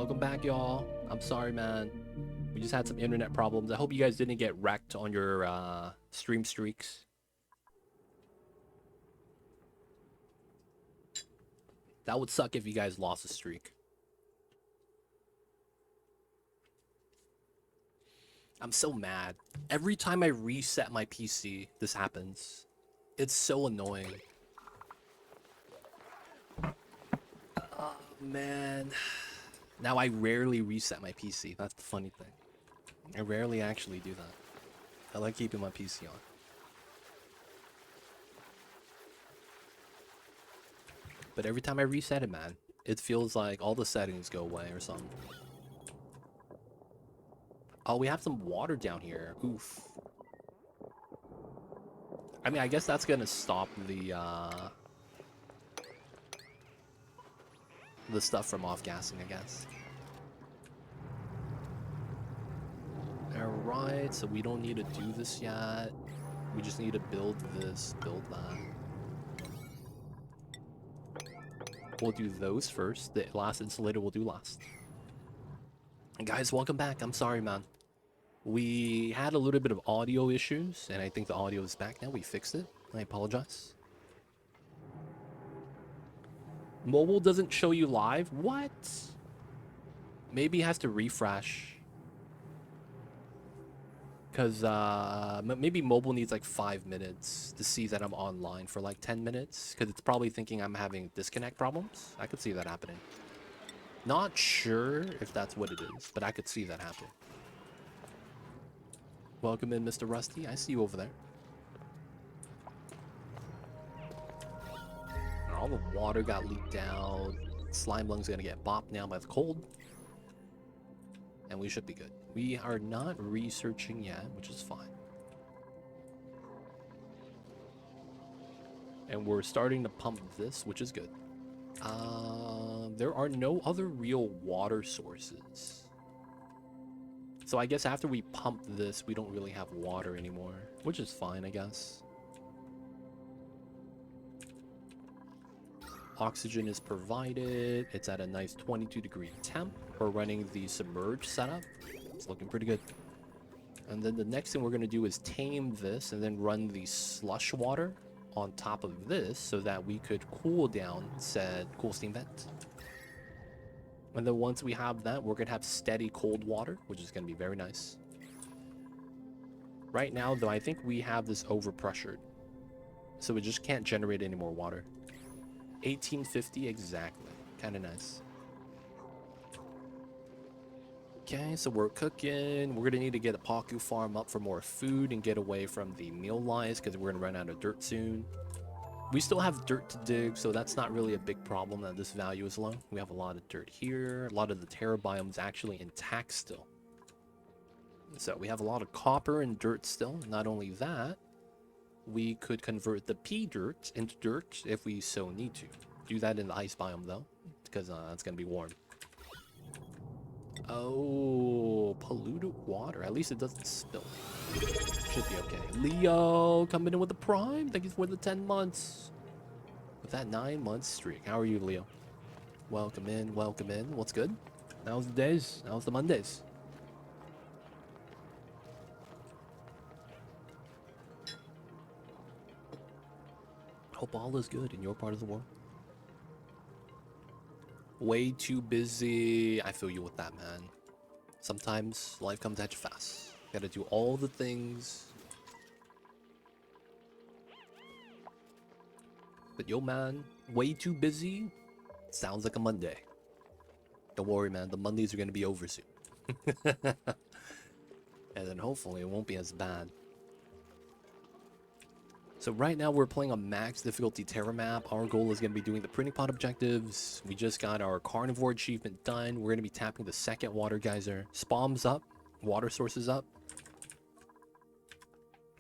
Welcome back, y'all. I'm sorry, man. We just had some internet problems. I hope you guys didn't get wrecked on your stream streaks. That would suck if you guys lost a streak. I'm so mad. Every time I reset my PC, this happens. It's so annoying. Oh, man. Now I rarely reset my PC. That's the funny thing. I rarely actually do that. I like keeping my PC on. But every time I reset it, man, it feels like all the settings go away or something. Oh, we have some water down here. Oof. I mean, I guess that's gonna stop the stuff from off-gassing, I guess. Alright, so we don't need to do this yet. We just need to build this, build that. We'll do those first. The last insulator we'll do last. And guys, welcome back. I'm sorry, man. We had a little bit of audio issues, and I think the audio is back now. We fixed it. I apologize. Mobile doesn't show you live? What? Maybe it has to refresh. Because maybe mobile needs like 5 minutes to see that I'm online for like 10 minutes. Because it's probably thinking I'm having disconnect problems. I could see that happening. Not sure if that's what it is, but I could see that happen. Welcome in, Mr. Rusty. I see you over there. All the water got leaked out. Slime lung's gonna get bopped now by the cold. And we should be good. We are not researching yet, which is fine. And we're starting to pump this, which is good. There are no other real water sources. So I guess after we pump this, we don't really have water anymore, which is fine, I guess. Oxygen is provided. It's at a nice 22-degree temp. We're running the submerged setup. It's looking pretty good. And then the next thing we're going to do is tame this and then run the slush water on top of this so that we could cool down said cool steam vent. And then once we have that, we're going to have steady cold water, which is going to be very nice. Right now, though, I think we have this overpressured. So we just can't generate any more water. 1850 exactly. Kind of nice. Okay, so we're cooking. We're gonna need to get a Paku farm up for more food and get away from the meal lice because we're gonna run out of dirt soon. We still have dirt to dig, so that's not really a big problem that this value is low. We have a lot of dirt here. A lot of the terra biome is actually intact still. So we have a lot of copper and dirt still. Not only that, we could convert the pea dirt into dirt if we so need to. Do that in the ice biome though, because it's gonna be warm. Oh, polluted water. At least it doesn't spill. Should be okay. Leo coming in with the prime. Thank you for the 10 months. With that 9-month streak. How are you, Leo? Welcome in, welcome in. What's good? How's the days? How's the Mondays? Hope all is good in your part of the world. Way too busy. I feel you with that, man. Sometimes life comes at you fast. Gotta do all the things. But yo, man, way too busy. Sounds like a Monday. Don't worry, man. The Mondays are gonna be over soon. And then hopefully it won't be as bad. So right now we're playing a max difficulty Terra map. Our goal is going to be doing the printing pot objectives. We just got our carnivore achievement done. We're going to be tapping the second water geyser. Spawns up, water sources up.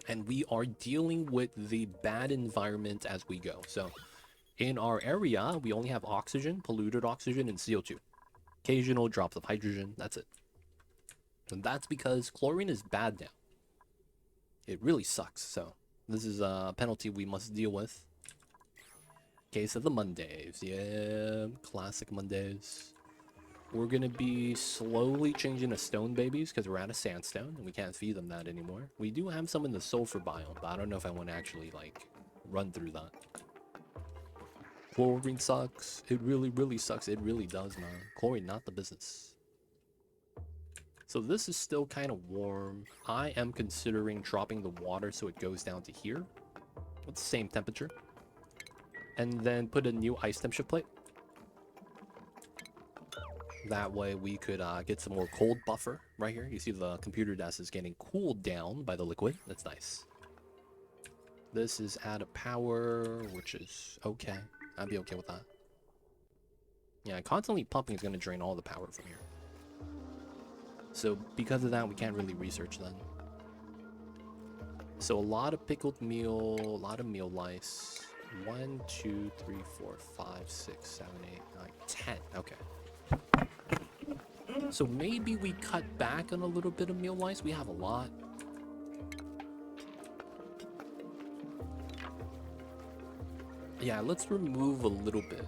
And we are dealing with the bad environment as we go. So in our area, we only have oxygen, polluted oxygen, and CO2. Occasional drops of hydrogen, that's it. And that's because chlorine is bad now. It really sucks, so this is a penalty we must deal with. Case of the Mondays. Yeah, classic Mondays. We're gonna be slowly changing to stone babies because we're out of sandstone and we can't feed them that anymore. We do have some in the sulfur biome, but I don't know if I want to actually like run through that. Chlorine sucks. It really, really sucks. It really does, man. Chlorine, not the business. So this is still kind of warm. I am considering dropping the water so it goes down to here. It's the same temperature. And then put a new ice temperature plate. That way we could get some more cold buffer right here. You see the computer desk is getting cooled down by the liquid. That's nice. This is out of power, which is okay. I'd be okay with that. Yeah, constantly pumping is going to drain all the power from here. So because of that, we can't really research then. So a lot of pickled meal, a lot of meal lice. 1, 2, 3, 4, 5, 6, 7, 8, 9, 10. Okay. So maybe we cut back on a little bit of meal lice. We have a lot. Yeah, let's remove a little bit.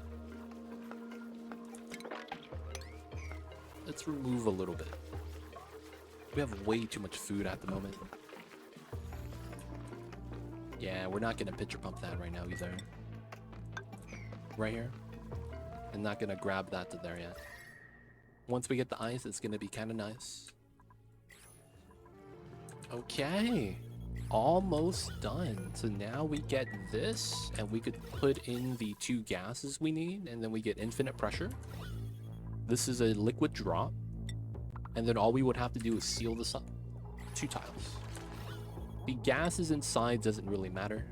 Let's remove a little bit. We have way too much food at the moment. Yeah, we're not going to pitcher pump that right now either. Right here. And not going to grab that to there yet. Once we get the ice, it's going to be kind of nice. Okay. Almost done. So now we get this, and we could put in the 2 gases we need, and then we get infinite pressure. This is a liquid drop. And then all we would have to do is seal this up. 2 tiles. The gases inside doesn't really matter.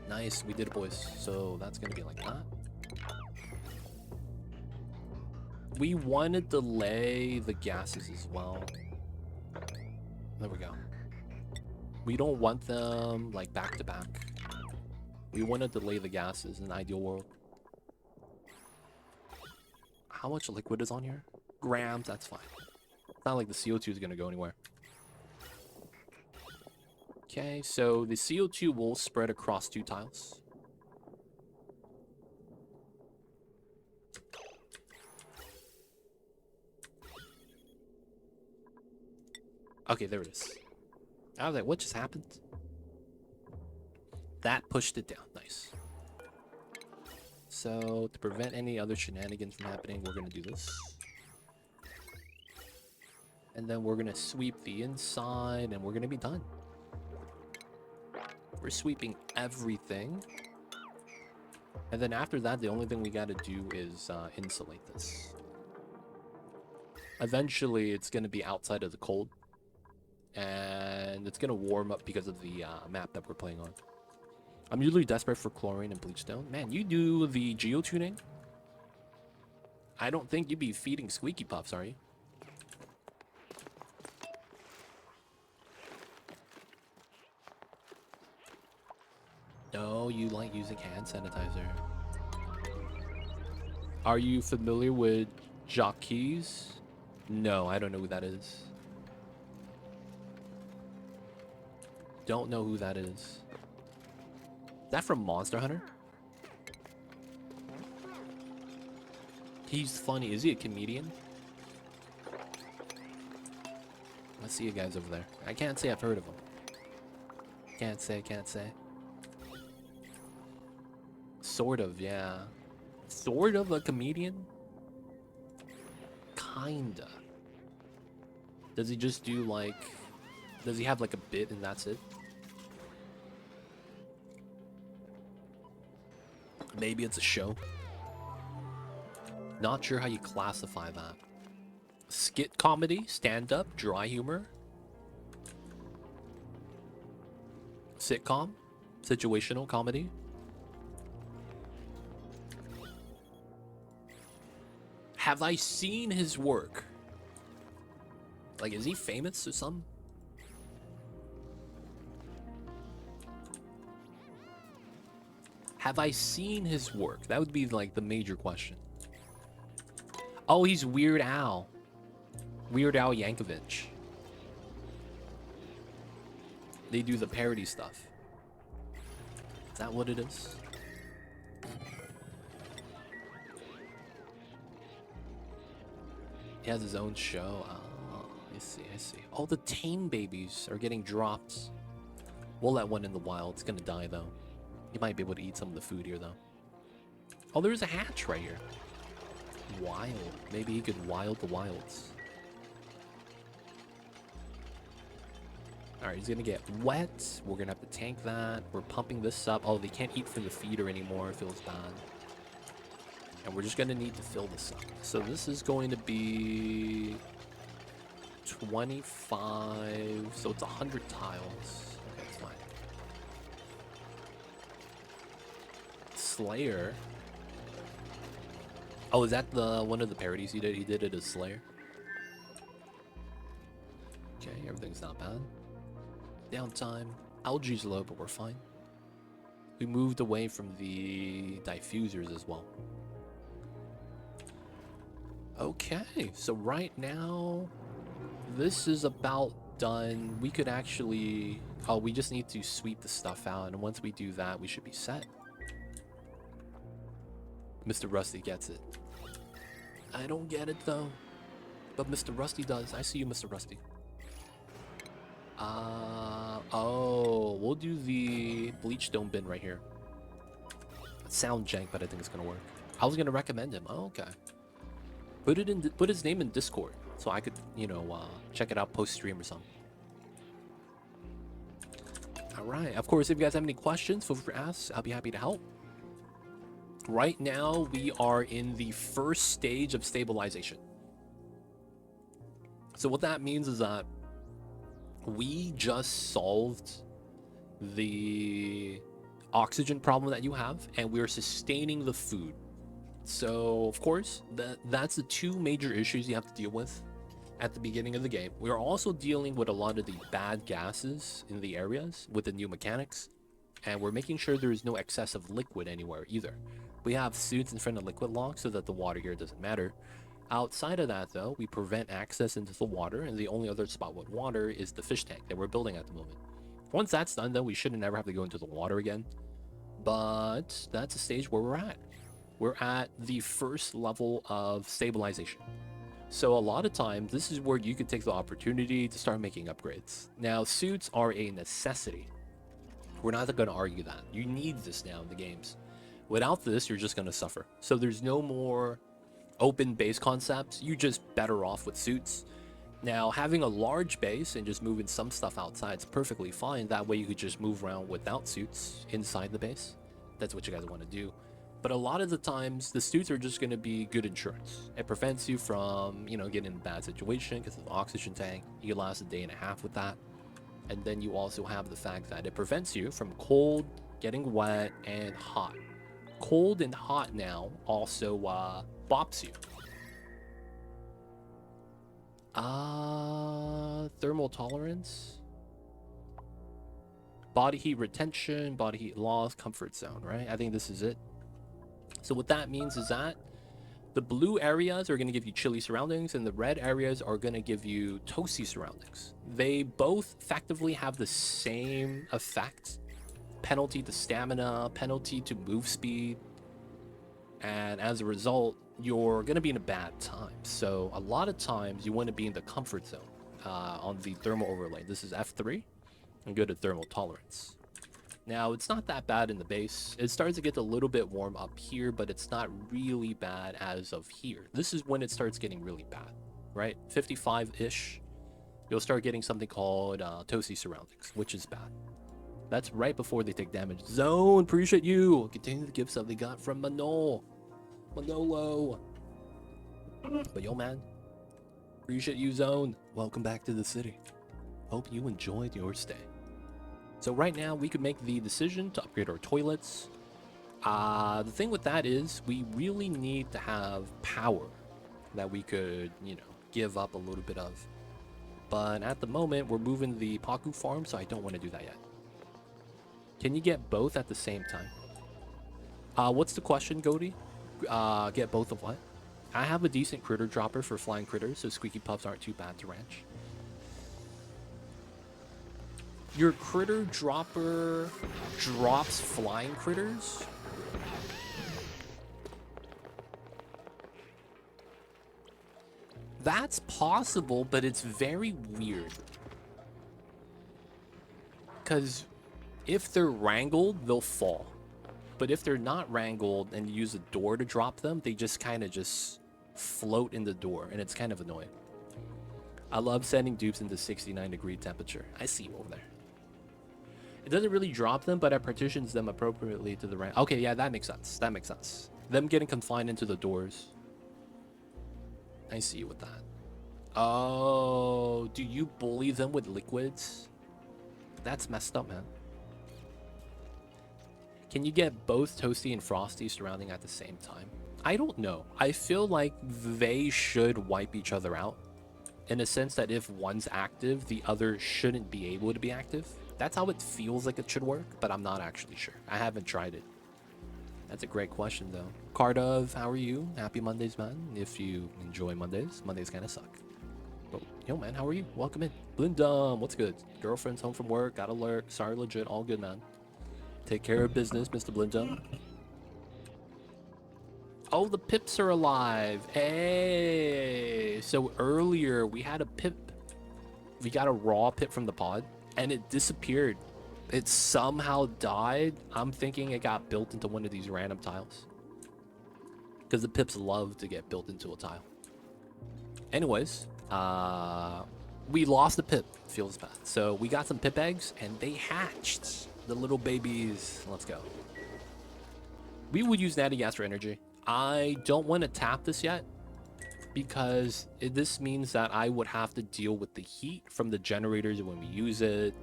Nice, we did it, boys. So that's going to be like that. We want to delay the gases as well. There we go. We don't want them like back to back. We want to delay the gases in an ideal world. How much liquid is on here? Grams, that's fine. It's not like the CO2 is going to go anywhere. Okay, so the CO2 will spread across 2 tiles. Okay, there it is. I was like, what just happened? That pushed it down. Nice. So, to prevent any other shenanigans from happening, we're going to do this. And then we're going to sweep the inside, and we're going to be done. We're sweeping everything. And then after that, the only thing we got to do is insulate this. Eventually, it's going to be outside of the cold. And it's going to warm up because of the map that we're playing on. I'm usually desperate for chlorine and bleachstone. Man, you do the geotuning? I don't think you'd be feeding squeaky puffs, are you? No, you like using hand sanitizer. Are you familiar with Jacques? No, I don't know who that is. Don't know who that is. Is that from Monster Hunter? He's funny. Is he a comedian? I see you guys over there. I can't say I've heard of him. Can't say. Sort of, yeah. Sort of a comedian? Kinda. Does he just do like... Does he have like a bit and that's it? Maybe it's a show. Not sure how you classify that. Skit comedy, stand-up, dry humor. Sitcom, situational comedy. Have I seen his work? Like, is he famous or something? Have I seen his work? That would be like the major question. Oh, he's Weird Al. Weird Al Yankovic. They do the parody stuff. Is that what it is? He has his own show. Oh, I see, I see. All the tame babies are getting dropped. We'll let one in the wild. It's gonna die, though. You might be able to eat some of the food here, though. Oh, there's a hatch right here. Wild. Maybe he could wild the wilds. Alright, he's gonna get wet. We're gonna have to tank that. We're pumping this up. Oh, they can't eat from the feeder anymore. It feels bad. And we're just gonna need to fill this up. So this is going to be 25. So it's 100 tiles. Okay, it's fine. Slayer. Oh, is that the one of the parodies he did? He did it as Slayer. Okay, everything's not bad. Downtime. Algae's low, but we're fine. We moved away from the diffusers as well. Okay, so right now, this is about done. We could actually... Oh, we just need to sweep the stuff out, and once we do that, we should be set. Mr. Rusty gets it. I don't get it, though. But Mr. Rusty does. I see you, Mr. Rusty. Oh, we'll do the bleach stone bin right here. Sound jank, but I think it's gonna work. I was gonna recommend him. Oh, okay. Put his name in Discord so I could, you know, check it out post stream or something. All right. Of course, if you guys have any questions, feel free to ask. I'll be happy to help. Right now, we are in the first stage of stabilization. So what that means is that we just solved the oxygen problem that you have, and we're sustaining the food. So, of course, that's the two major issues you have to deal with at the beginning of the game. We're also dealing with a lot of the bad gases in the areas with the new mechanics, and we're making sure there is no excessive liquid anywhere either. We have suits in front of liquid locks so that the water here doesn't matter. Outside of that, though, we prevent access into the water, and the only other spot with water is the fish tank that we're building at the moment. Once that's done, though, we shouldn't ever have to go into the water again. But that's a stage where we're at. We're at the first level of stabilization. So a lot of times, this is where you could take the opportunity to start making upgrades. Now, suits are a necessity. We're not going to argue that. You need this now in the games. Without this, you're just going to suffer. So there's no more open base concepts. You're just better off with suits. Now, having a large base and just moving some stuff outside is perfectly fine. That way you could just move around without suits inside the base. That's what you guys want to do. But a lot of the times, the suits are just going to be good insurance. It prevents you from, you know, getting in a bad situation because of the oxygen tank. You can last a day and a half with that. And then you also have the fact that it prevents you from cold, getting wet, and hot. Cold and hot now also bops you. Thermal tolerance. Body heat retention, body heat loss, comfort zone, right? I think this is it. So what that means is that the blue areas are going to give you chilly surroundings, and the red areas are going to give you toasty surroundings. They both effectively have the same effect. Penalty to stamina, penalty to move speed. And as a result, you're going to be in a bad time. So a lot of times you want to be in the comfort zone on the thermal overlay. This is F3 and go to thermal tolerance. Now, it's not that bad in the base. It starts to get a little bit warm up here, but it's not really bad as of here. This is when it starts getting really bad, right? 55-ish, you'll start getting something called toasty surroundings, which is bad. That's right before they take damage. Zone, appreciate you. Continue the gifts that we got from Manolo. But yo, man, appreciate you, Zone. Welcome back to the city. Hope you enjoyed your stay. So right now, we could make the decision to upgrade our toilets. The thing with that is we really need to have power that we could, you know, give up a little bit of. But at the moment, we're moving the Paku farm, so I don't want to do that yet. Can you get both at the same time? What's the question, Goaty? Get both of what? I have a decent critter dropper for flying critters, so squeaky pups aren't too bad to ranch. Your critter dropper drops flying critters? That's possible, but it's very weird. Because if they're wrangled, they'll fall. But if they're not wrangled and you use a door to drop them, they just kind of just float in the door, and it's kind of annoying. I love sending dupes into 69-degree temperature. I see you over there. It doesn't really drop them, but it partitions them appropriately to the rank. Okay, yeah, that makes sense. That makes sense. Them getting confined into the doors. I see you with that. Oh, do you bully them with liquids? That's messed up, man. Can you get both Toasty and Frosty surrounding at the same time? I don't know. I feel like they should wipe each other out. In a sense that if one's active, the other shouldn't be able to be active. That's how it feels like it should work, but I'm not actually sure. I haven't tried it. That's a great question, though. Cardov, how are you? Happy Mondays, man. If you enjoy Mondays, Mondays kind of suck. But, yo, man, how are you? Welcome in. Blindum, what's good? Girlfriend's home from work, got alert. Sorry, legit, all good, man. Take care of business, Mr. Blindum. Oh, the pips are alive. Hey. So earlier, we had a pip. We got a raw pip from the pod, and it disappeared. It somehow died. I'm thinking it got built into one of these random tiles. Because the pips love to get built into a tile. Anyways, we lost the pip. Feels bad. So we got some pip eggs, and they hatched. The little babies. Let's go. We would use natty gas for energy. I don't want to tap this yet, because this means that I would have to deal with the heat from the generators when we use it.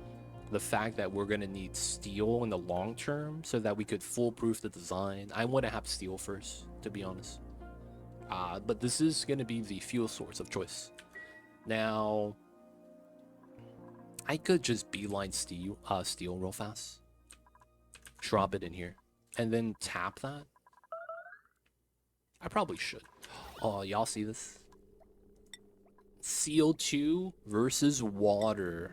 The fact that we're going to need steel in the long term so that we could foolproof the design. I want to have steel first, to be honest. But this is going to be the fuel source of choice. Now, I could just beeline steel real fast. Drop it in here. And then tap that. I probably should. Oh, y'all see this? CO2 versus water.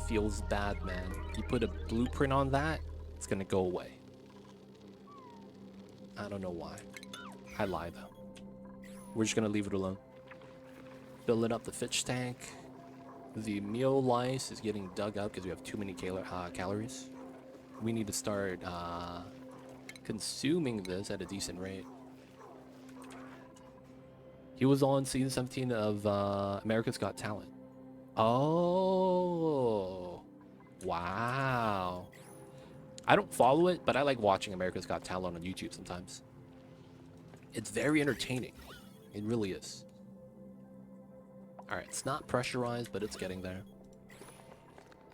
Feels bad, man. You put a blueprint on that, it's gonna go away. I don't know why. I lie, though. We're just gonna leave it alone. Filling up the fish tank. The meal lice is getting dug up because we have too many calories. We need to start consuming this at a decent rate. He was on season 17 of America's Got Talent. Oh, wow. I don't follow it, but I like watching America's Got Talent on YouTube sometimes. It's very entertaining. It really is. All right, it's not pressurized, but it's getting there.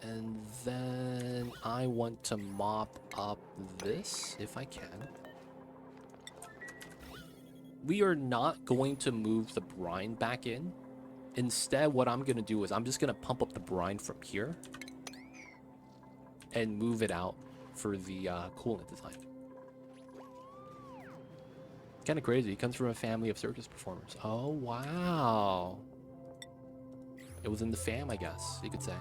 And then I want to mop up this, if I can. We are not going to move the brine back in. Instead, what I'm going to do is I'm just going to pump up the brine from here and move it out for the coolant design. Kind of crazy. He comes from a family of circus performers. Oh, wow. It was in the fam, I guess, you could say.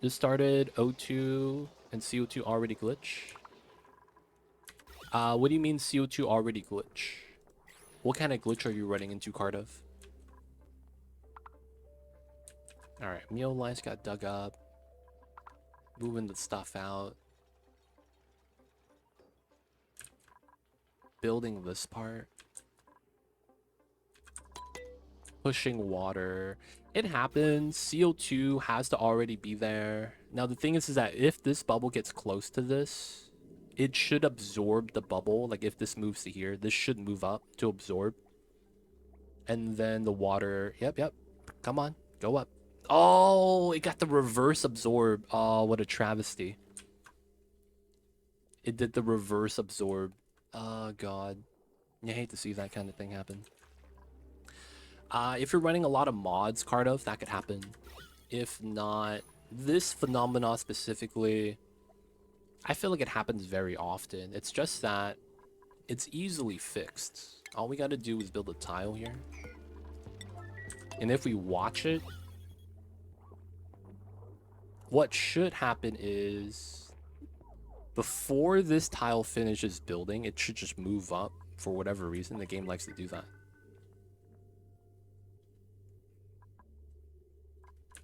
This started O2 and CO2 already glitch. What do you mean CO2 already glitch? What kind of glitch are you running into, Cardov? Alright, meal lice got dug up. Moving the stuff out. Building this part. Pushing water. It happens. CO2 has to already be there. Now the thing is that if this bubble gets close to this, it should absorb the bubble. Like if this moves to here, this should move up to absorb. And then the water, yep. Come on, go up. Oh, it got the reverse absorb. Oh, what a travesty. It did the reverse absorb. Oh, God. You hate to see that kind of thing happen. If you're running a lot of mods, Cardiff, that could happen. If not, this phenomena specifically, I feel like it happens very often. It's just that it's easily fixed. All we got to do is build a tile here. And if we watch it, what should happen is Before this tile finishes building, it should just move up. For whatever reason, the game likes to do that.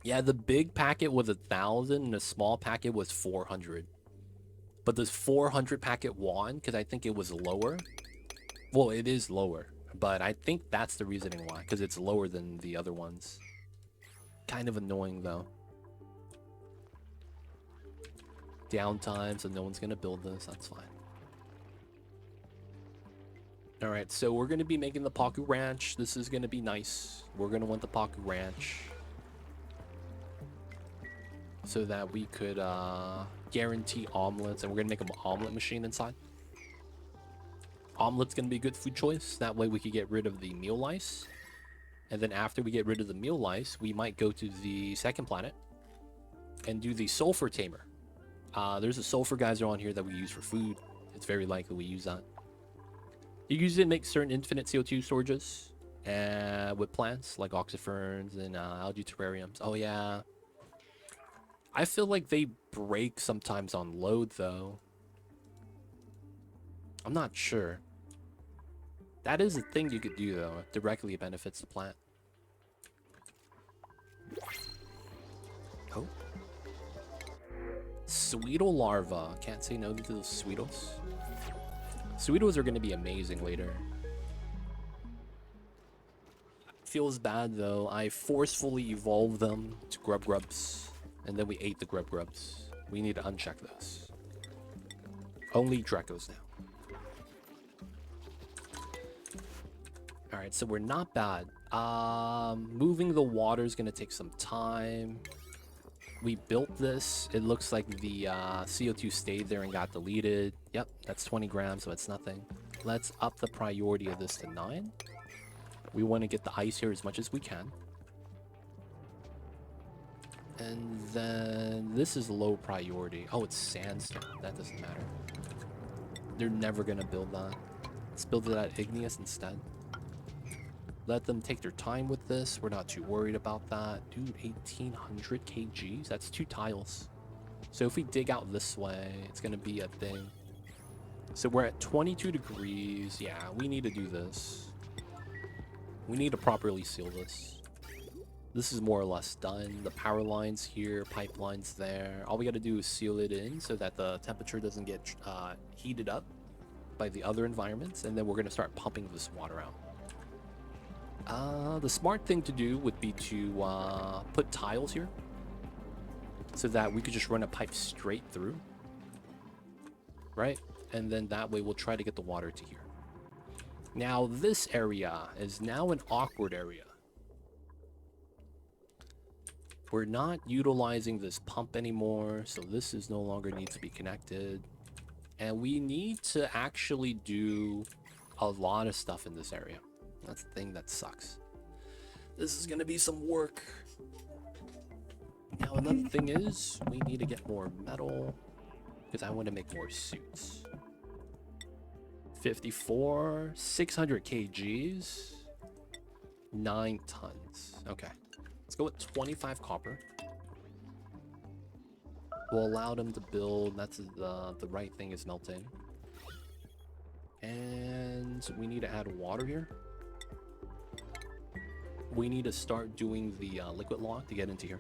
Yeah, the big packet was 1,000 and the small packet was 400. But this 400 packet won because I think it was lower. Well, it is lower, but I think that's the reasoning why, because it's lower than the other ones. Kind of annoying though. Downtime, so no one's gonna build this. That's fine. All right, so we're gonna be making the Paku Ranch. This is gonna be nice. We're gonna want the Paku Ranch so that we could guarantee omelets, and we're gonna make an omelet machine inside. Omelet's gonna be a good food choice. That way we could get rid of the meal lice. And then after we get rid of the meal lice, we might go to the second planet and do the sulfur tamer. There's a sulfur geyser on here that we use for food. It's very likely we use that. You use it to make certain infinite CO2 storages with plants like oxyferns and algae terrariums. Oh yeah. I feel like they break sometimes on load though. I'm not sure. That is a thing you could do though. It directly benefits the plant. Oh. Sweetle larva. Can't say no to those Sweetles. Sweetles are going to be amazing later. Feels bad though. I forcefully evolved them to grubs. And then we ate the grubs. We need to uncheck those. Only Drecos now. Alright, so we're not bad. Moving the water is going to take some time. We built this. It looks like the CO2 stayed there and got deleted. Yep, that's 20 grams, so it's nothing. Let's up the priority of this to 9. We want to get the ice here as much as we can. And then this is low priority. Oh, it's sandstone. That doesn't matter. They're never going to build that. Let's build it at igneous instead. Let them take their time with this. We're not too worried about that. Dude, 1,800 kgs? That's 2 tiles. So if we dig out this way, it's going to be a thing. So we're at 22 degrees. Yeah, we need to do this. We need to properly seal this. This is more or less done. The power lines here, pipelines there. All we got to do is seal it in so that the temperature doesn't get heated up by the other environments. And then we're going to start pumping this water out. The smart thing to do would be to put tiles here so that we could just run a pipe straight through, right? And then that way we'll try to get the water to here. Now this area is now an awkward area. We're not utilizing this pump anymore, so this is no longer needs to be connected. And we need to actually do a lot of stuff in this area. That's the thing that sucks. This is gonna be some work. Now another thing is we need to get more metal because I want to make more suits. 54, 600 kgs, 9 tons. Okay, let's go with 25 copper. We'll allow them to build. That's the right thing is melting. And we need to add water here. We need to start doing the liquid lock to get into here.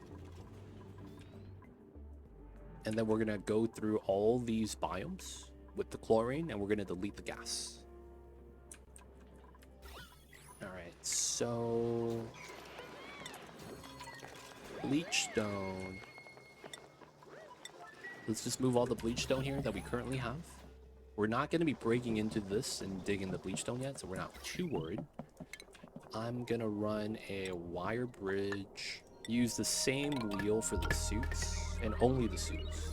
And then we're going to go through all these biomes with the chlorine, and we're going to delete the gas. Alright, so... bleach stone. Let's just move all the bleach stone here that we currently have. We're not going to be breaking into this and digging the bleach stone yet, so we're not too worried. I'm gonna run a wire bridge, use the same wheel for the suits, and only the suits.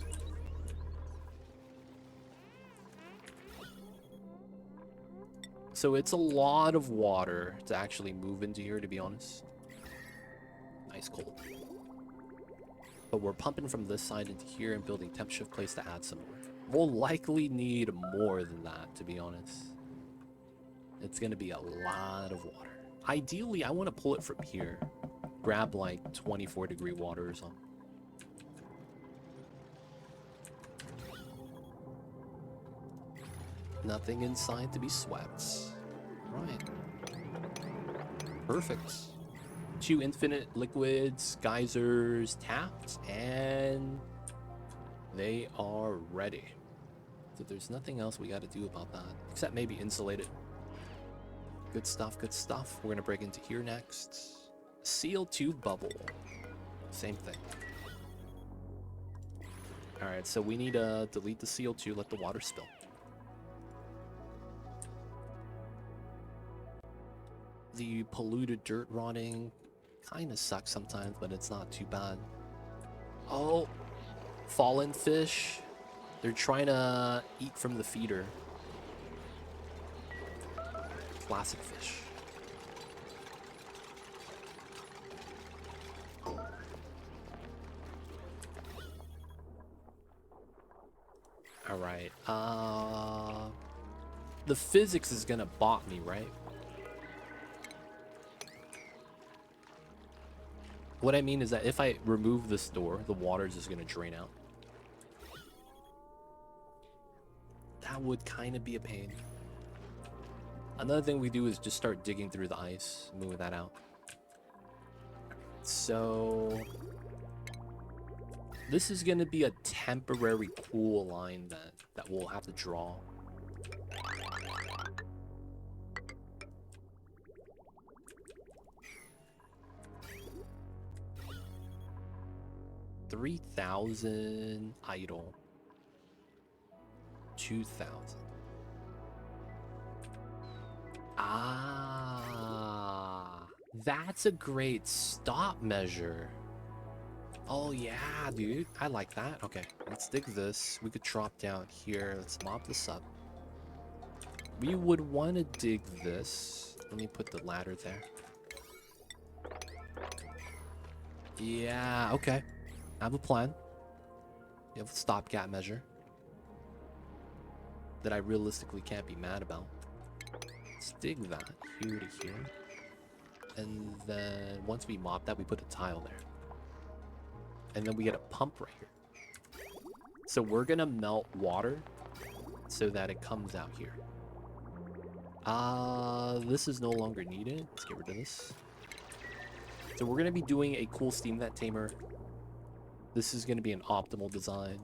So it's a lot of water to actually move into here, to be honest. Nice cold. But we're pumping from this side into here and building temp shift place to add some more. We'll likely need more than that, to be honest. It's gonna be a lot of water. Ideally, I want to pull it from here. Grab like 24-degree water or something. Nothing inside to be swept. Right. Perfect. 2 infinite liquids, geysers tapped, and they are ready. So there's nothing else we got to do about that, except maybe insulate it. Good stuff, good stuff. We're going to break into here next. CO2 bubble. Same thing. Alright, so we need to delete the CO2, let the water spill. The polluted dirt rotting kind of sucks sometimes, but it's not too bad. Oh, fallen fish. They're trying to eat from the feeder. Classic fish. Alright, the physics is gonna bot me, right? What I mean is that if I remove this door, the water is just gonna drain out. That would kind of be a pain. Another thing we do is just start digging through the ice, move that out. So this is gonna be a temporary cool line that we'll have to draw. $3,000 idle. 2,000. Ah, that's a great stop measure. Oh yeah, dude, I like that. Okay, let's dig this. We could drop down here. Let's mop this up. We would want to dig this. Let me put the ladder there. Yeah, okay. I have a plan. You have a stopgap measure that I realistically can't be mad about. Let's dig that here to here. And then once we mop that, we put a tile there. And then we get a pump right here. So we're gonna melt water so that it comes out here. This is no longer needed. Let's get rid of this. So we're gonna be doing a cool steam vent tamer. This is gonna be an optimal design.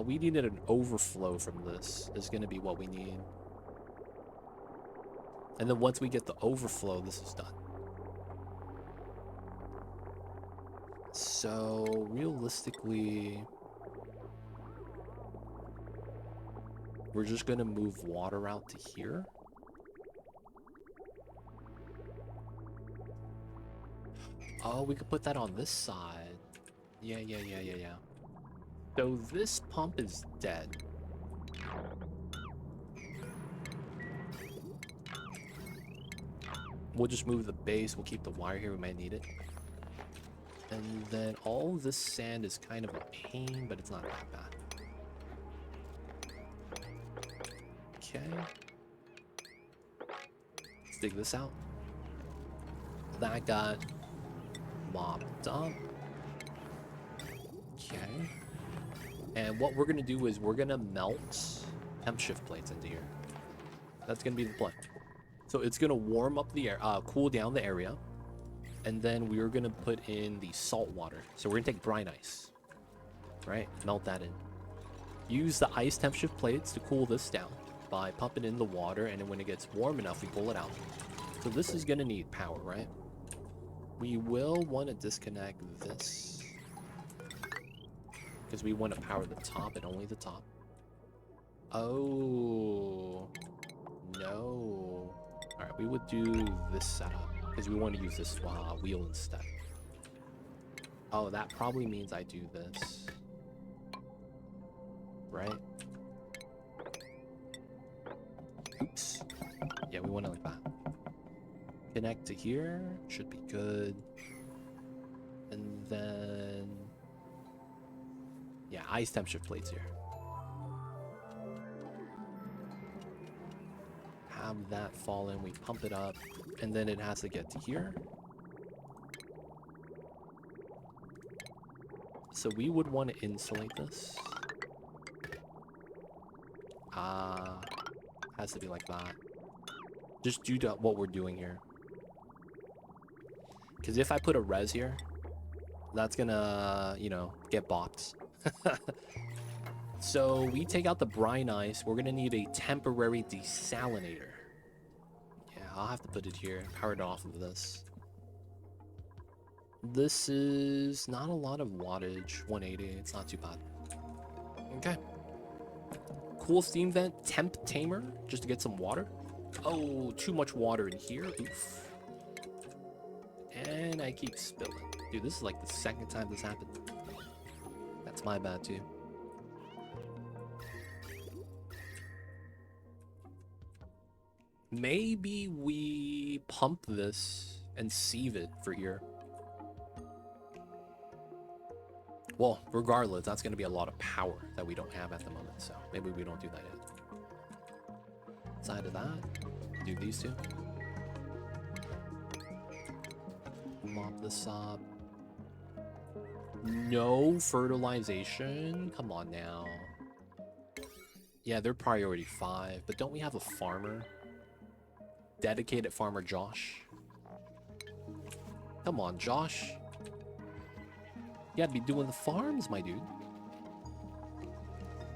We needed an overflow from this. Is gonna be what we need. And then once we get the overflow, this is done. So realistically, we're just gonna move water out to here. Oh, we could put that on this side. Yeah. So this pump is dead. We'll just move the base. We'll keep the wire here. We might need it. And then all this sand is kind of a pain, but it's not that bad. Okay. Let's dig this out. That got mopped up. Okay. And what we're going to do is we're going to melt temp shift plates into here. That's going to be the plan. So it's going to warm up the air, cool down the area. And then we're going to put in the salt water. So we're going to take brine ice. Right? Melt that in. Use the ice temp shift plates to cool this down by pumping in the water. And then when it gets warm enough, we pull it out. So this is going to need power, right? We will want to disconnect this. Because we want to power the top and only the top. Oh. No. Alright, we would do this setup. Because we want to use this wheel instead. Oh, that probably means I do this. Right? Oops. Yeah, we want it like that. Connect to here. Should be good. And then... yeah, ice temp shift plates here. Have that fall in. We pump it up. And then it has to get to here. So we would want to insulate this. Ah, has to be like that. Just due to what we're doing here. Because if I put a res here, that's gonna, you know, get bopped. So we take out the brine ice. We're gonna need a temporary desalinator. Yeah, I'll have to put it here. Power it off of this. This is not a lot of wattage. 180. It's not too bad. Okay. Cool steam vent. Temp tamer. Just to get some water. Oh, too much water in here. Oof. And I keep spilling. Dude, this is like the second time this happened. That's my bad too. Maybe we pump this and sieve it for here. Well, regardless, that's going to be a lot of power that we don't have at the moment, so maybe we don't do that yet. Side of that, do these two. Mop this up. No fertilization? Come on now. Yeah, they're priority 5, but don't we have a farmer? Dedicated farmer Josh. Come on, Josh. You gotta be doing the farms, my dude.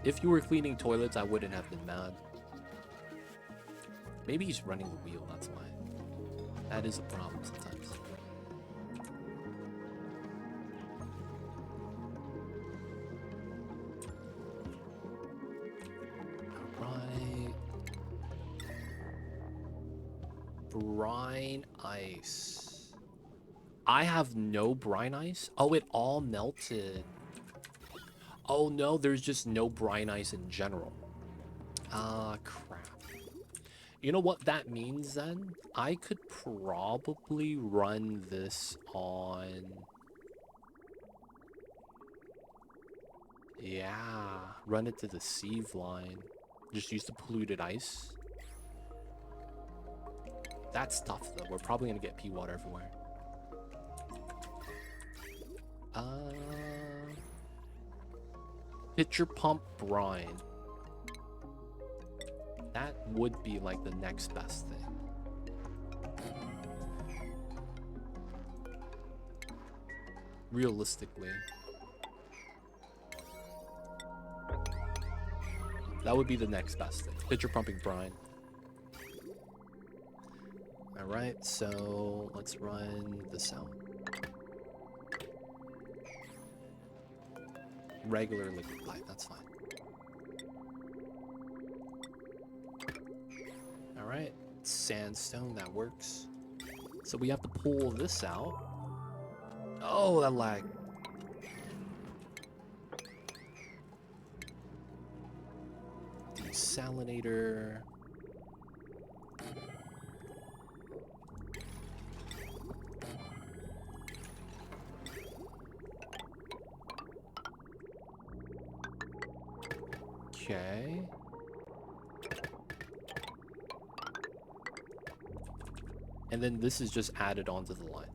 If you were cleaning toilets, I wouldn't have been mad. Maybe he's running the wheel, that's why. That is a problem sometimes. Alright. Brine ice. I have no brine ice? Oh, it all melted. Oh no, there's just no brine ice in general. Ah, crap. You know what that means then? I could probably run this on... Yeah, run it to the sieve line. Just use the polluted ice. That's tough though. We're probably gonna get pea water everywhere. Pitcher pump brine. That would be like the next best thing. Realistically. That would be the next best thing. Pitcher pumping brine. Alright, so let's run this out. Regular liquid pipe, that's fine. Alright, sandstone, that works. So we have to pull this out. Oh, that lag. Desalinator. Okay. And then this is just added onto the line.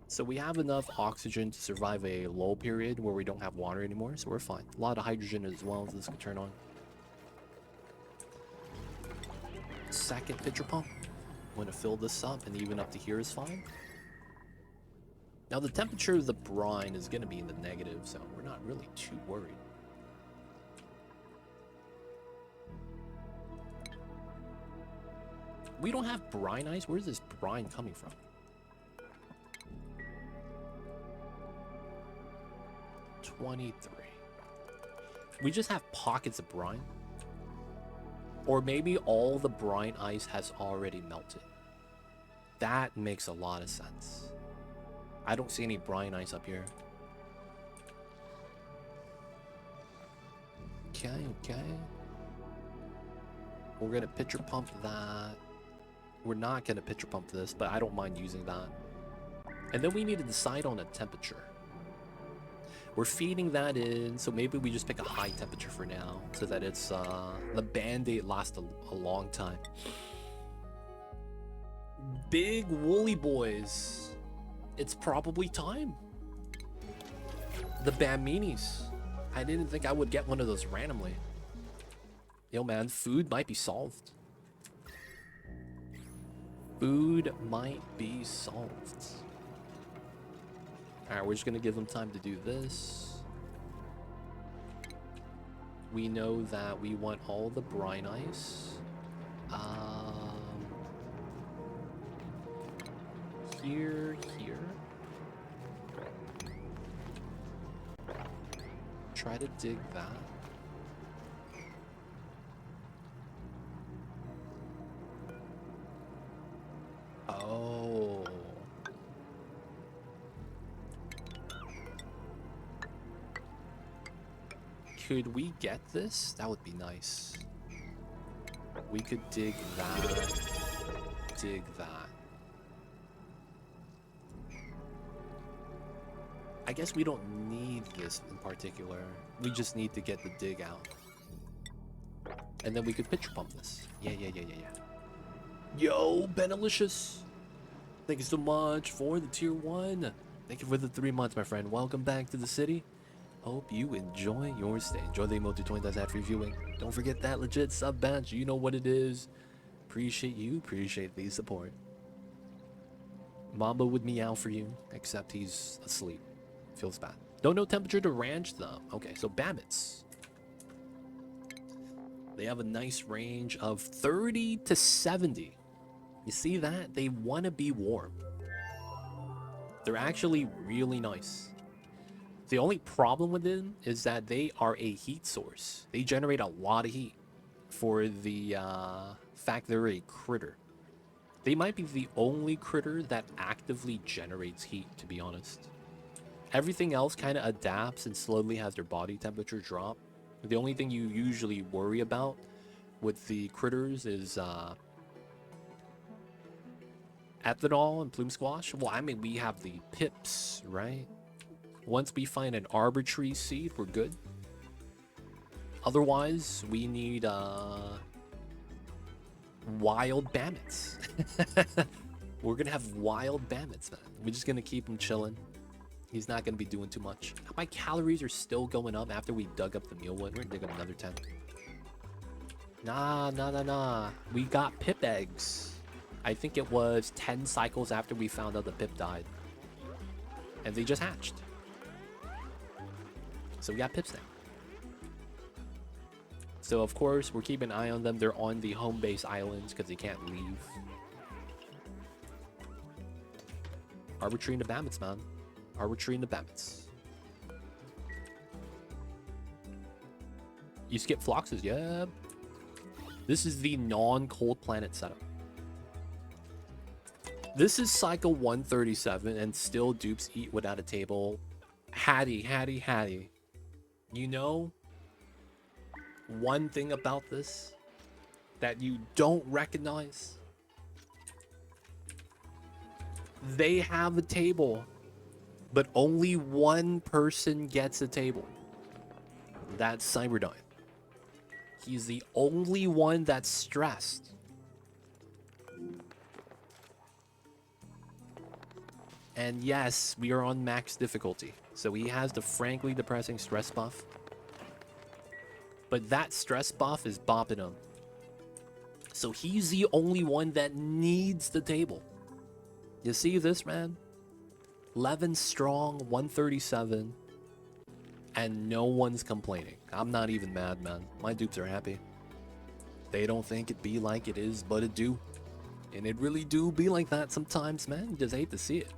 So we have enough oxygen to survive a lull period where we don't have water anymore, so we're fine. A lot of hydrogen as well, so this can turn on. Second pitcher pump. I'm going to fill this up, and even up to here is fine. Now the temperature of the brine is going to be in the negative, so we're not really too worried. We don't have brine ice? Where's this brine coming from? $23. We just have pockets of brine. Or maybe all the brine ice has already melted. That makes a lot of sense. I don't see any brine ice up here. Okay. We're gonna pitcher pump that. We're not gonna pitcher pump this, but I don't mind using that. And then we need to decide on a temperature. We're feeding that in, so maybe we just pick a high temperature for now, so that it's the band-aid lasts a long time. Big woolly boys. It's probably time. The Baminis. I didn't think I would get one of those randomly. Yo, man, food might be solved. Food might be solved. Alright, we're just gonna give them time to do this. We know that we want all the brine ice. Here. Try to dig that. Oh. Could we get this? That would be nice. We could dig that. Dig that. I guess we don't need this in particular. We just need to get the dig out. And then we could pitcher pump this. Yeah. Yo, Benelicious! Thank you so much for the tier 1. Thank you for the 3 months, my friend. Welcome back to the city. Hope you enjoy your stay. Enjoy the emote 20 that's ad-free viewing. Don't forget that legit sub badge. You know what it is. Appreciate you. Appreciate the support. Mamba would meow for you, except he's asleep. Feels bad. Don't know temperature to ranch though. Okay, so Babbitts. They have a nice range of 30 to 70. You see that? They want to be warm. They're actually really nice. The only problem with them is that they are a heat source. They generate a lot of heat for the fact they're a critter. They might be the only critter that actively generates heat, to be honest. Everything else kind of adapts and slowly has their body temperature drop. The only thing you usually worry about with the critters is ethanol and plume squash. Well, I mean, we have the pips, right? Once we find an arbitrary seed, we're good. Otherwise, we need wild Babbitts. We're gonna have wild Babbitts, man. We're just gonna keep him chilling. He's not gonna be doing too much. My calories are still going up after we dug up the mealwood. We're gonna dig up another 10. Nah. We got pip eggs. I think it was 10 cycles after we found out the pip died. And they just hatched. So we got pips now. So of course, we're keeping an eye on them. They're on the home base islands because they can't leave. Arbitrary into Babbitts, man. Arbitrary into Babbitts. You skip Floxes, yeah. This is the non-cold planet setup. This is cycle 137 and still dupes eat without a table. Hattie. You know, one thing about this that you don't recognize? They have a table, but only one person gets a table. That's Cyberdyne. He's the only one that's stressed. And yes, we are on max difficulty. So he has the frankly depressing stress buff. But that stress buff is bopping him. So he's the only one that needs the table. You see this, man? 11 strong, 137. And no one's complaining. I'm not even mad, man. My dupes are happy. They don't think it be like it is, but it do. And it really do be like that sometimes, man. You just hate to see it.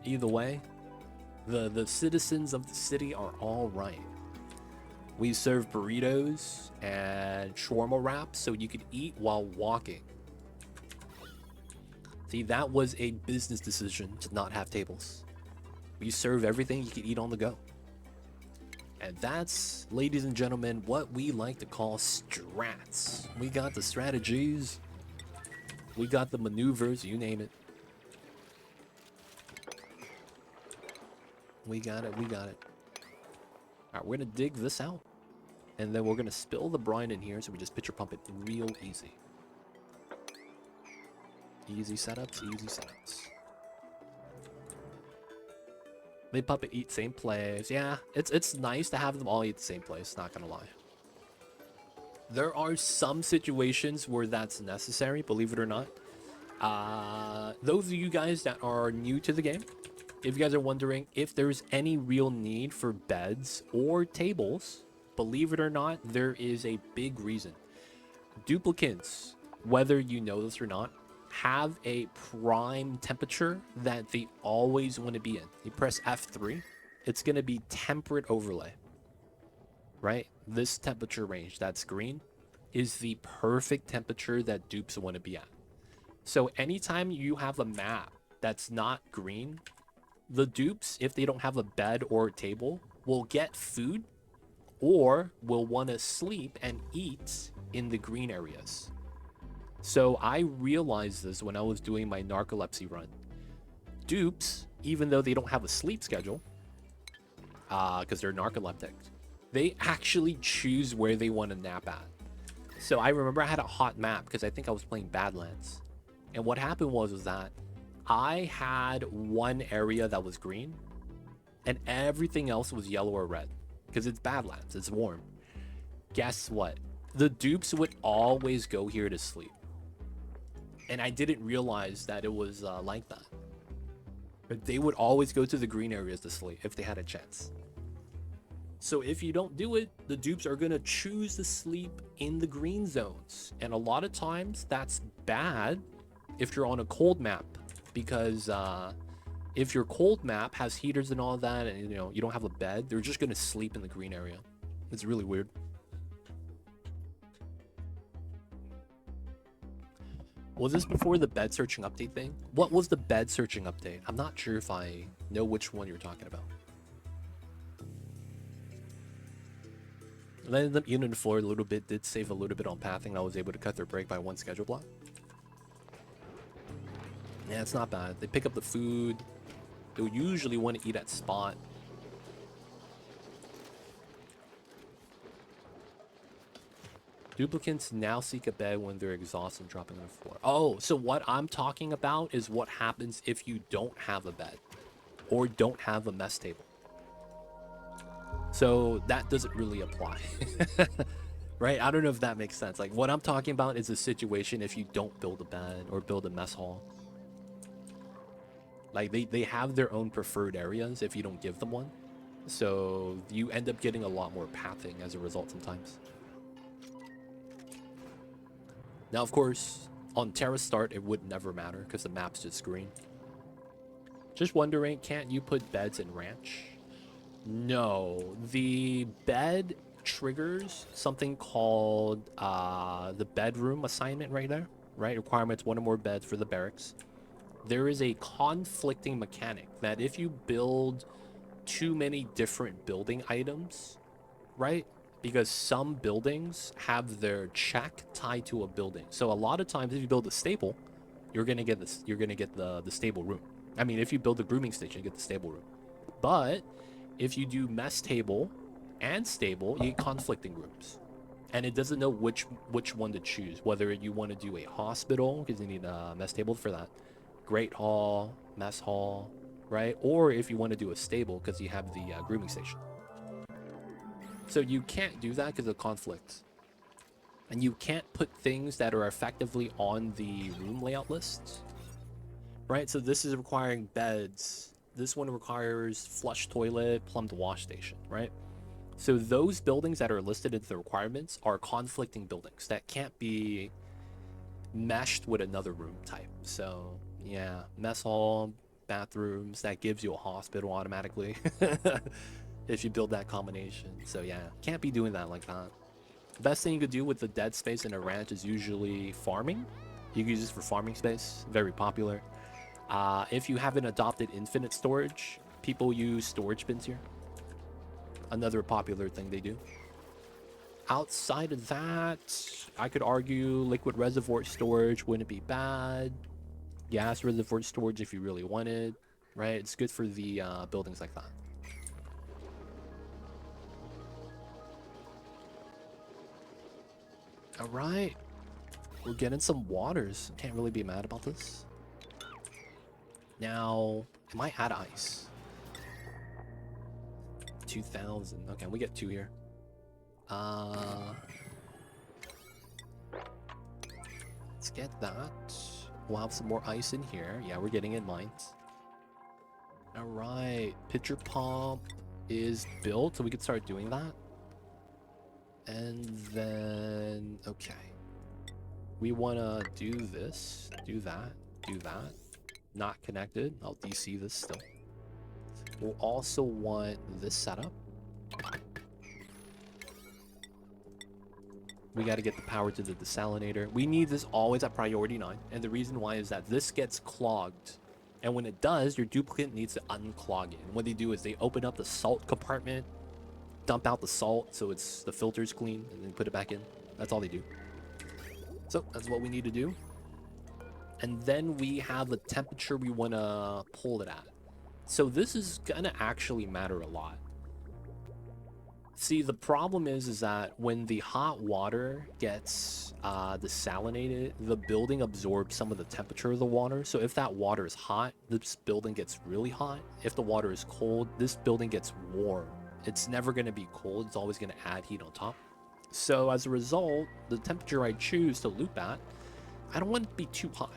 Either way, the citizens of the city are all right. We serve burritos and shawarma wraps so you could eat while walking. See, that was a business decision to not have tables. We serve everything you can eat on the go. And that's, ladies and gentlemen, what we like to call strats. We got the strategies. We got the maneuvers, you name it. We got it. Alright, we're gonna dig this out. And then we're gonna spill the brine in here, so we just pitcher pump it real easy. Easy setups. They puppet eat same place. Yeah, it's nice to have them all eat the same place, not gonna lie. There are some situations where that's necessary, believe it or not. Those of you guys that are new to the game, if you guys are wondering if there's any real need for beds or tables, believe it or not, there is a big reason. Duplicants, whether you know this or not, have a prime temperature that they always want to be in. You press F3, it's going to be temperate overlay, right? This temperature range that's green is the perfect temperature that dupes want to be at. So anytime you have a map that's not green, the dupes, if they don't have a bed or a table, will get food or will want to sleep and eat in the green areas. So I realized this when I was doing my narcolepsy run. Dupes, even though they don't have a sleep schedule, because they're narcoleptic, they actually choose where they want to nap at. So I remember I had a hot map because I think I was playing Badlands. And what happened was that I had one area that was green and everything else was yellow or red because it's Badlands, it's warm. Guess what? The dupes would always go here to sleep. And I didn't realize that it was like that. But they would always go to the green areas to sleep if they had a chance. So if you don't do it, the dupes are going to choose to sleep in the green zones. And a lot of times that's bad if you're on a cold map. Because if your cold map has heaters and all that and you don't have a bed, they're just going to sleep in the green area. It's really weird. Was this before the bed searching update thing? What was the bed searching update? I'm not sure if I know which one you're talking about. Landed them even in the floor a little bit, did save a little bit on pathing. I was able to cut their break by one schedule block. Yeah, it's not bad. They pick up the food. They'll usually want to eat at spot. Duplicants now seek a bed when they're exhausted and dropping on the floor. Oh, so what I'm talking about is what happens if you don't have a bed or don't have a mess table. So that doesn't really apply. Right? I don't know if that makes sense. Like what I'm talking about is a situation if you don't build a bed or build a mess hall. Like they have their own preferred areas if you don't give them one. So you end up getting a lot more pathing as a result sometimes. Now, of course, on Terra Start, it would never matter because the map's just green. Just wondering, can't you put beds in Ranch? No, the bed triggers something called the bedroom assignment right there, right? Requirements, one or more beds for the barracks. There is a conflicting mechanic that if you build too many different building items, right? Because some buildings have their check tied to a building. So a lot of times if you build a stable, you're gonna get this. You're gonna get the stable room. I mean, if you build a grooming station, you get the stable room. But if you do mess table and stable, you get conflicting rooms, and it doesn't know which one to choose. Whether you want to do a hospital because you need a mess table for that, great hall, mess hall, right? Or if you want to do a stable because you have the grooming station. So you can't do that because of conflict. And you can't put things that are effectively on the room layout list. Right? So this is requiring beds. This one requires flush toilet, plumbed wash station, right? So those buildings that are listed as the requirements are conflicting buildings that can't be meshed with another room type. So yeah, mess hall, bathrooms, that gives you a hospital automatically. If you build that combination. So yeah, can't be doing that like that. The best thing you could do with the dead space in a ranch is usually farming. You can use this for farming space, very popular. If you haven't adopted infinite storage, people use storage bins here. Another popular thing they do. Outside of that, I could argue liquid reservoir storage wouldn't be bad. Gas reservoir storage if you really wanted, right? It's good for the buildings like that. All right, we're getting some waters. Can't really be mad about this. Now, am I out of ice? 2,000. Okay, we get 2 here. Let's get that. We'll have some more ice in here. Yeah, we're getting in mines. All right, pitcher pump is built, so we could start doing that. And then, okay. We want to do this, do that, do that. Not connected. I'll DC this still. We'll also want this setup. We got to get the power to the desalinator. We need this always at priority 9. And the reason why is that this gets clogged. And when it does, your duplicate needs to unclog it. And what they do is they open up the salt compartment, dump out the salt so the filter's clean, and then put it back in. That's all they do. So that's what we need to do. And then we have the temperature we want to pull it at. So this is going to actually matter a lot. See, the problem is that when the hot water gets desalinated, the building absorbs some of the temperature of the water. So if that water is hot, this building gets really hot. If the water is cold, this building gets warm. It's never going to be cold. It's always going to add heat on top. So as a result, the temperature I choose to loop at, I don't want it to be too high,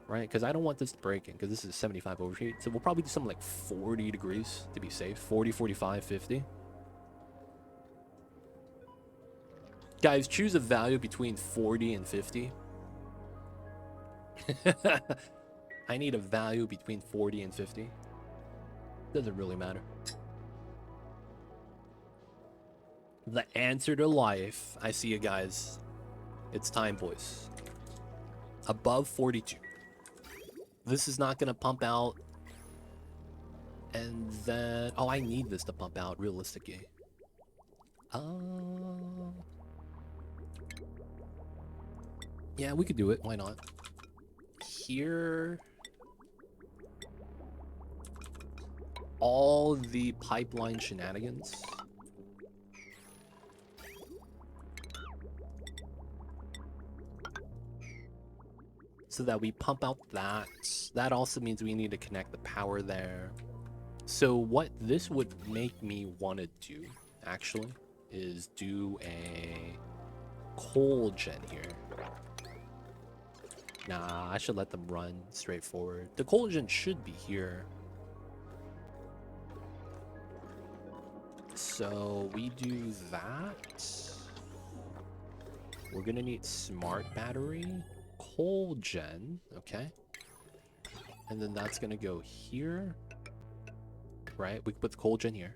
right? Because I don't want this to break in, because this is 75 overheat. So we'll probably do something like 40 degrees to be safe. 40, 45, 50. Guys, choose a value between 40 and 50. I need a value between 40 and 50. Doesn't really matter. The answer to life. I see you guys. It's time, boys. Above 42. This is not going to pump out. And then... Oh, I need this to pump out realistically. Yeah, we could do it. Why not? Here... all the pipeline shenanigans. So that we pump out that. That also means we need to connect the power there. So what this would make me want to do, actually, is do a coal gen here. Nah, I should let them run straight forward. The coal gen should be here. So we do that. We're gonna need smart battery, coal gen, okay. And then that's gonna go here, right? We can put the coal gen here.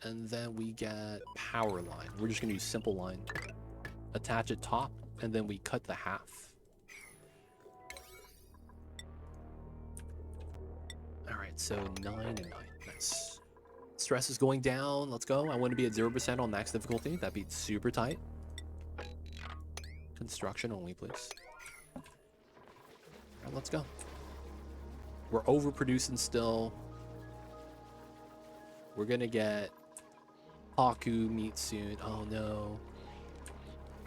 And then we get power line. We're just gonna use simple line. Attach it top, and then we cut the half. Alright, so 9 and 9. Nice. Stress is going down. Let's go. I want to be at 0% on max difficulty. That'd be super tight. Construction only, please. Alright, let's go. We're overproducing still. We're gonna get Haku meat soon. Oh no.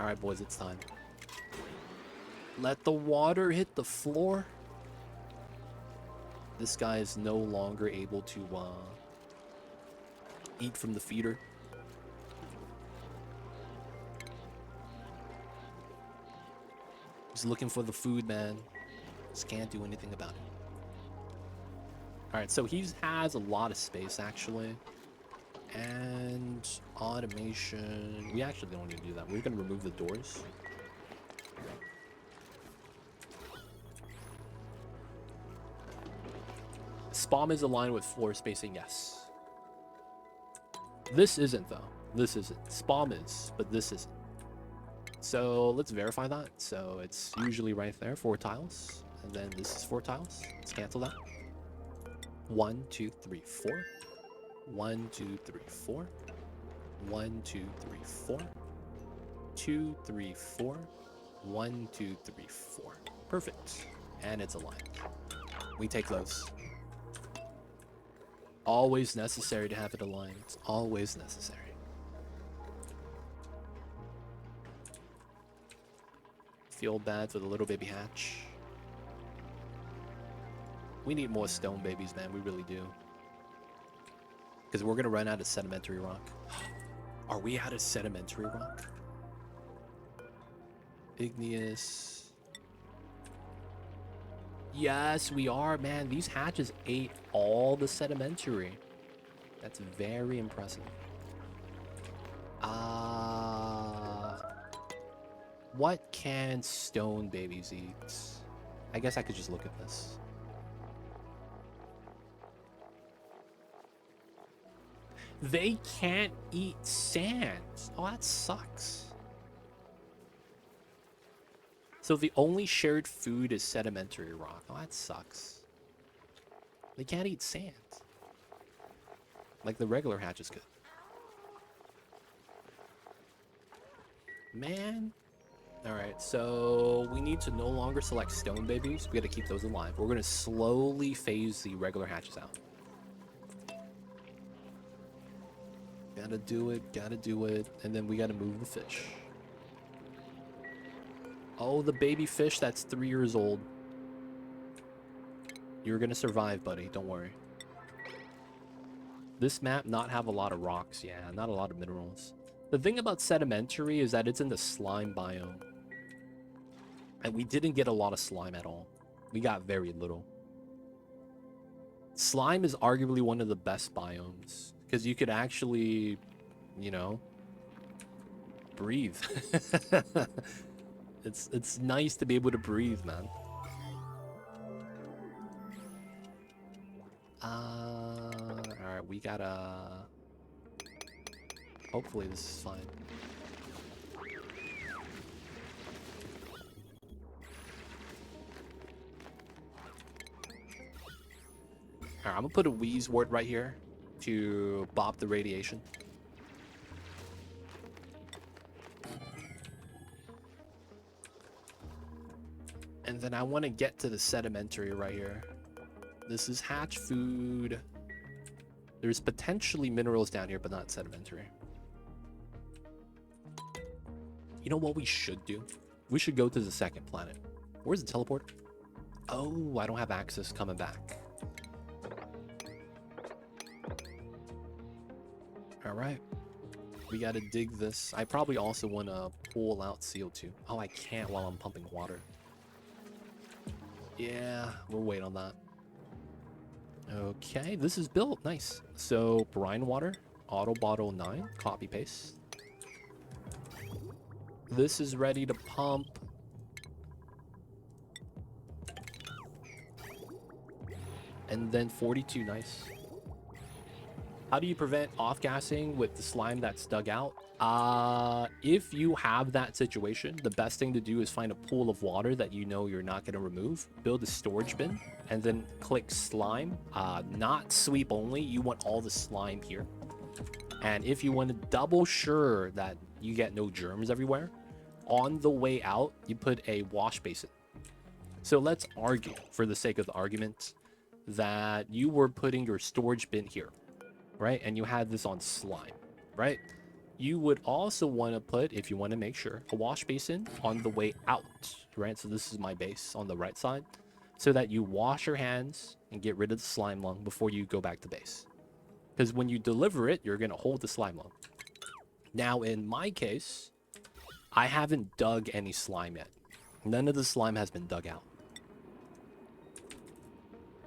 Alright, boys, it's time. Let the water hit the floor. This guy is no longer able to eat from the feeder. He's looking for the food, man. Just can't do anything about it. Alright, so he has a lot of space, actually. And automation. We actually don't need to do that. We're going to remove the doors. Spawn is aligned with floor spacing, yes. This isn't, though. This isn't. Spawn is, but this isn't. So let's verify that. So it's usually right there, 4 tiles. And then this is 4 tiles. Let's cancel that. 1, 2, 3, 4. 1, 2, 3, 4. 1, 2, 3, 4. 2, 3, 4. 1, 2, 3, 4. Perfect. And it's aligned. We take those. Always necessary to have it aligned. It's always necessary. Feel bad for the little baby hatch. We need more stone babies, man. We really do. Because we're going to run out of sedimentary rock. Are we out of sedimentary rock? Igneous. Yes, we are, man. These hatches ate all the sedimentary. That's very impressive. What can stone babies eat? I guess I could just look at this. They can't eat sand. Oh, that sucks. So the only shared food is sedimentary rock. Oh, that sucks. They can't eat sand. Like the regular hatches could. Man. Alright, so we need to no longer select stone babies. We gotta keep those alive. We're gonna slowly phase the regular hatches out. Gotta do it, and then we gotta move the fish. Oh, the baby fish that's 3 years old. You're gonna survive, buddy, don't worry. This map not have a lot of rocks, yeah, not a lot of minerals. The thing about sedimentary is that it's in the slime biome. And we didn't get a lot of slime at all. We got very little. Slime is arguably one of the best biomes. Because you could actually, you know, breathe. It's nice to be able to breathe, man. Alright, we gotta... Hopefully this is fine. Alright, I'm gonna put a wheeze wart right here to bop the radiation. And then I want to get to the sedimentary right here. This is hatch food. There's potentially minerals down here, but not sedimentary. You know what we should do? We should go to the second planet. Where's the teleport? Oh, I don't have access coming back. Alright. We gotta dig this. I probably also want to pull out CO2. Oh, I can't while I'm pumping water. Yeah, we'll wait on that. Okay, this is built. Nice. So, brine water, auto bottle 9, copy paste. This is ready to pump. And then 42, nice. How do you prevent off-gassing with the slime that's dug out? If you have that situation, the best thing to do is find a pool of water that you know you're not going to remove. Build a storage bin, and then click slime. Not sweep only. You want all the slime here. And if you want to double sure that you get no germs everywhere, on the way out, you put a wash basin. So let's argue, for the sake of the argument, that you were putting your storage bin here, right? And you had this on slime, right? You would also want to put, if you want to make sure, a wash basin on the way out, right? So this is my base on the right side, so that you wash your hands and get rid of the slime lung before you go back to base. Because when you deliver it, you're going to hold the slime lung. Now, in my case, I haven't dug any slime yet. None of the slime has been dug out.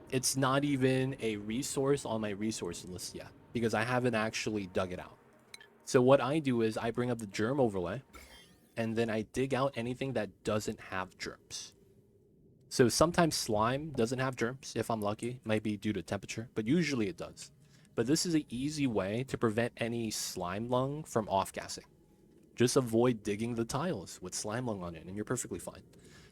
It's not even a resource on my resource list yet, because I haven't actually dug it out. So what I do is I bring up the germ overlay, and then I dig out anything that doesn't have germs. So sometimes slime doesn't have germs, if I'm lucky. Might be due to temperature, but usually it does. But this is an easy way to prevent any slime lung from off-gassing. Just avoid digging the tiles with slime lung on it, and you're perfectly fine.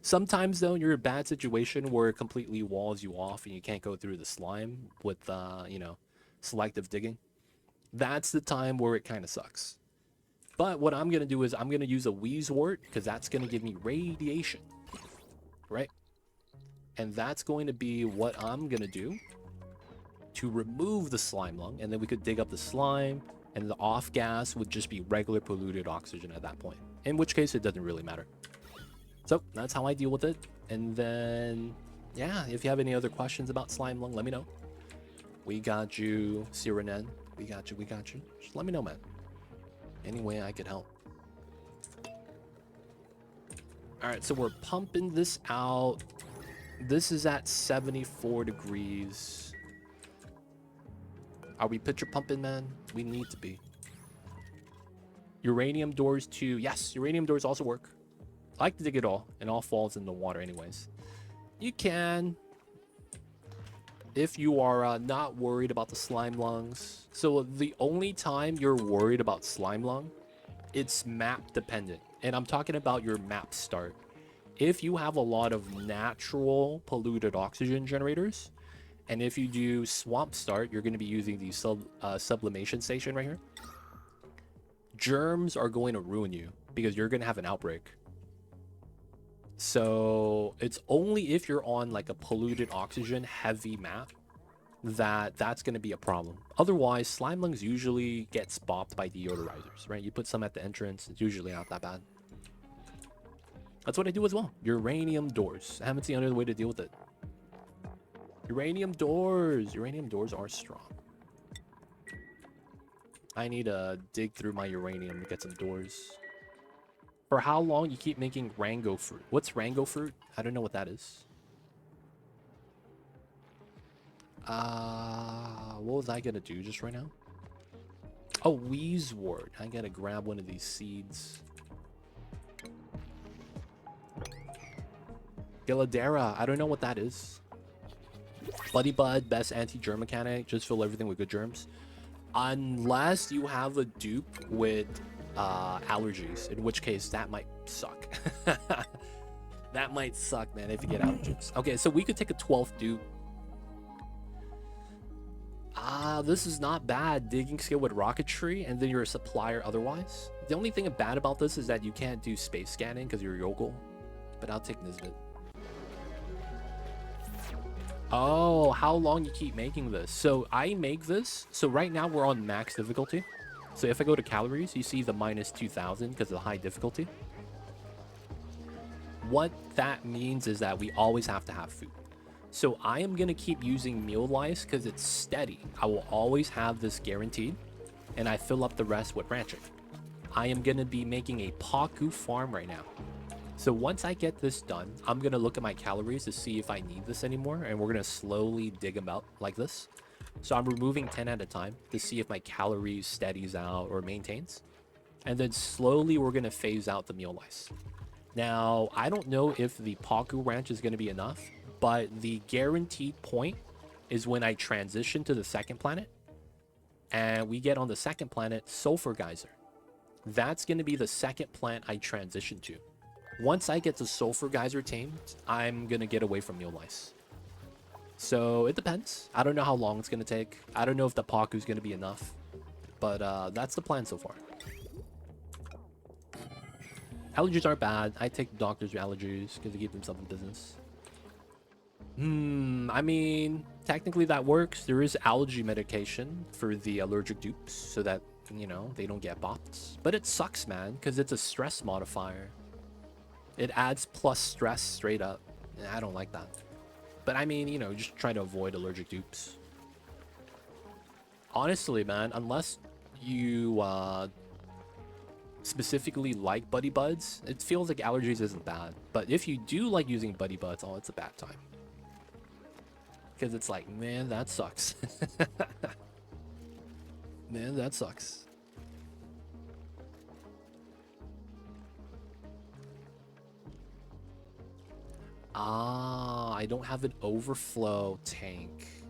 Sometimes, though, you're in a bad situation where it completely walls you off and you can't go through the slime with, you know, selective digging. That's the time where it kind of sucks. But what I'm going to do is I'm going to use a wheezewort, because that's going to give me radiation, right? And that's going to be what I'm going to do to remove the slime lung, and then we could dig up the slime, and the off gas would just be regular polluted oxygen at that point, in which case it doesn't really matter. So that's how I deal with it. And then, yeah, if you have any other questions about slime lung, let me know. We got you, Siranen. We got you. We got you. Just let me know, man. Any way I could help. All right, so we're pumping this out. This is at 74 degrees. Are we pitcher pumping, man? We need to be. Uranium doors too. Yes, uranium doors also work. I like to dig it all. It all falls in the water anyways. You can. If you are not worried about the slime lungs. So the only time you're worried about slime lung, it's map dependent. And I'm talking about your map start. If you have a lot of natural polluted oxygen generators, and if you do swamp start, you're going to be using the sublimation station right here. Germs are going to ruin you because you're going to have an outbreak. So it's only if you're on like a polluted oxygen heavy map that's going to be a problem. Otherwise, slime lungs usually gets bopped by deodorizers, right? You put some at the entrance, it's usually not that bad. That's what I do as well. Uranium doors. I haven't seen another way to deal with it. Uranium doors. Uranium doors are strong. I need to dig through my uranium to get some doors. For how long you keep making Rango fruit? What's Rango fruit? I don't know what that is. What was I gonna do just right now? Oh, Wheezewort. I gotta grab one of these seeds. Gilladera. I don't know what that is. Buddy Bud, best anti-germ mechanic. Just fill everything with good germs. Unless you have a dupe with allergies, in which case that might suck. That might suck, man, if you get allergies. Okay, so we could take a 12th dupe. This is not bad. Digging skill with rocketry, and then you're a supplier otherwise. The only thing bad about this is that you can't do space scanning because you're Yogel. But I'll take Nisbet. Oh, how long you keep making this? So I make this. So right now we're on max difficulty. So if I go to calories, you see the minus 2000 because of the high difficulty. What that means is that we always have to have food. So I am going to keep using meal lice because it's steady. I will always have this guaranteed. And I fill up the rest with ranching. I am going to be making a Paku farm right now. So once I get this done, I'm going to look at my calories to see if I need this anymore. And we're going to slowly dig them out like this. So I'm removing 10 at a time to see if my calories steadies out or maintains. And then slowly we're going to phase out the meal lice. Now, I don't know if the Paku ranch is going to be enough. But the guaranteed point is when I transition to the second planet. And we get on the second planet, Sulfur Geyser. That's going to be the second plant I transition to. Once I get the Sulfur Geyser tamed, I'm going to get away from meal lice. So it depends. I don't know how long it's going to take. I don't know if the Paku is going to be enough. But that's the plan so far. Allergies aren't bad. I take doctors with allergies because they keep themselves in business. I mean, technically that works. There is allergy medication for the allergic dupes so that, you know, they don't get bopped. But it sucks, man, because it's a stress modifier. It adds plus stress straight up. And I don't like that. But I mean, you know, just try to avoid allergic dupes. Honestly, man, unless you specifically like Buddy Buds, it feels like allergies isn't bad. But if you do like using Buddy Buds, oh, it's a bad time. Because it's like, man, that sucks. Man, that sucks. I don't have an overflow tank.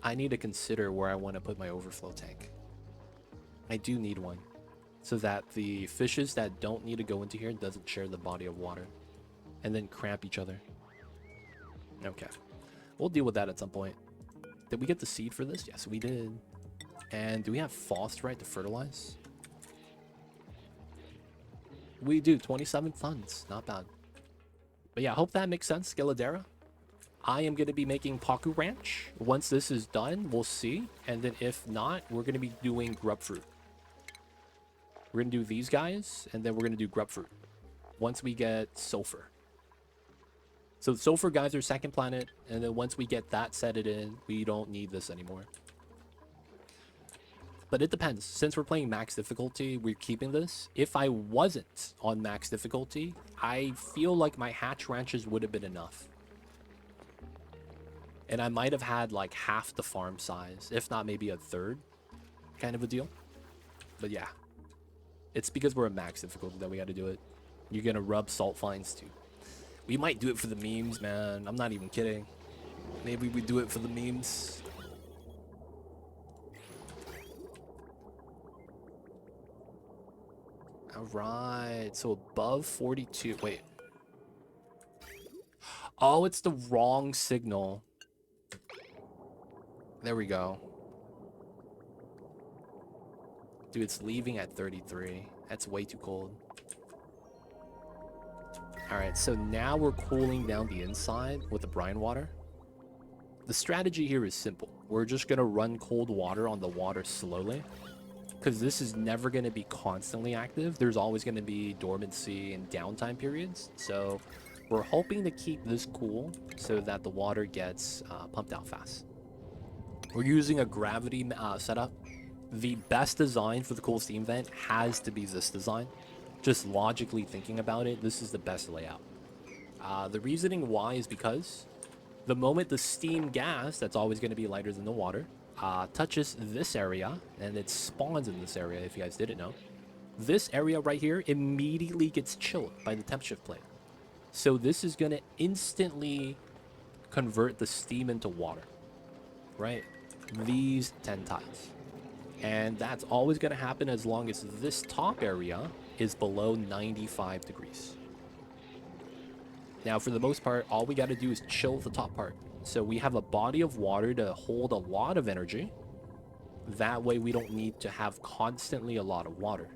I need to consider where I want to put my overflow tank. I do need one. So that the fishes that don't need to go into here doesn't share the body of water. And then cramp each other. Okay. We'll deal with that at some point. Did we get the seed for this? Yes, we did. And do we have phosphorite to fertilize? We do. 27 tons. Not bad. But yeah, I hope that makes sense, Gilladera. I am going to be making Paku Ranch. Once this is done, we'll see. And then if not, we're going to be doing grub fruit. We're going to do these guys, and then we're going to do grub fruit. Once we get sulfur. So Sulfur Geyser, second planet, and then once we get that set it in, we don't need this anymore. But it depends. Since we're playing max difficulty, we're keeping this. If I wasn't on max difficulty, I feel like my hatch ranches would have been enough. And I might have had like half the farm size, if not maybe a third kind of a deal. But yeah, it's because we're at max difficulty that we got to do it. You're going to rub salt fines too. We might do it for the memes, man. I'm not even kidding. Maybe we do it for the memes. All right, so above 42. Wait. Oh, it's the wrong signal. There we go. Dude, it's leaving at 33. That's way too cold. Alright, so now we're cooling down the inside with the brine water. The strategy here is simple. We're just going to run cold water on the water slowly. Because this is never going to be constantly active. There's always going to be dormancy and downtime periods. So we're hoping to keep this cool so that the water gets pumped out fast. We're using a gravity setup. The best design for the cool steam vent has to be this design. Just logically thinking about it, this is the best layout. The reasoning why is because the moment the steam gas, that's always going to be lighter than the water, touches this area, and it spawns in this area, if you guys didn't know, this area right here immediately gets chilled by the temp shift plate. So this is going to instantly convert the steam into water, right? These 10 tiles. And that's always going to happen as long as this top area is below 95 degrees. Now, for the most part, all we got to do is chill the top part. So we have a body of water to hold a lot of energy. That way we don't need to have constantly a lot of water.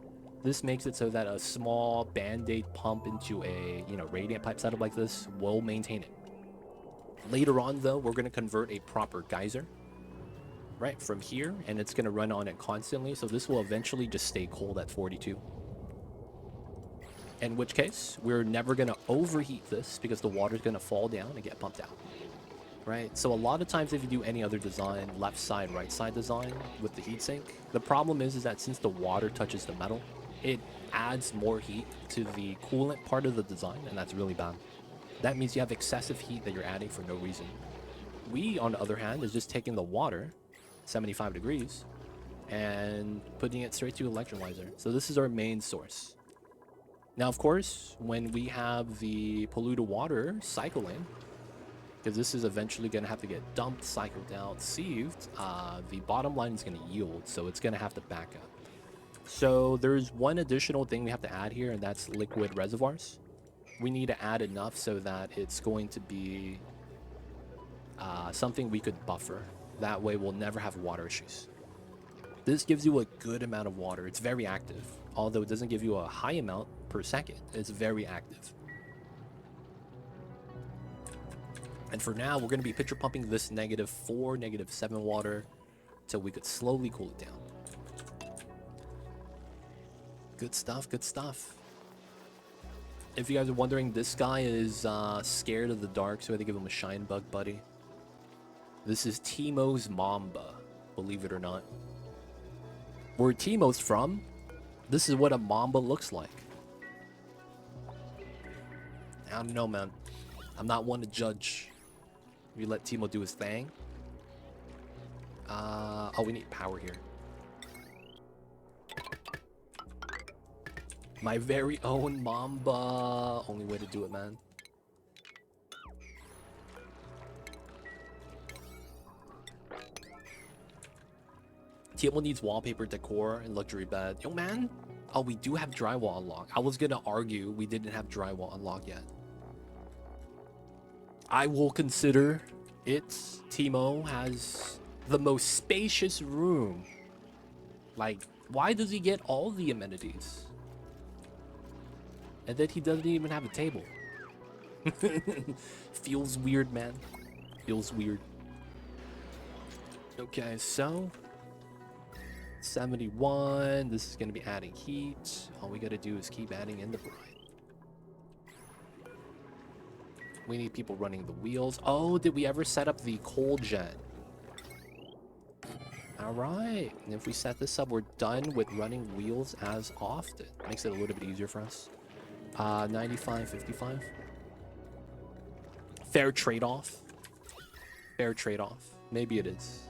This makes it so that a small band-aid pump into a, radiant pipe setup like this will maintain it. Later on, though, we're going to convert a proper geyser right from here, and it's going to run on it constantly. So this will eventually just stay cold at 42. In which case, we're never going to overheat this because the water is going to fall down and get pumped out. Right? So a lot of times if you do any other design, left side, right side design with the heatsink, the problem is that since the water touches the metal, it adds more heat to the coolant part of the design, and that's really bad. That means you have excessive heat that you're adding for no reason. We, on the other hand, is just taking the water, 75 degrees, and putting it straight to electrolyzer. So this is our main source. Now, of course, when we have the polluted water cycling, because this is eventually going to have to get dumped, cycled out, sieved, the bottom line is going to yield, so it's going to have to back up. So there's one additional thing we have to add here, and that's liquid reservoirs. We need to add enough so that it's going to be something we could buffer. That way we'll never have water issues. This gives you a good amount of water. It's very active. Although it doesn't give you a high amount per second, it's very active. And for now, we're going to be pitcher pumping this -4, -7 water until we could slowly cool it down. Good stuff, good stuff. If you guys are wondering, this guy is scared of the dark, so I had to give him a shine bug buddy. This is Teemo's Mamba, believe it or not. Where Teemo's from, this is what a Mamba looks like. I don't know, man. I'm not one to judge. We let Teemo do his thing. Oh, we need power here. My very own Mamba. Only way to do it, man. Teemo needs wallpaper, decor, and luxury bed. Yo, man. Oh, we do have drywall unlocked. I was gonna argue we didn't have drywall unlocked yet. I will consider it. Teemo has the most spacious room. Like, why does he get all the amenities? And then he doesn't even have a table. Feels weird, man. Feels weird. Okay, so 71. This is going to be adding heat. All we got to do is keep adding in the brine. We need people running the wheels. Oh, did we ever set up the cold gen? All right. And if we set this up, we're done with running wheels as often. Makes it a little bit easier for us. 95, 55. Fair trade-off. Fair trade-off. Maybe it is.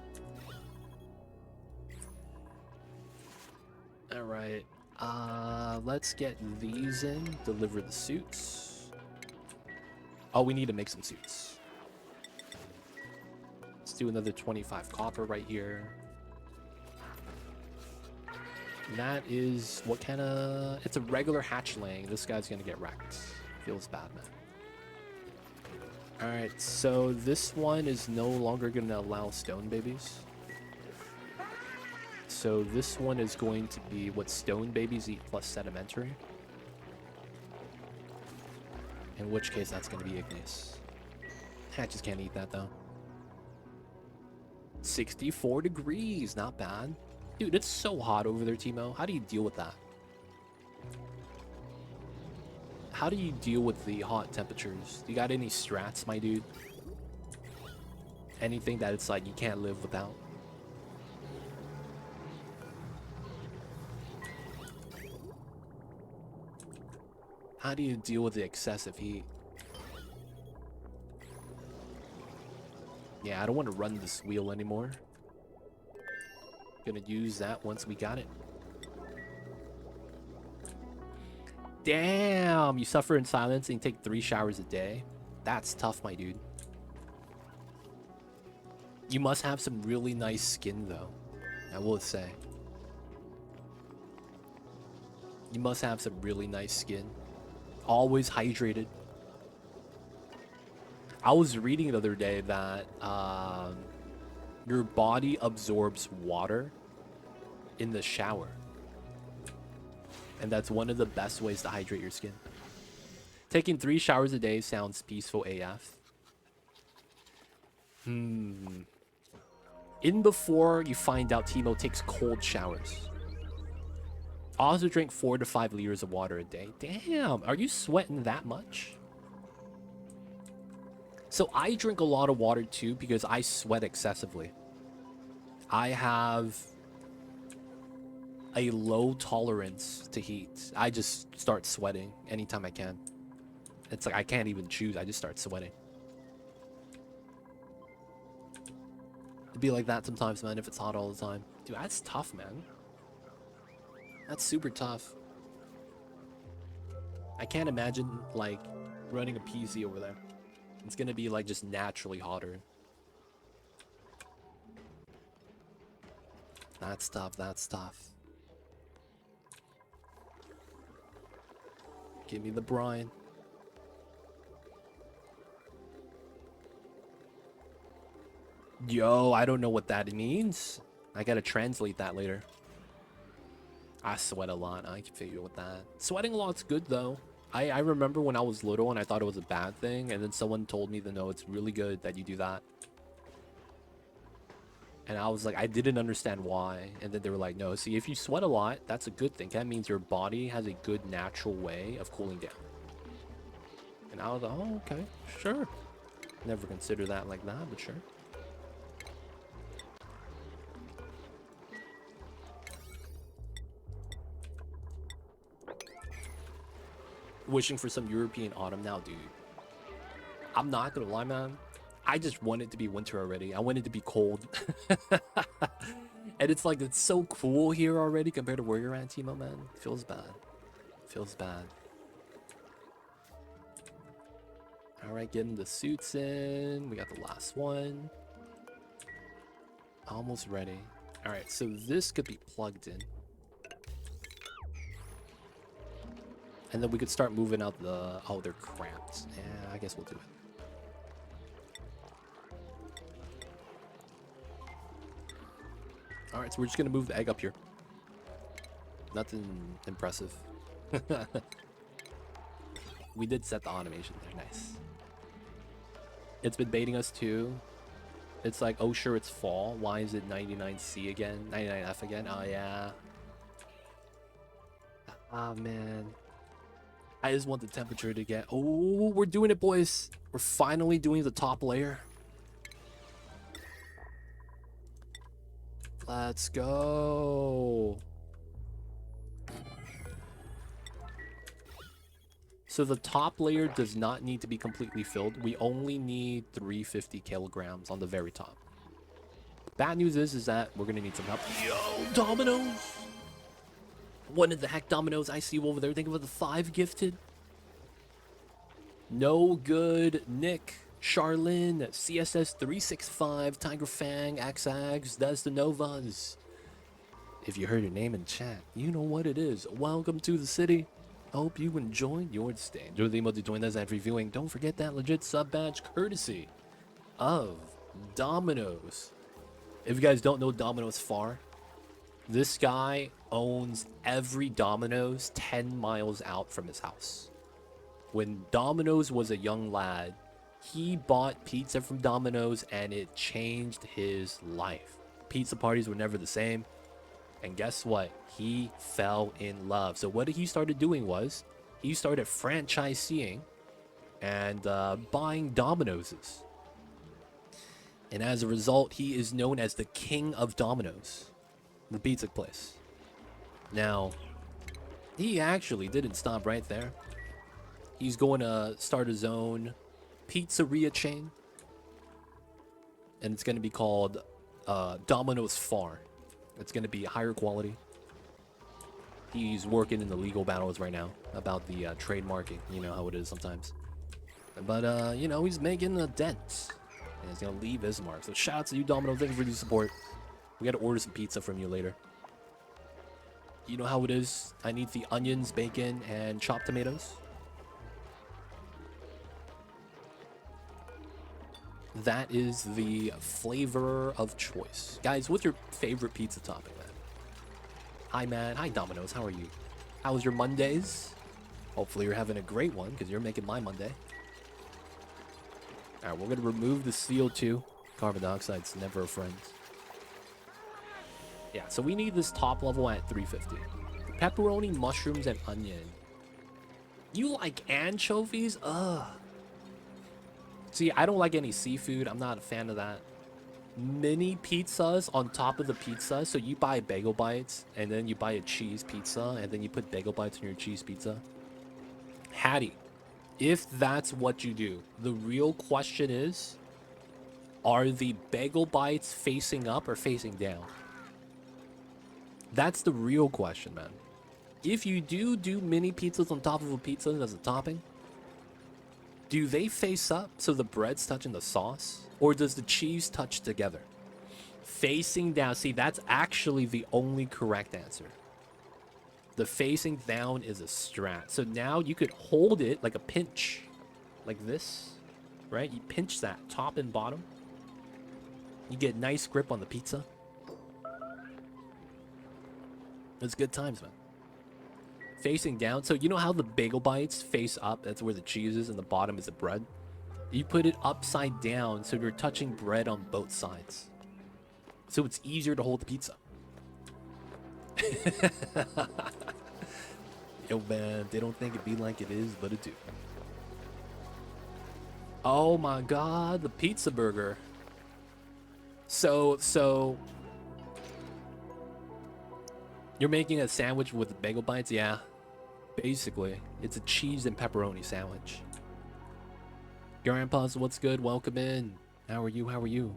All right. Let's get these in. Deliver the suits. Oh, we need to make some suits. Let's do another 25 copper right here. And that is what kind of... It's a regular hatchling. This guy's gonna get wrecked. Feels bad, man. Alright, so this one is no longer gonna allow stone babies. So this one is going to be what stone babies eat plus sedimentary. In which case that's gonna be igneous. Hatches can't eat that though. 64 degrees, not bad. Dude, it's so hot over there, Timo. How do you deal with that? How do you deal with the hot temperatures? You got any strats, my dude? Anything that it's like you can't live without? How do you deal with the excessive heat? Yeah, I don't want to run this wheel anymore. Gonna use that once we got it. Damn, you suffer in silence and you take 3 showers a day. That's tough, my dude. You must have some really nice skin, though. I will say. You must have some really nice skin. Always hydrated. I was reading the other day that your body absorbs water in the shower. And that's one of the best ways to hydrate your skin. Taking 3 showers a day sounds peaceful AF. In before you find out Timo takes cold showers. I also drink 4 to 5 liters of water a day. Damn, are you sweating that much? So I drink a lot of water too because I sweat excessively. I have a low tolerance to heat. I just start sweating anytime I can. It's like I can't even choose. I just start sweating. It'd be like that sometimes, man, if it's hot all the time. Dude, that's tough, man. That's super tough. I can't imagine, like, running a PC over there. It's gonna be, like, just naturally hotter. That's tough, that's tough. Give me the brine. Yo, I don't know what that means. I gotta translate that later. I sweat a lot. I can figure with that. Sweating a lot's good, though. I remember when I was little and I thought it was a bad thing, and then someone told me that no, it's really good that you do that. And I was like, I didn't understand why. And then they were like, no, see, if you sweat a lot, that's a good thing. That means your body has a good natural way of cooling down. And I was like, oh, okay, sure. Never consider that like that, but sure. Wishing for some European autumn now, dude. I'm not gonna lie, man. I just want it to be winter already. I want it to be cold. And it's like, it's so cool here already compared to where you're at, Timo, man. Feels bad. Feels bad. Alright, getting the suits in. We got the last one. Almost ready. Alright, so this could be plugged in. And then we could start moving out the... Oh, they're cramped. Yeah, I guess we'll do it. Alright, so we're just gonna move the egg up here. Nothing impressive. We did set the automation there, nice. It's been baiting us too. It's like, oh sure, it's fall. Why is it 99C again? 99F again? Oh yeah. Ah man. I just want the temperature to get... Oh, we're doing it, boys. We're finally doing the top layer. Let's go. So the top layer does not need to be completely filled. We only need 350 kilograms on the very top. Bad news is that we're going to need some help. Yo, dominoes! What in the heck, dominoes? I see you over there. Think about the 5 gifted. No good. Nick, Charlene, CSS 365, Tiger Fang, Axags, that's the Novas. If you heard your name in chat, you know what it is. Welcome to the city. Hope you enjoyed your stay. Enjoy the emote to join us after reviewing. Don't forget that legit sub badge courtesy of Domino's. If you guys don't know Domino's Far, this guy owns every Domino's 10 miles out from his house. When Domino's was a young lad, he bought pizza from Domino's and it changed his life. Pizza parties were never the same. And guess what? He fell in love. So what he started doing was, he started franchising and buying Domino's. And as a result, he is known as the King of Domino's, the pizza place. Now, he actually didn't stop right there. He's going to start his own pizzeria chain. And it's going to be called Domino's Far. It's going to be higher quality. He's working in the legal battles right now about the trademarking. You know how it is sometimes. But, you know, he's making a dent. And he's going to leave his mark. So shout out to you, Domino. Thank you for your support. We got to order some pizza from you later. You know how it is. I need the onions, bacon, and chopped tomatoes. That is the flavor of choice. Guys, what's your favorite pizza topping, man? Hi, man. Hi, Domino's. How are you? How was your Mondays? Hopefully you're having a great one, because you're making my Monday. Alright, we're going to remove the CO2. Carbon dioxide's never a friend. Yeah, so we need this top level at 350. Pepperoni, mushrooms, and onion. You like anchovies? Ugh. See, I don't like any seafood. I'm not a fan of that. Mini pizzas on top of the pizza. So you buy bagel bites, and then you buy a cheese pizza, and then you put bagel bites on your cheese pizza. Hattie, if that's what you do, the real question is, are the bagel bites facing up or facing down? That's the real question, man. If you do mini pizzas on top of a pizza as a topping, do they face up so the bread's touching the sauce? Or does the cheese touch together? Facing down. See, that's actually the only correct answer. The facing down is a strat. So now you could hold it like a pinch. Like this. Right? You pinch that top and bottom. You get nice grip on the pizza. It's good times, man. Facing down. So you know how the bagel bites face up? That's where the cheese is and the bottom is the bread. You put it upside down so you're touching bread on both sides. So it's easier to hold the pizza. Yo, man, they don't think it be like it is, but it do. Oh my god, the pizza burger. So you're making a sandwich with bagel bites? Yeah. Basically, it's a cheese and pepperoni sandwich. Grandpa's, what's good? Welcome in. How are you? How are you?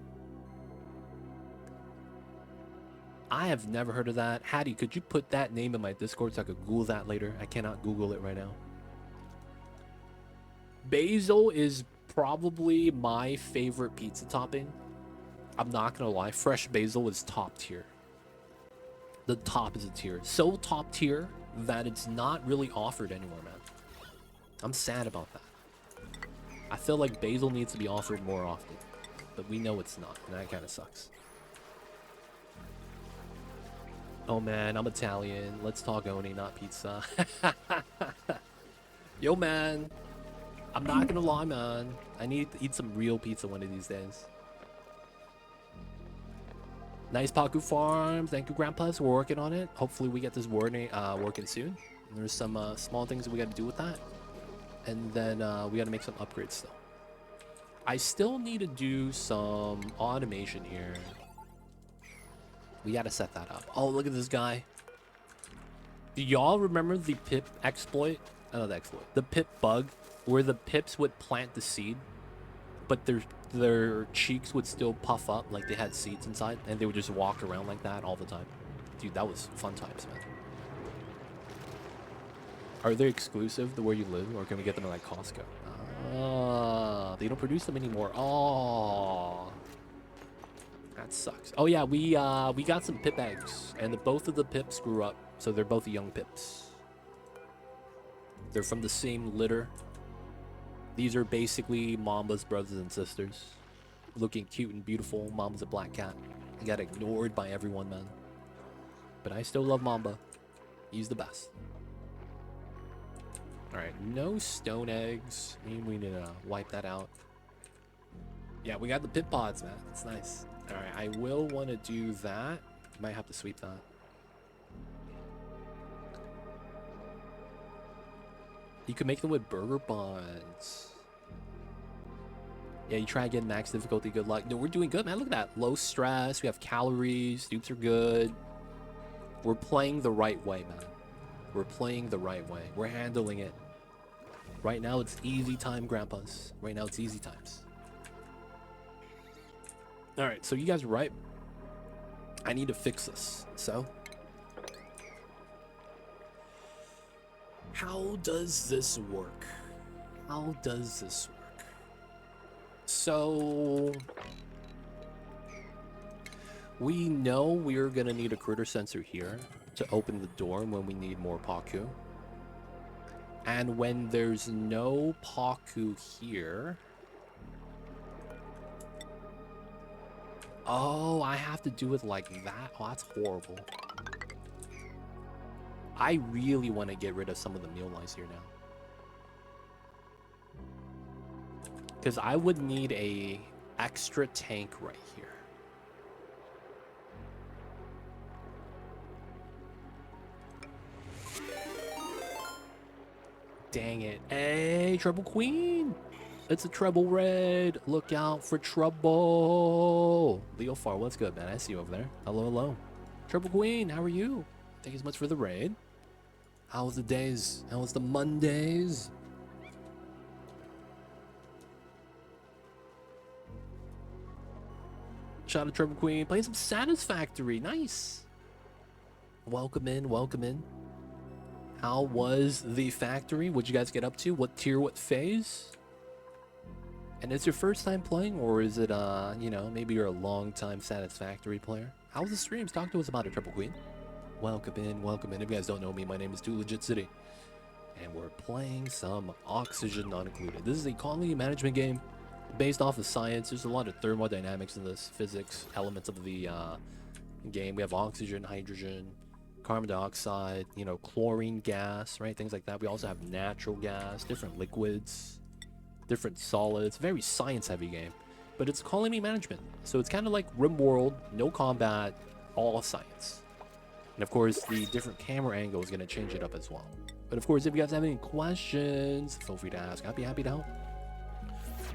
I have never heard of that. Hattie, could you put that name in my Discord so I could Google that later? I cannot Google it right now. Basil is probably my favorite pizza topping. I'm not gonna lie. Fresh basil is top tier. The top is a tier. So top tier that it's not really offered anymore, man. I'm sad about that. I feel like basil needs to be offered more often. But we know it's not, and that kind of sucks. Oh man, I'm Italian. Let's talk oni, not pizza. Yo man, I'm not gonna lie, man. I need to eat some real pizza one of these days. Nice Paku farm. Thank you, Grandpas. We're working on it. Hopefully we get this working soon. There's some small things that we got to do with that. And then we gotta make some upgrades still. I still need to do some automation here. We gotta set that up. Oh, look at this guy. Do y'all remember the pip exploit? Oh, the exploit. The pip bug, where the pips would plant the seed, but their cheeks would still puff up like they had seeds inside, and they would just walk around like that all the time. Dude, that was fun times, man. Are they exclusive to where you live, or can we get them at like Costco? Ah, they don't produce them anymore. Oh, that sucks. Oh yeah, we got some pip eggs, and both of the pips grew up, so they're both young pips. They're from the same litter. These are basically Mamba's brothers and sisters, looking cute and beautiful. Mamba's a black cat. He got ignored by everyone, man. But I still love Mamba. He's the best. Alright, no stone eggs. We need to wipe that out. Yeah, we got the pit pods, man. It's nice. Alright, I will want to do that. Might have to sweep that. You could make them with burger buns. Yeah, you try again, max difficulty, good luck. No, we're doing good, man. Look at that. Low stress. We have calories. Dupes are good. We're playing the right way, man. We're playing the right way. We're handling it. Right now, it's easy time, grandpas. Right now, it's easy times. All right, so you guys are right. I need to fix this. So, how does this work? How does this work? So, we know we're gonna need a critter sensor here to open the door when we need more Paku. And when there's no Paku here... Oh, I have to do it like that? Oh, that's horrible. I really want to get rid of some of the meal lice here now. Because I would need a extra tank right here. Dang it. Hey, Treble Queen. It's a treble red. Look out for trouble. Leofar, what's good, man? I see you over there. Hello, hello. Treble Queen, how are you? Thank you so much for the raid. How was the days? How was the Mondays? Shout out to Treble Queen. Playing some Satisfactory. Nice. Welcome in, welcome in. How was the factory? What'd you guys get up to? What tier, what phase? And is your first time playing, or is it, you know, maybe you're a long time Satisfactory player? How was the streams? Talk to us about it, Triple Queen. Welcome in, welcome in. If you guys don't know me, my name is Too Legit City. And we're playing some Oxygen Not Included. This is a colony management game based off of science. There's a lot of thermodynamics in this, physics, elements of the game. We have oxygen, hydrogen, carbon dioxide, you know, chlorine gas, right? Things like that. We also have natural gas, different liquids, different solids. Very science-heavy game. But it's colony management. So it's kind of like RimWorld, no combat, all science. And of course, the different camera angle is going to change it up as well. But of course, if you guys have any questions, feel free to ask. I'd be happy to help.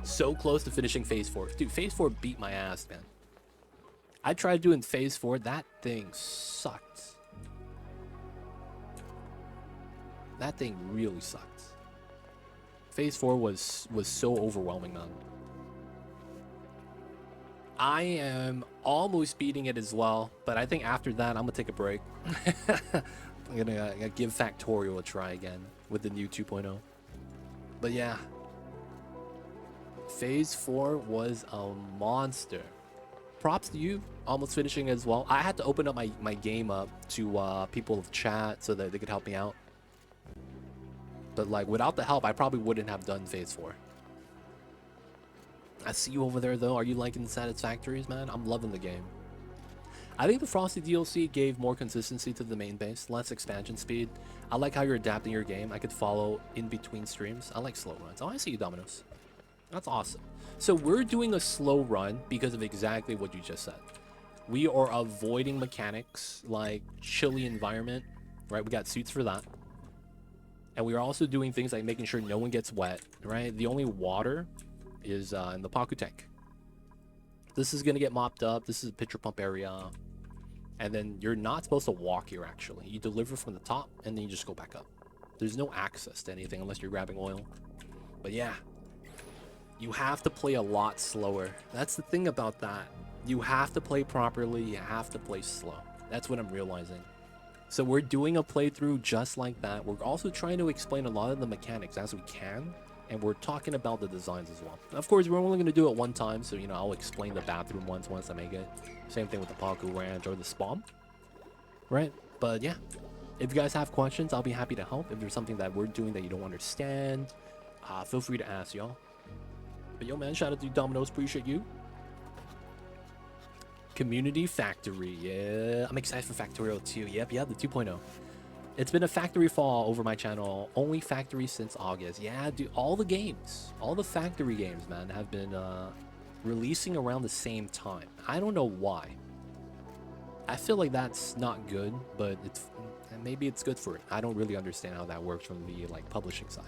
So close to finishing Phase 4. Dude, Phase 4 beat my ass, man. I tried doing Phase 4. That thing sucked. That thing really sucked. Phase 4 was so overwhelming, man. I am almost beating it as well, but I think after that, I'm going to take a break. I'm going to give Factorial a try again with the new 2.0. But yeah. Phase 4 was a monster. Props to you, almost finishing as well. I had to open up my game up to people of chat so that they could help me out. But like, without the help, I probably wouldn't have done Phase 4. I see you over there, though. Are you liking the Satisfactories, man? I'm loving the game. I think the Frosty DLC gave more consistency to the main base, less expansion speed. I like how you're adapting your game. I could follow in between streams. I like slow runs. Oh, I see you, Dominoes. That's awesome. So we're doing a slow run because of exactly what you just said. We are avoiding mechanics like chilly environment, right? We got suits for that. And we are also doing things like making sure no one gets wet, right? The only water is in the Paku tank. This is going to get mopped up. This is a pitcher pump area. And then you're not supposed to walk here, actually. You deliver from the top, and then you just go back up. There's no access to anything unless you're grabbing oil. But yeah, you have to play a lot slower. That's the thing about that. You have to play properly. You have to play slow. That's what I'm realizing. So we're doing a playthrough just like that. We're also trying to explain a lot of the mechanics as we can. And we're talking about the designs as well. Of course, we're only going to do it one time. So, you know, I'll explain the bathroom once I make it. Same thing with the Paku Ranch or the spawn. Right? But yeah, if you guys have questions, I'll be happy to help. If there's something that we're doing that you don't understand, feel free to ask, y'all. But yo, man, shout out to you, Domino's. Appreciate you. Community Factory. Yeah, I'm excited for Factorial 2. Yep, the 2.0. It's been a factory fall over my channel. Only factory since August. Yeah, dude, all the games, all the factory games, man, have been releasing around the same time. I don't know why. I feel like that's not good, but maybe it's good for it. I don't really understand how that works from the like publishing side.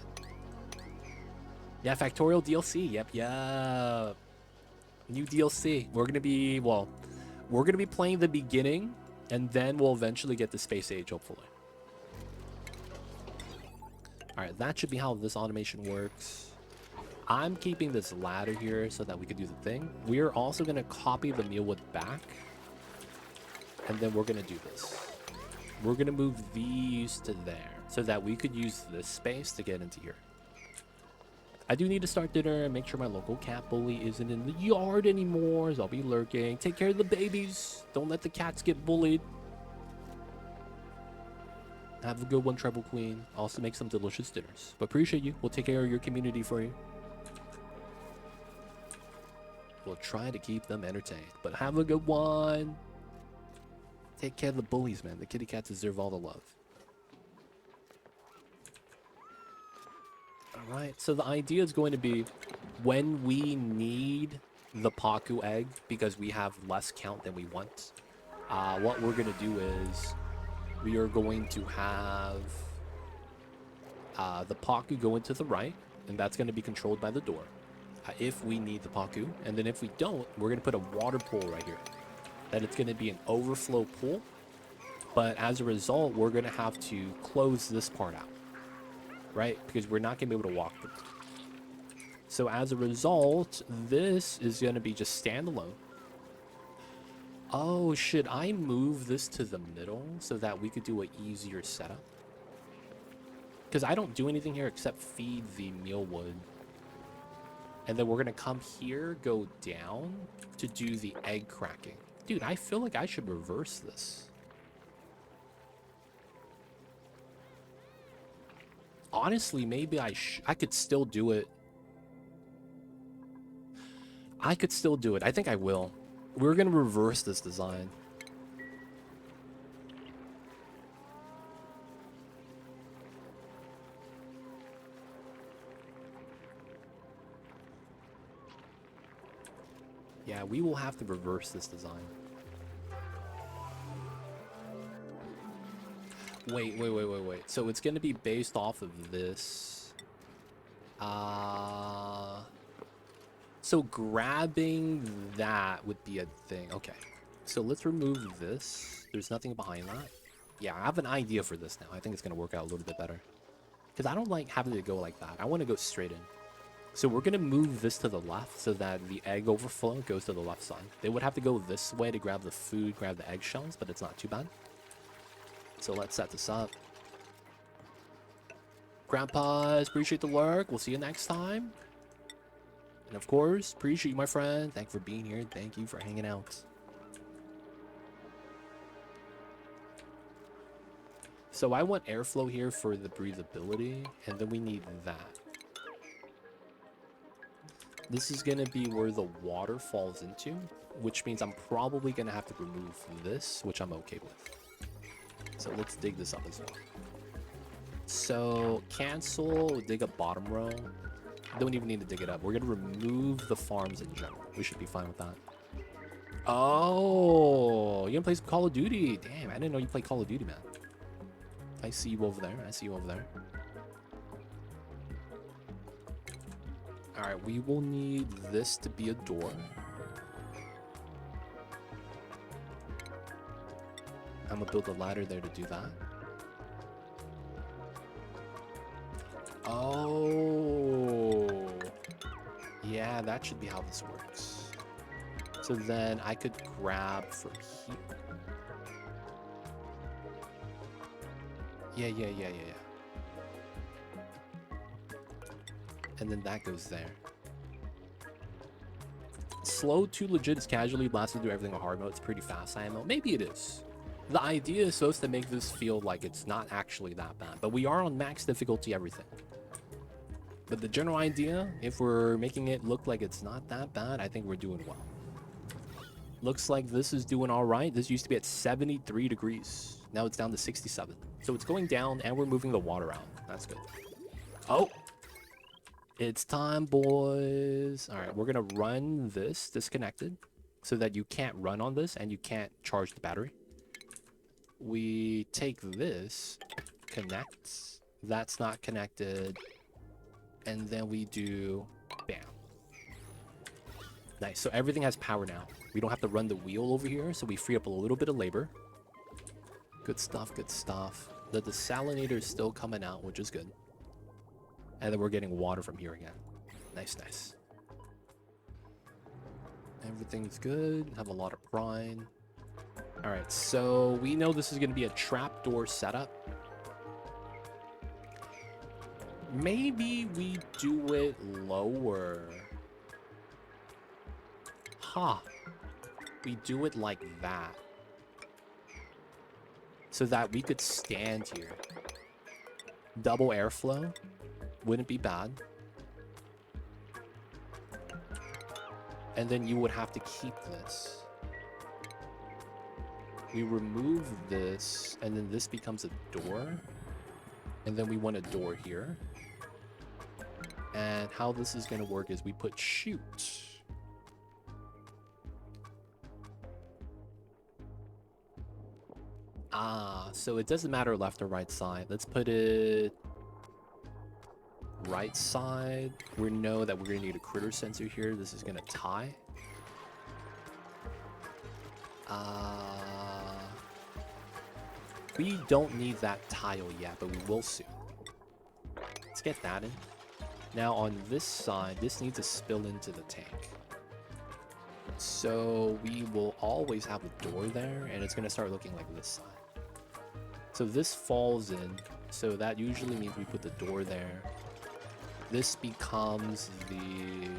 Yeah, Factorial DLC. Yep, yeah. New DLC. We're gonna be playing the beginning, and then we'll eventually get the space age, hopefully. All right, that should be how this automation works. I'm keeping this ladder here so that we could do the thing. We are also going to copy the mealwood back. And then we're going to do this. We're going to move these to there so that we could use this space to get into here. I do need to start dinner and make sure my local cat bully isn't in the yard anymore, so I'll be lurking. Take care of the babies. Don't let the cats get bullied. Have a good one, Treble Queen. Also make some delicious dinners. But appreciate you. We'll take care of your community for you. We'll try to keep them entertained. But have a good one. Take care of the bullies, man. The kitty cats deserve all the love. Alright, so the idea is going to be when we need the Paku egg, because we have less count than we want, what we're going to do is we are going to have the Paku go into the right, and that's going to be controlled by the door if we need the Paku. And then if we don't, we're going to put a water pool right here. That it's going to be an overflow pool. But as a result, we're going to have to close this part out, right? Because we're not going to be able to walk through. So as a result, this is going to be just standalone. Oh, should I move this to the middle so that we could do an easier setup? Because I don't do anything here except feed the mealwood. And then we're going to come here, go down to do the egg cracking. Dude, I feel like I should reverse this. Honestly, maybe I could still do it. I could still do it. I think I will. We're going to reverse this design. Yeah, we will have to reverse this design. Wait. So it's going to be based off of this. So grabbing that would be a thing. Okay. So let's remove this. There's nothing behind that. Yeah, I have an idea for this now. I think it's going to work out a little bit better. Because I don't like having to go like that. I want to go straight in. So we're going to move this to the left so that the egg overflow goes to the left side. They would have to go this way to grab the food, grab the eggshells, but it's not too bad. So let's set this up. Grandpas, appreciate the work. We'll see you next time. And of course, appreciate you, my friend. Thank you for being here. Thank you for hanging out. So I want airflow here for the breathability, and then we need that. This is going to be where the water falls into, which means I'm probably going to have to remove this, which I'm okay with. So let's dig this up as well. So cancel, dig up bottom row. Don't even need to dig it up. We're going to remove the farms in general. We should be fine with that. Oh, you're going to play some Call of Duty. Damn, I didn't know you played Call of Duty, man. I see you over there. I see you over there. Alright, we will need this to be a door. I'm gonna build a ladder there to do that. Oh, yeah, that should be how this works. So then I could grab from here. Yeah. And then that goes there. Slow to legit is casually blasting through everything on hard mode. It's pretty fast IMO. Maybe it is. The idea is supposed to make this feel like it's not actually that bad, but we are on max difficulty everything. But the general idea, if we're making it look like it's not that bad, I think we're doing well. Looks like this is doing all right. This used to be at 73 degrees. Now it's down to 67. So it's going down and we're moving the water out. That's good. Oh, it's time, boys. All right, we're going to run this disconnected so that you can't run on this and you can't charge the battery. We take this, connect. That's not connected. And then we do bam. Nice. So everything has power now. We don't have to run the wheel over here, so we free up a little bit of labor. Good stuff, good stuff. The desalinator is still coming out, which is good. And then we're getting water from here again. Nice, nice. Everything's good. Have a lot of brine. All right, so we know this is going to be a trapdoor setup. Maybe we do it lower. Huh. We do it like that. So that we could stand here. Double airflow. Wouldn't be bad. And then you would have to keep this. We remove this, and then this becomes a door. And then we want a door here. And how this is going to work is we put shoot. Ah, so it doesn't matter left or right side. Let's put it right side. We know that we're going to need a critter sensor here. This is going to tie. We don't need that tile yet, but we will soon. Let's get that in. Now on this side, this needs to spill into the tank. So we will always have a door there, and it's going to start looking like this side. So this falls in, so that usually means we put the door there. This becomes the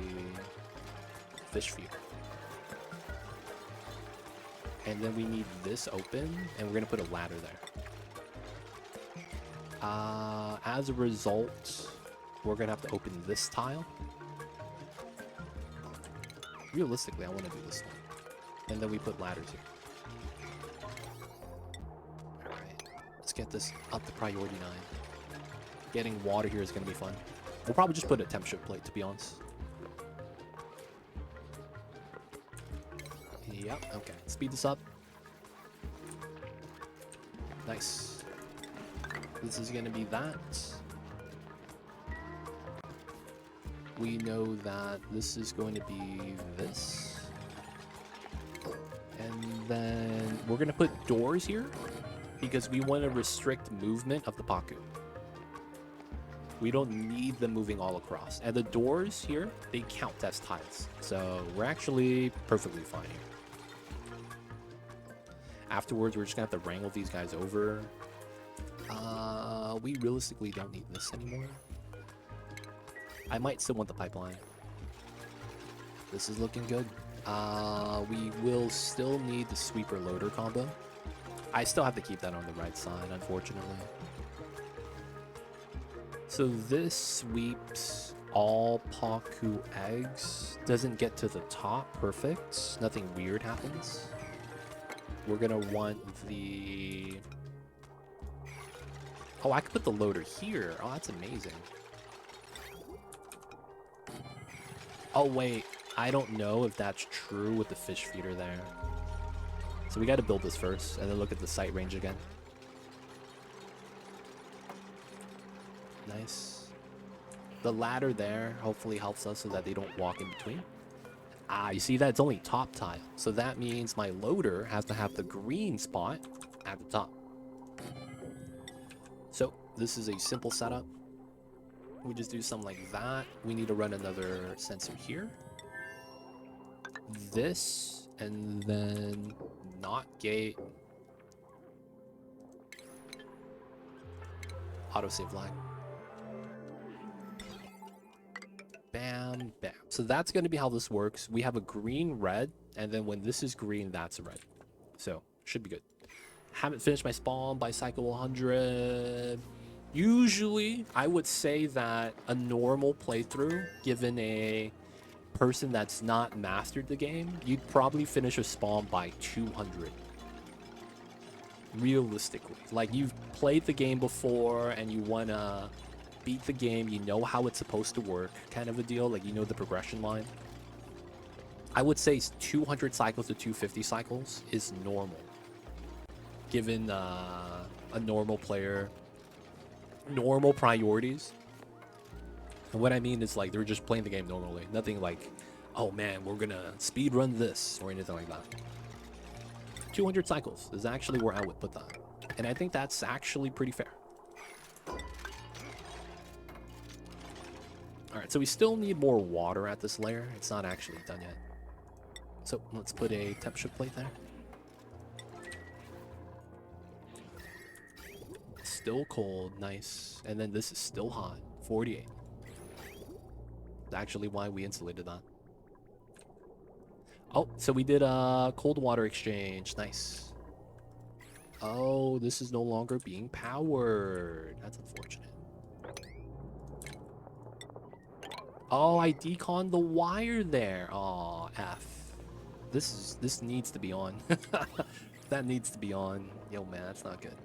fish feeder. And then we need this open, and we're going to put a ladder there. As a result, we're going to have to open this tile. Realistically, I want to do this one. And then we put ladders here. Alright, let's get this up to priority 9. Getting water here is going to be fun. We'll probably just put a temp ship plate, to be honest. Yep, okay. Speed this up. Nice. This is going to be that. We know that this is going to be this. And then we're going to put doors here because we want to restrict movement of the Paku. We don't need them moving all across. And the doors here, they count as tiles. So we're actually perfectly fine here. Afterwards, we're just going to have to wrangle these guys over. We realistically don't need this anymore. I might still want the pipeline. This is looking good. We will still need the sweeper loader combo. I still have to keep that on the right side, unfortunately. So this sweeps all Paku eggs. Doesn't get to the top. Perfect. Nothing weird happens. We're gonna want the... Oh, I could put the loader here. Oh, that's amazing. Oh, wait. I don't know if that's true with the fish feeder there. So we got to build this first, and then look at the sight range again. Nice. The ladder there hopefully helps us so that they don't walk in between. Ah, you see that? It's only top tile. So that means my loader has to have the green spot at the top. So this is a simple setup. We just do something like that. We need to run another sensor here. This, and then not gate. Autosave lag. Bam, bam. So that's going to be how this works. We have a green, red, and then when this is green, that's red. So, should be good. Haven't finished my spawn by cycle 100. Usually, I would say that a normal playthrough, given a person that's not mastered the game, you'd probably finish a spawn by 200. Realistically. Like, you've played the game before and you want to beat the game, you know how it's supposed to work, kind of a deal. Like, you know the progression line. I would say 200 cycles to 250 cycles is normal, given a normal player, normal priorities. And what I mean is, like, they're just playing the game normally. Nothing like, oh man, we're gonna speed run this or anything like that. 200 cycles is actually where I would put that, and I think that's actually pretty fair. Alright, so we still need more water at this layer. It's not actually done yet. So let's put a temperature plate there. Still cold, nice. And then this is still hot, 48. That's actually why we insulated that. Oh, so we did a cold water exchange, nice. Oh, this is no longer being powered. That's unfortunate. Oh, I deconned the wire there. Oh, F. This needs to be on. That needs to be on. Yo, man, that's not good.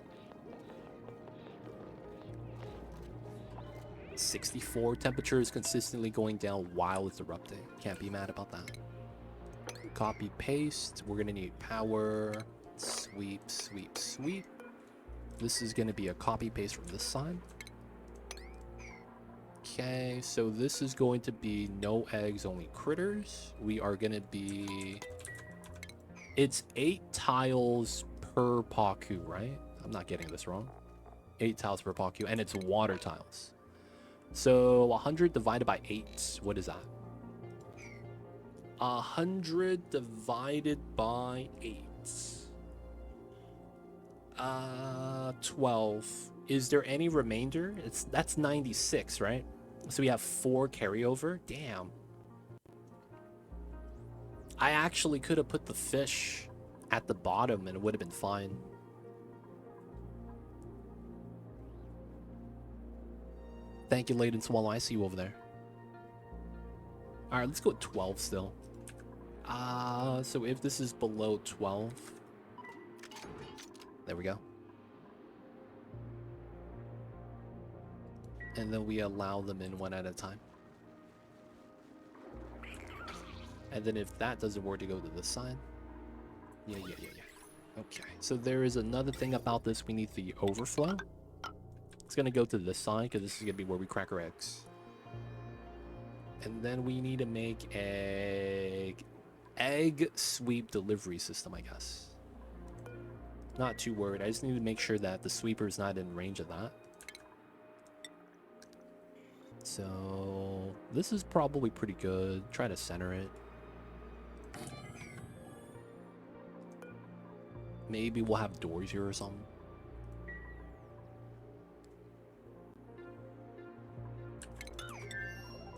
64 temperature is consistently going down while it's erupting. Can't be mad about that. Copy, paste. We're gonna need power. Sweep, sweep, sweep. This is gonna be a copy paste from this side. Okay, so this is going to be no eggs, only critters. We are going to be... It's 8 tiles per Paku, right? I'm not getting this wrong. 8 tiles per Paku, and it's water tiles. So 100 divided by 8, what is that? 100 divided by 8. 12. Is there any remainder? That's 96, right? So we have 4 carryover. Damn. I actually could have put the fish at the bottom and it would have been fine. Thank you, Laden Swallow. I see you over there. Alright, let's go with 12 still. So if this is below 12... There we go. And then we allow them in one at a time. And then if that doesn't work, to go to this side. Yeah. Okay, so there is another thing about this. We need the overflow. It's going to go to this side because this is going to be where we crack our eggs. And then we need to make a egg sweep delivery system, I guess. Not too worried. I just need to make sure that the sweeper is not in range of that. So this is probably pretty good. Try to center it. Maybe we'll have doors here or something.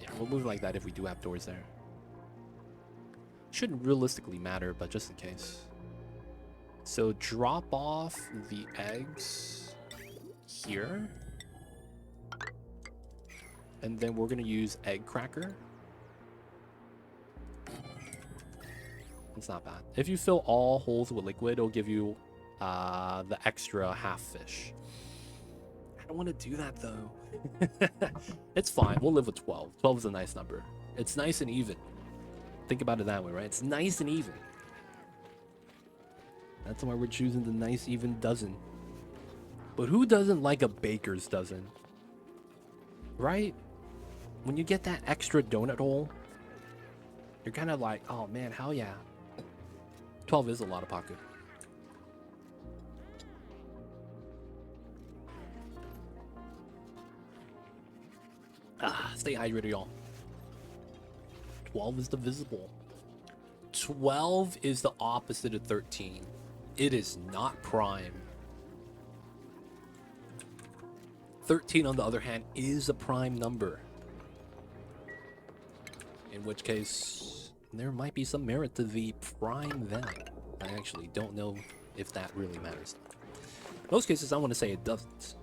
Yeah, we'll move like that if we do have doors there. Shouldn't realistically matter, but just in case. So drop off the eggs here. And then we're going to use egg cracker. It's not bad. If you fill all holes with liquid, it'll give you the extra half fish. I don't want to do that, though. It's fine. We'll live with 12. 12 is a nice number. It's nice and even. Think about it that way, right? It's nice and even. That's why we're choosing the nice, even dozen. But who doesn't like a baker's dozen? Right? when you get that extra donut hole, you're kind of like, oh man, hell yeah. 12 is a lot of Paku. Stay hydrated, y'all. 12 is divisible. 12 is the opposite of 13. It is not prime. 13, on the other hand, is a prime number. In which case, there might be some merit to the prime then. I actually don't know if that really matters. In most cases, I want to say it doesn't.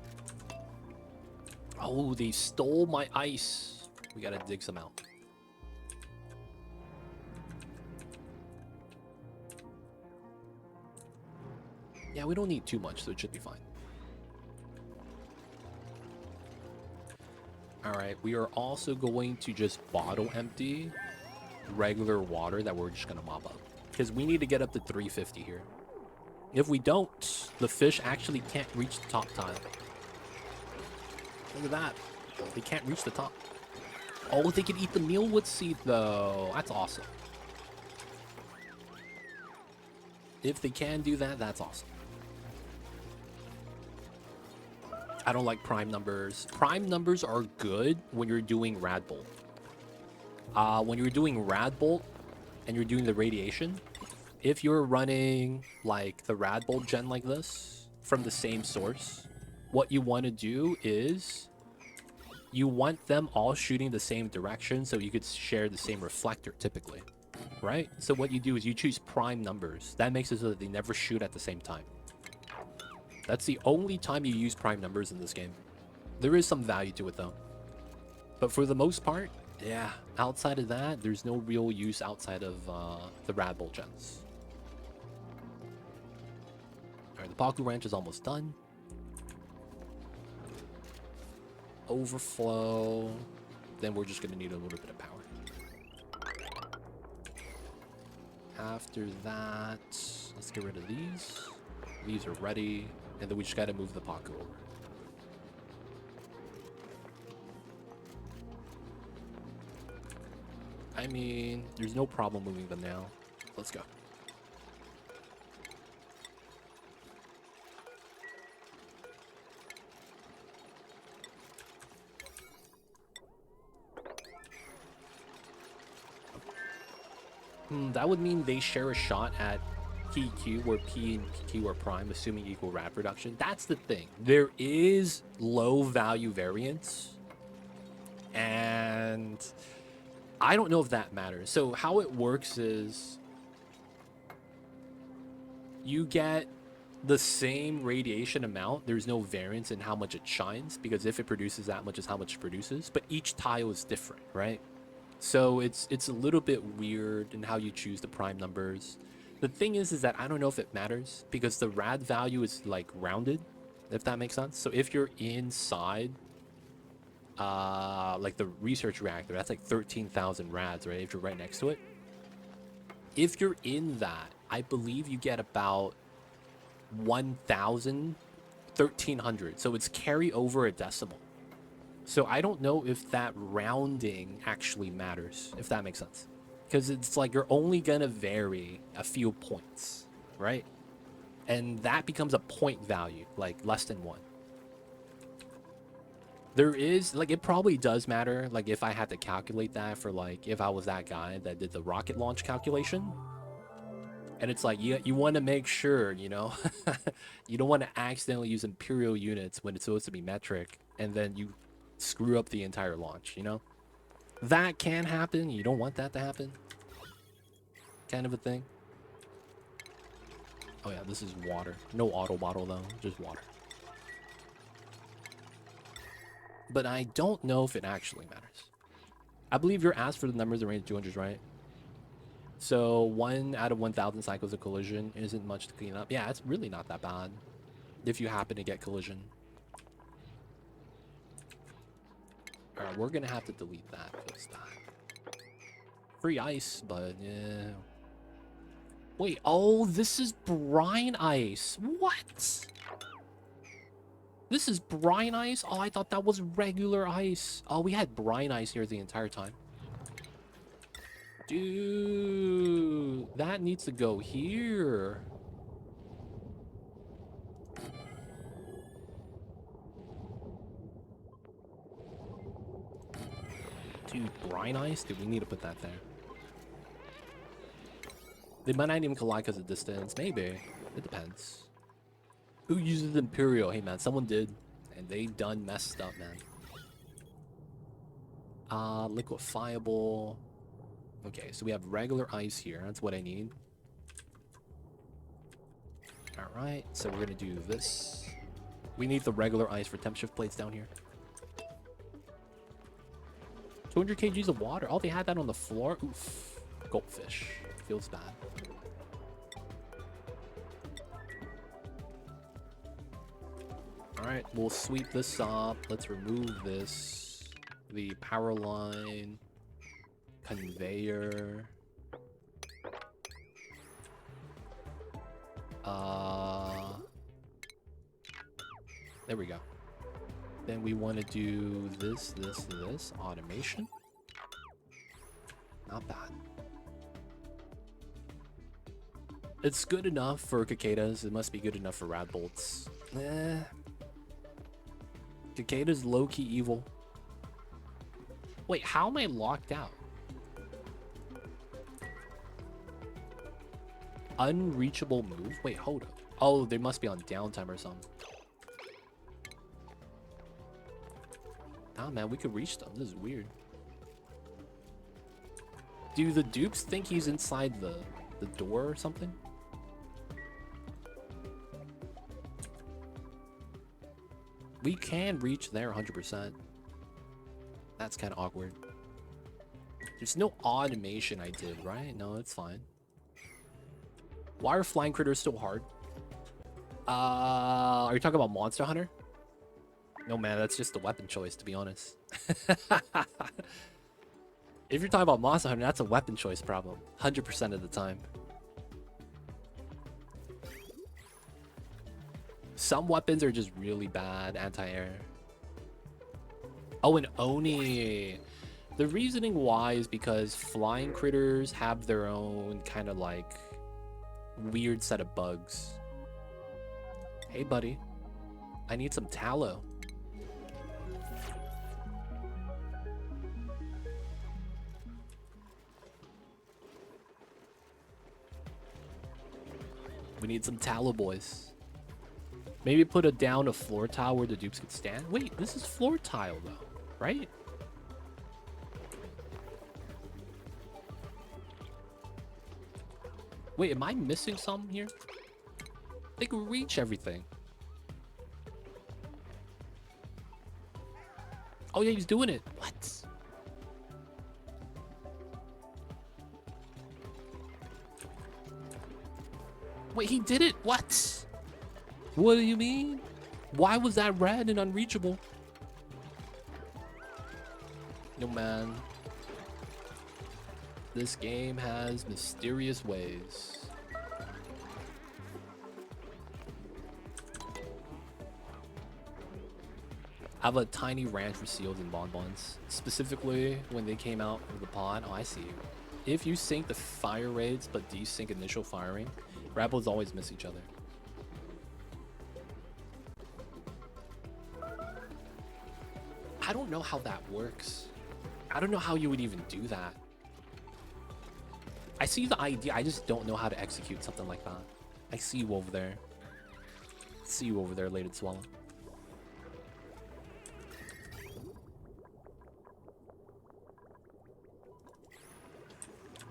Oh, they stole my ice. We gotta dig some out. Yeah, we don't need too much, so it should be fine. Alright, we are also going to just bottle empty regular water that we're just gonna mop up. Because we need to get up to 350 here. If we don't, the fish actually can't reach the top tile. Look at that. They can't reach the top. Oh, they can eat the mealwood seed though. That's awesome. If they can do that, that's awesome. I don't like prime numbers. Prime numbers are good when you're doing Radbolt. When you're doing Radbolt and you're doing the radiation, if you're running like the Radbolt gen like this from the same source, what you want to do is you want them all shooting the same direction so you could share the same reflector typically, right? So what you do is you choose prime numbers. That makes it so that they never shoot at the same time. That's the only time you use prime numbers in this game. There is some value to it though. But for the most part, yeah, outside of that, there's no real use outside of the Radbolt gens. Alright, the Paku Ranch is almost done. Overflow. Then we're just going to need a little bit of power. After that, let's get rid of these. These are ready. And then we just got to move the Paku over. I mean, there's no problem moving them now. Let's go. That would mean they share a shot at PQ, where P and PQ are prime, assuming equal rad production. That's the thing. There is low value variance, and I don't know if that matters. So how it works is you get the same radiation amount. There's no variance in how much it shines, because if it produces that much is how much it produces, but each tile is different, right? So it's a little bit weird in how you choose the prime numbers. The thing is that I don't know if it matters, because the rad value is like rounded, if that makes sense. So if you're inside like the research reactor, that's like 13,000 rads, right? If you're right next to it. If you're in that, I believe you get about 1,000, 1,300. So it's carry over a decimal. So I don't know if that rounding actually matters, if that makes sense. Because it's like you're only going to vary a few points, right? And that becomes a point value, like less than 1. There is, like, it probably does matter, like, if I had to calculate that for, like, if I was that guy that did the rocket launch calculation. And it's like, you want to make sure, you know, you don't want to accidentally use imperial units when it's supposed to be metric, and then you screw up the entire launch, you know? That can happen. You don't want that to happen. Kind of a thing. Oh yeah, this is water. No auto bottle though, just water. But I don't know if it actually matters. I believe you're asked for the numbers in range 200s, right? So 1 out of 1,000 cycles of collision isn't much to clean up. Yeah, it's really not that bad if you happen to get collision. Alright, we're gonna have to delete that this time. Free ice, but yeah. Wait, oh, this is brine ice. What? This is brine ice? Oh, I thought that was regular ice. Oh, we had brine ice here the entire time. Dude, that needs to go here. Dude, brine ice? Dude, we need to put that there. They might not even collide because of distance. Maybe. It depends. Who uses Imperial? Hey, man, someone did. And they done messed up, man. Liquefiable. Okay, so we have regular ice here. That's what I need. Alright, so we're going to do this. We need the regular ice for temp shift plates down here. 200 kgs of water. Oh, they had that on the floor? Oof. Goldfish. Feels bad. Alright, we'll sweep this up. Let's remove this. The power line. Conveyor. There we go. Then we want to do this. Automation. Not bad. It's good enough for cicadas. It must be good enough for rad bolts. Cicada's low-key evil. Wait, how am I locked out? Unreachable move? Wait, hold up. Oh, they must be on downtime or something. Nah, man, we could reach them. This is weird. Do the dupes think he's inside the door or something? We can reach there 100%. That's kind of awkward. There's no automation I did, right? No, it's fine. Why are flying critters so hard? Are you talking about Monster Hunter? No, man, that's just the weapon choice, to be honest. If you're talking about Monster Hunter, that's a weapon choice problem. 100% of the time. Some weapons are just really bad anti-air. Oh, and Oni. The reasoning why is because flying critters have their own kind of like weird set of bugs. Hey, buddy. I need some tallow. We need some tallow, boys. Maybe put a down a floor tile where the dupes could stand. Wait, this is floor tile though, right? Wait, am I missing some here? They can reach everything. Oh yeah, he's doing it. What? Wait, he did it? What? What do you mean? Why was that red and unreachable? No, man. This game has mysterious ways. I have a tiny ranch for seals and bonbons. Specifically, when they came out of the pod. Oh, I see. If you sync the fire rates but desync initial firing, Rabbles always miss each other. I don't know how that works. I don't know how you would even do that. I see the idea, I just don't know how to execute something like that. I see you over there. See you over there, Lated Swallow.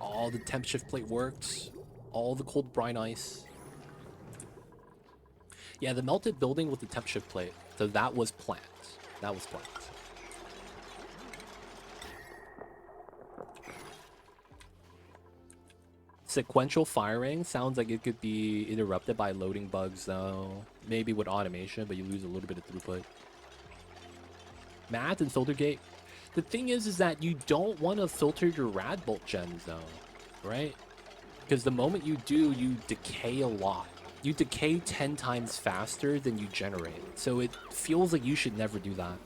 All the temp shift plate works. All the cold brine ice. Yeah, the melted building with the temp shift plate. So that was planned. That was planned. Sequential firing sounds like it could be interrupted by loading bugs though. Maybe with automation, but you lose a little bit of throughput. Math and filter gate. The thing is that you don't want to filter your Radbolt gens though, right? Because the moment you do, you decay a lot. You decay 10 times faster than you generate. So it feels like you should never do that.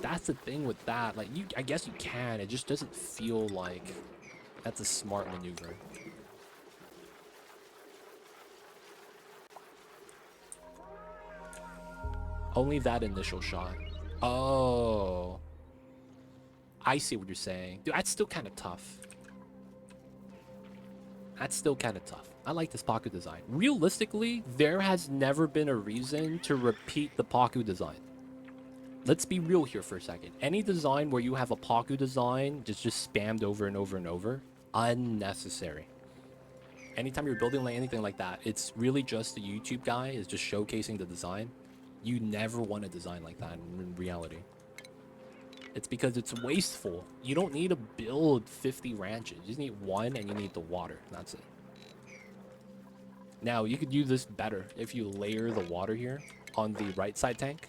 That's the thing with that. Like, I guess you can. It just doesn't feel like that's a smart maneuver. Only that initial shot. Oh. I see what you're saying. Dude, that's still kind of tough. That's still kind of tough. I like this Paku design. Realistically, there has never been a reason to repeat the Paku design. Let's be real here for a second. Any design where you have a Paku design just spammed over and over and over, unnecessary. Anytime you're building like anything like that, it's really just the YouTube guy is just showcasing the design. You never want a design like that in reality. It's because it's wasteful. You don't need to build 50 ranches. You just need one and you need the water. That's it. Now, you could do this better if you layer the water here on the right side tank.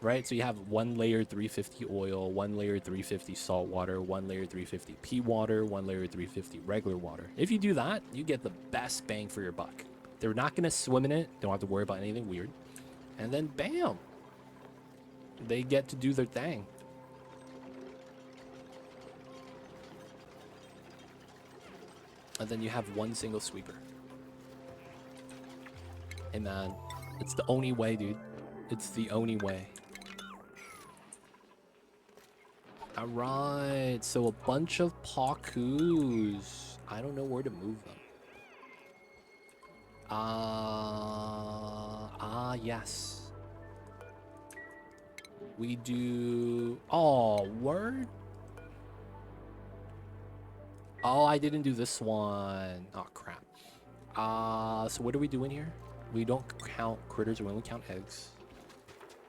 Right? So you have one layer 350 oil, one layer 350 salt water, one layer 350 pea water, one layer 350 regular water. If you do that, you get the best bang for your buck. They're not going to swim in it. Don't have to worry about anything weird. And then, bam! They get to do their thing. And then you have one single sweeper. Hey man, it's the only way, dude. It's the only way. Alright, so a bunch of Pakus. I don't know where to move them. Yes. We do... Oh, word? Oh, I didn't do this one. Oh, crap. So what are we doing here? We don't count critters, we only count eggs.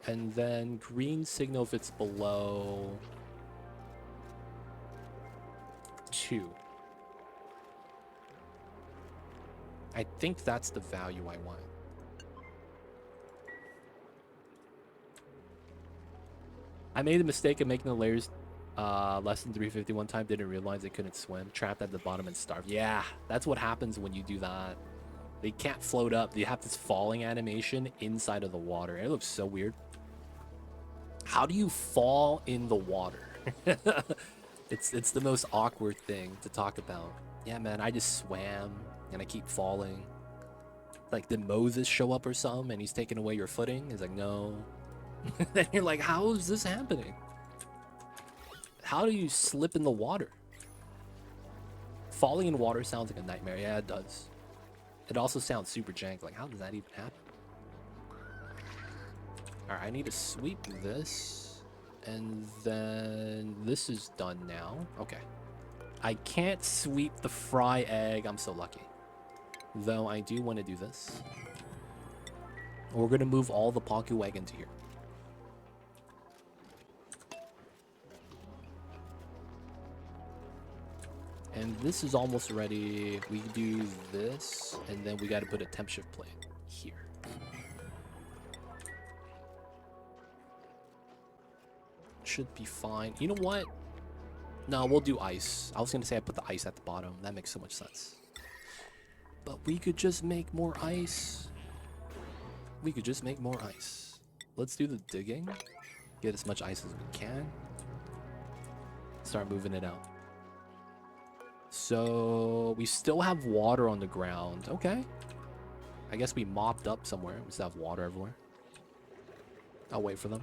And then green signal if it's below 2. I think that's the value I want. I made the mistake of making the layers less than 350 one time. Didn't realize they couldn't swim. Trapped at the bottom and starved. Yeah, that's what happens when you do that. They can't float up. They have this falling animation inside of the water. It looks so weird. How do you fall in the water? It's the most awkward thing to talk about. Yeah, man, I just swam and I keep falling. Like, did Moses show up or something and he's taking away your footing? He's like, no. Then you're like, how is this happening? How do you slip in the water? Falling in water sounds like a nightmare. Yeah, it does. It also sounds super jank. Like, how does that even happen? Alright, I need to sweep this. And then this is done now. Okay. I can't sweep the fry egg. I'm so lucky. Though I do want to do this. We're going to move all the Paku egg into here. And this is almost ready. We do this, and then we got to put a temp shift plate here. Should be fine. You know what? No, we'll do ice. I was going to say I put the ice at the bottom. That makes so much sense. But we could just make more ice. We could just make more ice. Let's do the digging. Get as much ice as we can. Start moving it out. So we still have water on the ground. Okay. I guess we mopped up somewhere. We still have water everywhere. I'll wait for them.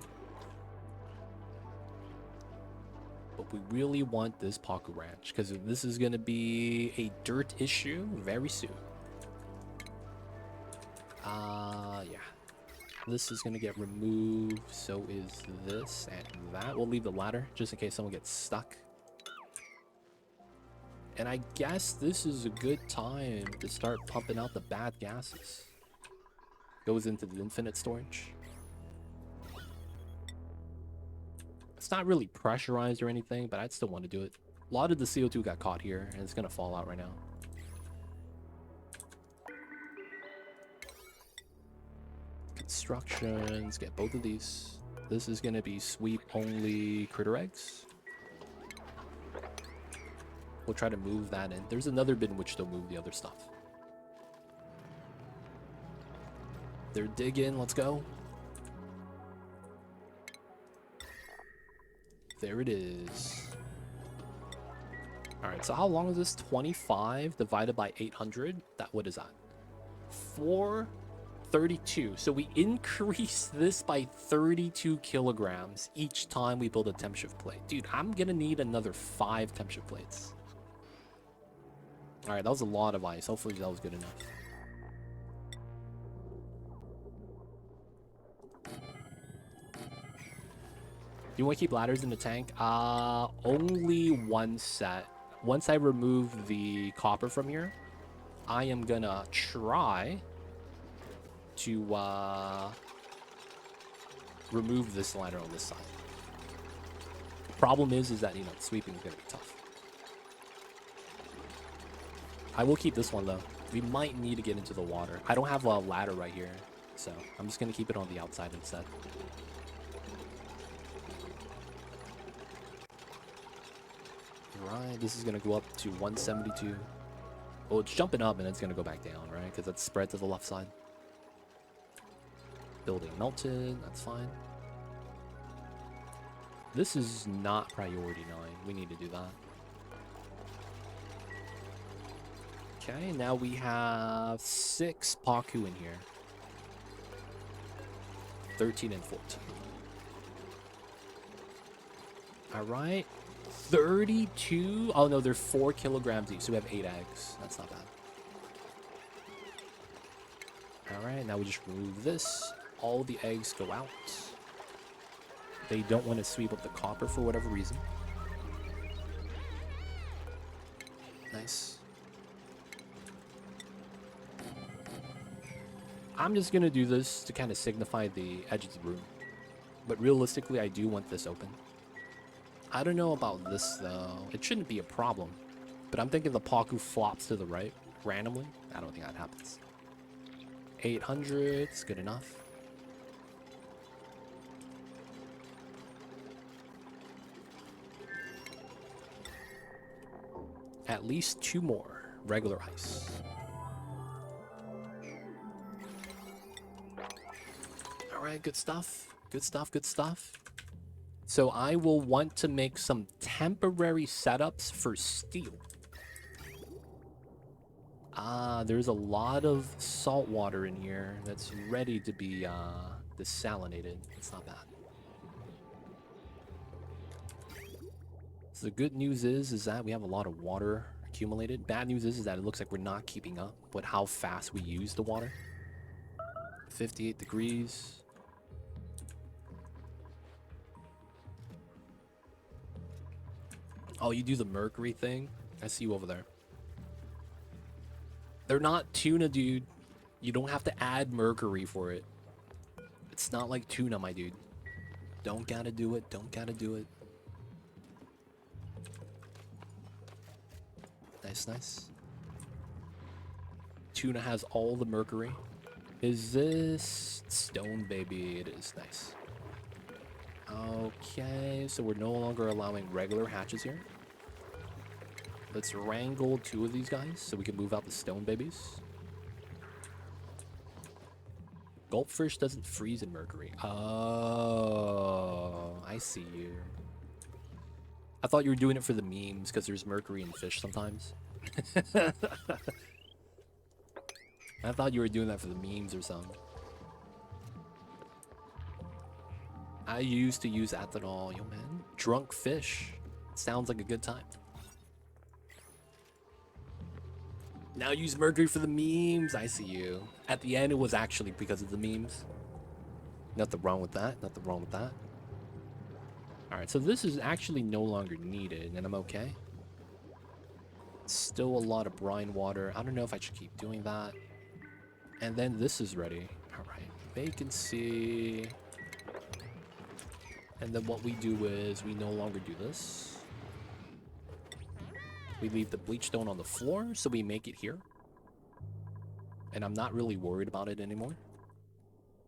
But we really want this Paku Ranch because this is going to be a dirt issue very soon. Yeah. This is going to get removed. So is this and that. We'll leave the ladder just in case someone gets stuck. And I guess this is a good time to start pumping out the bad gases. Goes into the infinite storage. It's not really pressurized or anything, but I'd still want to do it. A lot of the CO2 got caught here, and it's going to fall out right now. Constructions, get both of these. This is going to be sweep only critter eggs. We'll try to move that in. There's another bin which they'll move the other stuff. They're digging. Let's go. There it is. Alright, so how long is this? 25 divided by 800? What is that? 432. So we increase this by 32 kilograms each time we build a temp shift plate. Dude, I'm gonna need another 5 temp shift plates. Alright, that was a lot of ice. Hopefully that was good enough. Do you want to keep ladders in the tank? Only one set. Once I remove the copper from here, I am gonna try to remove this ladder on this side. Problem is that, you know, sweeping is gonna be tough. I will keep this one though. We might need to get into the water. I don't have a ladder right here, so I'm just gonna keep it on the outside instead. Right, this is gonna go up to 172. Well, it's jumping up and it's gonna go back down, right? Because it's spread to the left side. Building melted, that's fine. This is not priority 9. We need to do that. Okay, now we have 6 Paku in here. 13 and 14. Alright. 32. Oh no, they're 4 kilograms each, so we have 8 eggs. That's not bad. Alright, now we just remove this. All the eggs go out. They don't want to sweep up the copper for whatever reason. Nice. I'm just gonna do this to kind of signify the edge of the room. But realistically, I do want this open. I don't know about this though. It shouldn't be a problem. But I'm thinking the Paku flops to the right randomly. I don't think that happens. 800 is good enough. At least 2 more regular ice. Alright, good stuff. Good stuff, good stuff. So I will want to make some temporary setups for steel. There's a lot of salt water in here that's ready to be desalinated. It's not bad. So the good news is that we have a lot of water accumulated. Bad news is that it looks like we're not keeping up with how fast we use the water. 58 degrees. Oh, you do the mercury thing? I see you over there. They're not tuna, dude. You don't have to add mercury for it. It's not like tuna, my dude. Don't gotta do it. Don't gotta do it. Nice, nice. Tuna has all the mercury. Is this stone, baby? It is. Nice. Okay, so we're no longer allowing regular hatches here. Let's wrangle 2 of these guys so we can move out the stone babies. Gulpfish doesn't freeze in mercury. Oh, I see you. I thought you were doing it for the memes because there's mercury in fish sometimes. I thought you were doing that for the memes or something. I used to use ethanol. Yo, man. Drunk fish. Sounds like a good time. Now use mercury for the memes. I see you. At the end, it was actually because of the memes. Nothing wrong with that. Nothing wrong with that. Alright, so this is actually no longer needed, and I'm okay. Still a lot of brine water. I don't know if I should keep doing that. And then this is ready. Alright, vacancy. And then what we do is we no longer do this. We leave the bleach stone on the floor, so we make it here. And I'm not really worried about it anymore.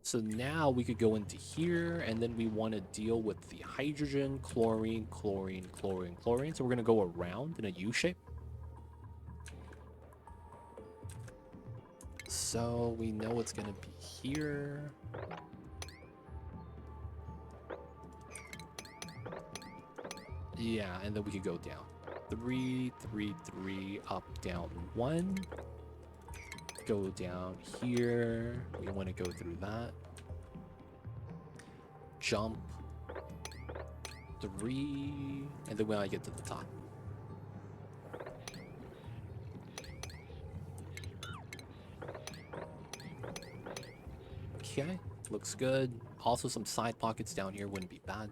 So now we could go into here, and then we want to deal with the hydrogen, chlorine, chlorine, chlorine, chlorine. So we're going to go around in a U shape. So we know it's gonna be here. Yeah, and then we could go down. 3, 3, 3, up, down, 1. Go down here. We want to go through that. Jump. 3. And then when I get to the top. Okay, looks good. Also, some side pockets down here wouldn't be bad.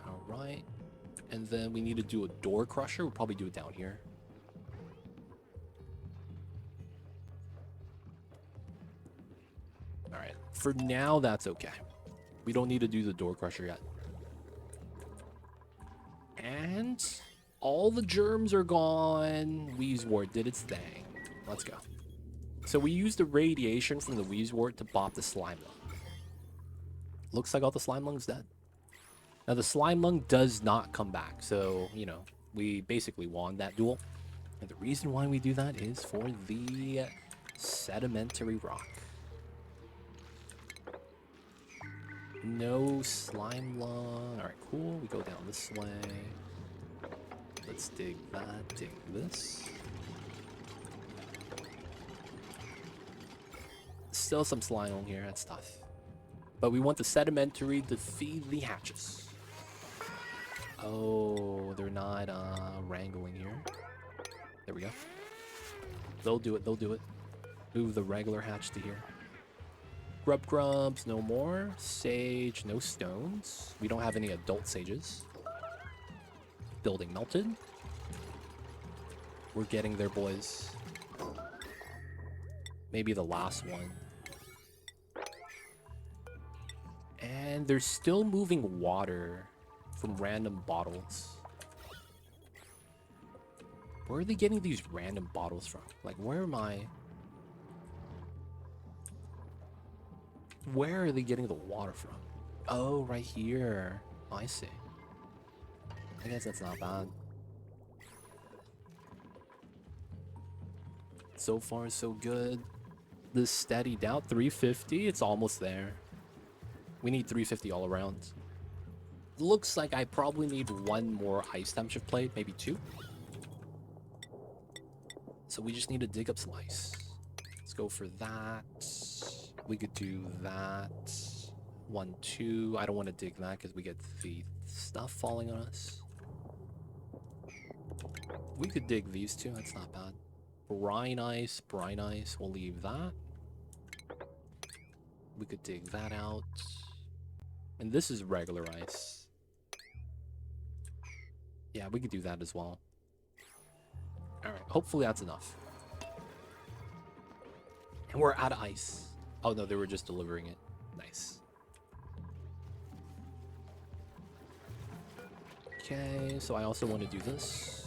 Alright. And then we need to do a door crusher. We'll probably do it down here. Alright. For now, that's okay. We don't need to do the door crusher yet. And all the germs are gone. Wheezewort did its thing. Let's go. So we used the radiation from the Wheezewort to bop the slime lung. Looks like all the slime lung's dead. Now the slime lung does not come back. So, you know, we basically won that duel. And the reason why we do that is for the sedimentary rock. No slime lung. Alright, cool. We go down this way. Let's dig that, dig this. Still some slime on here, that's tough. But we want the sedimentary to feed the hatches. Oh, they're not wrangling here. There we go. They'll do it, they'll do it. Move the regular hatch to here. Grub grubs, no more. Sage, no stones. We don't have any adult sages. Building melted. We're getting there, boys. Maybe the last one. And they're still moving water from random bottles. Where are they getting these random bottles from? Like, where am I? Where are they getting the water from? Oh, right here. Oh, I see. I guess that's not bad. So far, so good. This steadied out. 350. It's almost there. We need 350 all around. Looks like I probably need one more ice temp shift plate, maybe 2. So we just need to dig up some ice. Let's go for that. We could do that. 1, 2. I don't want to dig that because we get the stuff falling on us. We could dig these two. That's not bad. Brine ice. Brine ice. We'll leave that. We could dig that out. And this is regular ice. Yeah, we could do that as well. Alright, hopefully that's enough. And we're out of ice. Oh no, they were just delivering it. Nice. Okay, so I also want to do this.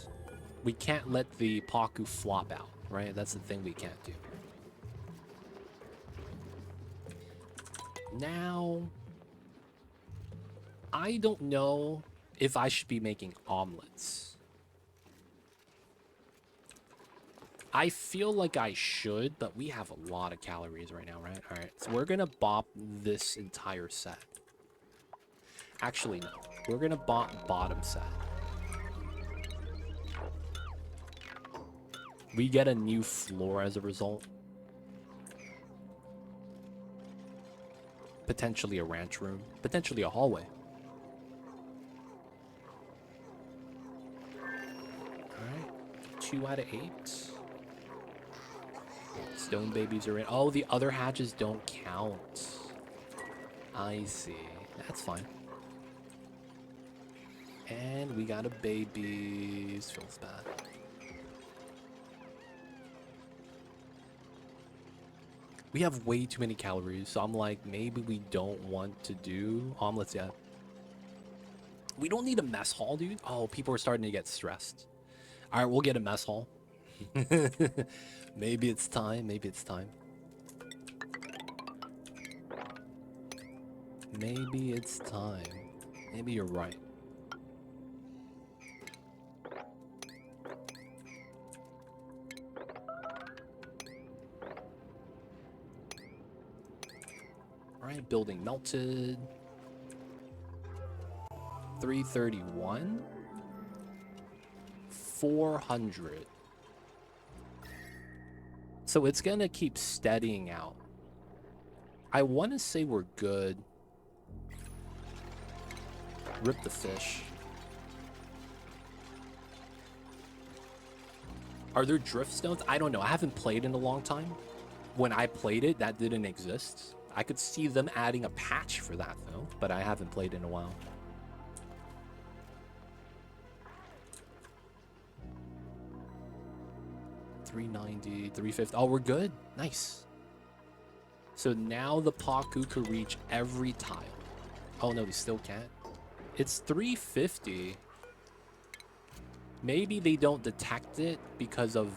We can't let the Paku flop out, right? That's the thing we can't do. Now, I don't know if I should be making omelets. I feel like I should, but we have a lot of calories right now, right? Alright, so we're gonna bop this entire set. Actually, no. We're gonna bop bottom set. We get a new floor as a result. Potentially a ranch room. Potentially a hallway. Alright. 2 out of 8. Stone babies are in. Oh, the other hatches don't count. I see. That's fine. And we got a babies. Feels bad. We have way too many calories, so I'm like, maybe we don't want to do omelets yet. We don't need a mess hall, dude. Oh, people are starting to get stressed. All right, we'll get a mess hall. Maybe it's time. Maybe it's time. Maybe it's time. Maybe you're right. Alright, building melted. 331. 400. So it's gonna keep steadying out. I want to say we're good. Rip the fish. Are there drift stones? I don't know. I haven't played in a long time. When I played it, that didn't exist. I could see them adding a patch for that though, but I haven't played in a while. $390, $350. Oh, we're good. Nice. So now the Paku could reach every tile. Oh no, we still can't. It's $350. Maybe they don't detect it because of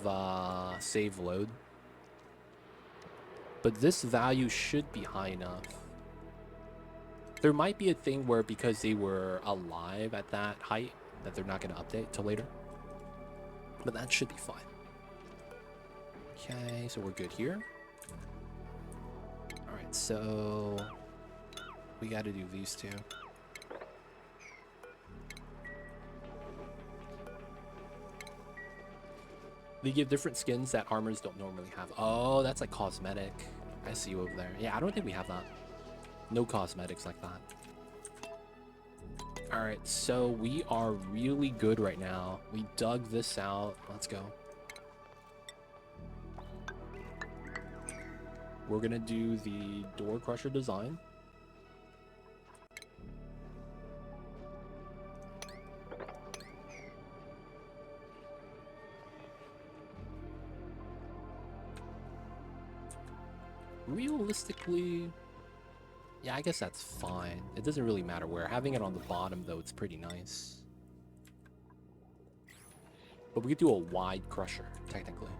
save load. But this value should be high enough. There might be a thing where because they were alive at that height, that they're not going to update till later. But that should be fine. Okay, so we're good here. Alright, so we got to do these two. They give different skins that armors don't normally have. Oh, that's like cosmetic. I see you over there. Yeah, I don't think we have that. No cosmetics like that. Alright, so we are really good right now. We dug this out. Let's go. We're gonna do the door crusher design. Realistically, yeah, I guess that's fine. It doesn't really matter where. Having it on the bottom, though, it's pretty nice. But we could do a wide crusher, technically.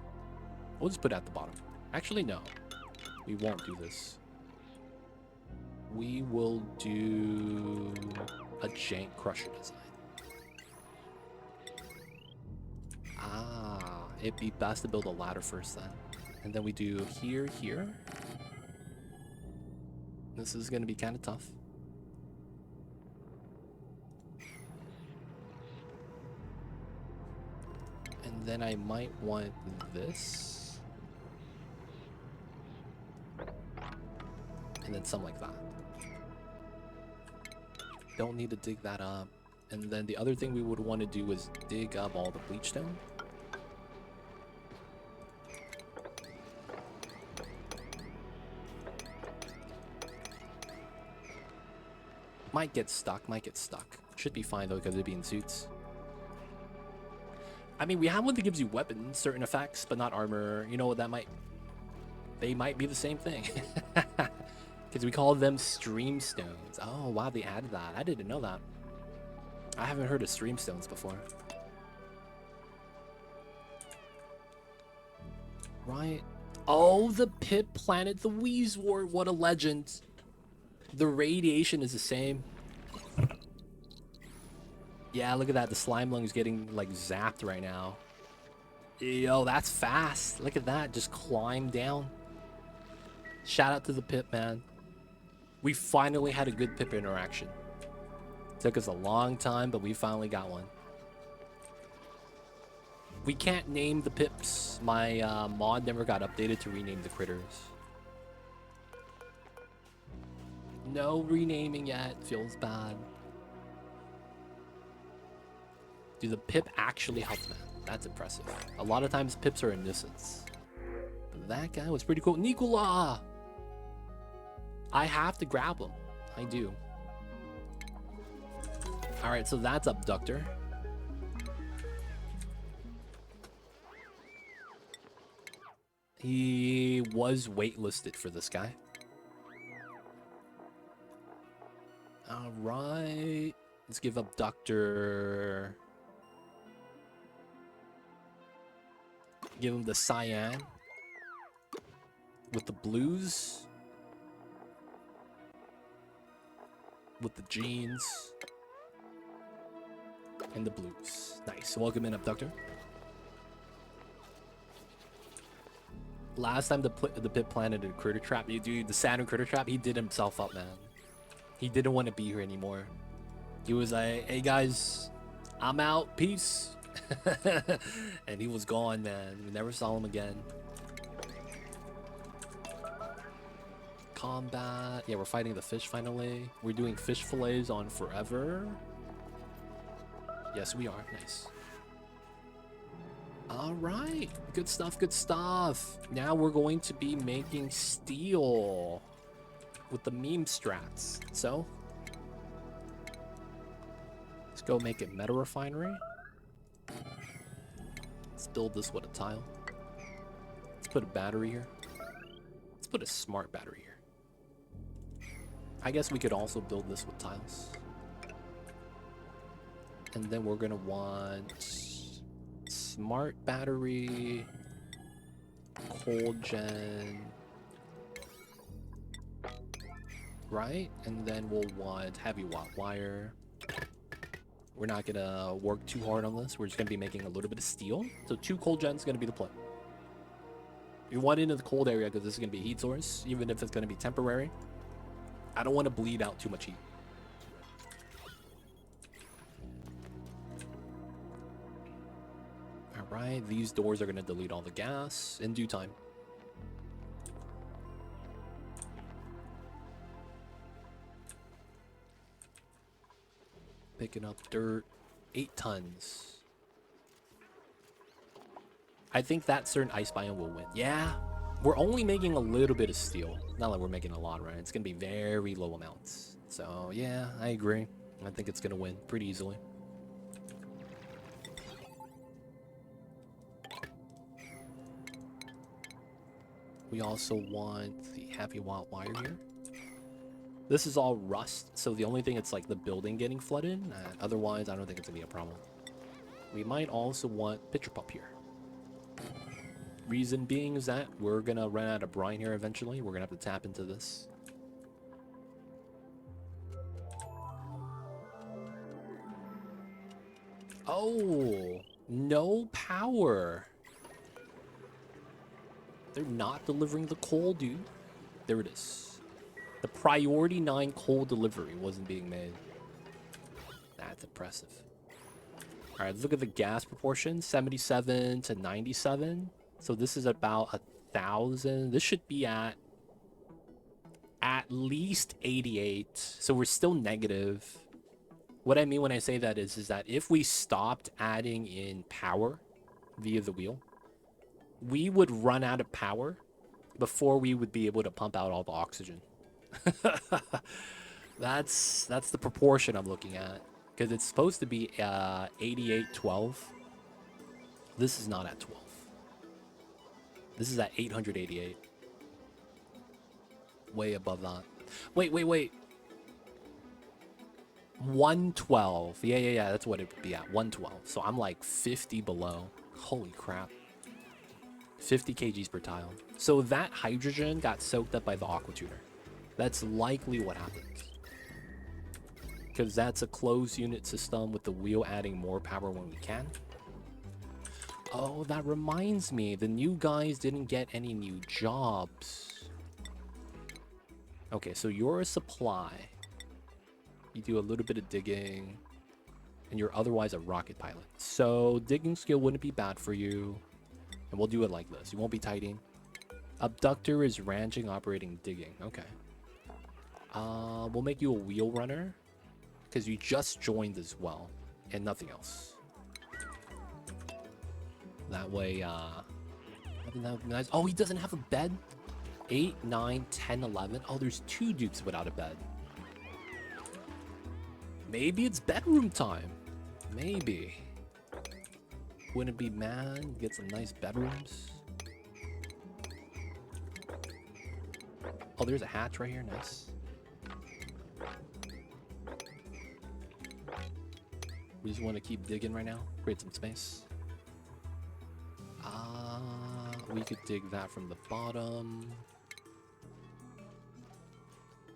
We'll just put it at the bottom. Actually, no. We won't do this. We will do a jank crusher design. Ah, it'd be best to build a ladder first then. And then we do here, here. This is going to be kind of tough. And then I might want this. And then something like that. Don't need to dig that up. And then the other thing we would want to do is dig up all the bleach stone. Might get stuck, might get stuck. Should be fine though, because it'd be in suits. I mean, we have one that gives you weapons, certain effects, but not armor. You know what that might... They might be the same thing. Because we call them stream stones. Oh, wow, they added that. I didn't know that. I haven't heard of stream stones before. Right. Oh, the Pip Planet, the Wheezewort. What a legend. The radiation is the same. Yeah, look at that. The slime lung is getting, like, zapped right now. Yo, that's fast. Look at that. Just climb down. Shout out to the Pip, man. We finally had a good Pip interaction. Took us a long time, but we finally got one. We can't name the Pips. My mod never got updated to rename the critters. No renaming yet. Feels bad. Do the Pip actually help, man? That's impressive. A lot of times Pips are a nuisance. That guy was pretty cool. Nikola! I have to grab him. I do. Alright, so that's Abductor. He was waitlisted for this guy. Alright. Let's give Abductor... Give him the cyan. With the blues. With the jeans. And the blues. Nice. Welcome in, Abductor. Last time the pit planted a critter trap, dude, the Saturn critter trap, he did himself up, man. He didn't want to be here anymore. He was like, hey guys, I'm out, peace. And he was gone, man. We never saw him again. Combat. Yeah, we're fighting the fish finally. We're doing fish fillets on forever. Yes, we are. Nice. All right. Good stuff, good stuff. Now we're going to be making steel with the meme strats. So, let's go make it meta refinery. Let's build this with a tile. Let's put a battery here. Let's put a smart battery here. I guess we could also build this with tiles. And then we're gonna want smart battery, cold gen, right? And then we'll want heavy watt wire. We're not gonna work too hard on this. We're just gonna be making a little bit of steel. So 2 cold gens is gonna be the play. You want into the cold area because this is gonna be a heat source, even if it's gonna be temporary. I don't want to bleed out too much heat. Alright, these doors are going to delete all the gas in due time. Picking up dirt. 8 tons. I think that certain ice biome will win. Yeah, we're only making a little bit of steel. Not like we're making a lot, right? It's going to be very low amounts. So, yeah, I agree. I think it's going to win pretty easily. We also want the heavy watt wire here. This is all rust, so the only thing it's like the building getting flooded. Otherwise, I don't think it's gonna be a problem. We might also want pitcher pump here. Reason being is that we're gonna run out of brine here eventually. We're gonna have to tap into this. Oh, no power. They're not delivering the coal, dude. There it is. The priority 9 coal delivery wasn't being made. That's impressive. All right, let's look at the gas proportion. 77 to 97. So this is about 1,000. This should be at least 88. So we're still negative. What I mean when I say that is that if we stopped adding in power via the wheel, we would run out of power before we would be able to pump out all the oxygen. That's the proportion I'm looking at, because it's supposed to be 8812. This is not at 12. This is at 888. Way above that. Wait. 112. Yeah. That's what it would be at. 112. So I'm like 50 below. Holy crap. 50 kgs per tile. So that hydrogen got soaked up by the aqua tuner. That's likely what happened. Because that's a closed unit system with the wheel adding more power when we can. Oh, that reminds me. The new guys didn't get any new jobs. Okay, so you're a supply. You do a little bit of digging. And you're otherwise a rocket pilot. So digging skill wouldn't be bad for you. And we'll do it like this. You won't be tidying. Abductor is ranching, operating, digging. Okay. We'll make you a wheel runner. Because you just joined as well. And nothing else. That way, nice. Oh, he doesn't have a bed? 8, 9, 10, 11. Oh, there's 2 dupes without a bed. Maybe it's bedroom time. Maybe. Wouldn't be mad. Get some nice bedrooms. Oh, there's a hatch right here. Nice. We just want to keep digging right now. Create some space. We could dig that from the bottom.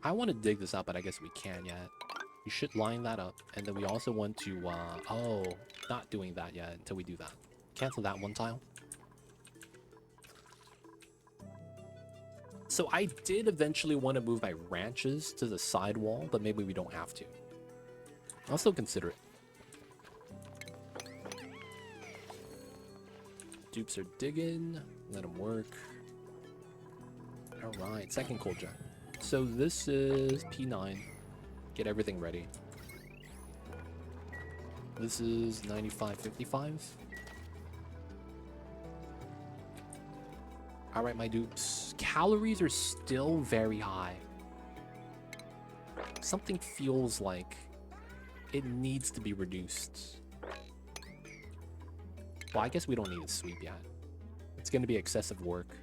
I want to dig this out, but I guess we can't yet. We should line that up. And then we also want to, oh, not doing that yet until we do that. Cancel that one tile. So I did eventually want to move my ranches to the side wall, but maybe we don't have to. I'll still consider it. Dupes are digging. Let them work. Alright, second coal jet. So this is P9. Get everything ready. This is 95.55. Alright, my dupes. Calories are still very high. Something feels like it needs to be reduced. Well, I guess we don't need a sweep yet. It's going to be excessive work.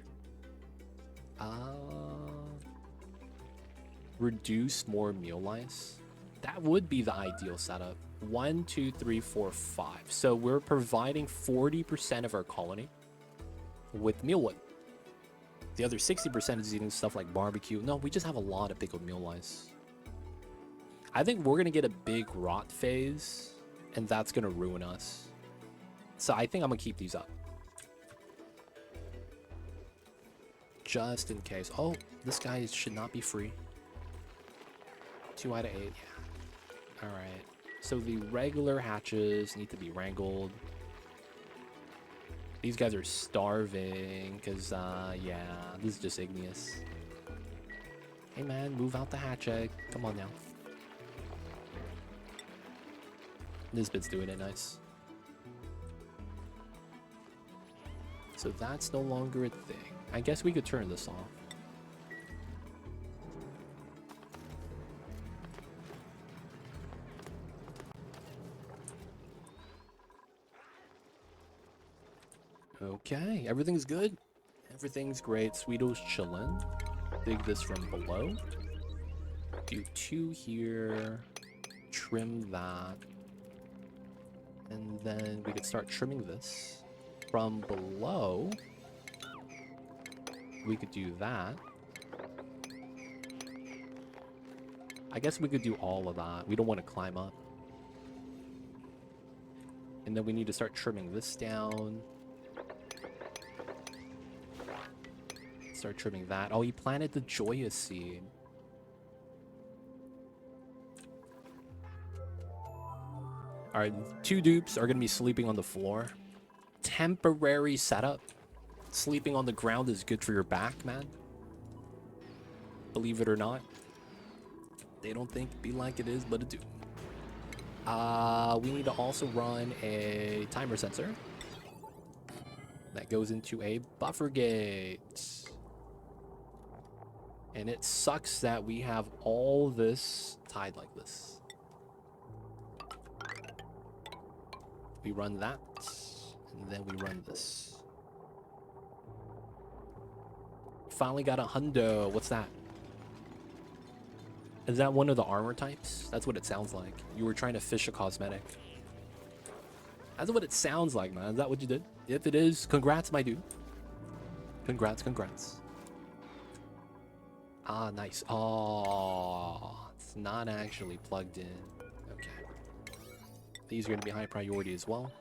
Reduce more meal lice. That would be the ideal setup. 1, 2, 3, 4, 5. So we're providing 40% of our colony with mealwood. The other 60% is eating stuff like barbecue. No, we just have a lot of pickled meal lice. I think we're going to get a big rot phase, and that's going to ruin us. So I think I'm going to keep these up. Just in case. Oh, this guy should not be free. 2 out of 8, yeah. Alright. So the regular hatches need to be wrangled. These guys are starving, because, yeah, this is just igneous. Hey man, move out the hatch egg. Come on now. This bit's doing it nice. So that's no longer a thing. I guess we could turn this off. Okay, everything's good. Everything's great. Sweeto's chillin'. Dig this from below. Do 2 here. Trim that. And then we could start trimming this. From below, we could do that. I guess we could do all of that. We don't want to climb up. And then we need to start trimming this down. Start trimming that. Oh, he planted the joyous seed. Alright, 2 dupes are going to be sleeping on the floor. Temporary setup. Sleeping on the ground is good for your back, man. Believe it or not. They don't think it be like it is, but it do. We need to also run a timer sensor. That goes into a buffer gate. And it sucks that we have all this tied like this. We run that, and then we run this. Finally got a hundo. What's that? Is that one of the armor types? That's what it sounds like. You were trying to fish a cosmetic. That's what it sounds like, man. Is that what you did? If it is, congrats, my dude. Congrats, congrats. Ah, nice. Oh, it's not actually plugged in. Okay. These are going to be high priority as well.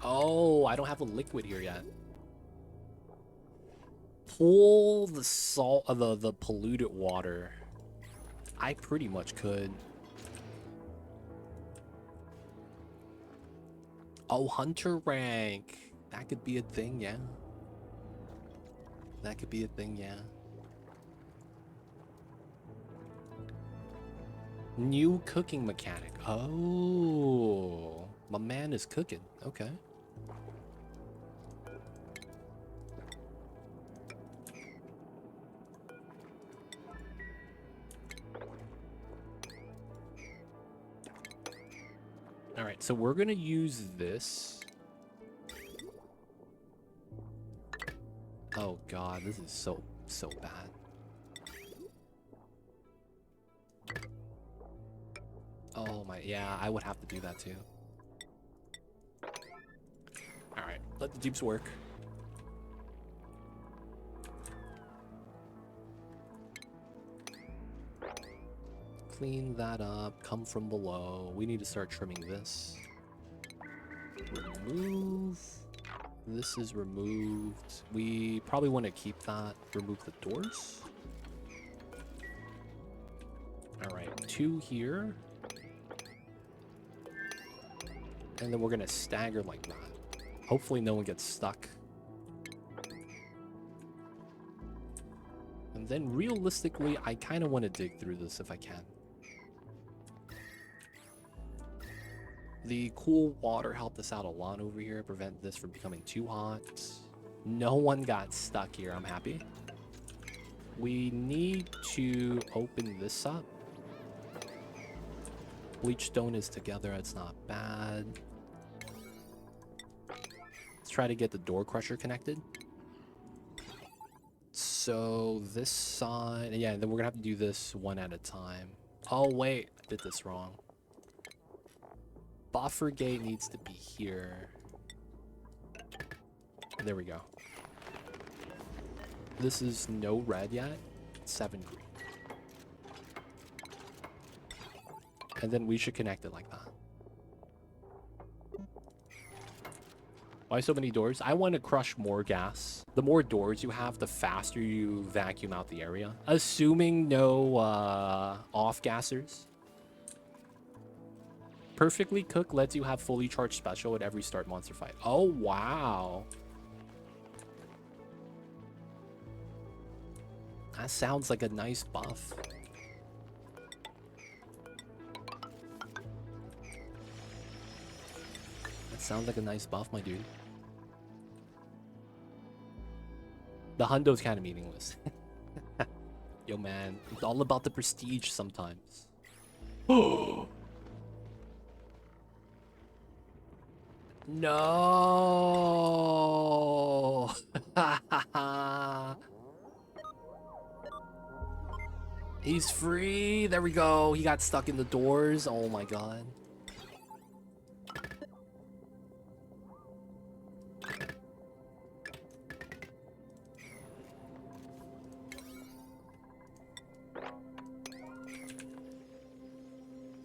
Oh, I don't have a liquid here yet. Pull the salt of the polluted water. I pretty much could. Oh, hunter rank. That could be a thing, yeah. That could be a thing, yeah. New cooking mechanic. Oh, my man is cooking. Okay. All right, so we're gonna use this. Oh God, this is so bad. Oh my, yeah, I would have to do that too. All right, let the dupes work. clean that up. Come from below. We need to start trimming this. Remove. This is removed. We probably want to keep that. Remove the doors. Alright, 2 here. And then we're going to stagger like that. Hopefully no one gets stuck. And then realistically, I kind of want to dig through this if I can. The cool water helped us out a lot over here. Prevent this from becoming too hot. No one got stuck here. I'm happy. We need to open this up. Bleach stone is together. It's not bad. Let's try to get the door crusher connected. So this side, yeah, then we're gonna have to do this one at a time. Oh wait, I did this wrong. Buffer gate needs to be here. There we go. This is no red yet. 7 green. And then we should connect it like that. Why so many doors? I want to crush more gas. The more doors you have, the faster you vacuum out the area. Assuming no off-gassers. Perfectly cooked lets you have fully charged special at every start monster fight. Oh, wow. That sounds like a nice buff. That sounds like a nice buff, my dude. The hundo's kind of meaningless. Yo, man. It's all about the prestige sometimes. Oh! No! He's free. There we go. He got stuck in the doors. Oh my god.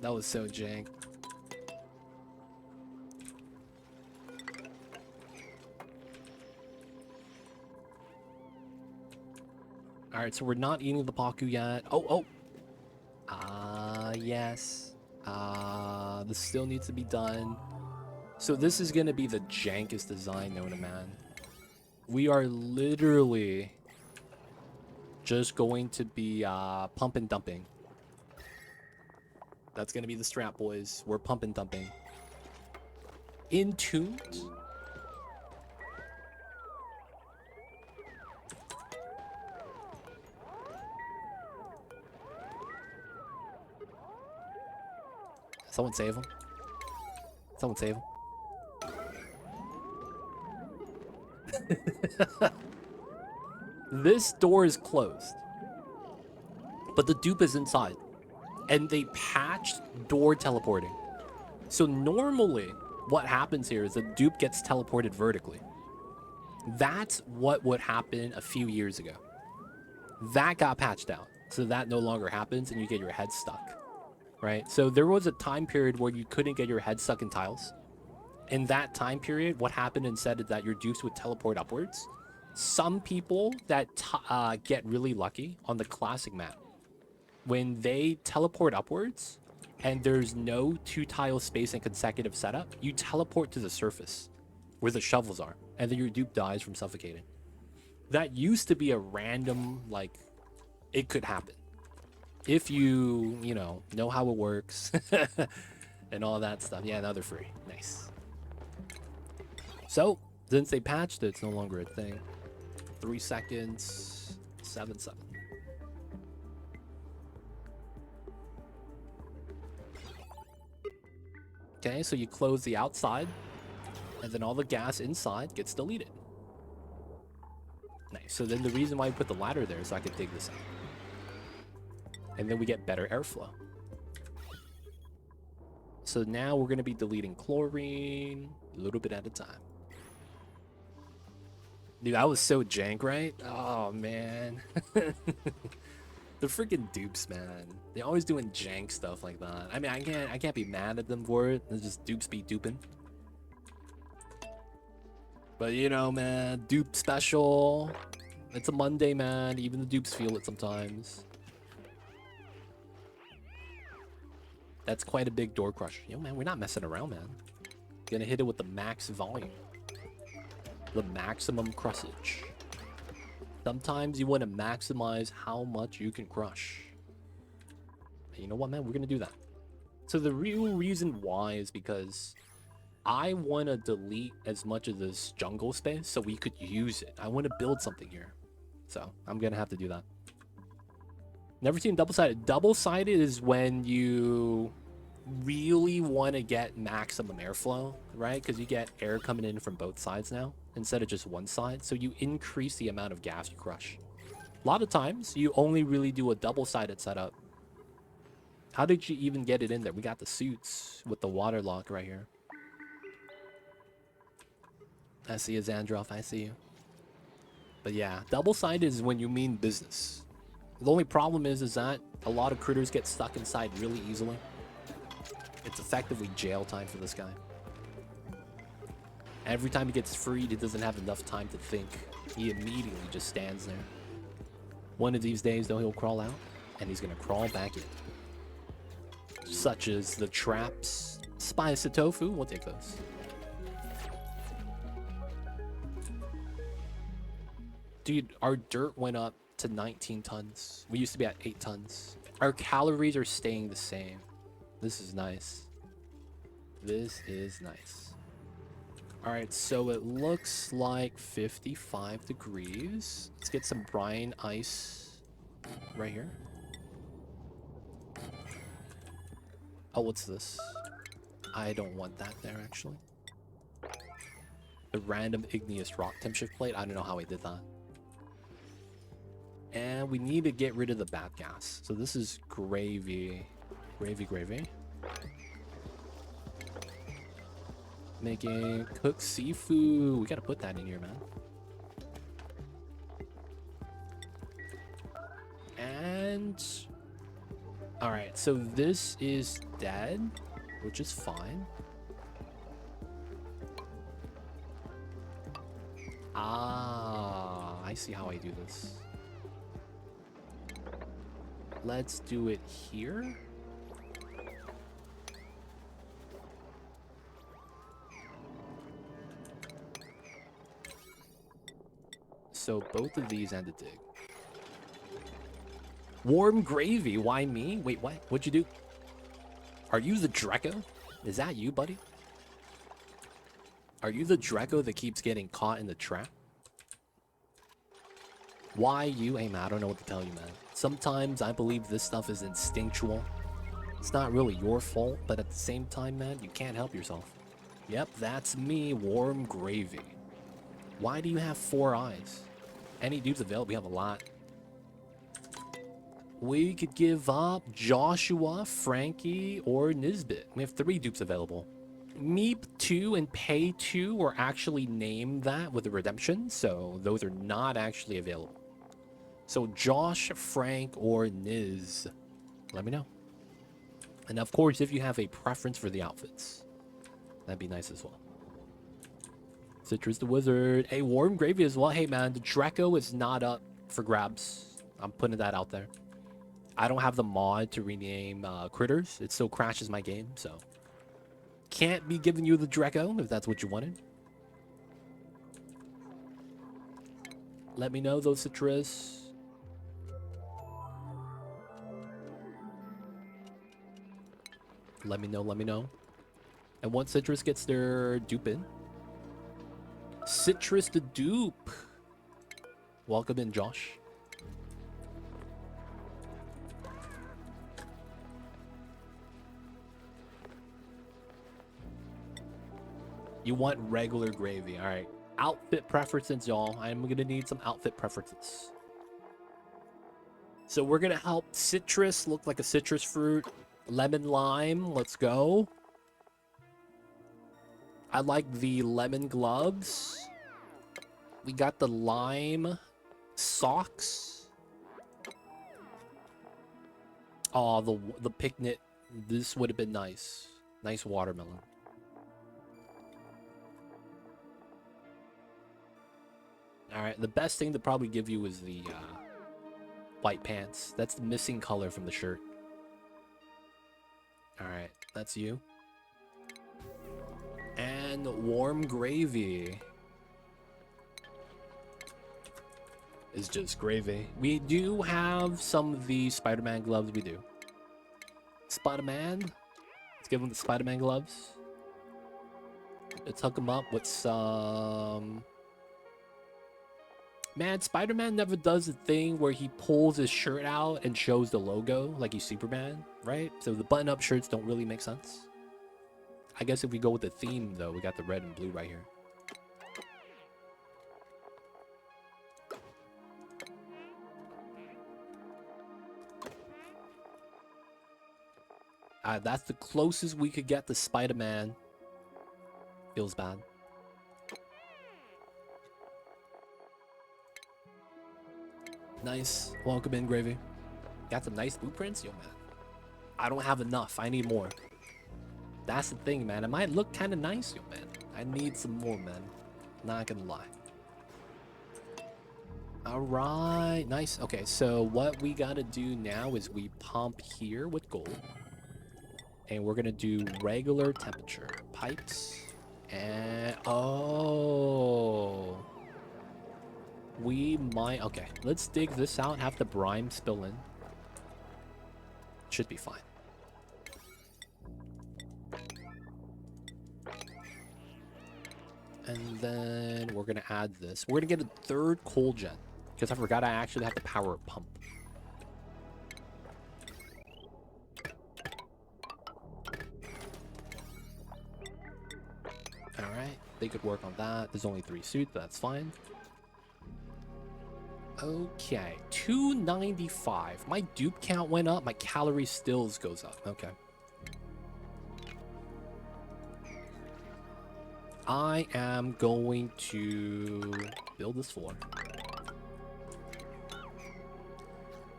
That was so jank. Alright, so we're not eating the Paku yet. Oh! Yes. This still needs to be done. So this is gonna be the jankest design known to man. We are literally just going to be pump and dumping. That's gonna be the strat, boys. We're pump and dumping. In tuned. Someone save him. Someone save him. This door is closed. But the dupe is inside. And they patched door teleporting. So normally, what happens here is the dupe gets teleported vertically. That's what would happen a few years ago. That got patched out. So that no longer happens and you get your head stuck. Right? So there was a time period where you couldn't get your head stuck in tiles. In that time period, what happened instead is that your dupes would teleport upwards. Some people that get really lucky on the classic map, when they teleport upwards and there's no 2-tile space in consecutive setup, you teleport to the surface where the shovels are, and then your dupe dies from suffocating. That used to be a random, like, it could happen. If you know how it works and all that stuff. Yeah, now they're free. Nice. So, since they patched it, it's no longer a thing. 3 seconds. 7. Okay, so you close the outside, and then all the gas inside gets deleted. Nice. So then the reason why we put the ladder there is so I could dig this out. And then we get better airflow. So now we're going to be deleting chlorine a little bit at a time. Dude, that was so jank, right? Oh, man. The freaking dupes, man. They're always doing jank stuff like that. I mean, I can't be mad at them for it. It's just dupes be duping. But you know, man, dupe special. It's a Monday, man. Even the dupes feel it sometimes. That's quite a big door crush. Yo, man, we're not messing around, man. Gonna hit it with the max volume. The maximum crushage. Sometimes you want to maximize how much you can crush. And you know what, man? We're gonna do that. So the real reason why is because I want to delete as much of this jungle space so we could use it. I want to build something here. So I'm gonna have to do that. Never seen double-sided. Double-sided is when you really want to get maximum airflow, right? Because you get air coming in from both sides now instead of just one side. So you increase the amount of gas you crush. A lot of times, you only really do a double-sided setup. How did you even get it in there? We got the suits with the water lock right here. I see you, Xandroff. I see you. But yeah, double-sided is when you mean business. The only problem is that a lot of critters get stuck inside really easily. It's effectively jail time for this guy. Every time he gets freed, he doesn't have enough time to think. He immediately just stands there. One of these days, though, he'll crawl out, and he's going to crawl back in. Such as the traps. Spice of tofu, we'll take those. Dude, our dirt went up to 19 tons. We used to be at 8 tons. Our calories are staying the same. This is nice. This is nice. All right, so it looks like 55 degrees. Let's get some brine ice right here. Oh, what's this? I don't want that there, actually. The random igneous rock temp shift plate. I don't know how he did that. And we need to get rid of the bad gas. So this is gravy. Gravy. Making cooked seafood. We gotta put that in here, man. And... Alright, so this is dead, which is fine. Ah, I see how I do this. Let's do it here. So both of these and a dig. Warm gravy, why me? Wait, what? What'd you do? Are you the Draco? Is that you, buddy? Are you the Draco that keeps getting caught in the trap? Why you? Hey, man, I don't know what to tell you, man. Sometimes I believe this stuff is instinctual. It's not really your fault, but at the same time, man, you can't help yourself. Yep, that's me, warm gravy. Why do you have 4 eyes? Any dudes available? We have a lot. We could give up Joshua, Frankie, or Nisbet. We have 3 dupes available. Meep 2 and Pay 2 were actually named that with a redemption, so those are not actually available. So Josh, Frank, or Niz, let me know. And of course, if you have a preference for the outfits, that'd be nice as well. Citrus the Wizard. Hey, warm gravy as well. Hey, man, the Draco is not up for grabs. I'm putting that out there. I don't have the mod to rename critters. It still crashes my game, so can't be giving you the Draco if that's what you wanted. Let me know, though, Citrus. Let me know. And once Citrus gets their dupe in. Citrus the dupe. Welcome in, Josh. You want regular gravy. All right. Outfit preferences, y'all. I'm going to need some outfit preferences. So we're going to help Citrus look like a citrus fruit. Lemon lime. Let's go. I like the lemon gloves. We got the lime socks. Oh, the picnic. This would have been nice. Nice watermelon. All right, the best thing to probably give you is the white pants. That's the missing color from the shirt. All right, that's you. And warm gravy is just gravy. We do have some of the Spider-Man gloves. We do. Spider-Man. Let's give him the Spider-Man gloves. Let's hook him up with some... Man, Spider-Man never does a thing where he pulls his shirt out and shows the logo like he's Superman, right? So the button-up shirts don't really make sense. I guess if we go with the theme, though, we got the red and blue right here. That's the closest we could get to Spider-Man. Feels bad. Nice. Welcome in, Gravy. Got some nice blueprints? Yo, man. I don't have enough. I need more. That's the thing, man. It might look kind of nice, yo, man. I need some more, man. Not gonna lie. Alright. Nice. Okay, so what we gotta do now is we pump here with gold. And we're gonna do regular temperature. Pipes. And... Oh... We might... Okay, let's dig this out and have the brine spill in. Should be fine. And then we're going to add this. We're going to get a third coal gen. Because I forgot I actually have to power a pump. Alright, they could work on that. There's only 3 suits, but that's fine. Okay, 295. My dupe count went up. My calorie stills goes up. Okay. I am going to build this floor.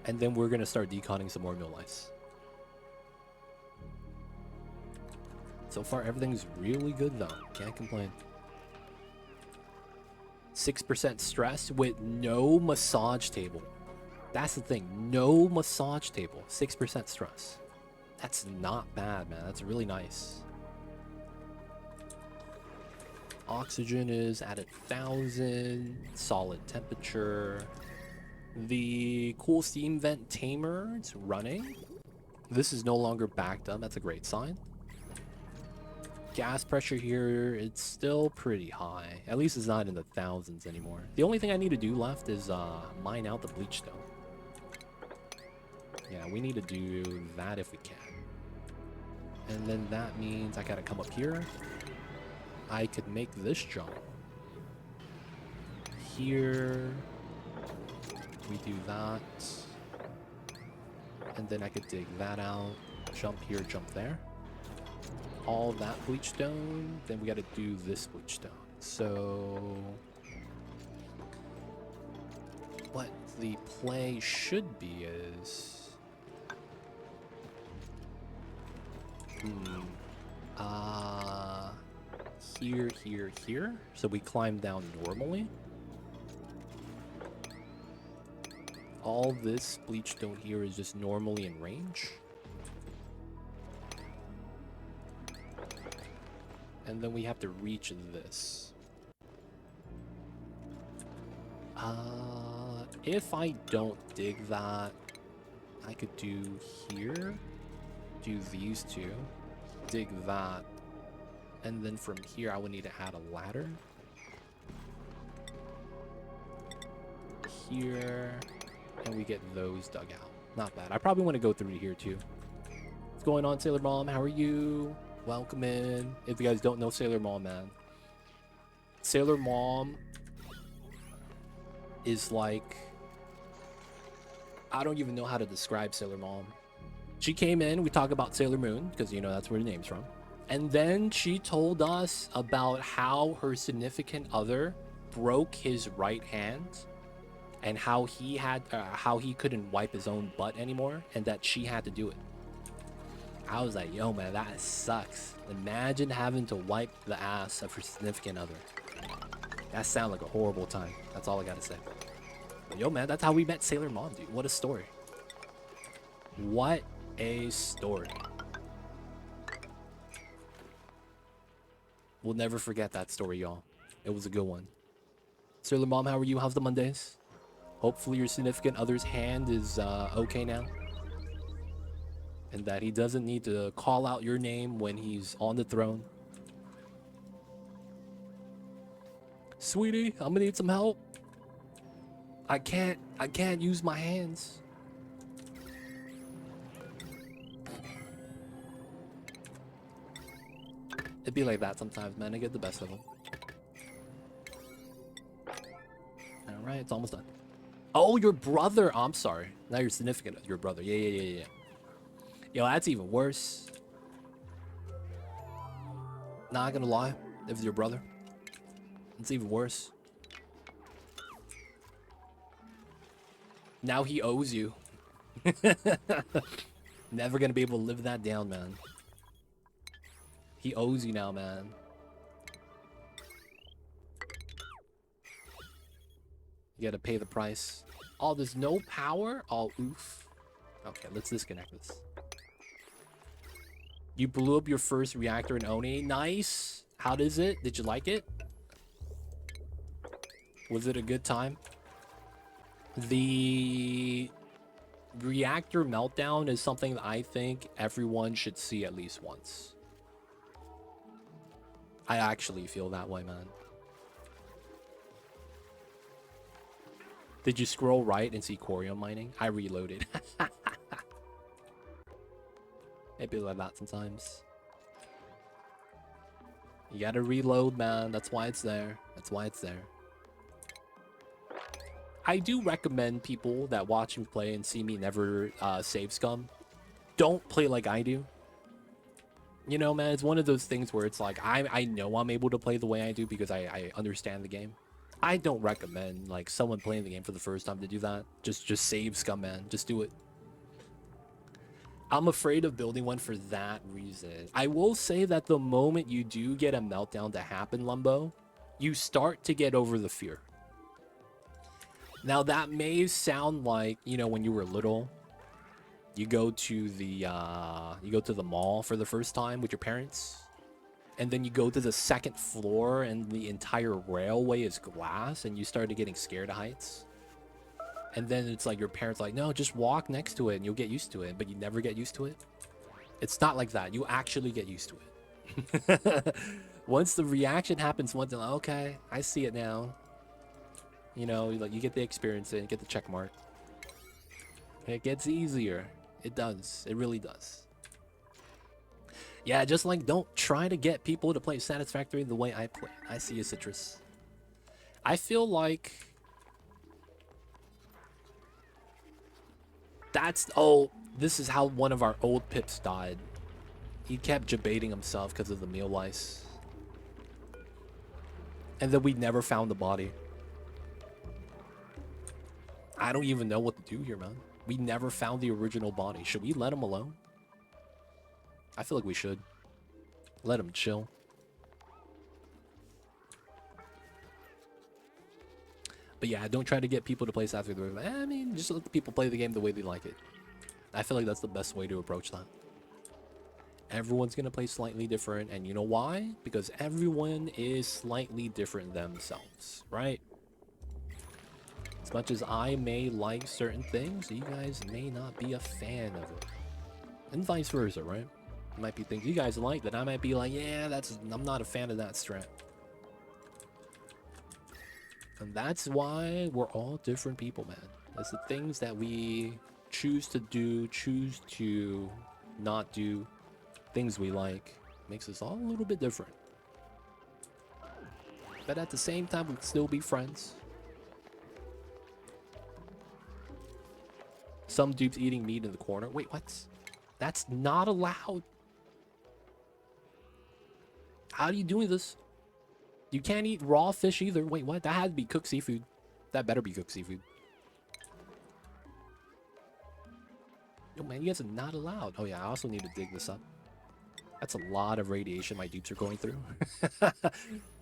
And then we're going to start deconning some more mill ice. So far, everything's really good, though. Can't complain. 6% stress with no massage table. That's the thing. No massage table. 6% stress. That's not bad, man. That's really nice. Oxygen is at 1,000. Solid temperature. The cool steam vent tamer, it's running. This is no longer backed up. That's a great sign. Gas pressure here, it's still pretty high. At least it's not in the thousands anymore. The only thing I need to do left is mine out the bleach stone. Yeah, we need to do that if we can. And then that means I gotta come up here. I could make this jump. Here. We do that. And then I could dig that out. Jump here, jump there. All that bleach stone, then we got to do this bleach stone. So what the play should be is here. So we climb down normally. All this bleach stone here is just normally in range. And then we have to reach this. If I don't dig that, I could do here, do these two, dig that, and then from here I would need to add a ladder. Here, and we get those dug out. Not bad. I probably want to go through to here too. What's going on, Sailor Mom? How are you? Welcome in. If you guys don't know Sailor Mom, man. Sailor Mom is like... I don't even know how to describe Sailor Mom. She came in, we talk about Sailor Moon, because, you know, that's where the name's from. And then she told us about how her significant other broke his right hand. and how he couldn't wipe his own butt anymore, and that she had to do it. I was like, yo, man, that sucks. Imagine having to wipe the ass of your significant other. That sounds like a horrible time. That's all I gotta say. But yo, man, that's how we met Sailor Mom, dude. What a story. What a story. We'll never forget that story, y'all. It was a good one. Sailor Mom, how are you? How's the Mondays? Hopefully your significant other's hand is okay now. And that he doesn't need to call out your name when he's on the throne. Sweetie, I'm gonna need some help. I can't use my hands. It'd be like that sometimes, man. I get the best of them. Alright, it's almost done. Oh, your brother. Oh, I'm sorry. Now you're significant. Your brother. Yeah. Yo, that's even worse. Not gonna lie. If it's your brother, it's even worse. Now he owes you. Never gonna be able to live that down, man. He owes you now, man. You gotta pay the price. Oh, there's no power? Oh, oof. Okay, let's disconnect this. You blew up your first reactor in Oni. Nice. How does it? Did you like it? Was it a good time? The reactor meltdown is something that I think everyone should see at least once. I actually feel that way, man. Did you scroll right and see Corium mining? I reloaded. It'd be like that sometimes. You gotta reload, man. That's why it's there. That's why it's there. I do recommend people that watch me play and see me never save scum. Don't play like I do. You know, man, it's one of those things where it's like, I know I'm able to play the way I do because I understand the game. I don't recommend, like, someone playing the game for the first time to do that. Just save scum, man. Just do it. I'm afraid of building one for that reason. I will say that the moment you do get a meltdown to happen, Lumbo, you start to get over the fear. Now, that may sound like, you know, when you were little, you go to the mall for the first time with your parents, and then you go to the second floor and the entire railway is glass and you started getting scared of heights. And then it's like your parents are like, no, just walk next to it and you'll get used to it, but you never get used to it. It's not like that. You actually get used to it. Once the reaction happens, once, like, okay, I see it now. You know, like, you get the experience and get the check mark. It gets easier. It does. It really does. Yeah, just like, don't try to get people to play Satisfactory the way I play. I see a Citrus. I feel like this is how one of our old pips died. He kept debating himself because of the meal lice. And then we never found the body. I don't even know what to do here, man. We never found the original body. Should we let him alone? I feel like we should. Let him chill. But yeah, don't try to get people to play Satisfactory. I mean, just let the people play the game the way they like it. I feel like that's the best way to approach that. Everyone's going to play slightly different. And you know why? Because everyone is slightly different themselves, right? As much as I may like certain things, you guys may not be a fan of it. And vice versa, right? There might be things you guys like that I might be like, yeah, I'm not a fan of that strat. And that's why we're all different people, man. It's the things that we choose to do, choose to not do, things we like, makes us all a little bit different. But at the same time, we can still be friends. Some dupes eating meat in the corner. Wait, what? That's not allowed. How are you doing this? You can't eat raw fish either. Wait, what? That had to be cooked seafood. That better be cooked seafood. Oh man, you guys are not allowed. Oh yeah, I also need to dig this up. That's a lot of radiation my dupes are going through.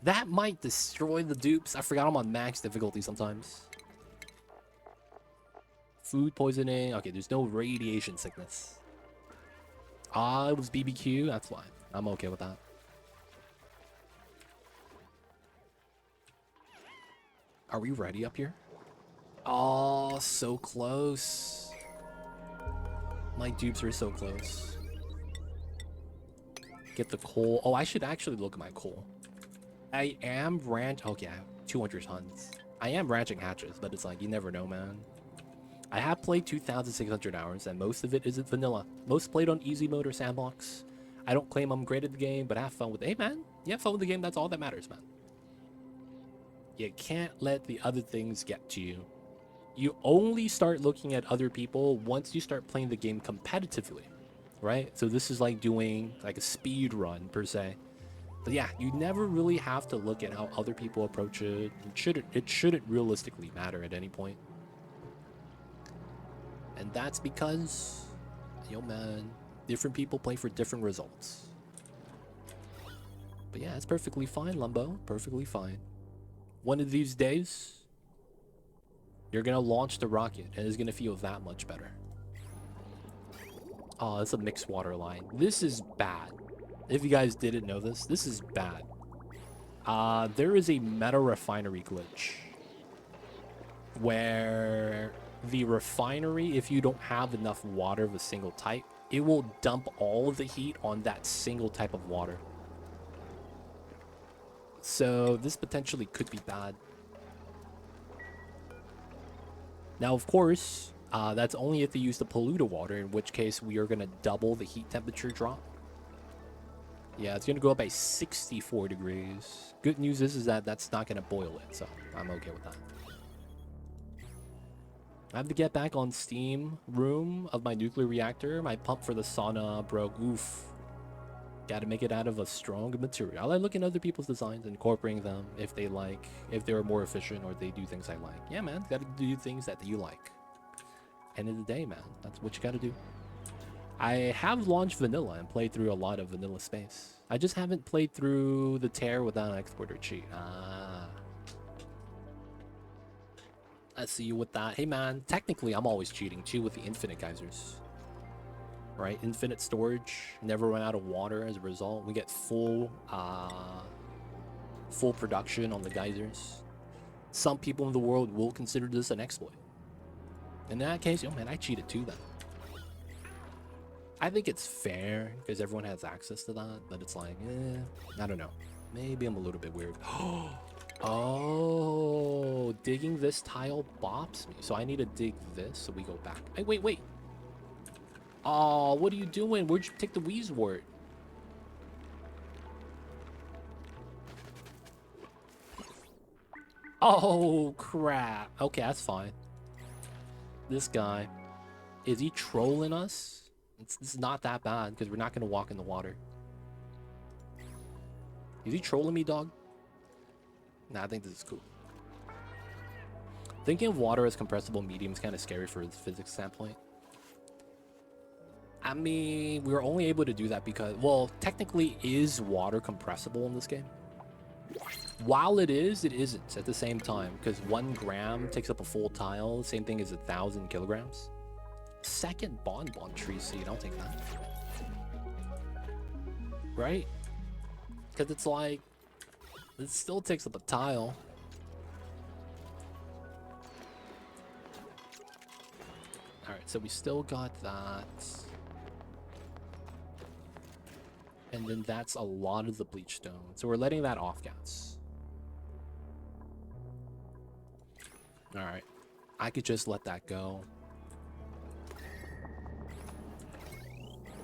That might destroy the dupes. I forgot I'm on max difficulty sometimes. Food poisoning. Okay, there's no radiation sickness. Ah, it was BBQ. That's fine. I'm okay with that. Are we ready up here? Oh, so close. My dupes are so close. Get the coal. Oh, I should actually look at my coal. I am ranch. Oh, yeah, 200 tons. I am ranching hatches, but it's like, you never know, man. I have played 2,600 hours, and most of it isn't vanilla. Most played on easy mode or sandbox. I don't claim I'm great at the game, but have fun with it. Hey, man, you have fun with the game. That's all that matters, man. You can't let the other things get to you. You only start looking at other people once you start playing the game competitively, right? So this is like doing like a speed run per se. But yeah, you never really have to look at how other people approach it. It shouldn't realistically matter at any point. And that's because, yo man, different people play for different results. But yeah, it's perfectly fine, Lumbo. Perfectly fine. One of these days, you're gonna launch the rocket and it's gonna feel that much better. Oh, it's a mixed water line. This is bad. If you guys didn't know this, this is bad. There is a meta refinery glitch where the refinery, if you don't have enough water of a single type, it will dump all of the heat on that single type of water. So this potentially could be bad. Now, of course, that's only if they use the polluted water, in which case we are going to double the heat temperature drop. Yeah, it's going to go up by 64 degrees. Good news is that that's not going to boil it, so I'm okay with that. I have to get back on steam room of my nuclear reactor. My pump for the sauna broke. Oof. Got to make it out of a strong material. I like looking at other people's designs and incorporating them if they like, if they're more efficient or they do things I like. Yeah, man, got to do things that you like. End of the day, man, that's what you got to do. I have launched vanilla and played through a lot of vanilla space. I just haven't played through the tear without an exporter cheat. I see you with that. Hey, man, technically, I'm always cheating too with the infinite geysers. Right, infinite storage, never run out of water as a result. We get full production on the geysers. Some people in the world will consider this an exploit. In that case, oh man, I cheated too then. I think it's fair because everyone has access to that, but it's like, I don't know. Maybe I'm a little bit weird. Oh, digging this tile bops me. So I need to dig this so we go back. Hey, wait. Oh, what are you doing? Where'd you take the Wheezewort? Oh, crap. Okay, that's fine. This guy. Is he trolling us? It's not that bad because we're not going to walk in the water. Is he trolling me, dog? Nah, I think this is cool. Thinking of water as compressible medium is kind of scary for the physics standpoint. I mean, we were only able to do that because, well, technically is water compressible in this game? While it is, it isn't at the same time because 1 gram takes up a full tile. Same thing as 1,000 kilograms. Second bonbon tree seed, I'll take that. Right? Because it's like, it still takes up a tile. Alright, so we still got that. And then that's a lot of the bleach stone. So we're letting that off gas. Alright. I could just let that go.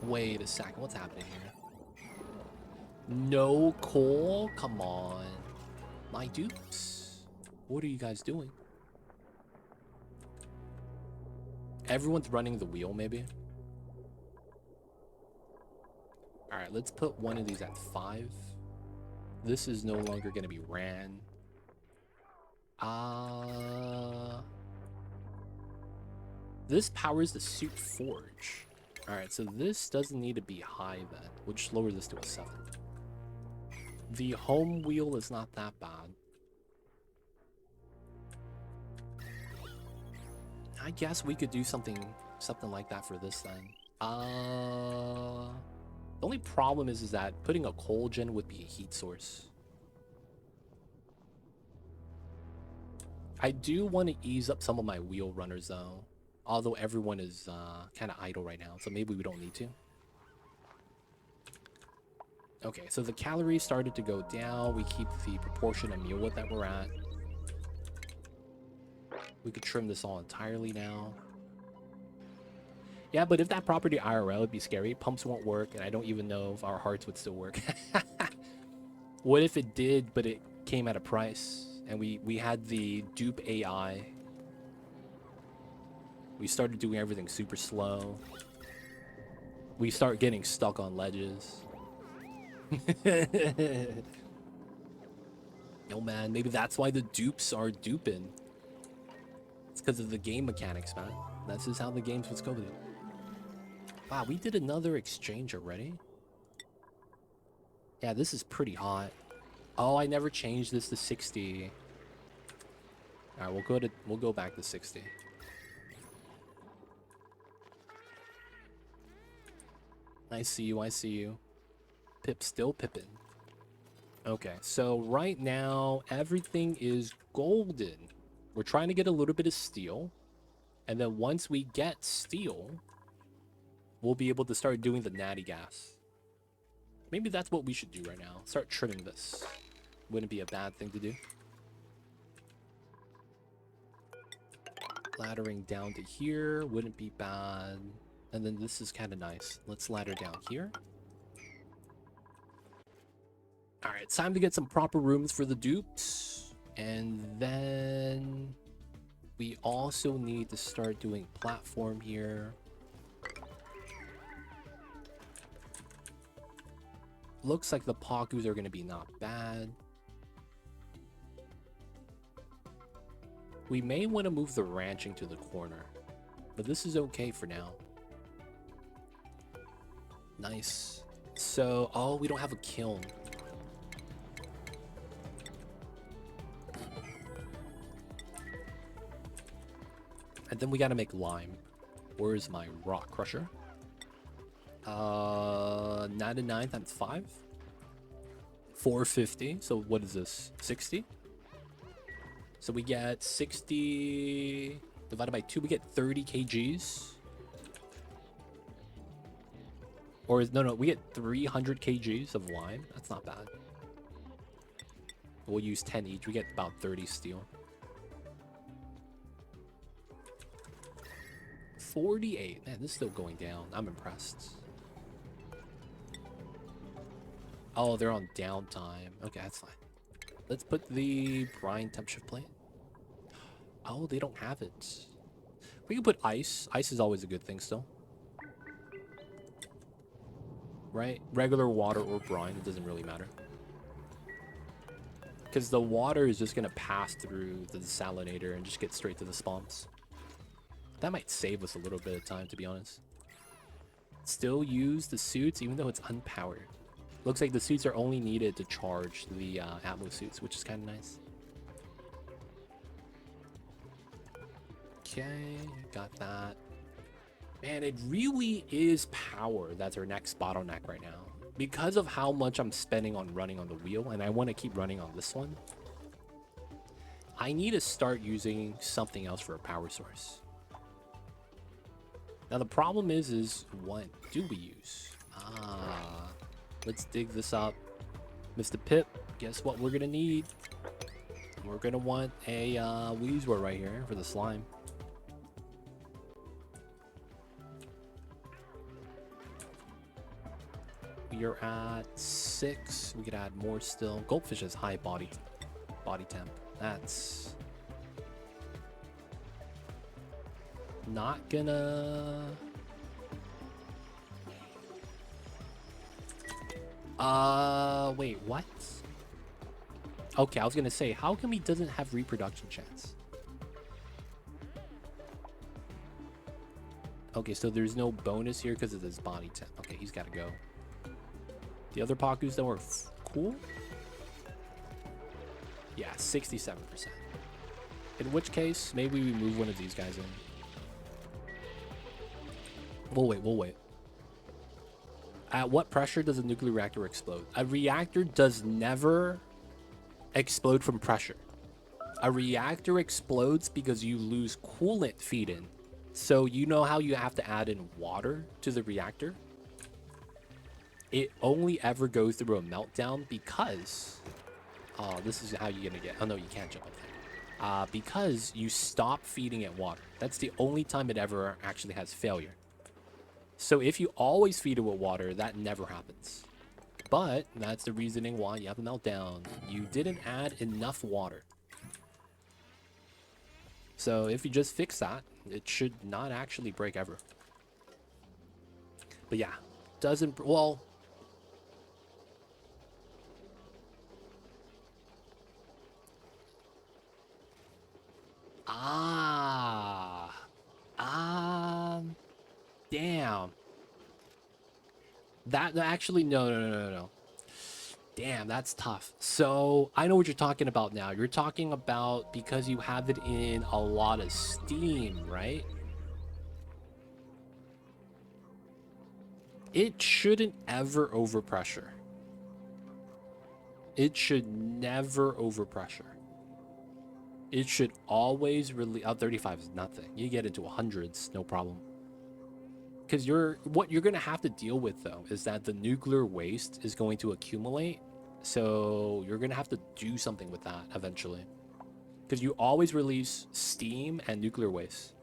Wait a second. What's happening here? No coal? Come on. My dupes. What are you guys doing? Everyone's running the wheel, maybe? Alright, let's put one of these at 5. This is no longer going to be ran. This powers the suit forge. Alright, so this doesn't need to be high then. We'll just lower this to a 7. The home wheel is not that bad. I guess we could do something like that for this then. The only problem is that putting a coal gen would be a heat source. I do want to ease up some of my wheel runners though. Although everyone is kind of idle right now, so maybe we don't need to. Okay, so the calories started to go down. We keep the proportion of meal that we're at. We could trim this all entirely now. Yeah, but if that property IRL would be scary. Pumps won't work, and I don't even know if our hearts would still work. What if it did, but it came at a price, and we had the Dupe AI. We started doing everything super slow. We start getting stuck on ledges. No, man, maybe that's why the dupes are duping. It's because of the game mechanics, man. That's just how the games was coded. Wow, we did another exchange already? Yeah, this is pretty hot. Oh, I never changed this to 60. Alright, we'll go back to 60. I see you, I see you. Pip still pippin'. Okay, so right now everything is golden. We're trying to get a little bit of steel. And then once we get steel, we'll be able to start doing the natty gas. Maybe that's what we should do right now. Start trimming this. Wouldn't be a bad thing to do. Laddering down to here wouldn't be bad. And then this is kind of nice. Let's ladder down here. Alright, it's time to get some proper rooms for the dupes. And then we also need to start doing platform here. Looks like the Pakus are going to be not bad. We may want to move the ranching to the corner, but this is okay for now. Nice. So, oh, we don't have a kiln. And then we gotta make lime. Where is my rock crusher? 99 times 5? 450. So what is this? 60? So we get 60 divided by 2. We get 30 kgs. Or no, we get 300 kgs of lime. That's not bad. We'll use 10 each. We get about 30 steel. 48. Man, this is still going down. I'm impressed. Oh, they're on downtime. Okay, that's fine. Let's put the brine temp shift plate. Oh, they don't have it. We can put ice. Ice is always a good thing still. Right? Regular water or brine, it doesn't really matter. Because the water is just going to pass through the desalinator and just get straight to the spawns. That might save us a little bit of time, to be honest. Still use the suits, even though it's unpowered. Looks like the suits are only needed to charge the Atmo suits, which is kind of nice. Okay, got that. Man, it really is power that's our next bottleneck right now. Because of how much I'm spending on running on the wheel, and I want to keep running on this one, I need to start using something else for a power source. Now the problem is what do we use? Let's dig this up. Mr. Pip, guess what we're gonna need? We're gonna want a Weezor right here for the slime. We are at 6. We could add more still. Goldfish has high body temp. That's not gonna... wait, what? Okay, I was gonna say, how come he doesn't have reproduction chance? Okay, so there's no bonus here because of this body temp. Okay, he's got to go. The other Pakus that were cool? Yeah, 67%. In which case, maybe we move one of these guys in. We'll wait, we'll wait. At what pressure does a nuclear reactor explode? A reactor does never explode from pressure. A reactor explodes because you lose coolant feed in. So you know how you have to add in water to the reactor? It only ever goes through a meltdown because... Oh, this is how you're gonna get... Oh no, you can't jump up there. Because you stop feeding it water. That's the only time it ever actually has failure. So if you always feed it with water, that never happens. But that's the reasoning why you have a meltdown. You didn't add enough water. So if you just fix that, it should not actually break ever. But yeah, doesn't... Well... Damn. That actually... No. Damn, that's tough. So, I know what you're talking about now. You're talking about because you have it in a lot of steam, right? It shouldn't ever overpressure. It should never overpressure. It should always really... Oh, 35 is nothing. You get into 100s, no problem. Because what you're going to have to deal with, though, is that the nuclear waste is going to accumulate. So you're going to have to do something with that eventually. Because you always release steam and nuclear waste.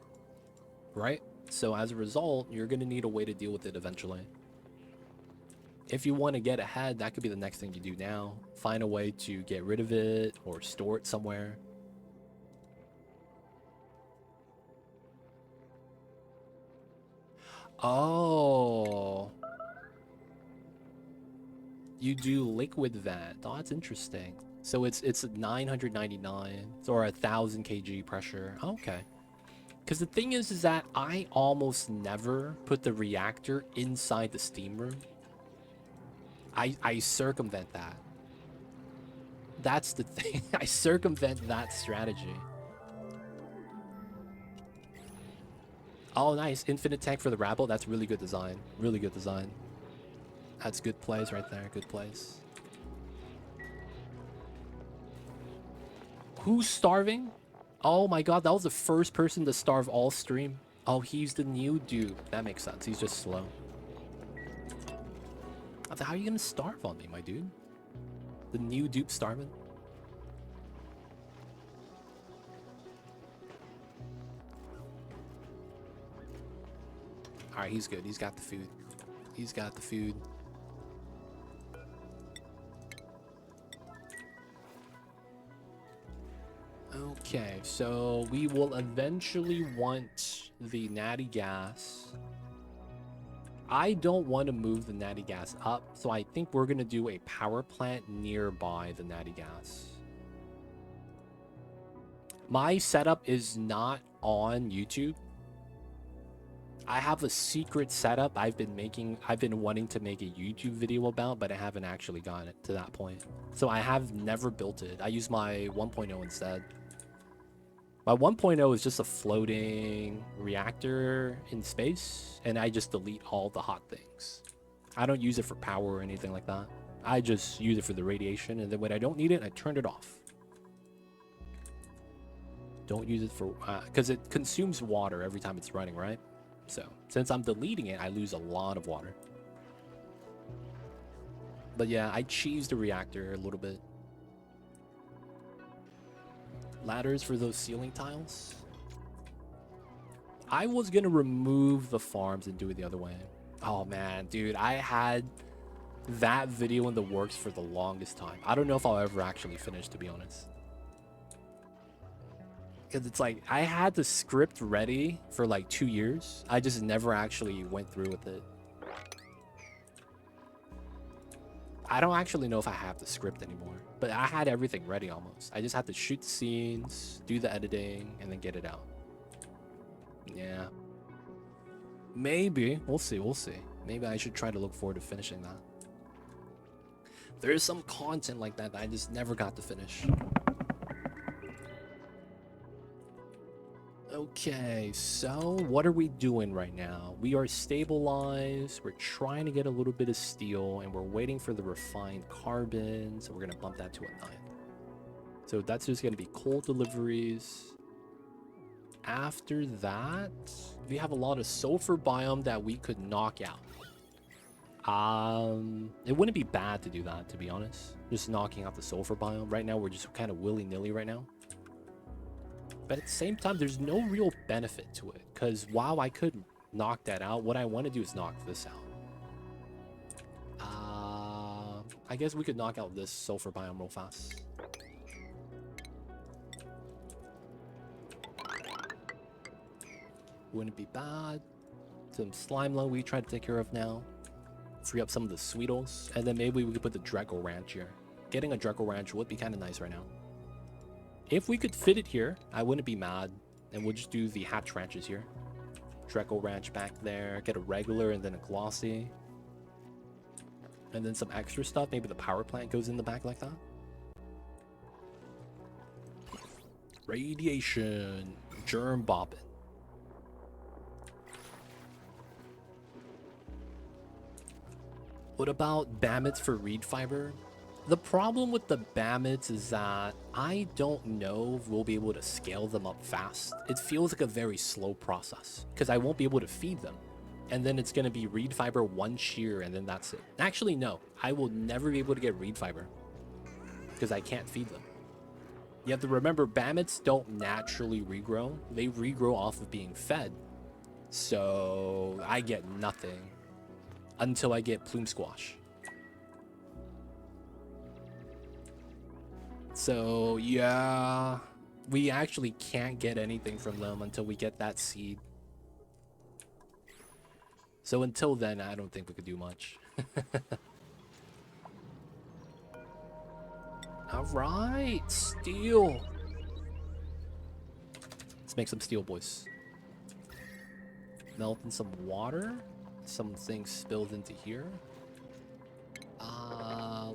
Right? So as a result, you're going to need a way to deal with it eventually. If you want to get ahead, that could be the next thing you do now. Find a way to get rid of it or store it somewhere. Oh. You do liquid vent. Oh, that's interesting. So it's 999 or 1,000 kg pressure. Okay. Because the thing is that I almost never put the reactor inside the steam room. I circumvent that. That's the thing. I circumvent that strategy. Oh, nice. Infinite tank for the rabble. That's really good design. Really good design. That's good plays right there. Good plays. Who's starving? Oh my god, that was the first person to starve all stream. Oh, he's the new dude. That makes sense. He's just slow. I thought, how are you gonna starve on me, my dude? The new dupe starving? Alright, he's good. He's got the food. He's got the food. Okay, so we will eventually want the natty gas. I don't want to move the natty gas up, so I think we're going to do a power plant nearby the natty gas. My setup is not on YouTube. I have a secret setup I've been wanting to make a YouTube video about, but I haven't actually gotten it to that point. So I have never built it. I use my 1.0 instead. My 1.0 is just a floating reactor in space, and I just delete all the hot things. I don't use it for power or anything like that. I just use it for the radiation, and then when I don't need it, I turn it off. Don't use it for... because it consumes water every time it's running, right? So, since I'm deleting it, I lose a lot of water. But yeah, I cheesed the reactor a little bit. Ladders for those ceiling tiles. I was gonna remove the farms and do it the other way. Oh man, dude, I had that video in the works for the longest time. I don't know if I'll ever actually finish, to be honest. Because it's like, I had the script ready for like 2 years. I just never actually went through with it. I don't actually know if I have the script anymore. But I had everything ready almost. I just had to shoot the scenes, do the editing, and then get it out. Yeah. Maybe. We'll see. We'll see. Maybe I should try to look forward to finishing that. There is some content like that I just never got to finish. Okay, so what are we doing right now? We are stabilized. We're trying to get a little bit of steel, and we're waiting for the refined carbon. So we're going to bump that to a 9. So that's just going to be coal deliveries. After that, we have a lot of sulfur biome that we could knock out. It wouldn't be bad to do that, to be honest. Just knocking out the sulfur biome. Right now, we're just kind of willy-nilly right now. But at the same time, there's no real benefit to it. Because while I could knock that out, what I want to do is knock this out. I guess we could knock out this sulfur biome real fast. Wouldn't be bad. Some slime lung we try to take care of now. Free up some of the Sweetles. And then maybe we could put the Dreco Ranch here. Getting a Dreco Ranch would be kind of nice right now. If we could fit it here, I wouldn't be mad. And we'll just do the hatch ranches here. Dreco Ranch back there. Get a regular and then a glossy. And then some extra stuff. Maybe the power plant goes in the back like that. Radiation. Germ bopping. What about bammets for reed fiber? The problem with the bammets is that I don't know if we'll be able to scale them up fast. It feels like a very slow process because I won't be able to feed them. And then it's going to be reed fiber 1 shear and then that's it. Actually, no. I will never be able to get reed fiber because I can't feed them. You have to remember, bammets don't naturally regrow. They regrow off of being fed. So I get nothing until I get plume squash. So yeah, we actually can't get anything from them until we get that seed. So until then, I don't think we could do much. All right, steel. Let's make some steel, boys. Melt in some water. Some things spilled into here.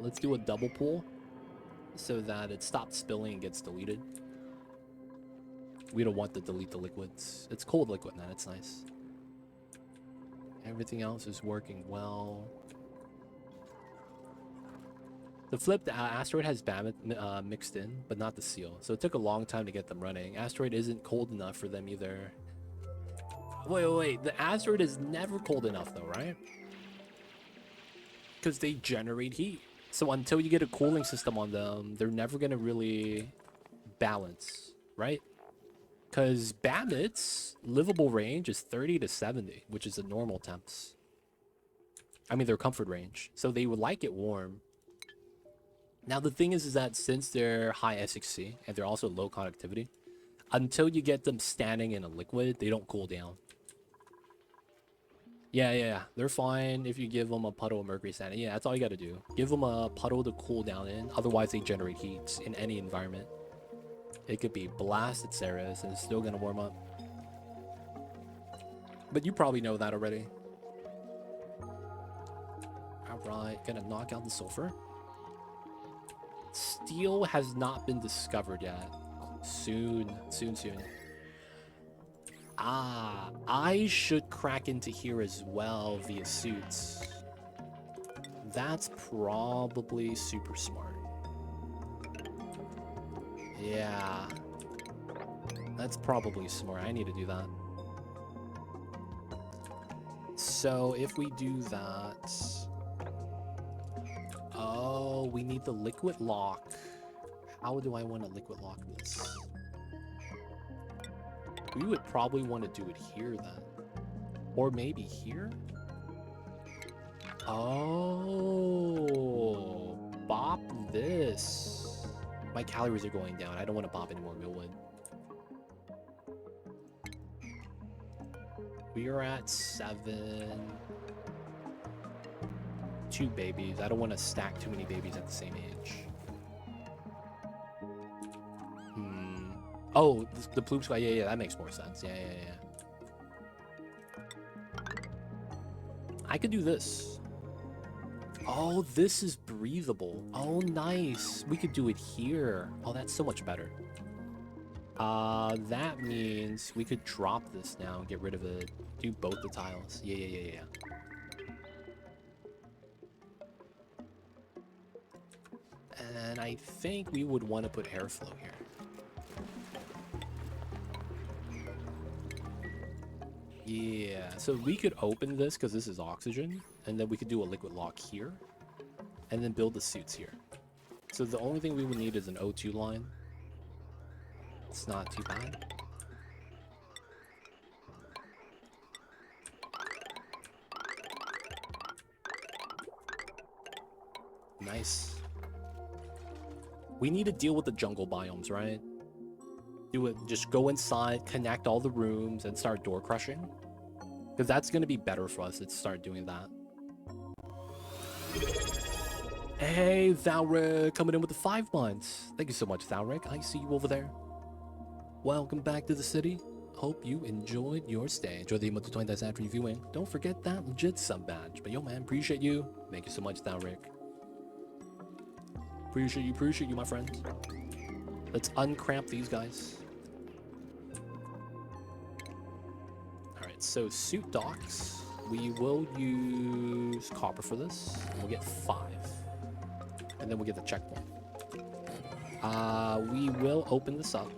Let's do a double pull so that it stops spilling and gets deleted. We don't want to delete the liquids. It's cold liquid, man. It's nice. Everything else is working well. The flipped asteroid has Bammit mixed in, but not the seal. So it took a long time to get them running. Asteroid isn't cold enough for them either. Wait. The asteroid is never cold enough though, right? Because they generate heat. So until you get a cooling system on them, they're never going to really balance, right? Because Babbitt's livable range is 30 to 70, which is the normal temps. I mean, their comfort range. So they would like it warm. Now, the thing is that since they're high SXC and they're also low conductivity, until you get them standing in a liquid, they don't cool down. Yeah. They're fine if you give them a puddle of mercury standing. Yeah, that's all you got to do. Give them a puddle to cool down in. Otherwise, they generate heat in any environment. It could be blasted Ceres and it's still going to warm up. But you probably know that already. Alright, gonna knock out the sulfur. Steel has not been discovered yet. Soon. I should crack into here as well via suits. That's probably super smart. Yeah. That's probably smart. I need to do that. So if we do that... Oh, we need the liquid lock. How do I want to liquid lock this? We would probably want to do it here then. Or maybe here? Oh, bop this. My calories are going down. I don't want to bop any more millwood. We are at 7. 2 babies. I don't want to stack too many babies at the same age. Oh, the plume squad. Yeah, that makes more sense. Yeah. I could do this. Oh, this is breathable. Oh, nice. We could do it here. Oh, that's so much better. That means we could drop this now and get rid of it. Do both the tiles. Yeah. And I think we would want to put airflow here. Yeah, so we could open this because this is oxygen, and then we could do a liquid lock here, and then build the suits here. So the only thing we would need is an O2 line. It's not too bad. Nice. We need to deal with the jungle biomes, right? Do it. Just go inside, connect all the rooms, and start door crushing. Because that's going to be better for us to start doing that. Hey, Thalric, coming in with the 5 months. Thank you so much, Thalric. I see you over there. Welcome back to the city. Hope you enjoyed your stay. Enjoy the emote to 20 after reviewing. Don't forget that legit sub badge. But yo, man, appreciate you. Thank you so much, Thalric. Appreciate you, my friend. Let's uncramp these guys. Alright, so suit docks. We will use copper for this. And we'll get 5. And then we'll get the checkpoint. We will open this up.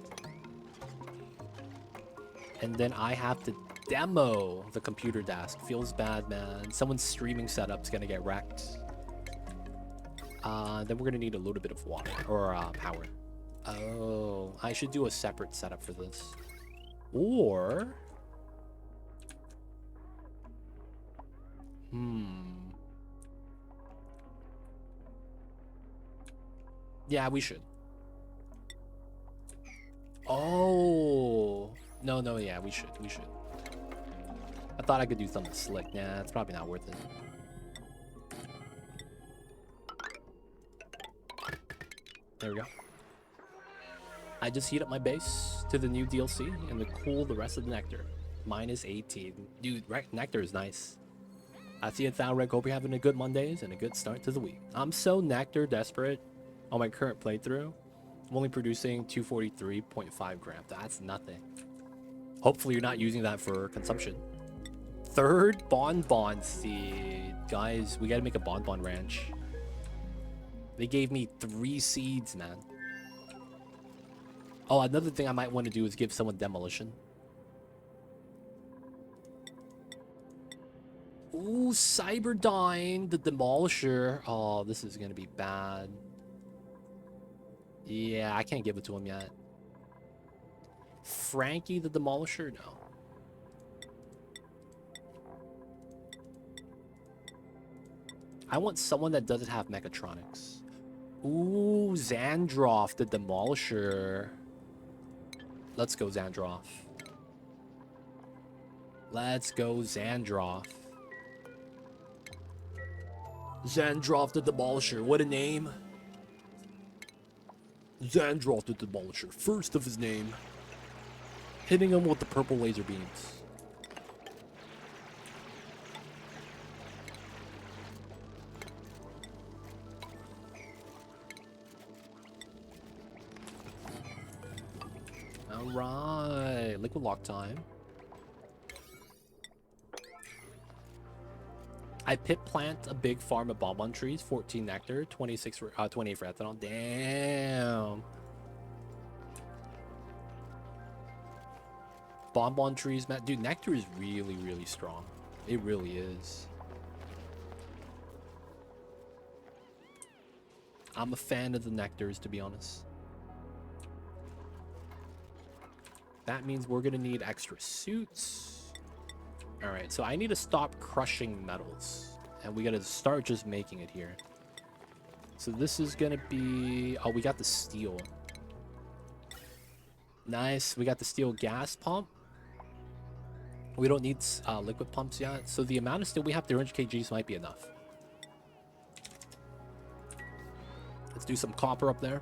And then I have to demo the computer desk. Feels bad, man. Someone's streaming setup's gonna get wrecked. Then we're gonna need a little bit of water or power. Oh, I should do a separate setup for this. Or yeah, we should. Oh, no, yeah, we should. I thought I could do something slick. Nah, it's probably not worth it. There we go. I just heat up my base to the new DLC and to cool the rest of the nectar. Minus 18. Dude, nectar is nice. I see it, Thalrec. Hope you're having a good Mondays and a good start to the week. I'm so nectar desperate on my current playthrough. I'm only producing 243.5 grams. That's nothing. Hopefully you're not using that for consumption. 3rd bonbon seed. Guys, we gotta make a bonbon ranch. They gave me 3 seeds, man. Oh, another thing I might want to do is give someone demolition. Ooh, Cyberdyne, the Demolisher. Oh, this is gonna be bad. Yeah, I can't give it to him yet. Frankie, the Demolisher? No. I want someone that doesn't have mechatronics. Ooh, Xandroff, the Demolisher. Let's go, Xandroff. Let's go, Xandroff. Xandroff, the Demolisher. What a name. Xandroff, the Demolisher. First of his name. Hitting him with the purple laser beams. Alright, liquid lock time. I pit plant a big farm of bonbon trees, 14 nectar, 28 for ethanol. Damn. Bonbon trees, man. Dude, nectar is really, really strong. It really is. I'm a fan of the nectars, to be honest. That means we're gonna need extra suits. All right, so I need to stop crushing metals, and we gotta start just making it here. So this is gonna be, oh, we got the steel. Nice, we got the steel gas pump. We don't need liquid pumps yet, so the amount of steel we have, 300 kgs, might be enough. Let's do some copper up there.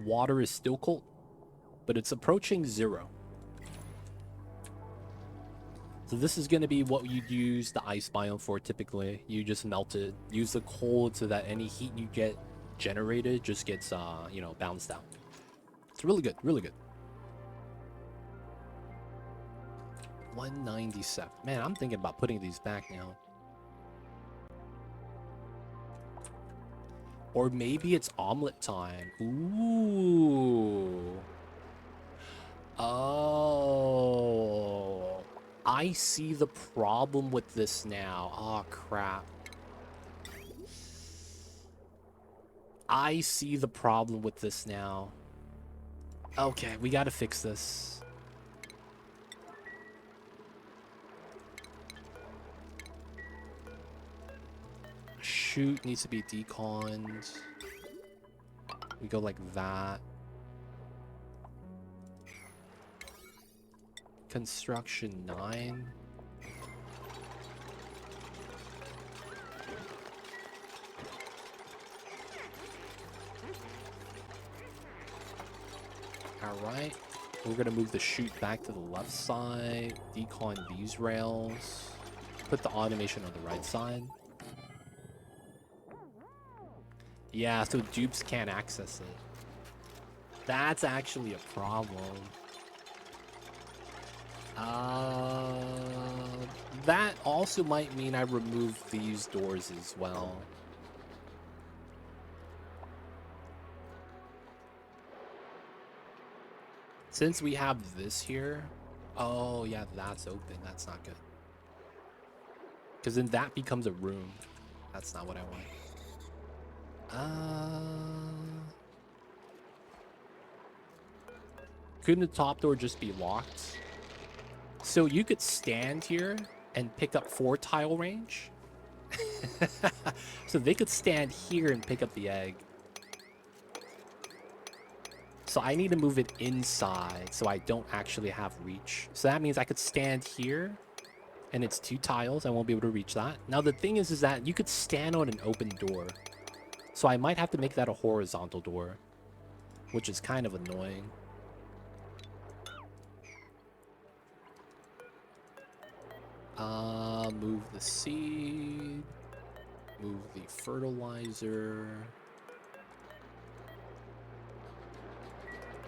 Water is still cold, but it's approaching 0. So this is going to be what you'd use the ice biome for typically. You just melt it, use the cold so that any heat you get generated just gets, you know, bounced out. It's really good, really good. 197. Man, I'm thinking about putting these back now. Or maybe it's omelet time. Ooh. Oh. I see the problem with this now. Oh, crap. I see the problem with this now. Okay, we gotta fix this. Shoot needs to be deconned. We go like that. Construction 9. Alright. We're gonna move the chute back to the left side. Decon these rails. Put the automation on the right side. Yeah, so dupes can't access it. That's actually a problem. That also might mean I remove these doors as well. Since we have this here, oh yeah, that's open. That's not good. Because then that becomes a room. That's not what I want. Couldn't the top door just be locked? So you could stand here and pick up 4 tile range. So they could stand here and pick up the egg. So I need to move it inside so I don't actually have reach. So that means I could stand here and it's 2 tiles. I won't be able to reach that. Now the thing is that you could stand on an open door. So I might have to make that a horizontal door, which is kind of annoying. Move the seed. Move the fertilizer.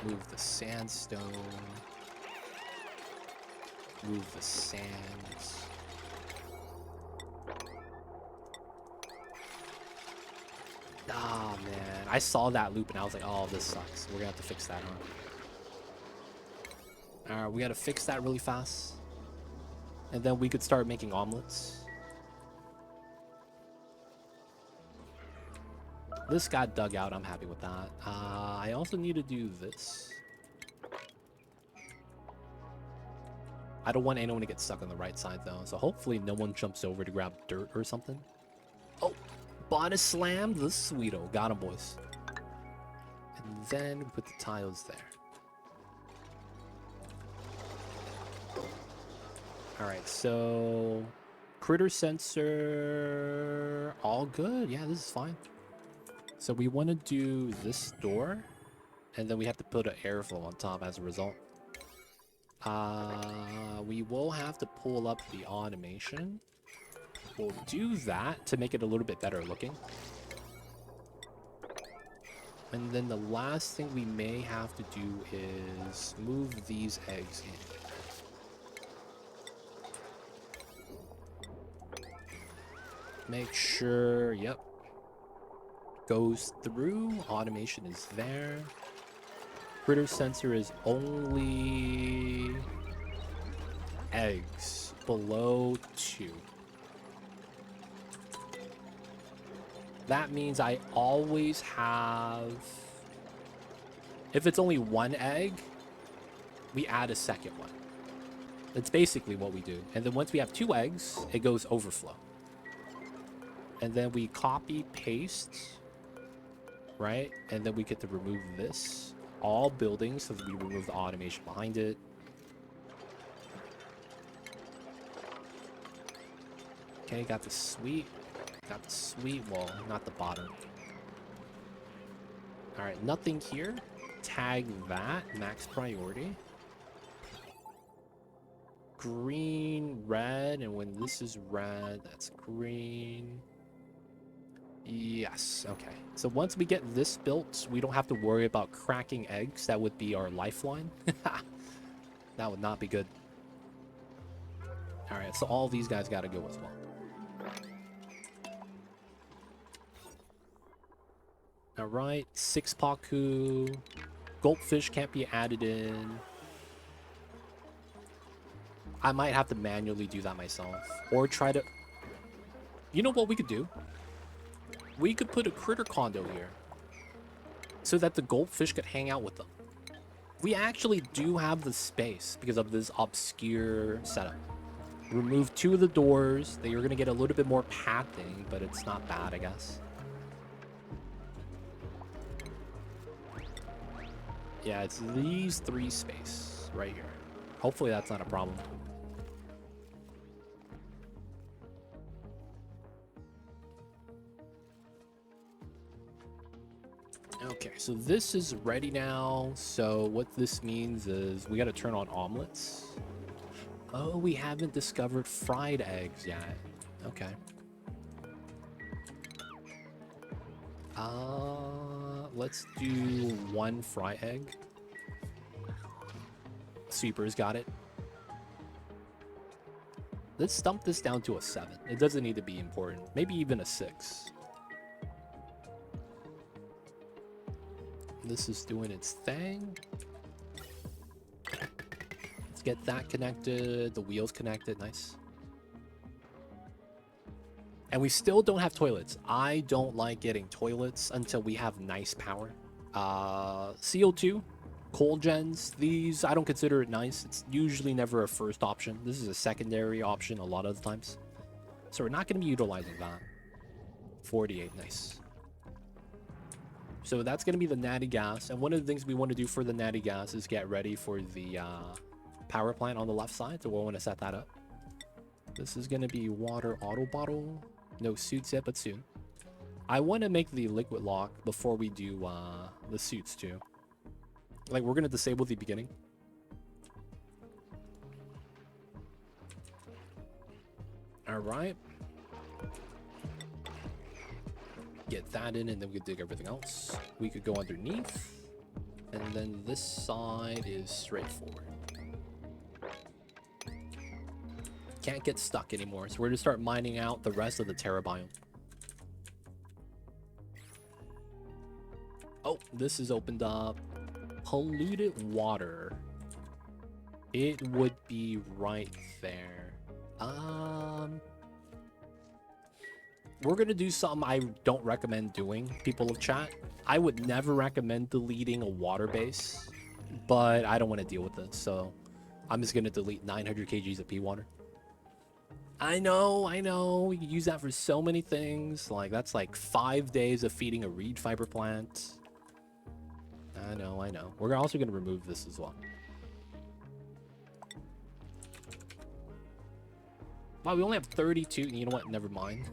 Move the sandstone. Move the sands. Ah, man. I saw that loop and I was like, oh, this sucks. We're gonna have to fix that, huh? Alright, we gotta fix that really fast. And then we could start making omelets. This got dug out. I'm happy with that. I also need to do this. I don't want anyone to get stuck on the right side, though. So hopefully no one jumps over to grab dirt or something. Oh, body slam the sweeto. Got him, boys. And then put the tiles there. Alright, so... critter sensor... all good. Yeah, this is fine. So we want to do this door, and then we have to put an airflow on top as a result. We will have to pull up the automation. We'll do that to make it a little bit better looking. And then the last thing we may have to do is move these eggs in. Make sure, yep. Goes through, automation is there. Critter sensor is only eggs below 2. That means I always have, if it's only 1 egg, we add a second one. That's basically what we do. And then once we have 2 eggs, it goes overflow. And then we copy, paste, right? And then we get to remove this. All buildings, so that we remove the automation behind it. Okay, got the sweet. Got the sweet wall, not the bottom. Alright, nothing here. Tag that, max priority. green, red, and when this is red, that's green. Yes, okay. So once we get this built, we don't have to worry about cracking eggs. That would be our lifeline. That would not be good. Alright, so all these guys gotta go as well. Alright, 6 Paku. Goldfish can't be added in. I might have to manually do that myself. Or try to... You know what we could do? We could put a critter condo here. So that the goldfish could hang out with them. We actually do have the space because of this obscure setup. Remove 2 of the doors. That you're going to get a little bit more pathing, but it's not bad, I guess. Yeah, it's these 3 space right here. Hopefully that's not a problem. Okay, so this is ready now. So what this means is we got to turn on omelets. Oh, we haven't discovered fried eggs yet. Okay. Let's do 1 fry egg. Sweeper's got it. Let's dump this down to a 7. It doesn't need to be important. Maybe even a 6. This is doing its thing. Let's get that connected. The wheels connected. Nice. And we still don't have toilets. I don't like getting toilets until we have nice power. CO2, coal gens, these, I don't consider it nice. It's usually never a first option. This is a secondary option a lot of the times. So we're not going to be utilizing that. 48, nice. So that's going to be the natty gas. And one of the things we want to do for the natty gas is get ready for the power plant on the left side. So we'll want to set that up. This is going to be water auto bottle. No suits yet, but soon. I want to make the liquid lock before we do the suits too. Like, we're going to disable the beginning. All right. Get that in, and then we could dig everything else. We could go underneath. And then this side is straightforward. Can't get stuck anymore, so we're going to start mining out the rest of the Terra biome. Oh, this is opened up. Polluted water. It would be right there. We're going to do something I don't recommend doing, people of chat. I would never recommend deleting a water base, but I don't want to deal with this, so I'm just going to delete 900 kgs of pea water. I know. We can use that for so many things. Like, that's like 5 days of feeding a reed fiber plant. I know. We're also going to remove this as well. Wow, we only have 32. You know what? Never mind.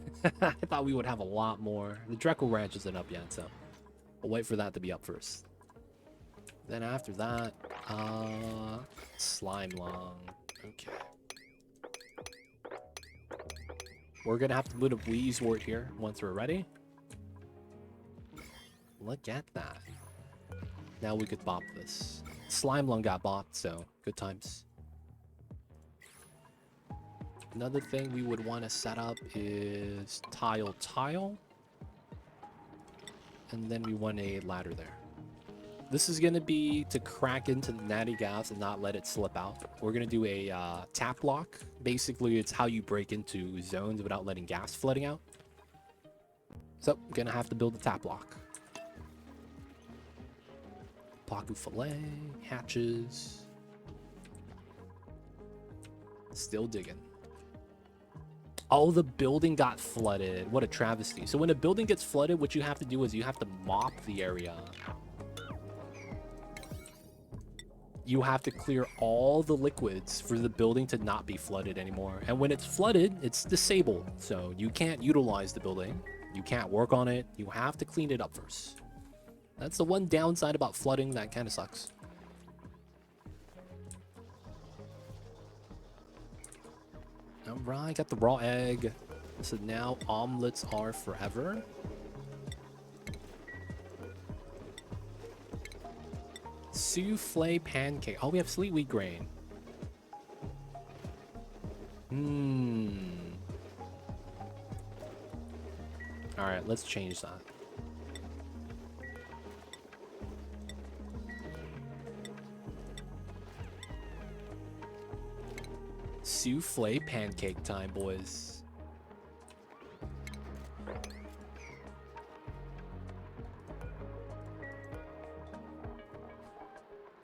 I thought we would have a lot more. The Dreckle Ranch isn't up yet, so we'll wait for that to be up first. Then after that, slime lung. Okay. We're going to have to put a Wheezewort here once we're ready. Look at that. Now we could bop this. Slime lung got bopped, so good times. Another thing we would want to set up is tile. And then we want a ladder there. This is going to be to crack into the natty gas and not let it slip out. We're going to do a tap lock. Basically, it's how you break into zones without letting gas flooding out. So, going to have to build a tap lock. Paku fillet, hatches. Still digging. Oh, the building got flooded. What a travesty. So when a building gets flooded, what you have to do is you have to mop the area. You have to clear all the liquids for the building to not be flooded anymore. And when it's flooded, it's disabled. So you can't utilize the building. You can't work on it. You have to clean it up first. That's the one downside about flooding that kind of sucks. Alright, got the raw egg. So now omelets are forever. Souffle pancake. Oh, we have sweet wheat grain. Alright, let's change that. Souffle pancake time, boys.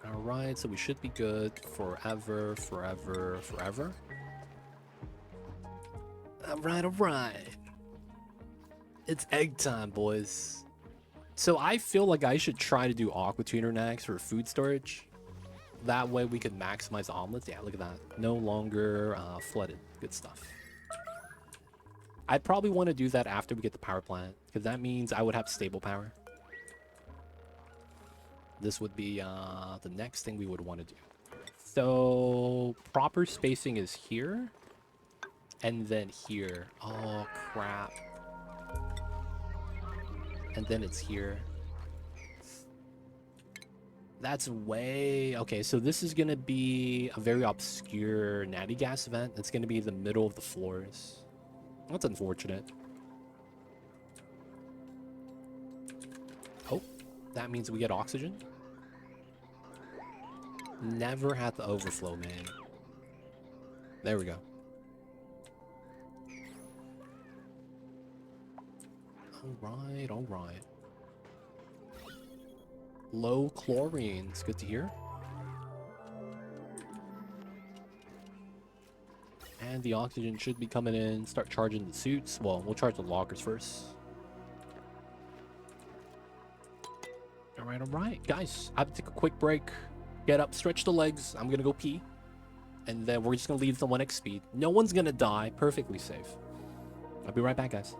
Alright, so we should be good forever, forever, forever. Alright. It's egg time, boys. So I feel like I should try to do aqua tuner next for food storage. That way we could maximize omelets. Yeah, look at that. No longer flooded. Good stuff. I'd probably want to do that after we get the power plant, because that means I would have stable power. This would be the next thing we would want to do. So proper spacing is here. And then here. Oh, crap. And then it's here. That's way... Okay, so this is going to be a very obscure natty gas event. It's going to be the middle of the floors. That's unfortunate. Oh, that means we get oxygen. Never had the overflow, man. There we go. Alright. Low chlorine. It's good to hear. And the oxygen should be coming in. Start charging the suits. Well, we'll charge the lockers first. Alright. Guys, I have to take a quick break. Get up, stretch the legs. I'm gonna go pee. And then we're just gonna leave the 1x speed. No one's gonna die. Perfectly safe. I'll be right back, guys.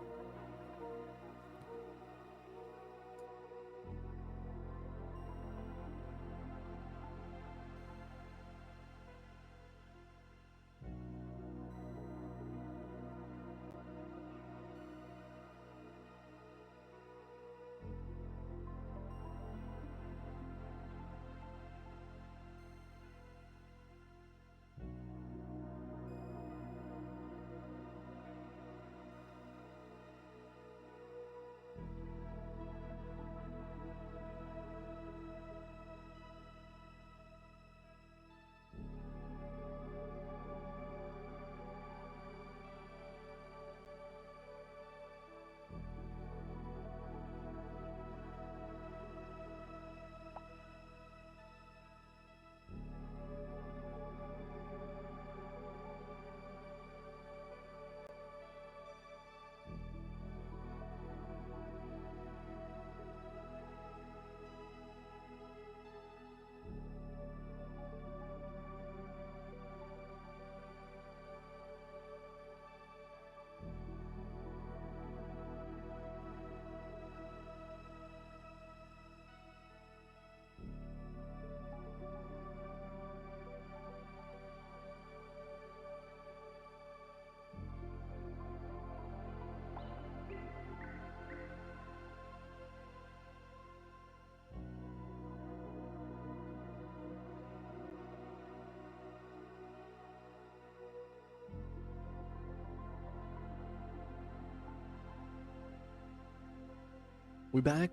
We back.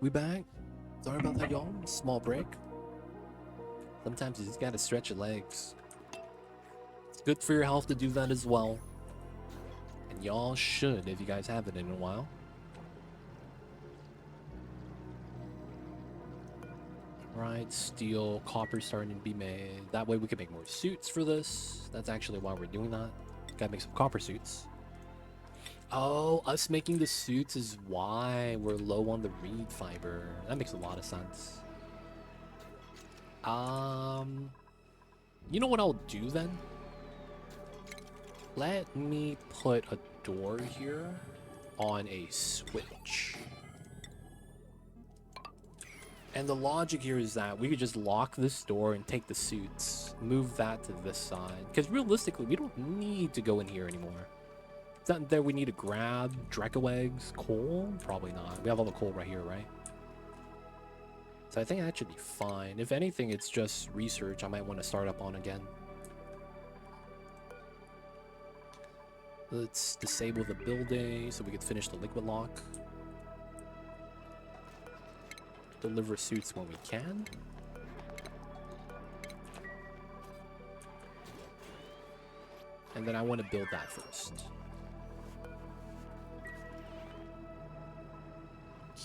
Sorry about that, y'all. Small break. Sometimes you just gotta stretch your legs. It's good for your health to do that as well. And y'all should if you guys haven't in a while. Right, steel, copper starting to be made. That way we can make more suits for this. That's actually why we're doing that. Gotta make some copper suits. Oh, us making the suits is why we're low on the reed fiber. That makes a lot of sense. You know what I'll do then? Let me put a door here on a switch. And the logic here is that we could just lock this door and take the suits, move that to this side. Because realistically, we don't need to go in here anymore. It's not there we need to grab Draco eggs, coal? Probably not. We have all the coal right here, right? So I think that should be fine. If anything, it's just research I might want to start up on again. Let's disable the building so we can finish the liquid lock. Deliver suits when we can. And then I want to build that first.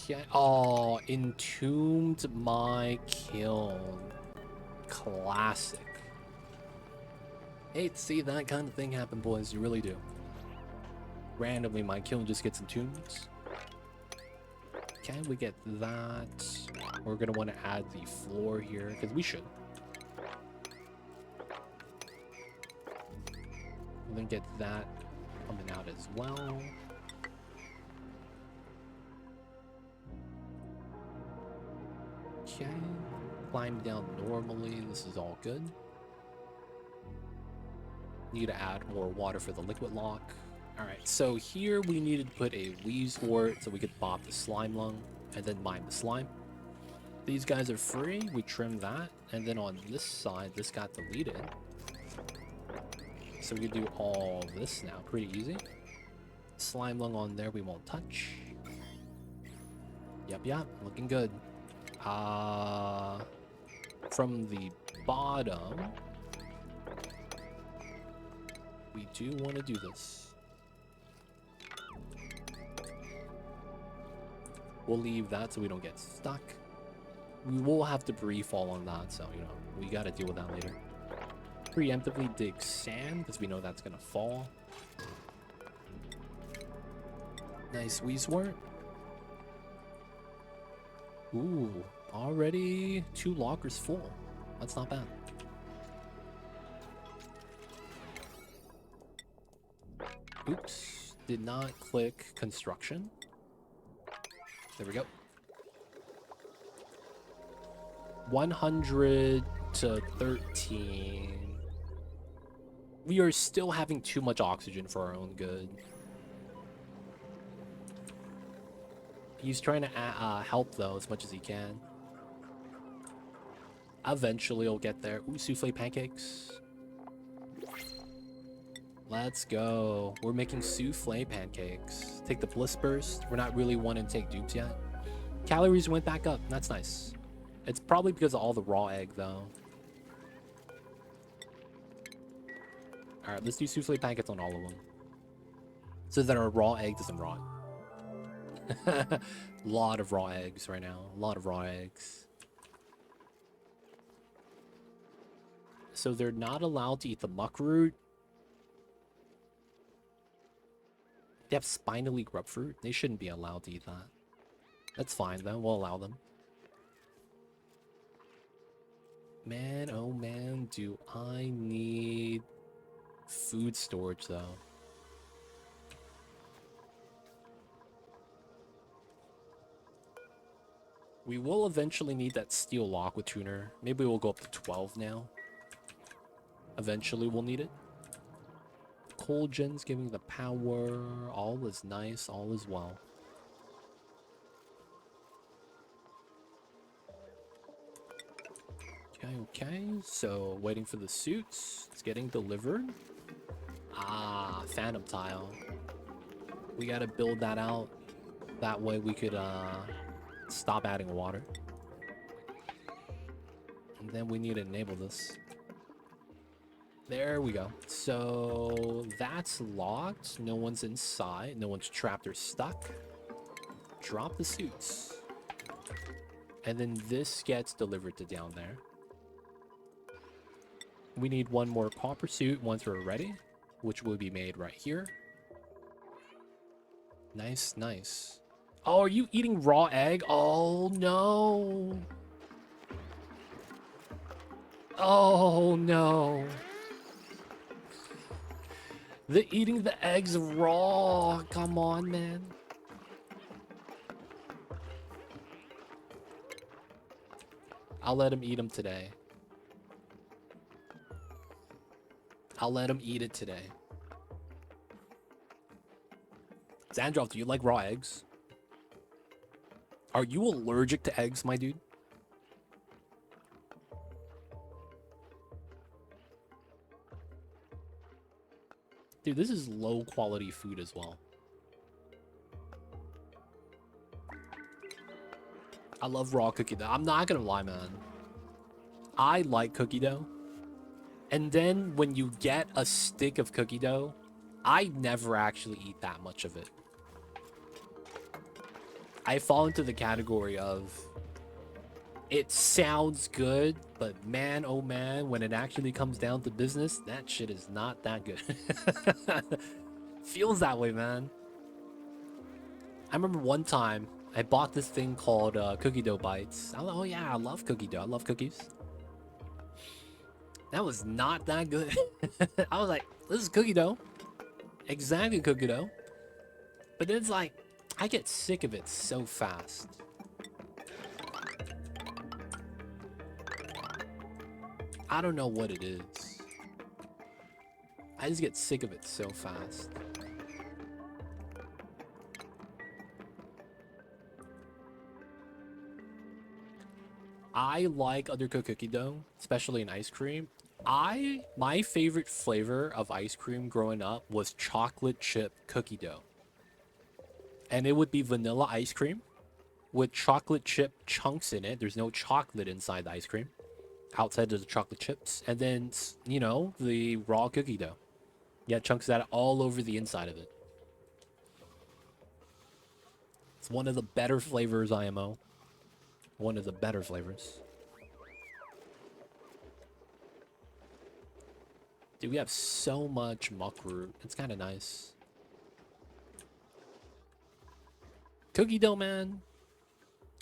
Okay. Oh, entombed my kiln. Classic. Hate to see that kind of thing happen, boys. You really do. Randomly, my kiln just gets entombed. Okay, we get that. We're gonna want to add the floor here because we should. And then get that coming out as well. Okay, climb down normally. This is all good. Need to add more water for the liquid lock. Alright, so here we needed to put a wheeze wart so we could pop the slime lung and then mine the slime. These guys are free, we trim that, and then on this side, this got deleted. So we can do all this now, pretty easy. Slime lung on there we won't touch. Yep, looking good. From the bottom, we do want to do this. We'll leave that so we don't get stuck. We will have debris fall on that, so, you know, we gotta deal with that later. Preemptively dig sand, because we know that's gonna fall. Nice wheeze wart. Ooh, already 2 lockers full. That's not bad. Oops, did not click construction. There we go. 100 to 13. We are still having too much oxygen for our own good. He's trying to help though as much as he can. Eventually he'll get there. Ooh, souffle pancakes. Let's go. We're making souffle pancakes. Take the bliss burst. We're not really wanting to take dupes yet. Calories went back up. That's nice. It's probably because of all the raw egg though. Alright, let's do souffle pancakes on all of them. So that our raw egg doesn't rot. Lot of raw eggs right now. A lot of raw eggs. So they're not allowed to eat the muck root. They have spinally grub fruit. They shouldn't be allowed to eat that. That's fine though. We'll allow them. Man, oh man, do I need food storage though. We will eventually need that steel lock with tuner. Maybe we'll go up to 12 now. Eventually we'll need it. Coal gen's giving the power. All is nice, all is well. Okay, so waiting for the suits. It's getting delivered. Ah, phantom tile. We gotta build that out. That way we could stop adding water. And then we need to enable this. There we go. So that's locked. No one's inside. No one's trapped or stuck. Drop the suits. And then this gets delivered to down there. We need one more copper suit once we're ready, which will be made right here. Nice, nice. Oh, are you eating raw egg? Oh, no. Oh, no. They're eating the eggs raw. Come on, man. I'll let him eat them today. I'll let him eat it today. Xandroff, do you like raw eggs? Are you allergic to eggs, my dude? Dude, this is low quality food as well. I love raw cookie dough. I'm not gonna lie, man. I like cookie dough. And then when you get a stick of cookie dough, I never actually eat that much of it. I fall into the category of it sounds good, but man, oh man, when it actually comes down to business, that shit is not that good. Feels that way, man. I remember one time I bought this thing called cookie dough bites. Oh yeah, I love cookie dough. I love cookies. That was not that good. I was like, this is cookie dough. Exactly cookie dough. But it's like, I get sick of it so fast. I don't know what it is. I just get sick of it so fast. I like undercooked cookie dough, especially in ice cream. My favorite flavor of ice cream growing up was chocolate chip cookie dough. And it would be vanilla ice cream with chocolate chip chunks in it. There's no chocolate inside the ice cream. Outside of the chocolate chips. And then, you know, the raw cookie dough. You got chunks of that all over the inside of it. It's one of the better flavors, IMO. One of the better flavors. Dude, we have so much muckroot. It's kind of nice. Cookie dough, man.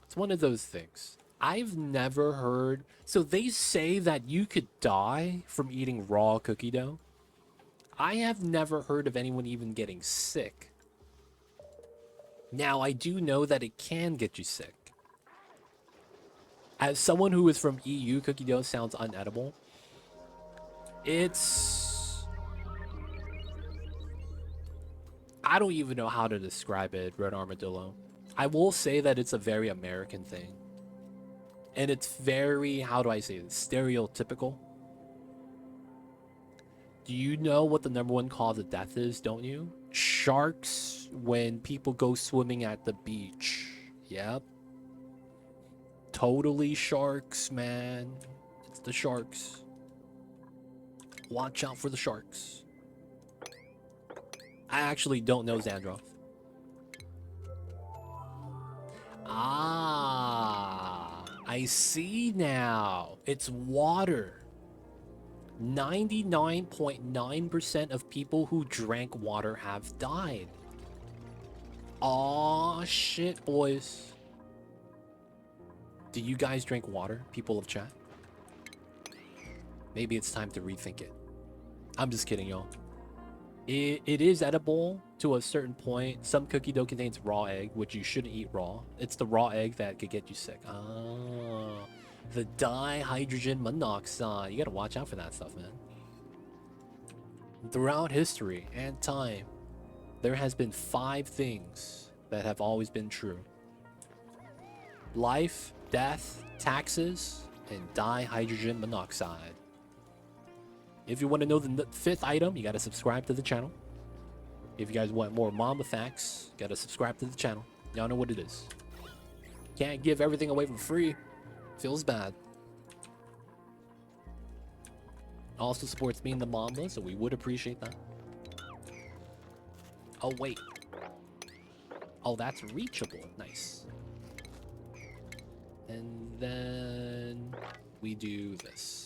It's one of those things. I've never heard... So they say that you could die from eating raw cookie dough. I have never heard of anyone even getting sick. Now, I do know that it can get you sick. As someone who is from EU, cookie dough sounds unedible. It's... I don't even know how to describe it, Red Armadillo. I will say that it's a very American thing. And it's very, how do I say it, stereotypical. Do you know what the #1 cause of death is, don't you? Sharks when people go swimming at the beach. Yep. Totally sharks, man. It's the sharks. Watch out for the sharks. I actually don't know, Xandroff. Ah, I see now. It's water. 99.9% of people who drank water have died. Aw, shit, boys. Do you guys drink water, people of chat? Maybe it's time to rethink it. I'm just kidding, y'all. It is edible to a certain point. Some cookie dough contains raw egg, which you shouldn't eat raw. It's the raw egg that could get you sick. Ah, the dihydrogen monoxide. You gotta watch out for that stuff, man. Throughout history and time, there has been 5 things that have always been true. Life, death, taxes, and dihydrogen monoxide. If you want to know the 5th item, you gotta subscribe to the channel. If you guys want more Mamba facts, gotta subscribe to the channel. Y'all know what it is. Can't give everything away for free. Feels bad. Also supports me in the Mamba, so we would appreciate that. Oh, wait. Oh, that's reachable. Nice. And then we do this.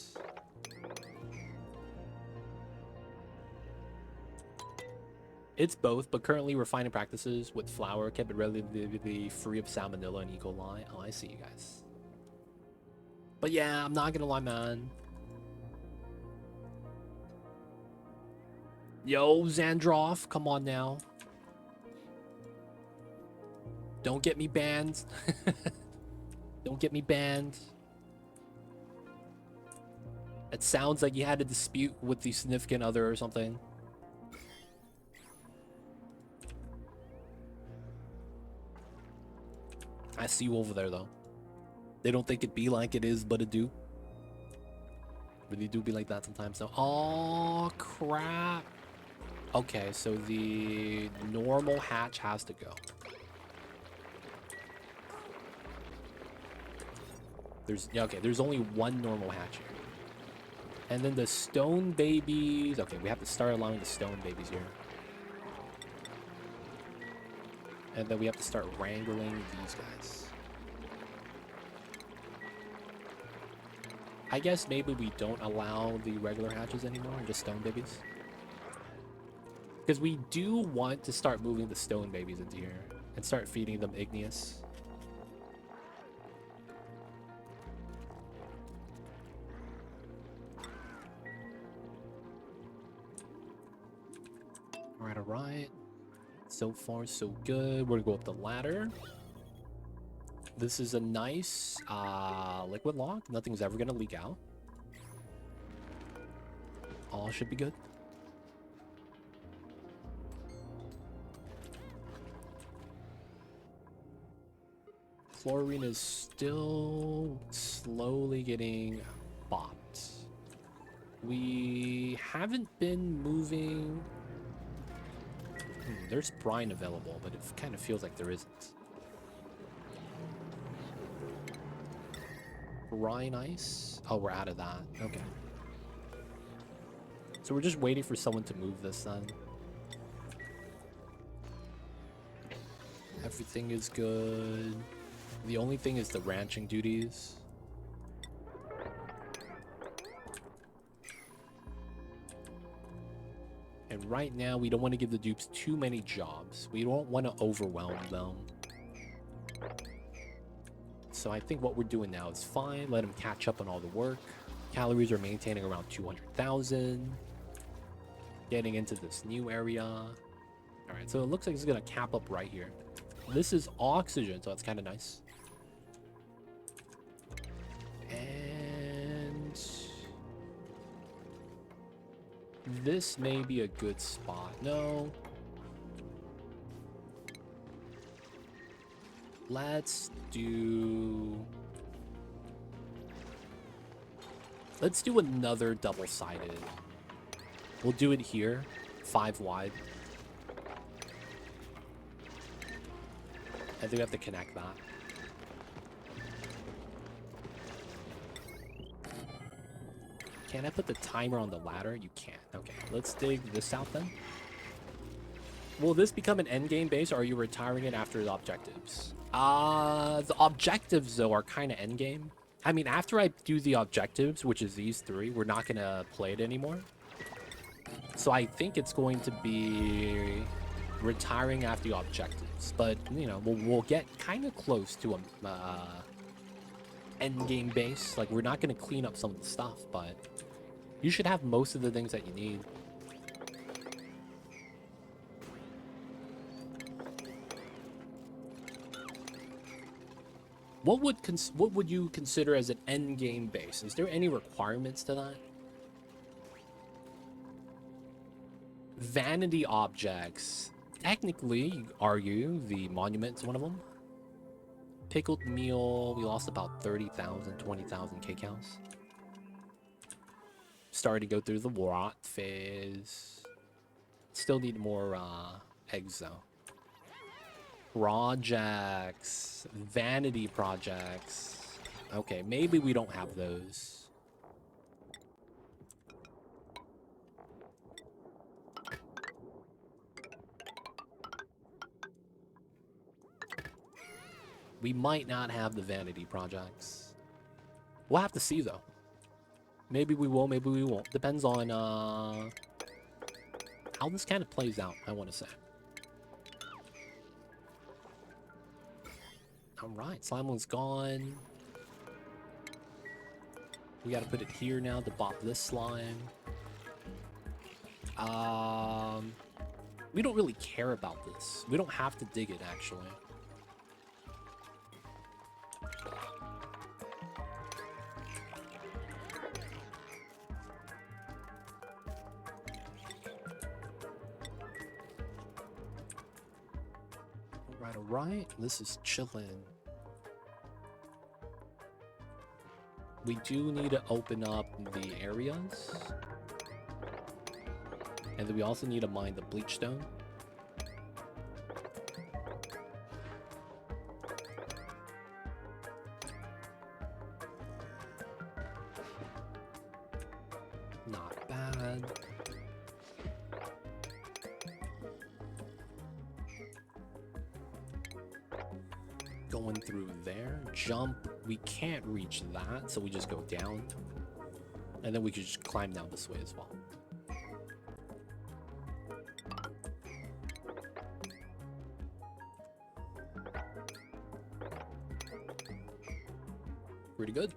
It's both, but currently refining practices with flour kept it relatively free of salmonella and E. coli. Oh, I see you guys. But yeah, I'm not gonna lie, man. Yo, Xandroff, come on now. Don't get me banned. Don't get me banned. It sounds like you had a dispute with the significant other or something. I see you over there, though. They don't think it be like it is, but it do. Really do be like that sometimes, though. Oh, crap. Okay, so the normal hatch has to go. There's only one normal hatch here. And then the stone babies. Okay, we have to start allowing the stone babies here. And then we have to start wrangling these guys. I guess maybe we don't allow the regular hatches anymore, just stone babies. Because we do want to start moving the stone babies into here and start feeding them igneous. Alright. So far, so good. We're gonna go up the ladder. This is a nice liquid lock. Nothing's ever gonna leak out. All should be good. Chlorine is still slowly getting bopped. We haven't been moving. There's brine available, but it kind of feels like there isn't. Brine ice? Oh, we're out of that. Okay. So we're just waiting for someone to move this then. Everything is good. The only thing is the ranching duties. And right now, we don't want to give the dupes too many jobs. We don't want to overwhelm them. So I think what we're doing now is fine. Let them catch up on all the work. Calories are maintaining around 200,000. Getting into this new area. All right, so it looks like it's going to cap up right here. This is oxygen, so it's kind of nice. And this may be a good spot. No. Let's do another double-sided. We'll do it here, 5 wide. I think we have to connect that. Can I put the timer on the ladder? You can't. Okay, let's dig this out then. Will this become an endgame base, or are you retiring it after the objectives? The objectives, though, are kind of endgame. I mean, after I do the objectives, which is these 3, we're not going to play it anymore. So I think it's going to be retiring after the objectives. But, you know, we'll get kind of close to a endgame base. Like, we're not going to clean up some of the stuff, but you should have most of the things that you need. What would you consider as an end game base? Is there any requirements to that? Vanity objects. Technically, you argue the monument's one of them. Pickled meal. We lost about 30,000, 20,000 K-cows. Starting to go through the rot phase. Still need more eggs though. Projects. Vanity projects. Okay, maybe we don't have those. We might not have the vanity projects. We'll have to see though. Maybe we will, maybe we won't. Depends on how this kind of plays out, I want to say. Alright, slime one's gone. We gotta put it here now to bop this slime. We don't really care about this. We don't have to dig it, actually. Alright. This is chillin'. We do need to open up the areas. And then we also need to mine the bleach stone. Not bad. Going through there. Jump. We can't reach that, so we just go down. And then we could just climb down this way as well. Pretty good.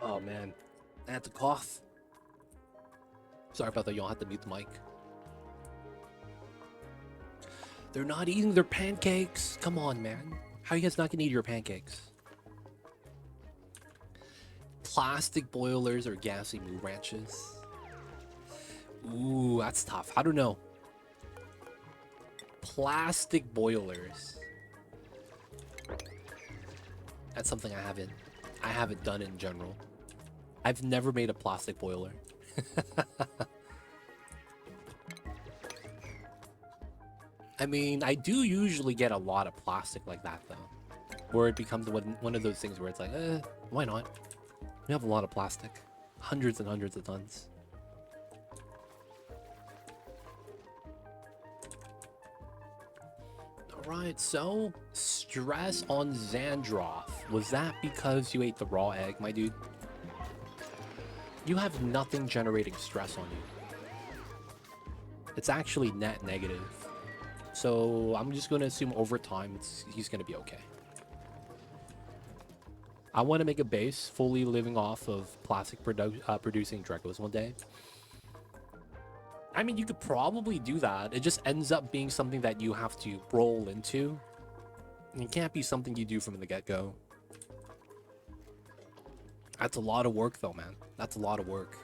Oh man, I had to cough. Sorry about that, y'all have to mute the mic. They're not eating their pancakes. Come on, man. How are you guys not gonna eat your pancakes? Plastic boilers or gassy moo ranches? Ooh, that's tough. I don't know. Plastic boilers. That's something I haven't done in general. I've never made a plastic boiler. I mean, I do usually get a lot of plastic like that though. Where it becomes one of those things where it's like, why not? We have a lot of plastic. Hundreds and hundreds of tons. Alright, so stress on Xandroth. Was that because you ate the raw egg, my dude? You have nothing generating stress on you. It's actually net negative. So I'm just going to assume over time he's going to be okay. I want to make a base fully living off of plastic producing Dregos one day. I mean, you could probably do that. It just ends up being something that you have to roll into. It can't be something you do from the get-go. That's a lot of work though, man. That's a lot of work.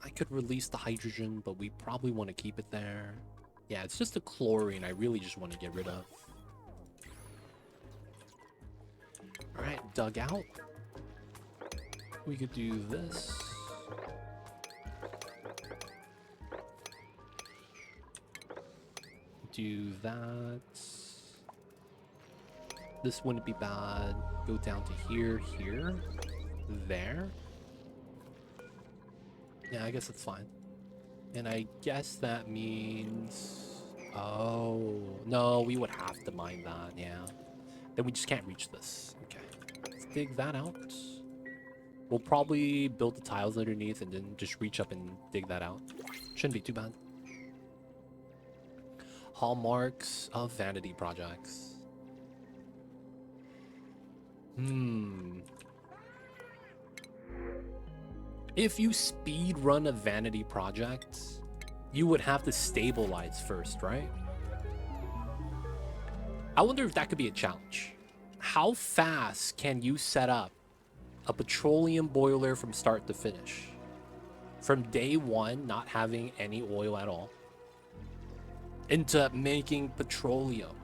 I could release the hydrogen, but we probably want to keep it there. Yeah, it's just the chlorine I really just want to get rid of. Alright, dug out. We could do this. Do that. This wouldn't be bad. Go down to here, here, there. Yeah, I guess that's fine. And I guess that means... Oh, no, we would have to mine that, yeah. Then we just can't reach this. Okay, let's dig that out. We'll probably build the tiles underneath and then just reach up and dig that out. Shouldn't be too bad. Hallmarks of vanity projects. If you speed run a vanity project, you would have to stabilize first, right? I wonder if that could be a challenge. How fast can you set up a petroleum boiler from start to finish? From day one, not having any oil at all, into making petroleum,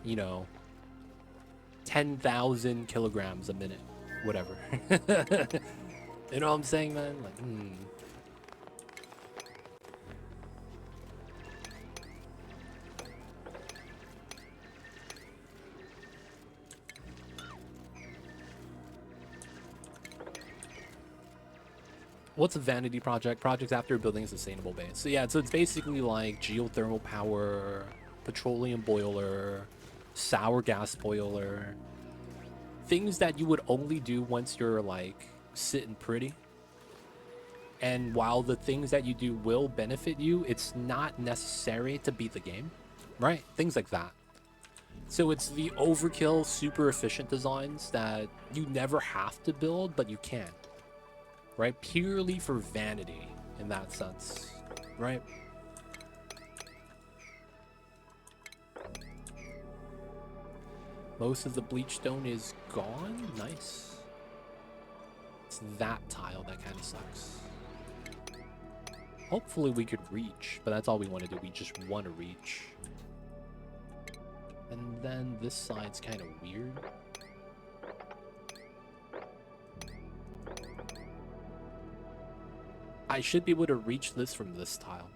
you know, 10,000 kilograms a minute, whatever. You know what I'm saying, man? Like, What's a vanity project? Projects after building a sustainable base. So yeah, so it's basically like geothermal power, petroleum boiler, sour gas boiler. Things that you would only do once you're like sitting pretty. And while the things that you do will benefit you, it's not necessary to beat the game, right? Things like that. So it's the overkill, super efficient designs that you never have to build, but you can. Right? Purely for vanity in that sense. Right? Most of the bleach stone is gone. Nice. It's that tile that kind of sucks. Hopefully we could reach, but that's all we want to do. We just want to reach. And then this side's kind of weird. I should be able to reach this from this tile.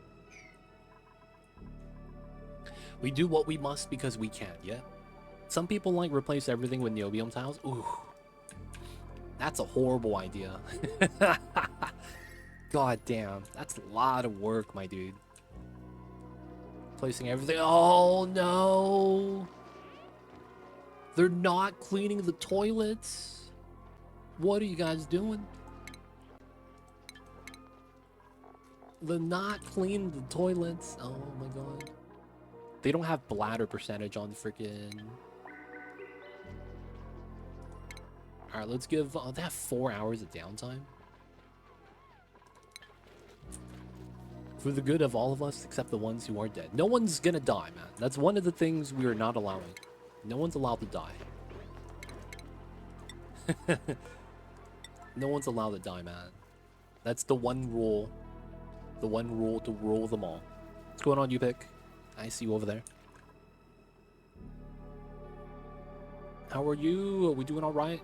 We do what we must because we can, yeah? Some people like replace everything with niobium tiles. Ooh. That's a horrible idea. God damn. That's a lot of work, my dude. Placing everything. Oh, no. They're not cleaning the toilets. What are you guys doing? They're not cleaning the toilets. Oh, my God. They don't have bladder percentage on freaking... Alright, let's give... they have 4 hours of downtime. For the good of all of us, except the ones who are dead. No one's gonna die, man. That's one of the things we are not allowing. No one's allowed to die. No one's allowed to die, man. That's the one rule. The one rule to rule them all. What's going on, Dupe? I see you over there. How are you? Are we doing alright?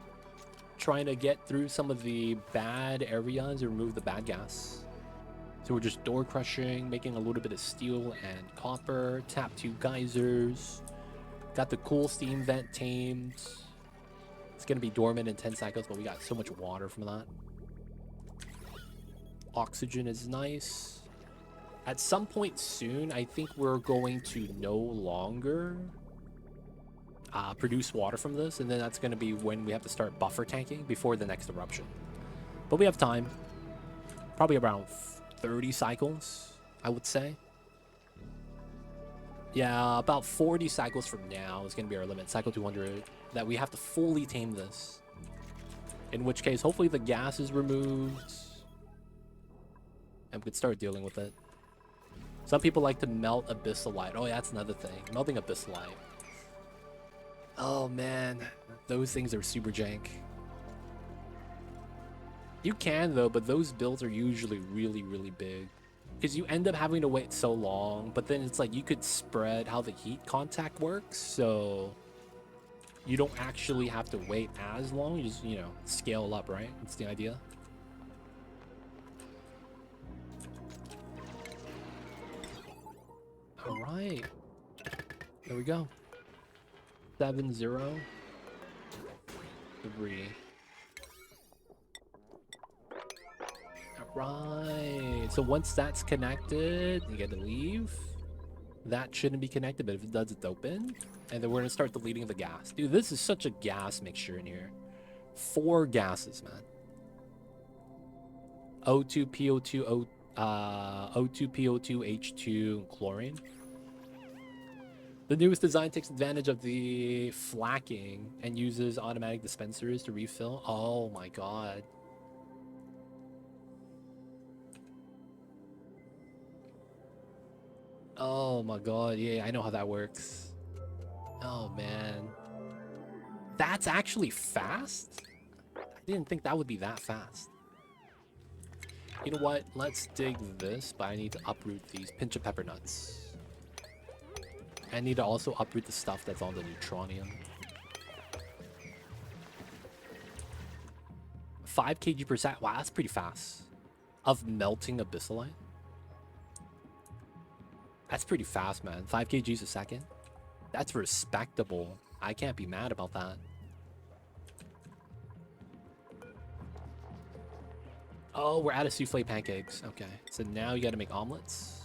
Trying to get through some of the bad areas and remove the bad gas. So we're just door crushing, making a little bit of steel and copper. Tap 2 geysers. Got the cool steam vent tamed. It's going to be dormant in 10 seconds, but we got so much water from that. Oxygen is nice. At some point soon, I think we're going to no longer produce water from this, and then that's going to be when we have to start buffer tanking before the next eruption. But we have time. Probably around 30 cycles, I would say. Yeah, about 40 cycles from now is going to be our limit, cycle 200, that we have to fully tame this. In which case, hopefully the gas is removed, and we could start dealing with it. Some people like to melt abyssalite. Oh, yeah, that's another thing. Melting abyssalite. Oh, man. Those things are super jank. You can, though, but those builds are usually really, really big. Because you end up having to wait so long, but then it's like you could spread how the heat contact works, so you don't actually have to wait as long. You just, you know, scale up, right? That's the idea. All right. There we go. 7-0. 3. Right. So once that's connected, you get to leave. That shouldn't be connected, but if it does, it's open. And then we're gonna start deleting the gas. Dude, this is such a gas mixture in here. 4 gases, man. O2, PO2, O2, PO2, H2, and chlorine. The newest design takes advantage of the flacking and uses automatic dispensers to refill. Oh my god. Oh my god, yeah, I know how that works. Oh man. That's actually fast? I didn't think that would be that fast. You know what? Let's dig this, but I need to uproot these pinch of pepper nuts. I need to also uproot the stuff that's on the neutronium. 5 kg per sec. Wow, that's pretty fast. Of melting abyssalite. That's pretty fast, man. 5 kgs a second. That's respectable. I can't be mad about that. Oh, we're out of souffle pancakes. Okay, so now you gotta make omelets.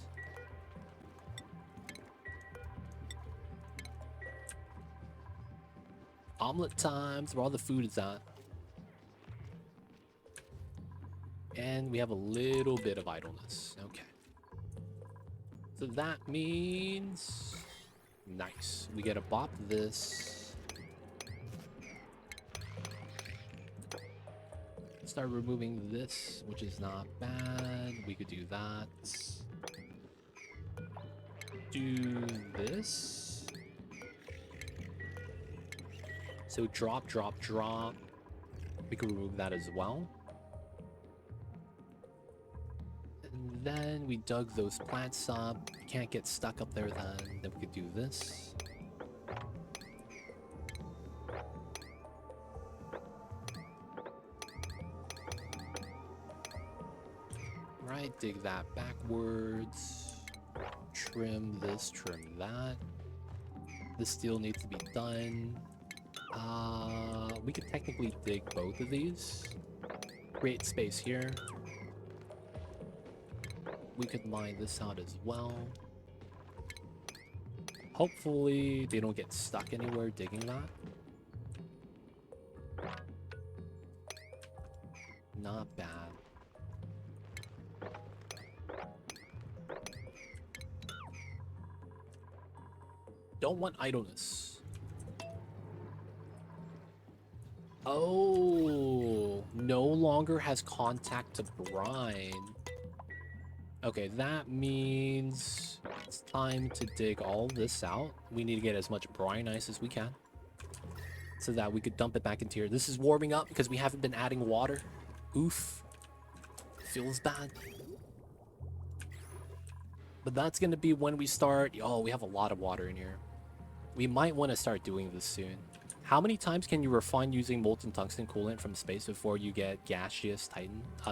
Omelet times, where all the food is at. And we have a little bit of idleness. Okay. So that means Nice. We get to bop this. Start removing this, which is not bad. We could do that. Do this. So drop, drop, drop. We could remove that as well. And then we dug those plants up. Can't get stuck up there then. Then we could do this. Right, dig that backwards. Trim this, trim that. This still needs to be done. We could technically dig both of these. Create space here. We could mine this out as well. Hopefully they don't get stuck anywhere digging that. Not bad. Don't want idleness. Oh, no longer has contact to brine. Okay, that means it's time to dig all this out. We need to get as much brine ice as we can so that we could dump it back into here. This is warming up because we haven't been adding water. Oof. Feels bad. But that's going to be when we start. Oh, we have a lot of water in here. We might want to start doing this soon. How many times can you refine using molten tungsten coolant from space before you get gaseous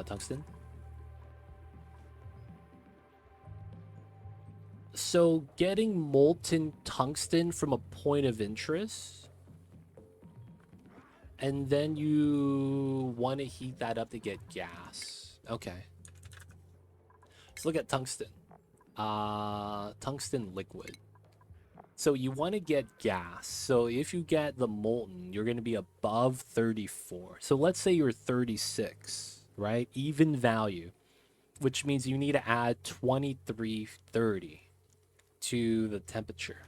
tungsten? So getting molten tungsten from a point of interest, and then you want to heat that up to get gas. Okay. Let's look at tungsten. Tungsten liquid. So you want to get gas. So if you get the molten, you're going to be above 34. So let's say you're 36, right? Even value, which means you need to add 2330 to the temperature.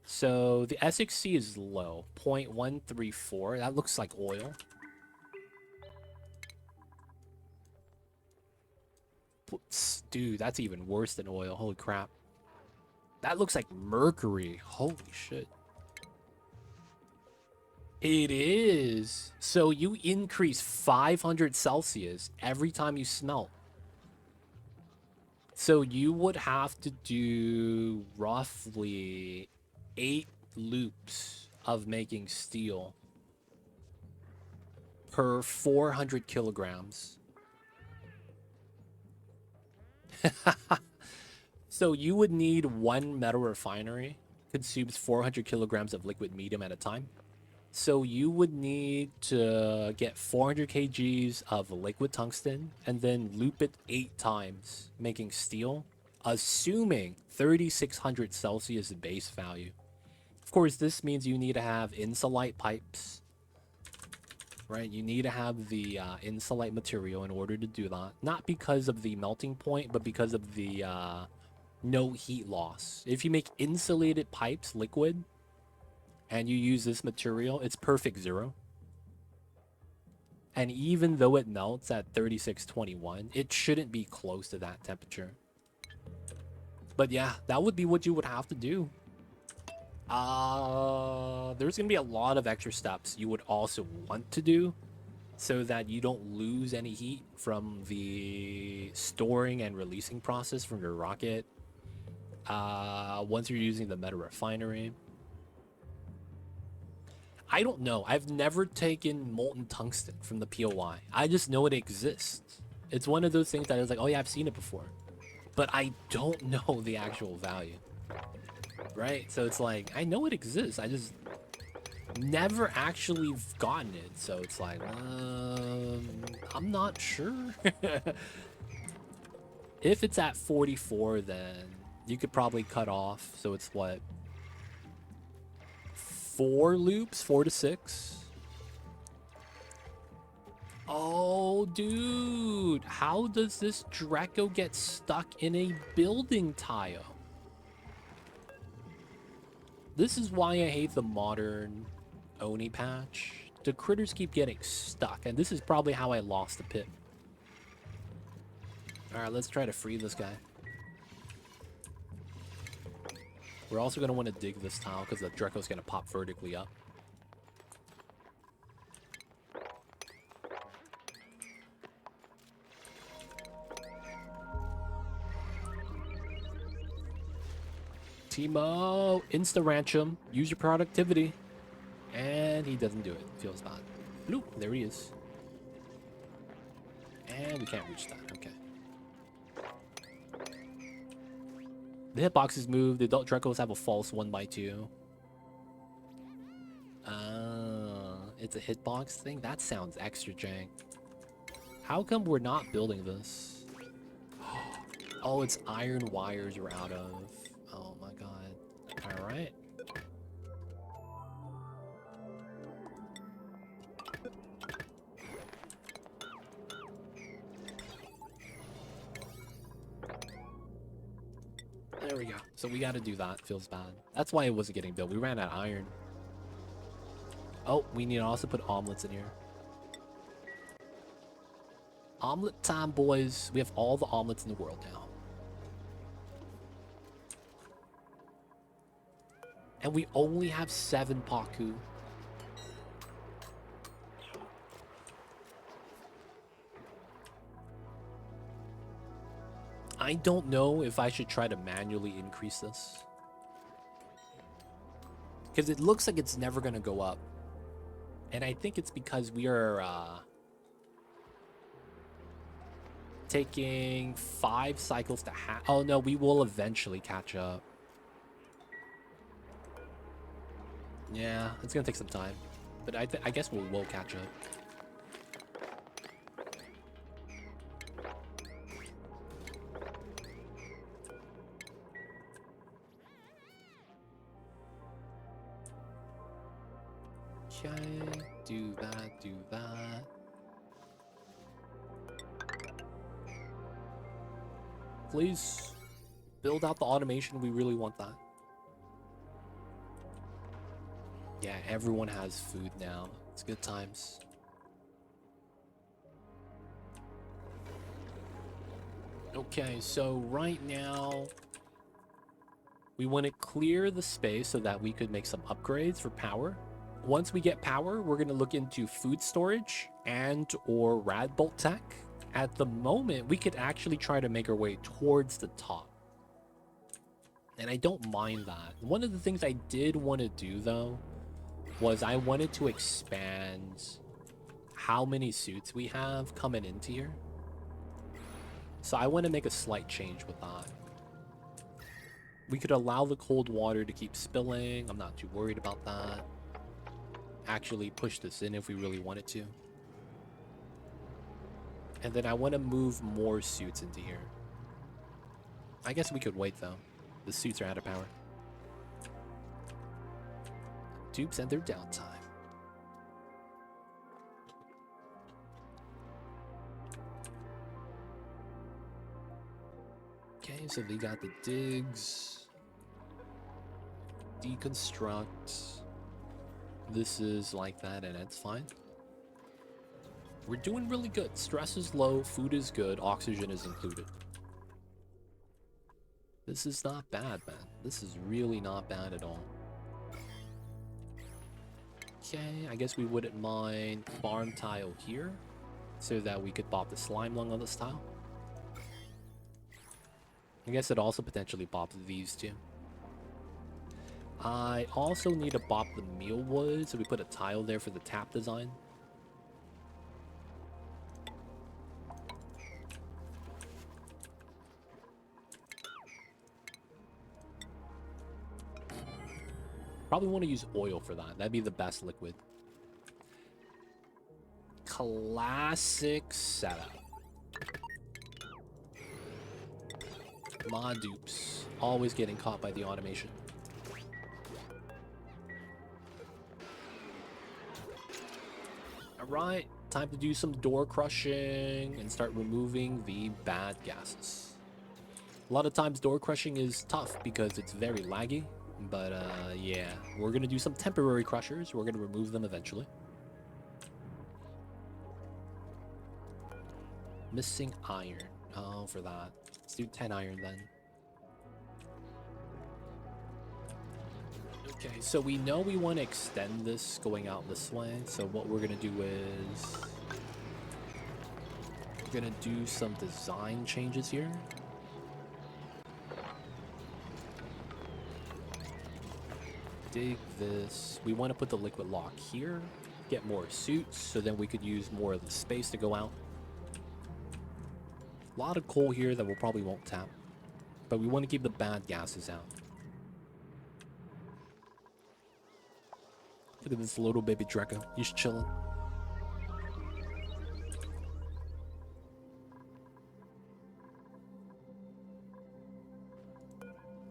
So the SXC is low, 0.134. That looks like oil. Dude, that's even worse than oil. Holy crap. That looks like mercury. Holy shit. It is. So you increase 500 Celsius every time you smelt. So you would have to do roughly 8 loops of making steel per 400 kilograms. So you would need one metal refinery, consumes 400 kilograms of liquid medium at a time. So you would need to get 400 kgs of liquid tungsten and then loop it 8 times, making steel, assuming 3600 Celsius base value. Of course, this means you need to have insulite pipes, right? You need to have the insulite material in order to do that. Not because of the melting point, but because of the no heat loss. If you make insulated pipes liquid and you use this material, it's perfect zero. And even though it melts at 3621, it shouldn't be close to that temperature. But yeah, that would be what you would have to do. There's gonna be a lot of extra steps you would also want to do so that you don't lose any heat from the storing and releasing process from your rocket. Once you're using the meta refinery. I don't know. I've never taken molten tungsten from the POI. I just know it exists. It's one of those things that is like, oh yeah, I've seen it before. But I don't know the actual value. Right? So it's like, I know it exists. I just never actually gotten it. So it's like, I'm not sure. If it's at 44, then you could probably cut off. So it's what? 4 loops? 4 to 6? Oh, dude. How does this Draco get stuck in a building tile? This is why I hate the modern Oni patch. The critters keep getting stuck, and this is probably how I lost the pit. Alright, let's try to free this guy. We're also going to want to dig this tile because the Draco's going to pop vertically up. Timo, insta-ranch him. Use your productivity. And he doesn't do it. Feels bad. Bloop, there he is. And we can't reach that. Okay. The hitboxes move. The adult Dracos have a false 1x2. It's a hitbox thing? That sounds extra jank. How come we're not building this? Oh, it's iron wires we're out of. Oh my god. Alright. There we go. So we gotta do that. Feels bad. That's why it wasn't getting built. We ran out of iron. Oh, we need to also put omelets in here. Omelet time, boys. We have all the omelets in the world now. And we only have 7 Paku. I don't know if I should try to manually increase this. Because it looks like it's never going to go up. And I think it's because we are taking 5 cycles to have. Oh no, we will eventually catch up. Yeah, it's going to take some time. But I guess we will catch up. Okay, do that, do that. Please build out the automation. We really want that. Yeah, everyone has food now. It's good times. Okay, so right now we want to clear the space so that we could make some upgrades for power. Once we get power, we're going to look into food storage and or Radbolt tech. At the moment, we could actually try to make our way towards the top. And I don't mind that. One of the things I did want to do, though, was I wanted to expand how many suits we have coming into here. So I want to make a slight change with that. We could allow the cold water to keep spilling. I'm not too worried about that. Actually push this in if we really wanted to. And then I want to move more suits into here. I guess we could wait though. The suits are out of power. Dupes and their downtime. Okay, so they got the digs. Deconstruct. This is like that and it's fine. We're doing really good. Stress is low, food is good, oxygen is included. This is not bad, man. This is really not bad at all. Okay, I guess we wouldn't mind farm tile here so that we could pop the slime lung on this tile. I guess it also potentially pops these two. I also need to pop the mealwood, so we put a tile there for the tap design. Probably want to use oil for that. That'd be the best liquid. Classic setup. My dupes. Always getting caught by the automation. Alright, time to do some door crushing and start removing the bad gases. A lot of times door crushing is tough because it's very laggy. But yeah, we're gonna do some temporary crushers. We're gonna remove them eventually. Missing iron. Oh, for that. Let's do 10 iron then. Okay, so we know we want to extend this going out this way. So what we're gonna do is we're gonna do some design changes here. Dig this. We want to put the liquid lock here, get more suits, so then we could use more of the space to go out. A lot of coal here that we probably won't tap, but we want to keep the bad gases out. Look at this little baby Draco. He's chilling.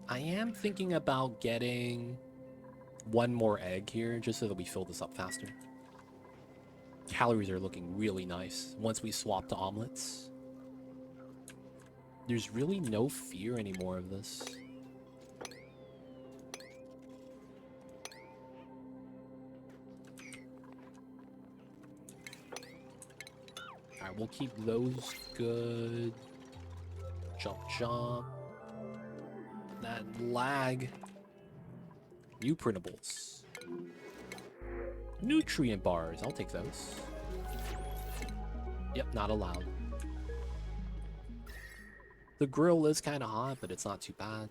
I am thinking about getting one more egg here just so that we fill this up faster. Calories are looking really nice once we swap to omelets. There's really no fear anymore of this. Alright, we'll keep those good. Jump, jump. That lag. New printables. Nutrient bars. I'll take those. Yep, not allowed. The grill is kind of hot, but it's not too bad.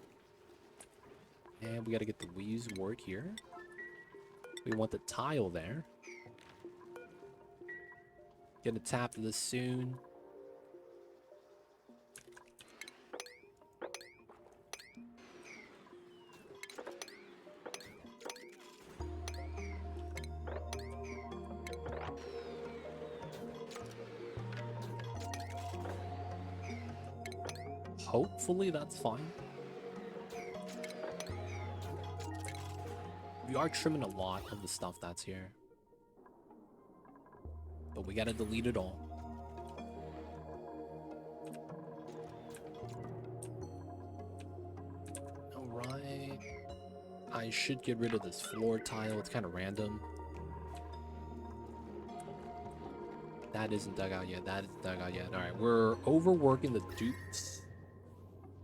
And we got to get the wheels work here. We want the tile there. Gonna tap this soon. Hopefully that's fine. We are trimming a lot of the stuff that's here. But we gotta delete it all. Alright. I should get rid of this floor tile. It's kind of random. That isn't dug out yet. That isn't dug out yet. Alright, we're overworking the dupes.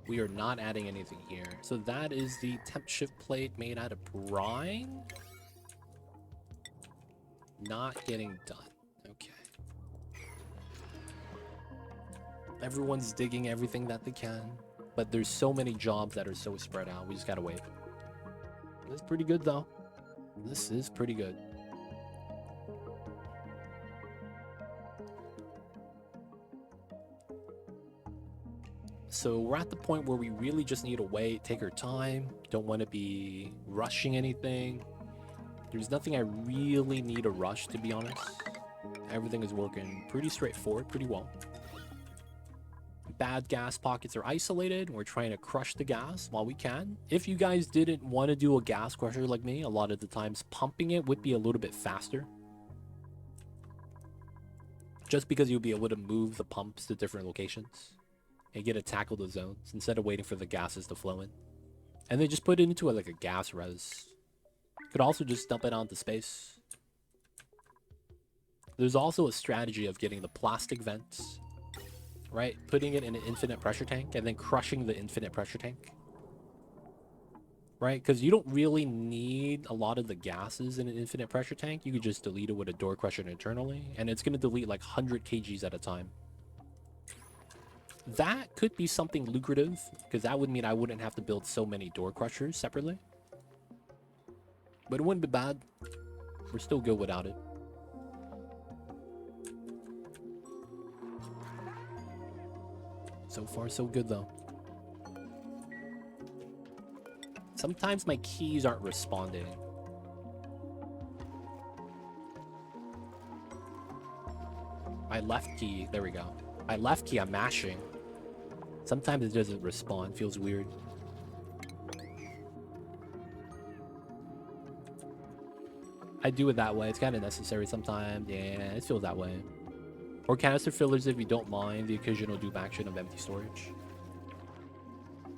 We are not adding anything here. So that is the temp shift plate made out of brine. Not getting done. Okay. Everyone's digging everything that they can. But there's so many jobs that are so spread out. We just gotta wait. This is pretty good though. This is pretty good. So we're at the point where we really just need to wait, take our time, don't want to be rushing anything. There's nothing I really need to rush, to be honest. Everything is working pretty straightforward, pretty well. Bad gas pockets are isolated. We're trying to crush the gas while we can. If you guys didn't want to do a gas crusher like me, a lot of the times pumping it would be a little bit faster. Just because you'll be able to move the pumps to different locations. And get to tackle the zones instead of waiting for the gases to flow in. And then just put it into like a gas res. Could also just dump it onto space. There's also a strategy of getting the plastic vents, right? Putting it in an infinite pressure tank and then crushing the infinite pressure tank. Right? Because you don't really need a lot of the gases in an infinite pressure tank. You could just delete it with a door crusher internally. And it's going to delete like 100 kgs at a time. That could be something lucrative, because that would mean I wouldn't have to build so many door crushers separately. But it wouldn't be bad. We're still good without it. So far, so good, though. Sometimes my keys aren't responding. My left key, there we go. My left key, I'm mashing. Sometimes it doesn't respond. Feels weird. I do it that way. It's kind of necessary sometimes. Yeah, it feels that way. Or canister fillers if you don't mind the occasional dupe action of empty storage.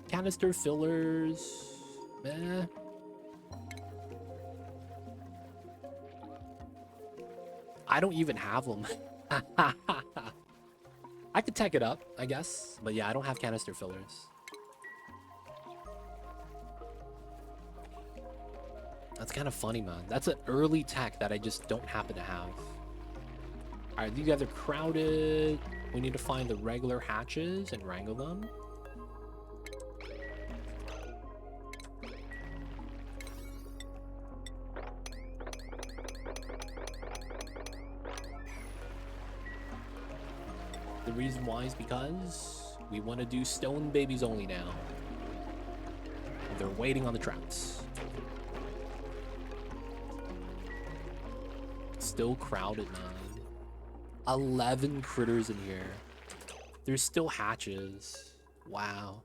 Canister fillers... I don't even have them. I could tech it up, I guess. But yeah, I don't have canister fillers. That's kind of funny, man. That's an early tech that I just don't happen to have. Alright, these guys are crowded. We need to find the regular hatches and wrangle them. The reason why is because we want to do stone babies only now. And they're waiting on the traps. Still crowded, man. 11 critters in here. There's still hatches. Wow.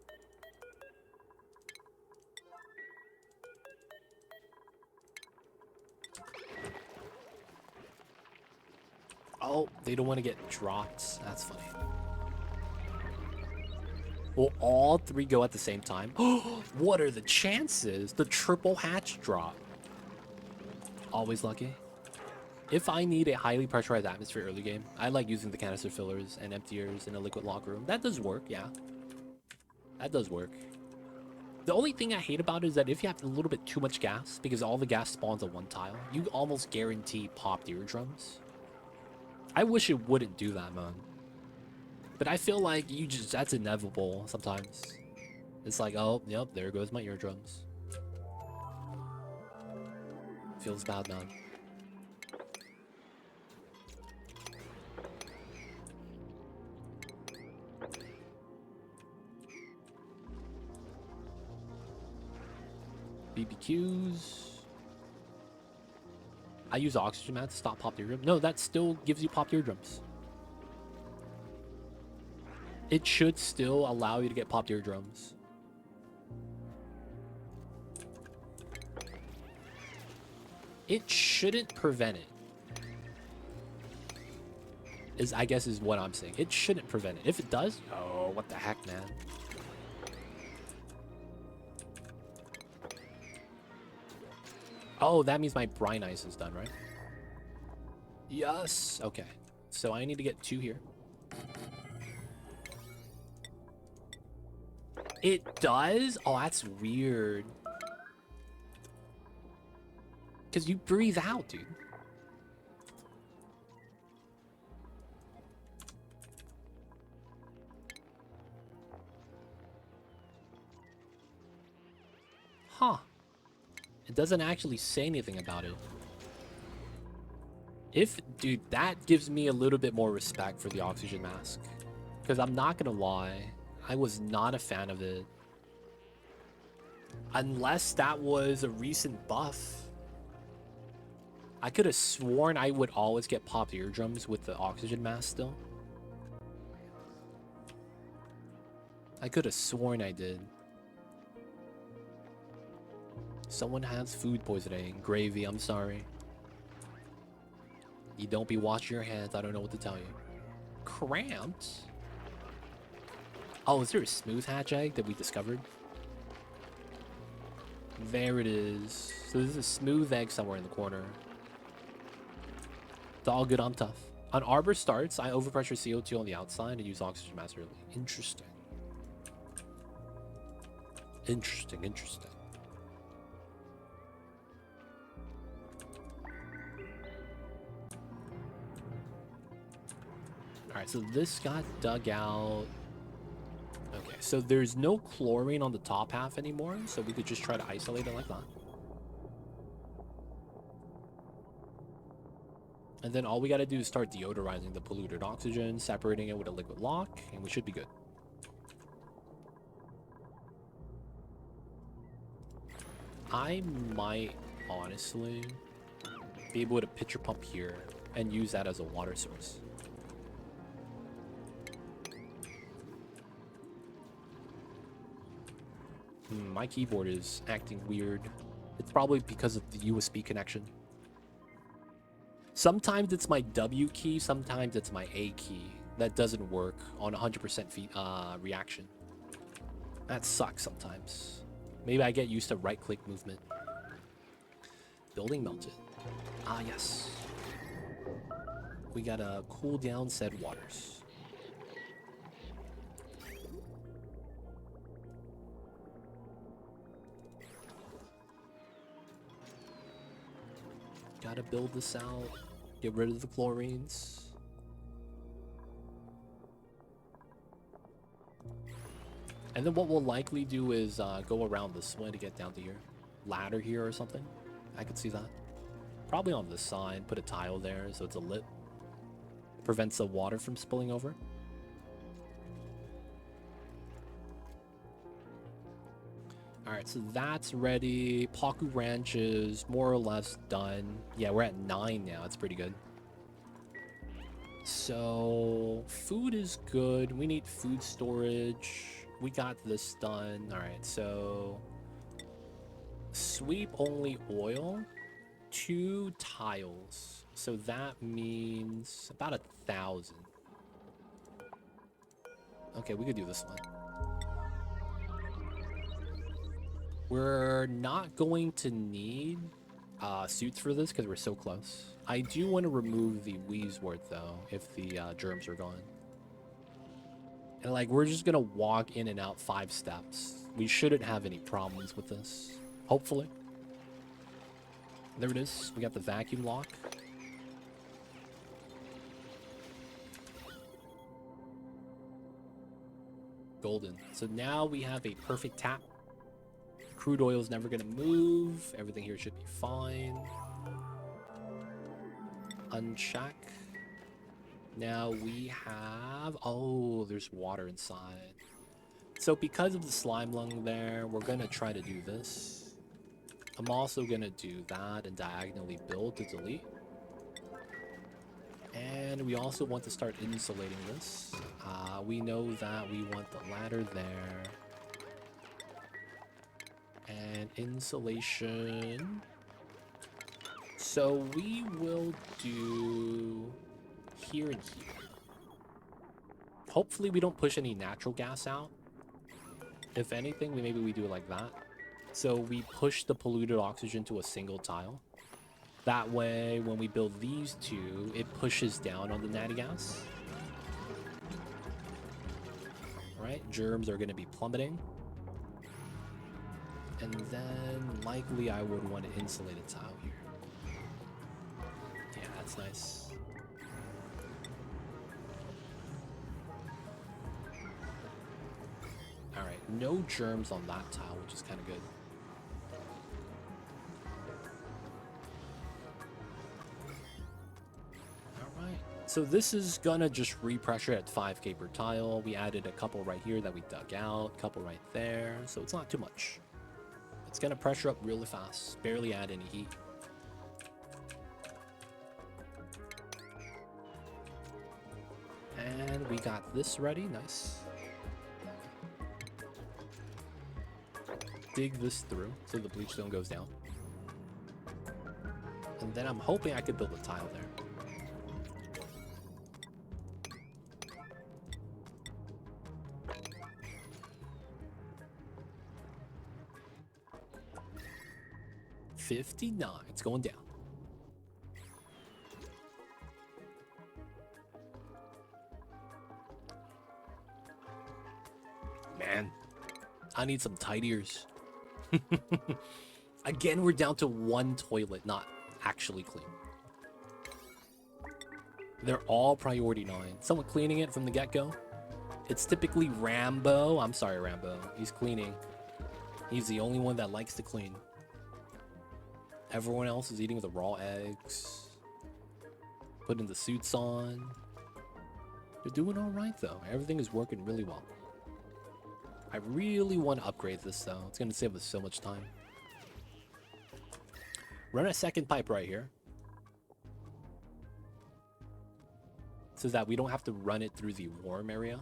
Oh, they don't want to get dropped. That's funny. Will all three go at the same time? What are the chances? The triple hatch drop. Always lucky. If I need a highly pressurized atmosphere early game, I like using the canister fillers and emptiers in a liquid locker room. That does work, yeah. That does work. The only thing I hate about it is that if you have a little bit too much gas, because all the gas spawns on one tile, you almost guarantee popped eardrums. I wish it wouldn't do that, man. But I feel like that's inevitable sometimes. It's like, oh, yep, there goes my eardrums. Feels bad, man. BBQs. I use oxygen mat to stop popped eardrums. No, that still gives you popped eardrums. It should still allow you to get popped eardrums. It shouldn't prevent it. I guess is what I'm saying. It shouldn't prevent it. If it does, oh, what the heck, man. Oh, that means my brine ice is done, right? Yes. Okay. So I need to get 2 here. It does? Oh, that's weird. Because you breathe out, dude. Huh. It doesn't actually say anything about it. Dude, that gives me a little bit more respect for the oxygen mask. Because I'm not gonna lie, I was not a fan of it. Unless that was a recent buff. I could have sworn I would always get popped eardrums with the oxygen mask still. I could have sworn I did. Someone has food poisoning. Gravy, I'm sorry. You don't be washing your hands. I don't know what to tell you. Cramped? Oh, is there a smooth hatch egg that we discovered? There it is. So there's a smooth egg somewhere in the corner. It's all good, I'm tough. On Arbor starts, I overpressure CO2 on the outside and use oxygen mask early. Interesting. Interesting, interesting. Alright, so this got dug out. Okay, so there's no chlorine on the top half anymore, so we could just try to isolate it like that. And then all we gotta do is start deodorizing the polluted oxygen, separating it with a liquid lock, and we should be good. I might, honestly, be able to pitcher pump here and use that as a water source. My keyboard is acting weird. It's probably because of the USB connection. Sometimes it's my W key, sometimes it's my A key that doesn't work on 100% reaction. That sucks sometimes. Maybe I get used to right-click movement. Building melted. Ah, yes. We gotta cool down said waters. Gotta build this out. Get rid of the chlorines. And then what we'll likely do is go around this way to get down to here. Ladder here or something. I could see that. Probably on this side. Put a tile there so it's a lip. Prevents the water from spilling over. Alright, so that's ready. Paku Ranch is more or less done. Yeah, we're at 9 now. It's pretty good. So, food is good. We need food storage. We got this done. Alright, so... Sweep only oil. 2 tiles. So that means about 1,000. Okay, we could do this one. We're not going to need suits for this because we're so close. I do want to remove the Weaveswort though, if the germs are gone. And like, we're just gonna walk in and out 5 steps. We shouldn't have any problems with this. Hopefully. There it is. We got the vacuum lock. Golden. So now we have a perfect tap. Crude oil is never going to move. Everything here should be fine. Uncheck. Now we have... Oh, there's water inside. So because of the slime lung there, we're going to try to do this. I'm also going to do that and diagonally build to delete. And we also want to start insulating this. We know that we want the ladder there. And insulation. So we will do here and here. Hopefully we don't push any natural gas out. If anything, maybe we do it like that. So we push the polluted oxygen to a single tile. That way, when we build these two, it pushes down on the natty gas. Right? Germs are going to be plummeting. And then, likely, I would want to insulate a tile here. Yeah, that's nice. Alright, no germs on that tile, which is kind of good. Alright, so this is gonna just repressure at 5k per tile. We added a couple right here that we dug out, a couple right there, so it's not too much. It's gonna pressure up really fast, barely add any heat. And we got this ready, nice. Dig this through so the bleach zone goes down. And then I'm hoping I could build a tile there. $59, it's going down. Man, I need some tidiers. Again, we're down to 1 toilet, not actually clean. They're all priority 9. Someone cleaning it from the get-go. It's typically Rambo. I'm sorry, Rambo. He's cleaning. He's the only one that likes to clean. Everyone else is eating the raw eggs. Putting the suits on. They're doing all right, though. Everything is working really well. I really want to upgrade this, though. It's going to save us so much time. Run a second pipe right here. So that we don't have to run it through the warm area.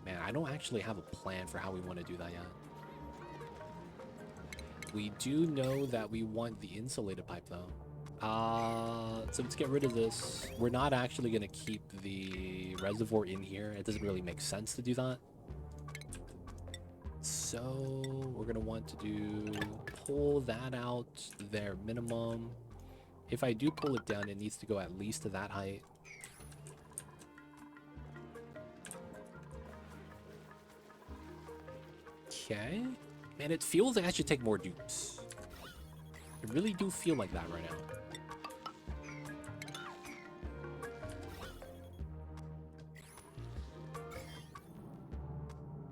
Man, I don't actually have a plan for how we want to do that yet. We do know that we want the insulated pipe, though. So let's get rid of this. We're not actually going to keep the reservoir in here. It doesn't really make sense to do that. So we're going to want to pull that out there minimum. If I do pull it down, it needs to go at least to that height. Okay. Man, it feels like I should take more dupes. I really do feel like that right now.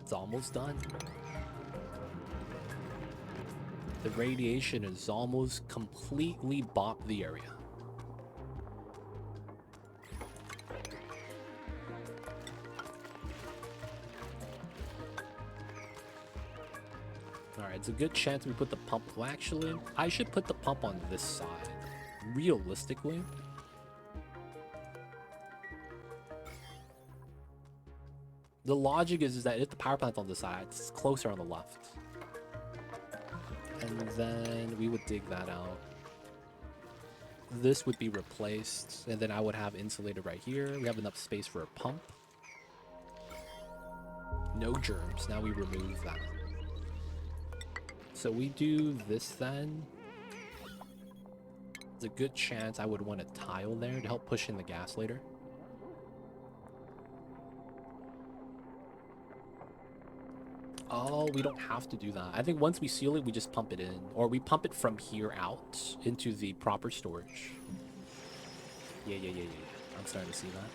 It's almost done. The radiation has almost completely bopped the area. Alright, it's a good chance we put the pump. Well, actually, I should put the pump on this side. Realistically. The logic is that if the power plant's on the side, it's closer on the left. And then we would dig that out. This would be replaced, and then I would have insulated right here. We have enough space for a pump. No germs. Now we remove that. So we do this then. There's a good chance I would want a tile there to help push in the gas later. Oh, we don't have to do that. I think once we seal it, we just pump it in. Or we pump it from here out into the proper storage. Yeah. I'm starting to see that.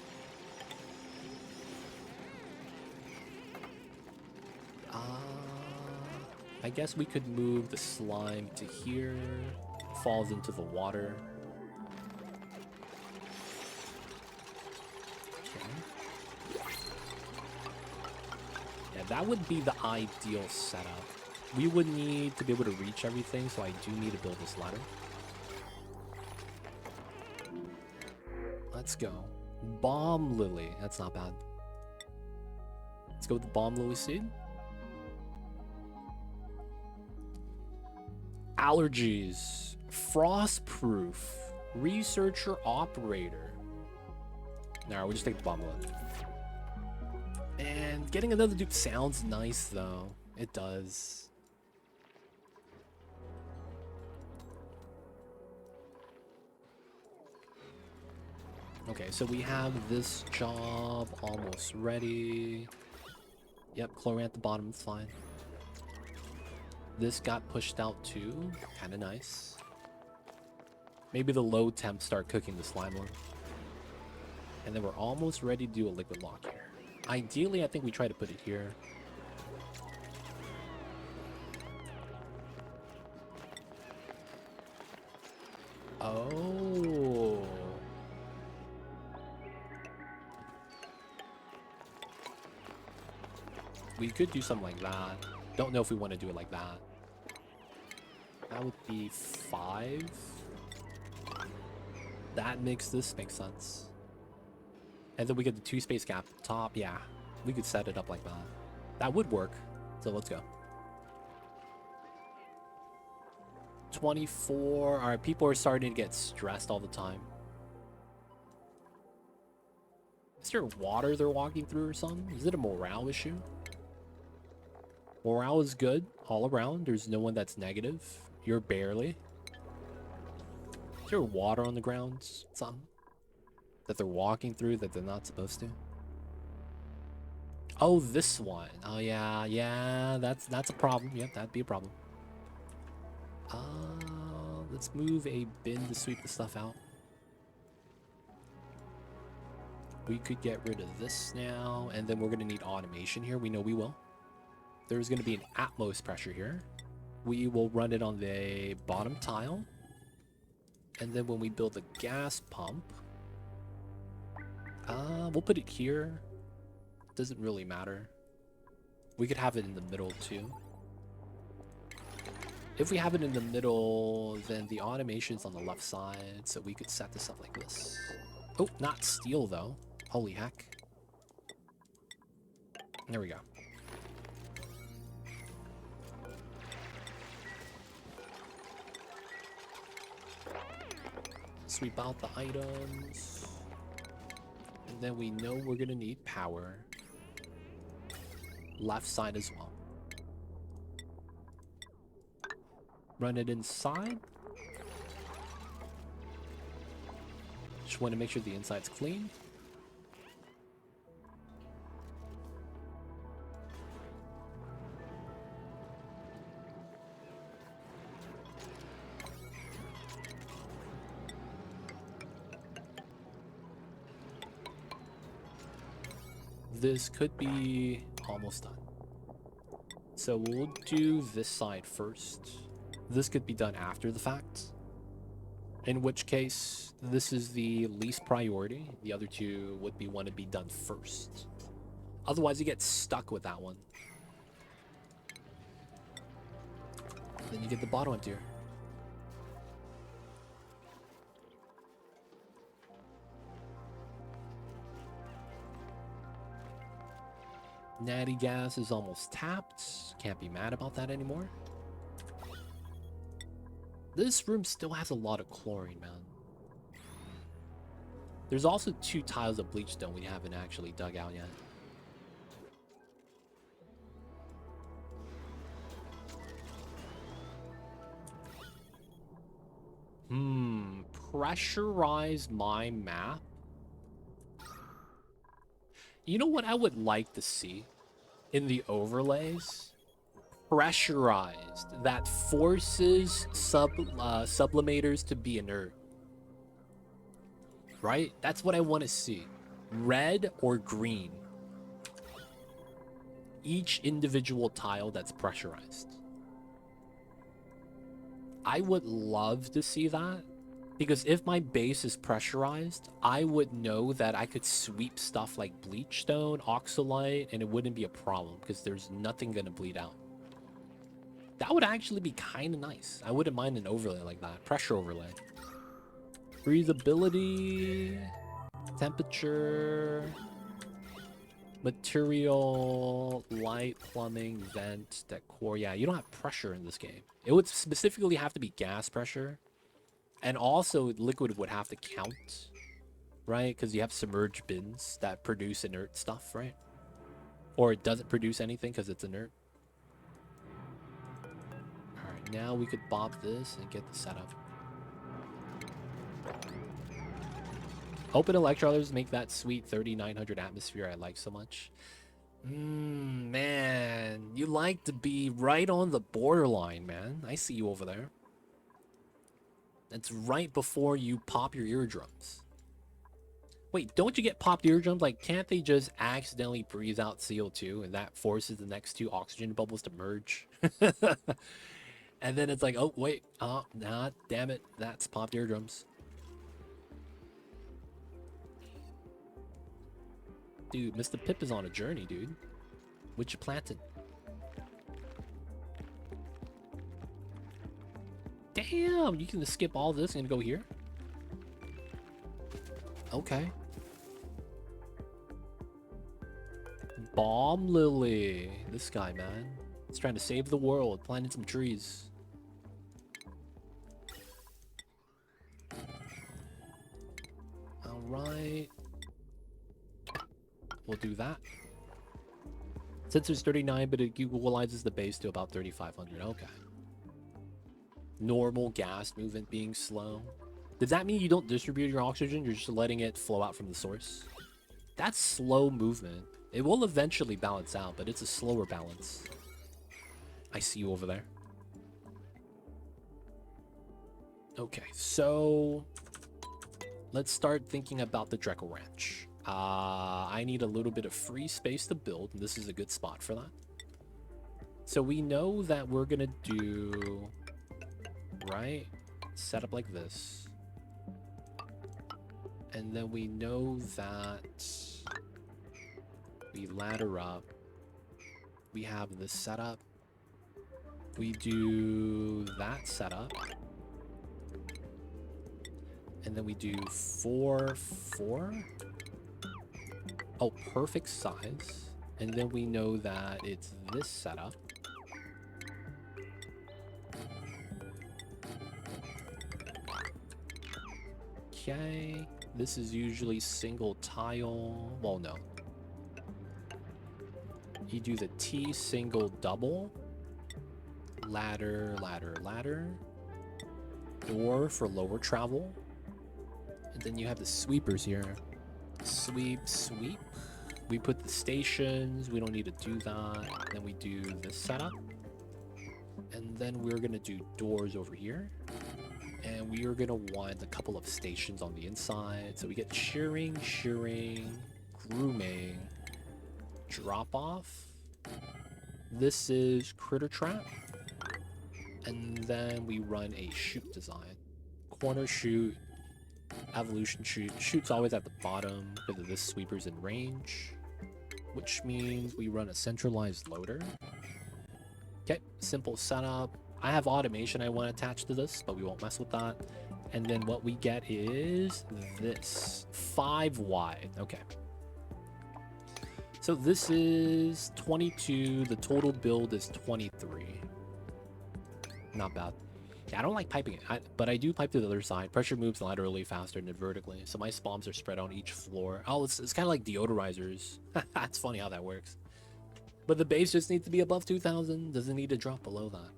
I guess we could move the slime to here. Falls into the water. That would be the ideal setup. We would need to be able to reach everything, so I do need to build this ladder. Let's go. Bomb lily. That's not bad. Let's go with the bomb lily seed. Allergies. Frostproof. Researcher operator. Nah, we'll just take the bomb lily. And getting another dupe sounds nice, though. It does. Okay, so we have this job almost ready. Yep, chlorine at the bottom is fine. This got pushed out too. Kind of nice. Maybe the low temp start cooking the slime one. And then we're almost ready to do a liquid lock here. Ideally, I think we try to put it here. Oh. We could do something like that. Don't know if we want to do it like that. That would be 5. That makes this make sense. And then we get the 2 space gap at the top. Yeah, we could set it up like that. That would work. So let's go. 24. Alright, people are starting to get stressed all the time. Is there water they're walking through or something? Is it a morale issue? Morale is good all around. There's no one that's negative. You're barely. Is there water on the ground? Something that they're walking through that they're not supposed to? Oh, this one. Oh yeah, that's a problem. Yep, that'd be a problem. Let's move a bin to sweep the stuff out. We could get rid of this now, and then we're gonna need automation here. We know we will. There's gonna be an Atmos pressure here. We will run it on the bottom tile. And then when we build the gas pump, we'll put it here. Doesn't really matter. We could have it in the middle too. If we have it in the middle, then the automation's on the left side, so we could set this up like this. Oh, not steel though. Holy heck. There we go. Sweep out the items. And then we know we're gonna need power. Left side as well. Run it inside. Just want to make sure the inside's clean. This could be almost done. So we'll do this side first. This could be done after the fact. In which case, this is the least priority. The other two would want to be done first. Otherwise, you get stuck with that one. Then you get the bottom one tier. Natty gas is almost tapped. Can't be mad about that anymore. This room still has a lot of chlorine, man. There's also 2 tiles of bleach stone we haven't actually dug out yet. Pressurize my map. You know what I would like to see in the overlays? Pressurized, that forces sublimators to be inert. Right? That's what I want to see. Red or green. Each individual tile that's pressurized. I would love to see that. Because if my base is pressurized, I would know that I could sweep stuff like bleachstone, oxalite, and it wouldn't be a problem because there's nothing going to bleed out. That would actually be kind of nice. I wouldn't mind an overlay like that. Pressure overlay. Breathability, temperature, material, light, plumbing, vent, decor. Yeah, you don't have pressure in this game. It would specifically have to be gas pressure. And also, liquid would have to count, right? Because you have submerged bins that produce inert stuff, right? Or it doesn't produce anything because it's inert. Alright, now we could bob this and get the setup. Open electrolyzers make that sweet 3900 atmosphere I like so much. Man, you like to be right on the borderline, man. I see you over there. That's right before you pop your eardrums. Wait, don't you get popped eardrums? Like, can't they just accidentally breathe out CO2 and that forces the next 2 oxygen bubbles to merge? And then it's like, oh, wait, nah, damn it, that's popped eardrums. Dude, Mr. Pip is on a journey, dude. What you planted? Damn, you can skip all this and go here? Okay. Bomb Lily. This guy, man. He's trying to save the world, planting some trees. Alright. We'll do that. Sensor's 39, but it equalizes the base to about 3,500. Okay. Normal gas movement being slow. Does that mean you don't distribute your oxygen? You're just letting it flow out from the source? That's slow movement. It will eventually balance out, but it's a slower balance. I see you over there. Okay, so let's start thinking about the Dreckle Ranch. I need a little bit of free space to build, and this is a good spot for that. So we know that we're gonna do, right, set up like this. And then we know that we ladder up. We have this setup. We do that setup. And then we do 4, 4. Oh, perfect size. And then we know that it's this setup. Okay. This is usually single tile. Well, no. You do the T single double. Ladder, ladder, ladder. Door for lower travel. And then you have the sweepers here. Sweep, sweep. We put the stations. We don't need to do that. Then we do the setup. And then we're going to do doors over here. And we are going to want a couple of stations on the inside. So we get shearing, grooming, drop off. This is critter trap. And then we run a chute design. Corner chute, evolution chute. Chute's always at the bottom because of this sweeper's in range. Which means we run a centralized loader. Okay, simple setup. I have automation I want attached to this, but we won't mess with that. And then what we get is this. 5 wide. Okay. So this is 22. The total build is 23. Not bad. Yeah, I don't like piping it, but I do pipe to the other side. Pressure moves laterally faster than vertically, so my spawns are spread on each floor. Oh, it's kind of like deodorizers. It's funny how that works. But the base just needs to be above 2,000. Doesn't need to drop below that.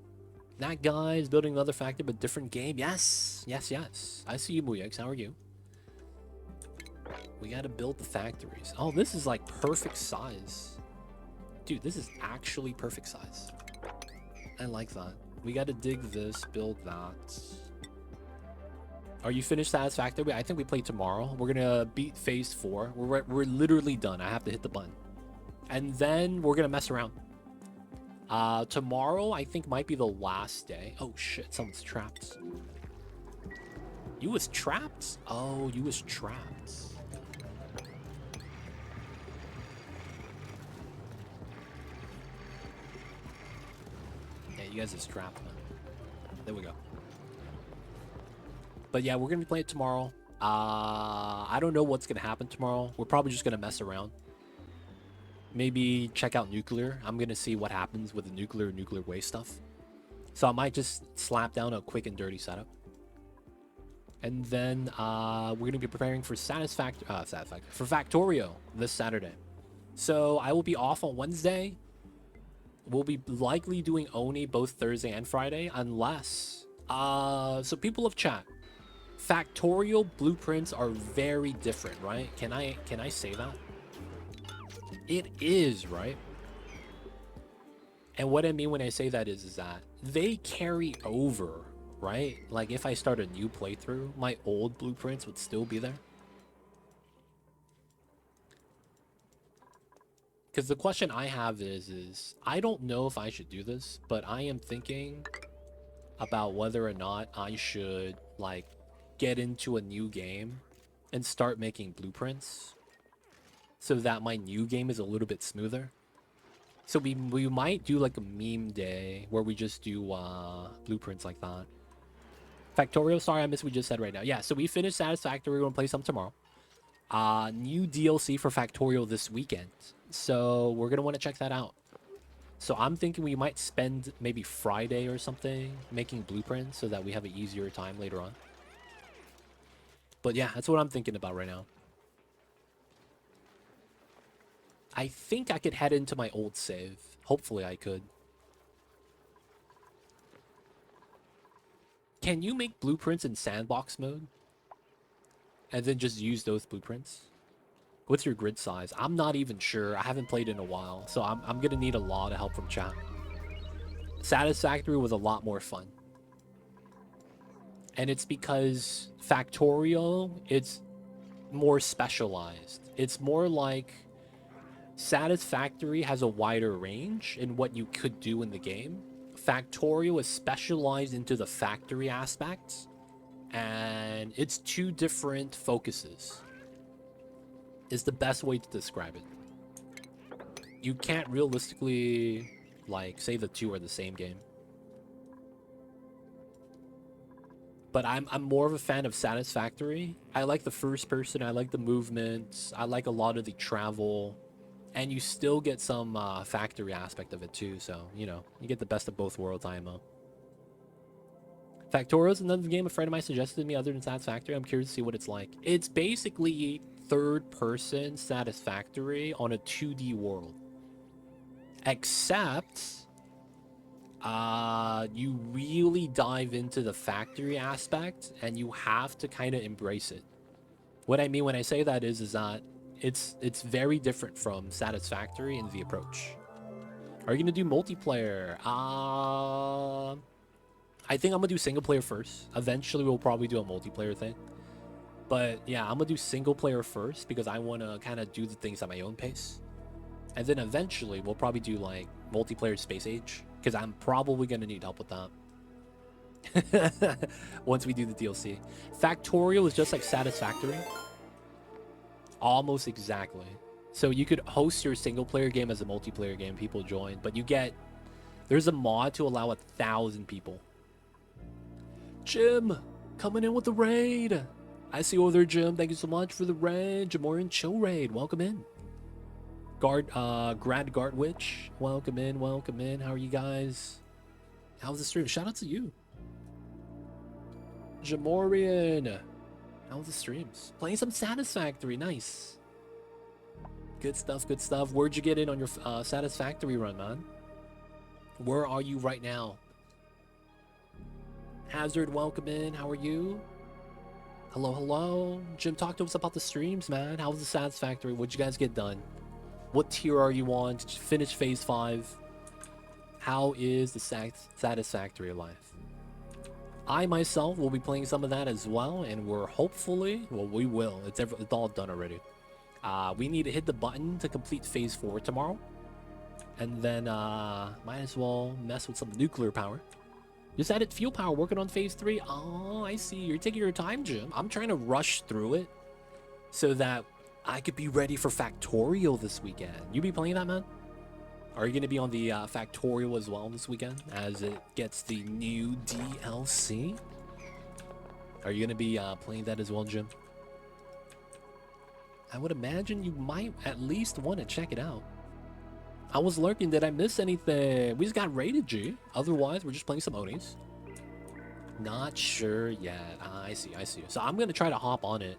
That guy is building another factory, but different game. Yes, yes, yes. I see you, Muyx. How are you? We gotta build the factories. Oh, this is like perfect size. Dude, this is actually perfect size. I like that. We gotta dig this, build that. Are you finished Satisfactory? I think we play tomorrow. We're gonna beat phase 4. We're literally done. I have to hit the button. And then we're gonna mess around. Tomorrow, I think, might be the last day. Oh, shit. Someone's trapped. You was trapped? Oh, you was trapped. Yeah, you guys is trapped, man. There we go. But yeah, we're going to be playing tomorrow. I don't know what's going to happen tomorrow. We're probably just going to mess around. Maybe check out nuclear. I'm going to see what happens with the nuclear waste stuff. So I might just slap down a quick and dirty setup. And then we're going to be preparing for for Factorio this Saturday. So I will be off on Wednesday. We'll be likely doing Oni both Thursday and Friday, unless... so people of chat, Factorial blueprints are very different, right? Can I say that? It is, right? And what I mean when I say that is that they carry over, right? Like if I start a new playthrough, my old blueprints would still be there. Because the question I have is I don't know if I should do this, but I am thinking about whether or not I should like get into a new game and start making blueprints so that my new game is a little bit smoother. So we might do like a meme day where we just do blueprints like that. Factorio, sorry I missed what we just said right now. Yeah, so we finished Satisfactory. We're gonna play some tomorrow. New DLC for Factorio this weekend. So we're gonna want to check that out. So I'm thinking we might spend maybe Friday or something making blueprints so that we have an easier time later on. But yeah, that's what I'm thinking about right now. I think I could head into my old save. Hopefully I could. Can you make blueprints in sandbox mode? And then just use those blueprints? What's your grid size? I'm not even sure. I haven't played in a while, so I'm gonna need a lot of help from chat. Satisfactory was a lot more fun. And it's because Factorial, it's more specialized. It's more like Satisfactory has a wider range in what you could do in the game. Factorial is specialized into the factory aspects, and it's two different focuses. Is the best way to describe it. You can't realistically like say the two are the same game. But I'm more of a fan of Satisfactory. I like the first person, I like the movements, I like a lot of the travel, and you still get some factory aspect of it too, so you know, you get the best of both worlds, IMO. Factorio's another game a friend of mine suggested to me other than Satisfactory. I'm curious to see what it's like. It's basically third-person Satisfactory on a 2D world. Except, you really dive into the factory aspect, and you have to kind of embrace it. What I mean when I say that is that it's very different from Satisfactory in the approach. Are you gonna do multiplayer? I think I'm gonna do single player first. Eventually, we'll probably do a multiplayer thing. But yeah, I'm gonna do single player first because I wanna kind of do the things at my own pace. And then eventually, we'll probably do like multiplayer Space Age because I'm probably gonna need help with that. Once we do the DLC. Factorial is just like Satisfactory. Almost exactly. So you could host your single player game as a multiplayer game, people join, but you get, there's a mod to allow 1,000 people. Jim, coming in with the raid. I see you over there, Jim. Thank you so much for the raid. Jamoran Chill raid. Welcome in. Grad Guard Witch. Welcome in, welcome in. How are you guys? How's the stream? Shout out to you. Jamorian. How's the streams? Playing some Satisfactory. Nice. Good stuff, good stuff. Where'd you get in on your Satisfactory run, man? Where are you right now? Hazard, welcome in. How are you? Hello, hello. Jim, talk to us about the streams, man. How's the Satisfactory? What'd you guys get done? What tier are you on? Did you finish phase 5? How is the Satisfactory life? I myself will be playing some of that as well, and we're hopefully, well, we will. It's all done already. We need to hit the button to complete phase 4 tomorrow, and then might as well mess with some nuclear power. Just added fuel power, working on phase 3. Oh, I see. You're taking your time, Jim. I'm trying to rush through it so that I could be ready for Factorial this weekend. You be playing that, man? Are you going to be on the Factorial as well this weekend as it gets the new DLC? Are you going to be playing that as well, Jim? I would imagine you might at least want to check it out. I was lurking. Did I miss anything? We just got rated, G. Otherwise, we're just playing some Onis. Not sure yet. I see. So I'm going to try to hop on it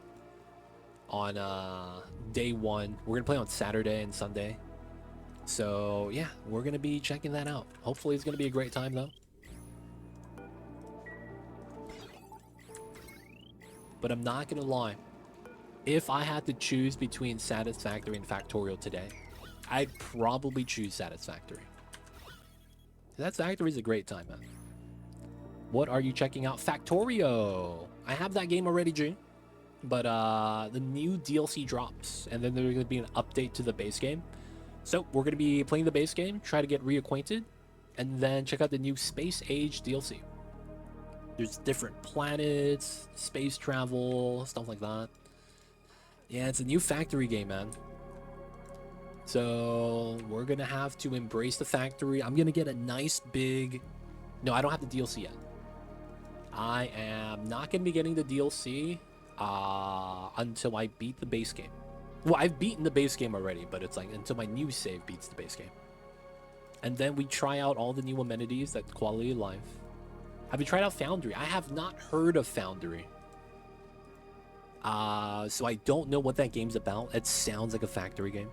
on day 1. We're going to play on Saturday and Sunday. So, yeah, we're going to be checking that out. Hopefully, it's going to be a great time, though. But I'm not going to lie. If I had to choose between Satisfactory and Factorial today, I'd probably choose Satisfactory. Satisfactory is a great time, man. What are you checking out? Factorio. I have that game already, G. But the new DLC drops, and then there's going to be an update to the base game. So we're going to be playing the base game, try to get reacquainted, and then check out the new Space Age DLC. There's different planets, space travel, stuff like that. Yeah, it's a new factory game, man. So we're going to have to embrace the factory. I'm going to get a nice big... No, I don't have the DLC yet. I am not going to be getting the DLC until I beat the base game. Well, I've beaten the base game already, but it's like until my new save beats the base game. And then we try out all the new amenities, that quality of life. Have you tried out Foundry? I have not heard of Foundry. So I don't know what that game's about. It sounds like a factory game.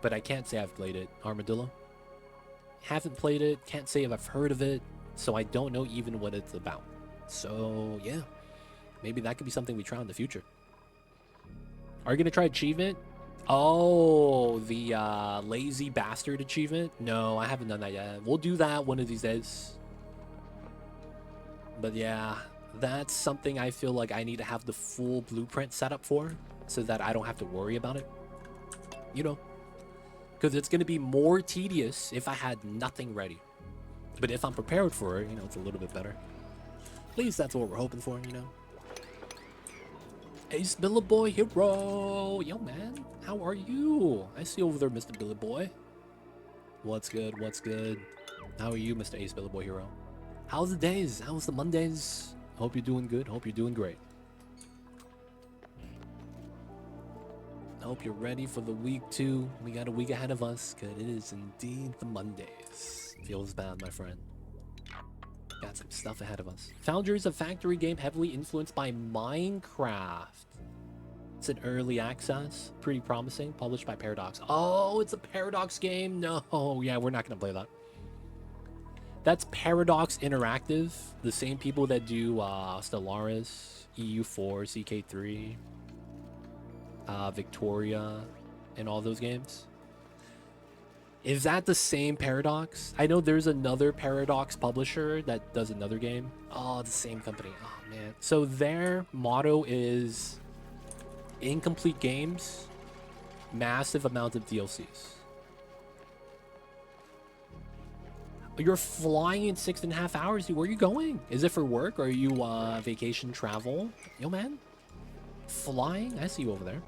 But I can't say I've played it. Armadillo? Haven't played it. Can't say if I've heard of it. So I don't know even what it's about. So, yeah. Maybe that could be something we try in the future. Are you going to try achievement? Oh, the lazy bastard achievement? No, I haven't done that yet. We'll do that one of these days. But yeah, that's something I feel like I need to have the full blueprint set up for so that I don't have to worry about it. You know, because it's going to be more tedious if I had nothing ready. But if I'm prepared for it, you know, it's a little bit better. At least that's what we're hoping for, you know. Ace Billy Boy Hero. Yo, man. How are you? I see you over there, Mr. Billy Boy. What's good? What's good? How are you, Mr. Ace Billy Boy Hero? How's the days? How's the Mondays? Hope you're doing good. Hope you're doing great. I hope you're ready for the week 2. We got a week ahead of us, because it is indeed the Mondays. Feels bad, my friend. Got some stuff ahead of us. Foundry is a factory game heavily influenced by Minecraft. It's an early access. Pretty promising. Published by Paradox. Oh, it's a Paradox game? No. Yeah, we're not going to play that. That's Paradox Interactive. The same people that do Stellaris, EU4, CK3. Victoria, and all those games. Is that the same Paradox? I know there's another Paradox publisher that does another game. Oh, the same company. Oh, man. So their motto is incomplete games, massive amount of DLCs. You're flying in 6.5 hours, dude. Where are you going? Is it for work or are you vacation travel? Yo, man. Flying? I see you over there.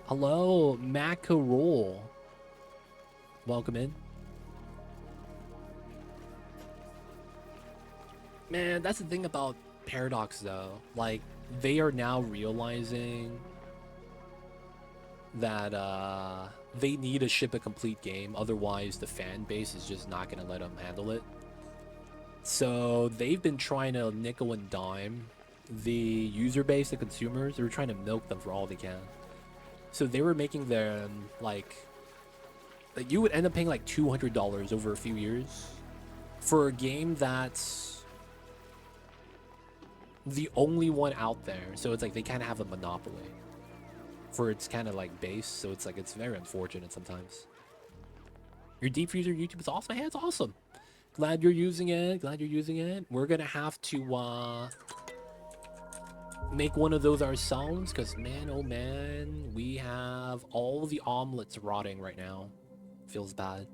Hello, Macarol. Welcome in. Man, that's the thing about Paradox, though. Like, they are now realizing that they need to ship a complete game. Otherwise, the fan base is just not going to let them handle it. So they've been trying to nickel and dime the user base, the consumers. They were trying to milk them for all they can. So they were making them, like you would end up paying like $200 over a few years for a game that's the only one out there. So it's like they kind of have a monopoly for its kind of like base. So it's like it's very unfortunate sometimes. Your deep freezer YouTube is awesome. Hey, it's awesome. Glad you're using it. Glad you're using it. We're gonna have to make one of those ourselves because man, oh man, we have all the omelets rotting right now. Feels bad.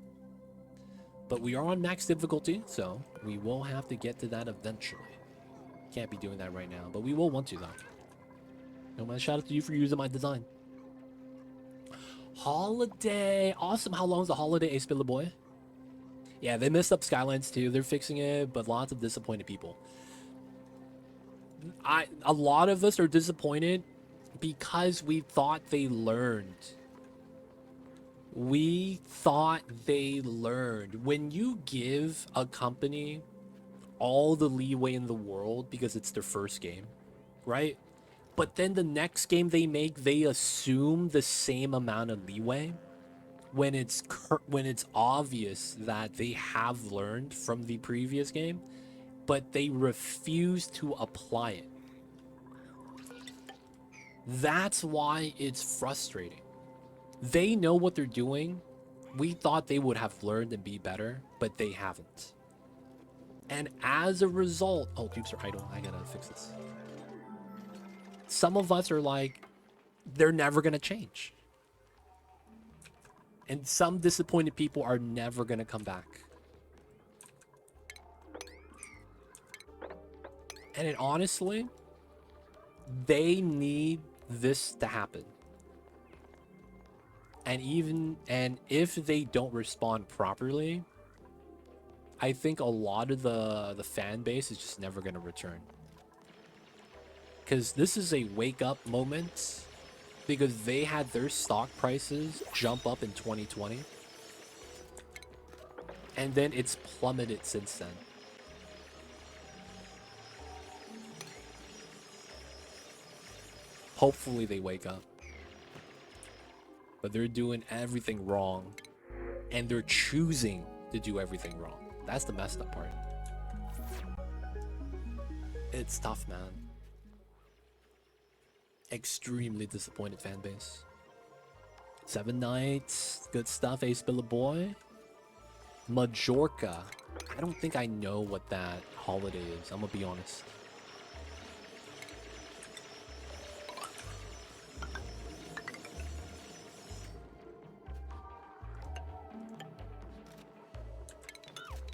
But we are on max difficulty, so we will have to get to that eventually. Can't be doing that right now, but we will want to, though. No man, shout out to you for using my design. Holiday. Awesome. How long is the holiday, Ace Billa Boy? Yeah, they messed up Skylines too. They're fixing it, but lots of disappointed people. A lot of us are disappointed because we thought they learned. We thought they learned. When you give a company all the leeway in the world because it's their first game, right? But then the next game they make, they assume the same amount of leeway when it's obvious that they have learned from the previous game, but they refuse to apply it. That's why it's frustrating. They know what they're doing. We thought they would have learned and be better, but they haven't. And as a result, oh, dupes are idle. I gotta fix this. Some of us are like, they're never gonna change. And some disappointed people are never gonna come back. And it honestly, they need this to happen. And if they don't respond properly, I think a lot of the fan base is just never going to return. Because this is a wake-up moment, because they had their stock prices jump up in 2020. And then it's plummeted since then. Hopefully they wake up. But they're doing everything wrong. And they're choosing to do everything wrong. That's the messed up part. It's tough, man. Extremely disappointed fan base. 7 Nights. Good stuff, Ace Billa Boy. Majorca. I don't think I know what that holiday is. I'm gonna be honest.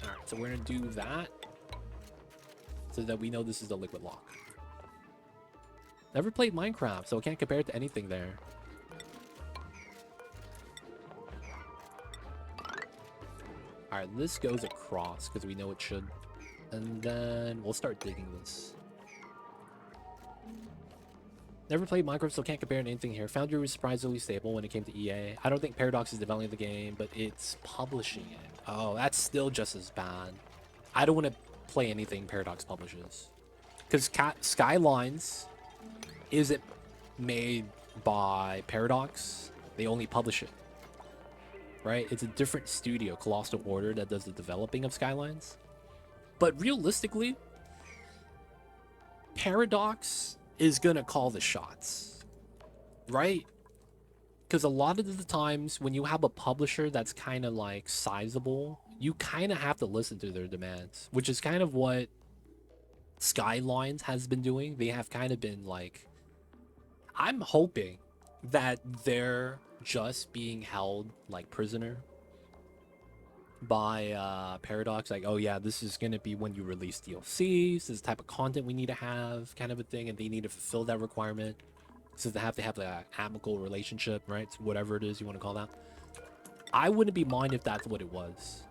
Alright, so we're gonna do that so that we know this is the liquid lock. Never played Minecraft, so I can't compare it to anything there. Alright, this goes across because we know it should. And then we'll start digging this. Never played Minecraft, so can't compare anything here. Foundry was surprisingly stable when it came to EA. I don't think Paradox is developing the game, but it's publishing it. Oh, that's still just as bad. I don't want to play anything Paradox publishes. Because Skylines isn't made by Paradox. They only publish it. Right? It's a different studio, Colossal Order, that does the developing of Skylines. But realistically, Paradox is gonna call the shots. right? Because a lot of the times when you have a publisher that's kind of like sizable, you kind of have to listen to their demands, which is kind of what Skylines has been doing. They have kind of been like, I'm hoping that they're just being held like prisoner by Paradox, like, oh yeah, this is gonna be when you release DLCs, this is the type of content we need to have, kind of a thing, and they need to fulfill that requirement. So they have to have that amicable relationship, right? So whatever it is you want to call that. I wouldn't be mind if that's what it was.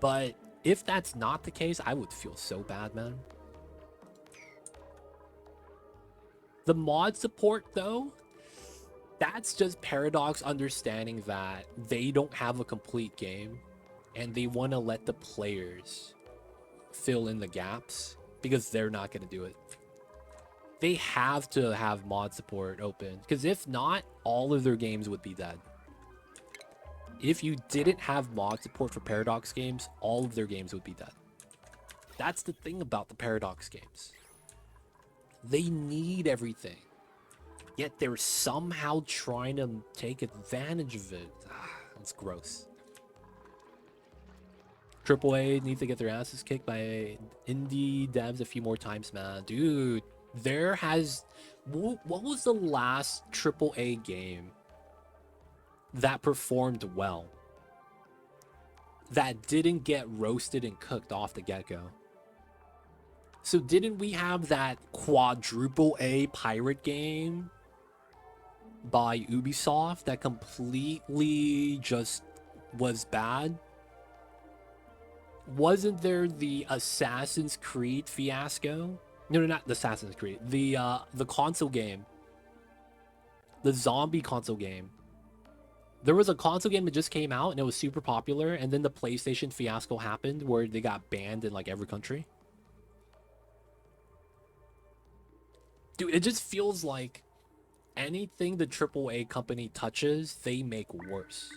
But if that's not the case, I would feel so bad, man. The mod support, though, that's just Paradox understanding that they don't have a complete game and they want to let the players fill in the gaps because they're not going to do it. They have to have mod support open because if not, all of their games would be dead. If you didn't have mod support for Paradox games, all of their games would be dead. That's the thing about the Paradox games. They need everything. Yet they're somehow trying to take advantage of it. It's gross. AAA need to get their asses kicked by indie devs a few more times, man. Dude, there has... What was the last AAA game that performed well? That didn't get roasted and cooked off the get-go? So didn't we have that quadruple A pirate game by Ubisoft that completely just was bad? Wasn't there the Assassin's Creed fiasco? No, not the Assassin's Creed. The console game. The zombie console game. There was a console game that just came out and it was super popular, and then the PlayStation fiasco happened where they got banned in like every country. Dude, it just feels like anything the AAA company touches, they make worse.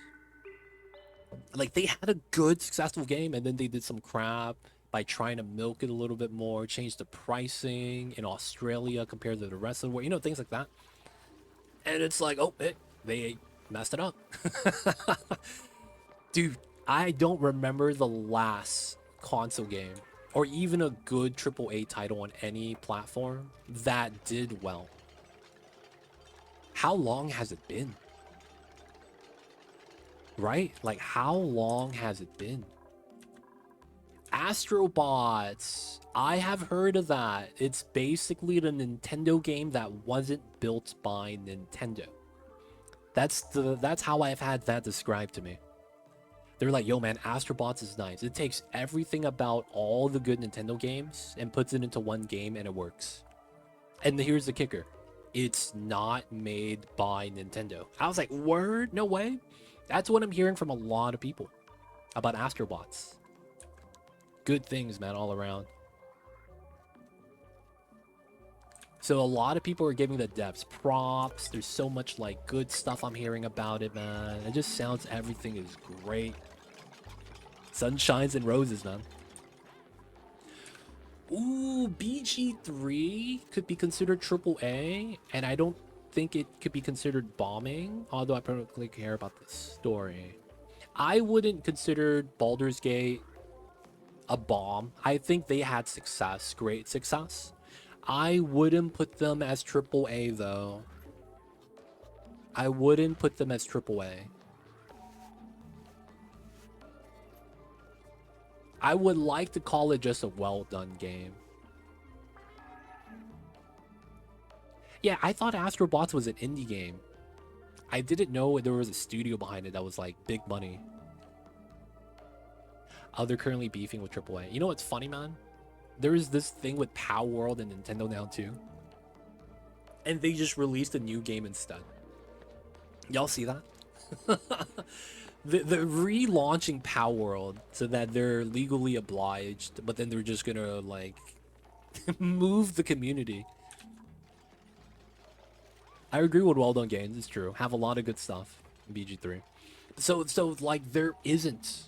Like, they had a good, successful game, and then they did some crap by trying to milk it a little bit more, change the pricing in Australia compared to the rest of the world, you know, things like that. And it's like, oh, they messed it up. Dude, I don't remember the last console game or even a good AAA title on any platform that did well. How long has it been? Right? Like, how long has it been? Astrobots. I have heard of that. It's basically the Nintendo game that wasn't built by Nintendo. That's how I've had that described to me. They're like, yo man, Astrobots is nice. It takes everything about all the good Nintendo games and puts it into one game and it works. And here's the kicker. It's not made by Nintendo. I was like, word? No way? That's what I'm hearing from a lot of people about Astrobots. Good things, man, all around. So a lot of people are giving the devs props. There's so much like good stuff I'm hearing about it, man. It just sounds everything is great. Sunshines and roses, man. Ooh, BG3 could be considered AAA, and I don't think it could be considered bombing, although I probably care about the story. I wouldn't consider Baldur's Gate a bomb. I think they had success, great success. I wouldn't put them as AAA, though. I wouldn't put them as AAA. I would like to call it just a well-done game. Yeah, I thought Astrobots was an indie game. I didn't know there was a studio behind it that was like big money. Oh, they're currently beefing with AAA. You know what's funny, man? There's this thing with Power World and Nintendo now too. And they just released a new game instead. Y'all see that? They're relaunching Power World so that they're legally obliged, but then they're just gonna like move the community. I agree with well done games, it's true. Have a lot of good stuff in BG3. So like there isn't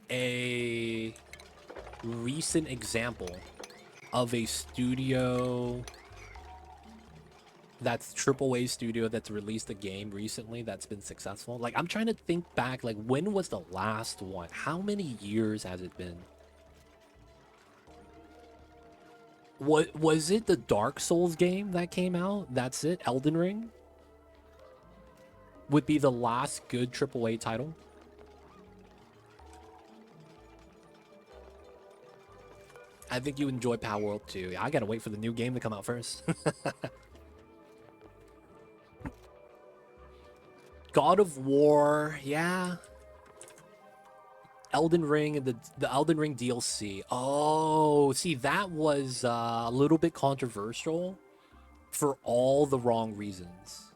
a recent example of a studio that's AAA studio that's released a game recently that's been successful. Like, I'm trying to think back, like, when was the last one? How many years has it been? What was it? The Dark Souls game that came out? That's it? Elden Ring would be the last good AAA title. I think you enjoy Power World too. I gotta wait for the new game to come out first. God of War, yeah. Elden Ring and the Elden Ring DLC. Oh, see, that was a little bit controversial for all the wrong reasons.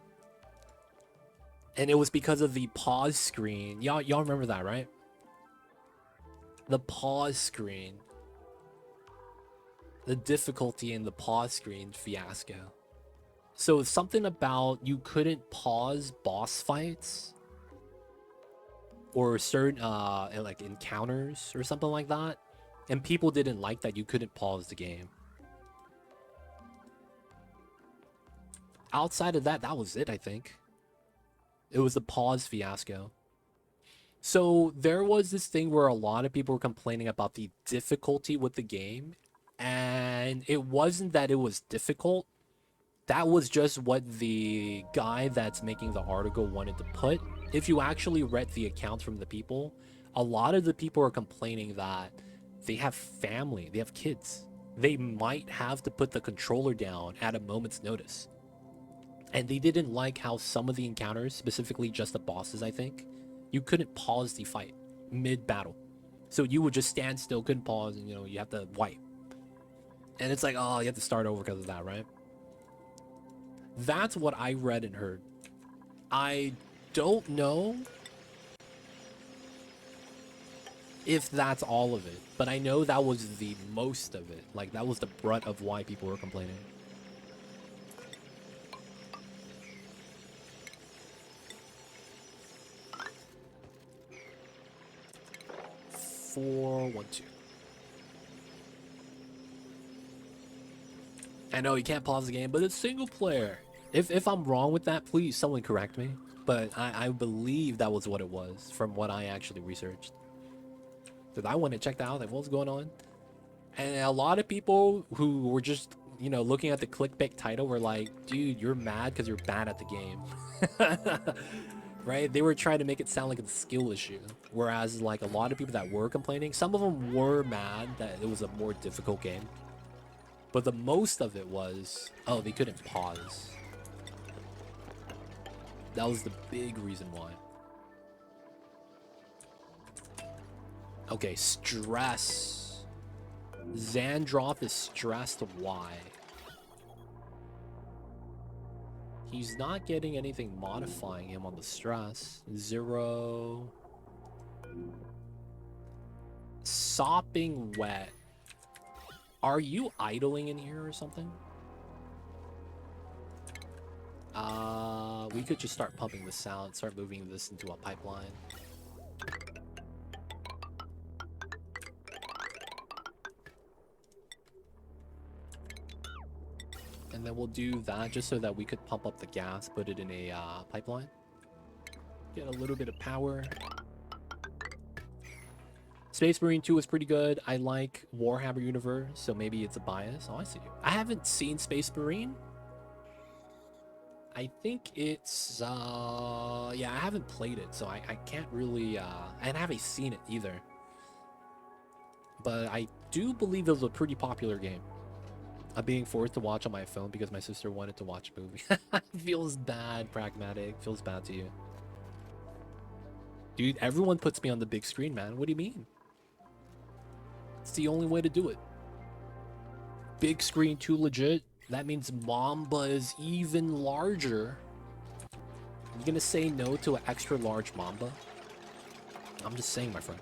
And it was because of the pause screen. Y'all remember that, right? The pause screen. The difficulty in the pause screen fiasco. So something about you couldn't pause boss fights or certain like encounters or something like that, and people didn't like that you couldn't pause the game. Outside of that, that was it. I think it was the pause fiasco. So there was this thing where a lot of people were complaining about the difficulty with the game, and it wasn't that it was difficult. That was just what the guy that's making the article wanted to put. If you actually read the accounts from the people, a lot of the people are complaining that they have family, they have kids. They might have to put the controller down at a moment's notice. And they didn't like how some of the encounters, specifically just the bosses, I think, you couldn't pause the fight mid-battle. So you would just stand still, couldn't pause, and you have to wipe. And it's like, oh, you have to start over because of that, right? That's what I read and heard. I don't know if that's all of it, but I know that was the most of it. Like, that was the brunt of why people were complaining. Four, 1, 2. I know you can't pause the game, but it's single player. If I'm wrong with that, please someone correct me. But I believe that was what it was from what I actually researched. Because I went and checked out like what's going on. And a lot of people who were just, looking at the clickbait title were like, dude, you're mad because you're bad at the game. Right? They were trying to make it sound like it's a skill issue. Whereas like a lot of people that were complaining, some of them were mad that it was a more difficult game. But the most of it was, oh, they couldn't pause. That was the big reason why. Okay, stress. Xandroth is stressed. Why? He's not getting anything modifying him on the stress. 0. Sopping wet. Are you idling in here or something? We could just start pumping this out, start moving this into a pipeline. And then we'll do that just so that we could pump up the gas, put it in a pipeline. Get a little bit of power. Space Marine 2 is pretty good. I like Warhammer Universe, so maybe it's a bias. Oh, I see. I haven't seen Space Marine. I think it's, yeah, I haven't played it, so I can't really, and I haven't seen it either. But I do believe it was a pretty popular game. I'm being forced to watch on my phone because my sister wanted to watch a movie. Feels bad, Pragmatic. Feels bad to you. Dude, everyone puts me on the big screen, man. What do you mean? It's the only way to do it. Big screen too legit. That means Mamba is even larger. You gonna say no to an extra large Mamba? I'm just saying, my friend.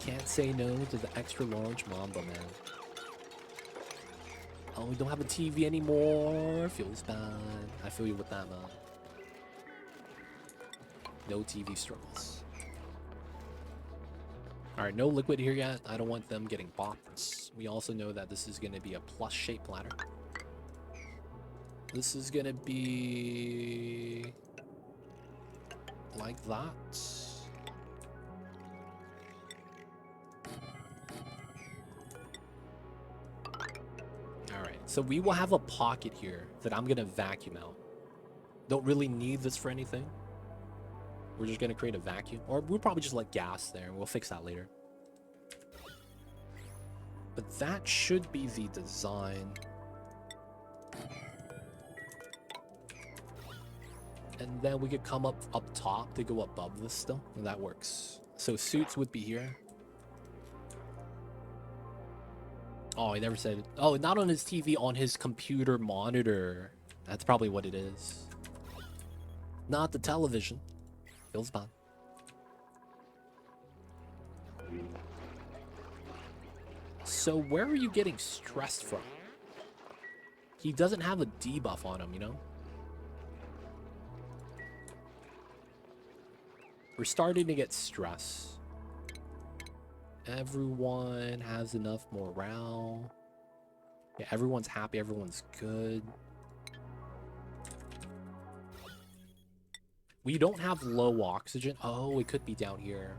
Can't say no to the extra large Mamba, man. Oh, we don't have a TV anymore. Feels bad. I feel you with that, man. No TV struggles. Alright, no liquid here yet. I don't want them getting bopped. We also know that this is going to be a plus shape ladder. This is gonna be like that. Alright, so we will have a pocket here that I'm gonna vacuum out. Don't really need this for anything. We're just gonna create a vacuum. Or we'll probably just let gas there. We'll fix that later. But that should be the design. And then we could come up top to go above this still. And that works. So suits would be here. Oh, he never said it. Oh, not on his TV, on his computer monitor. That's probably what it is. Not the television. Feels bad. So where are you getting stressed from? He doesn't have a debuff on him, you know? We're starting to get stress. Everyone has enough morale. Yeah, everyone's happy, everyone's good. We don't have low oxygen. Oh, it could be down here.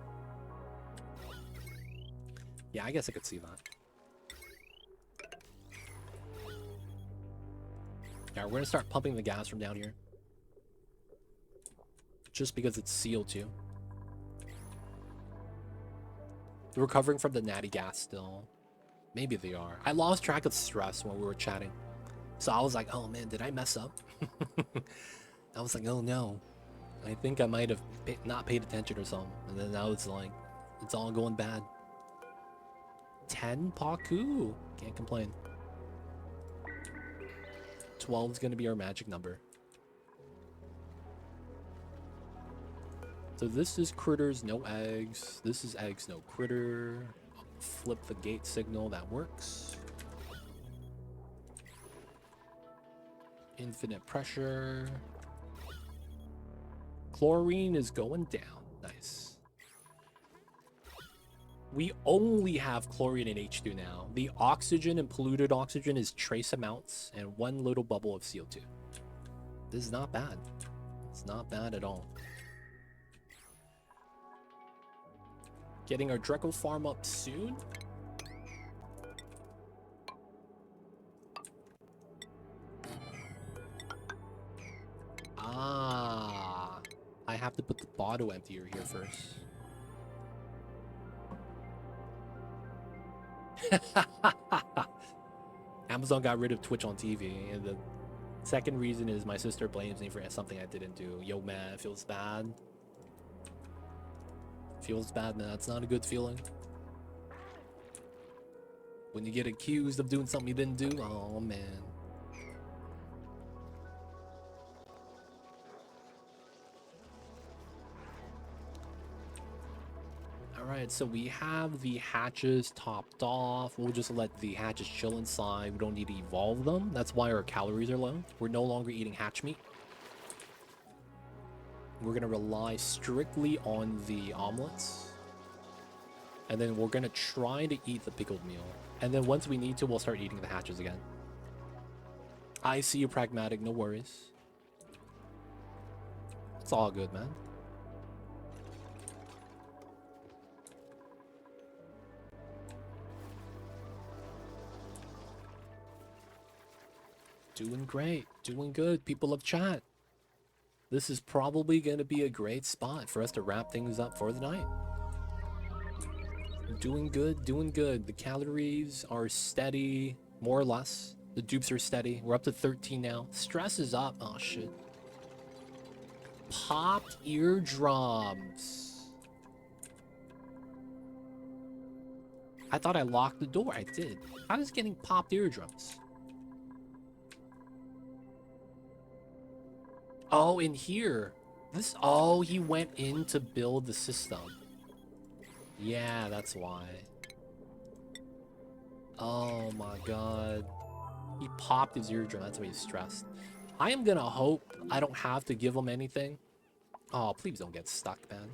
Yeah, I guess I could see that. Yeah, we're gonna start pumping the gas from down here. Just because it's sealed too. They're recovering from the natty gas still. Maybe they are. I lost track of stress when we were chatting. So I was like, oh man, did I mess up? I was like, oh no. I think I might have not paid attention or something. And then now it's like, it's all going bad. 10 Paku. Can't complain. 12 is going to be our magic number. So this is critters, no eggs. This is eggs, no critter. Flip the gate signal, that works. Infinite pressure. Chlorine is going down. Nice. We only have chlorine and H2 now. The oxygen and polluted oxygen is trace amounts and one little bubble of CO2. This is not bad. It's not bad at all. Getting our Dreco farm up soon. Ah, I have to put the bottle emptier here first. Amazon got rid of Twitch on TV, and the second reason is my sister blames me for something I didn't do. Yo, man, it feels bad. Feels bad, man. That's not a good feeling. When you get accused of doing something you didn't do, oh man. Alright, so we have the hatches topped off. We'll just let the hatches chill inside. We don't need to evolve them. That's why our calories are low. We're no longer eating hatch meat. We're going to rely strictly on the omelets. And then we're going to try to eat the pickled meal. And then once we need to, we'll start eating the hatches again. I see you, Pragmatic. No worries. It's all good, man. Doing great. Doing good. People of chat. This is probably going to be a great spot for us to wrap things up for the night. Doing good, doing good. The calories are steady, more or less. The dupes are steady. We're up to 13 now. Stress is up. Oh, shit. Popped eardrums. I thought I locked the door. I did. How is getting popped eardrums? Oh, in here. This. Oh, he went in to build the system. Yeah, that's why. Oh my god. He popped his eardrum. That's why he's stressed. I am gonna hope I don't have to give him anything. Oh, please don't get stuck, man.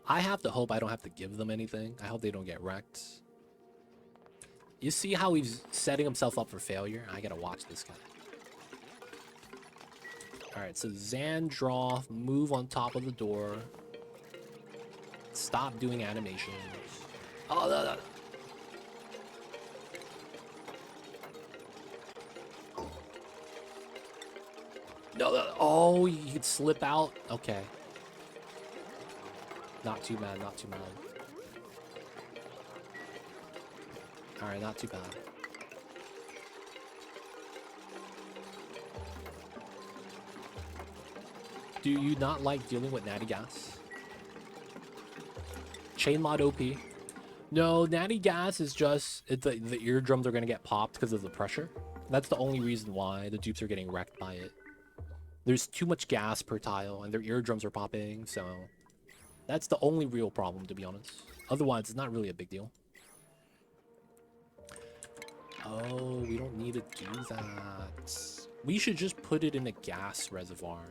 I have to hope I don't have to give them anything. I hope they don't get wrecked. You see how he's setting himself up for failure? I gotta watch this guy. Alright, so Zandroff, move on top of the door. Stop doing animations. Oh, no, no. No, no. Oh, you could slip out? Okay. Not too bad, not too bad. Alright, not too bad. Do you not like dealing with natty gas? Chain mod OP. No, natty gas is just... the eardrums are going to get popped because of the pressure. That's the only reason why the dupes are getting wrecked by it. There's too much gas per tile, and their eardrums are popping, so... That's the only real problem, to be honest. Otherwise, it's not really a big deal. Oh, we don't need to do that. We should just put it in a gas reservoir.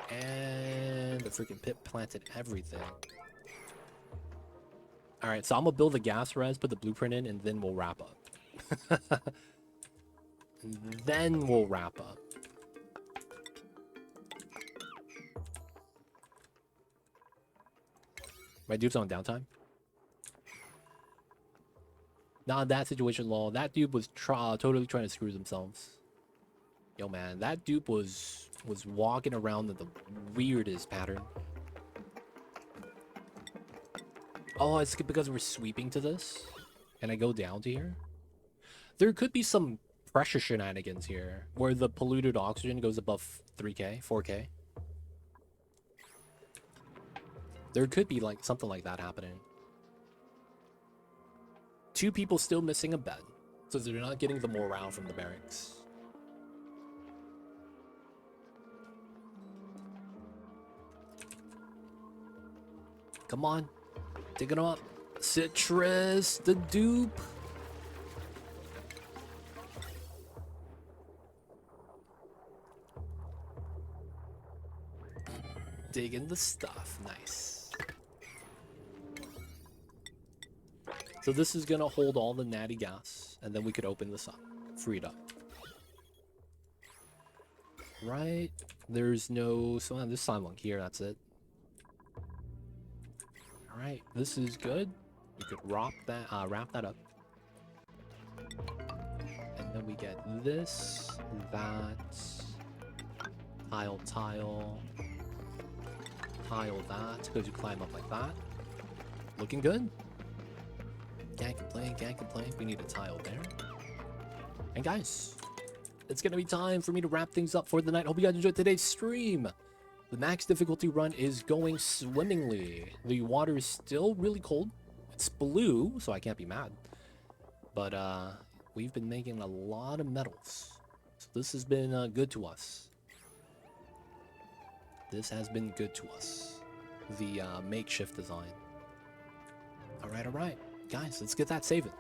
And the freaking pit planted everything. Alright, so I'm gonna build the gas res, put the blueprint in, and then we'll wrap up. Then we'll wrap up. My dude's on downtime? Not that situation, lol. That dude was totally trying to screw themselves. Yo, man, that dude was walking around in the weirdest pattern. Oh, it's because we're sweeping to this, and I go down to here. There could be some pressure shenanigans here, where the polluted oxygen goes above 3K, 4K. There could be like something like that happening. 2 people still missing a bed, so they're not getting the morale from the barracks. Come on, digging them up. Citrus, the dupe. Digging the stuff, nice. So this is gonna hold all the natty gas, and then we could open this up, free it up. Right, there's no, so this sidewalk here, that's it. All right, this is good. We could wrap that up. And then we get this, that, tile, that, because you climb up like that. Looking good. Can't complain, can't complain. We need a tile there. And guys, it's gonna be time for me to wrap things up for the night. Hope you guys enjoyed today's stream. The max difficulty run is going swimmingly. The water is still really cold. It's blue, so I can't be mad. But we've been making a lot of metals. So this has been good to us. This has been good to us. The makeshift design. All right. Guys, let's get that saving.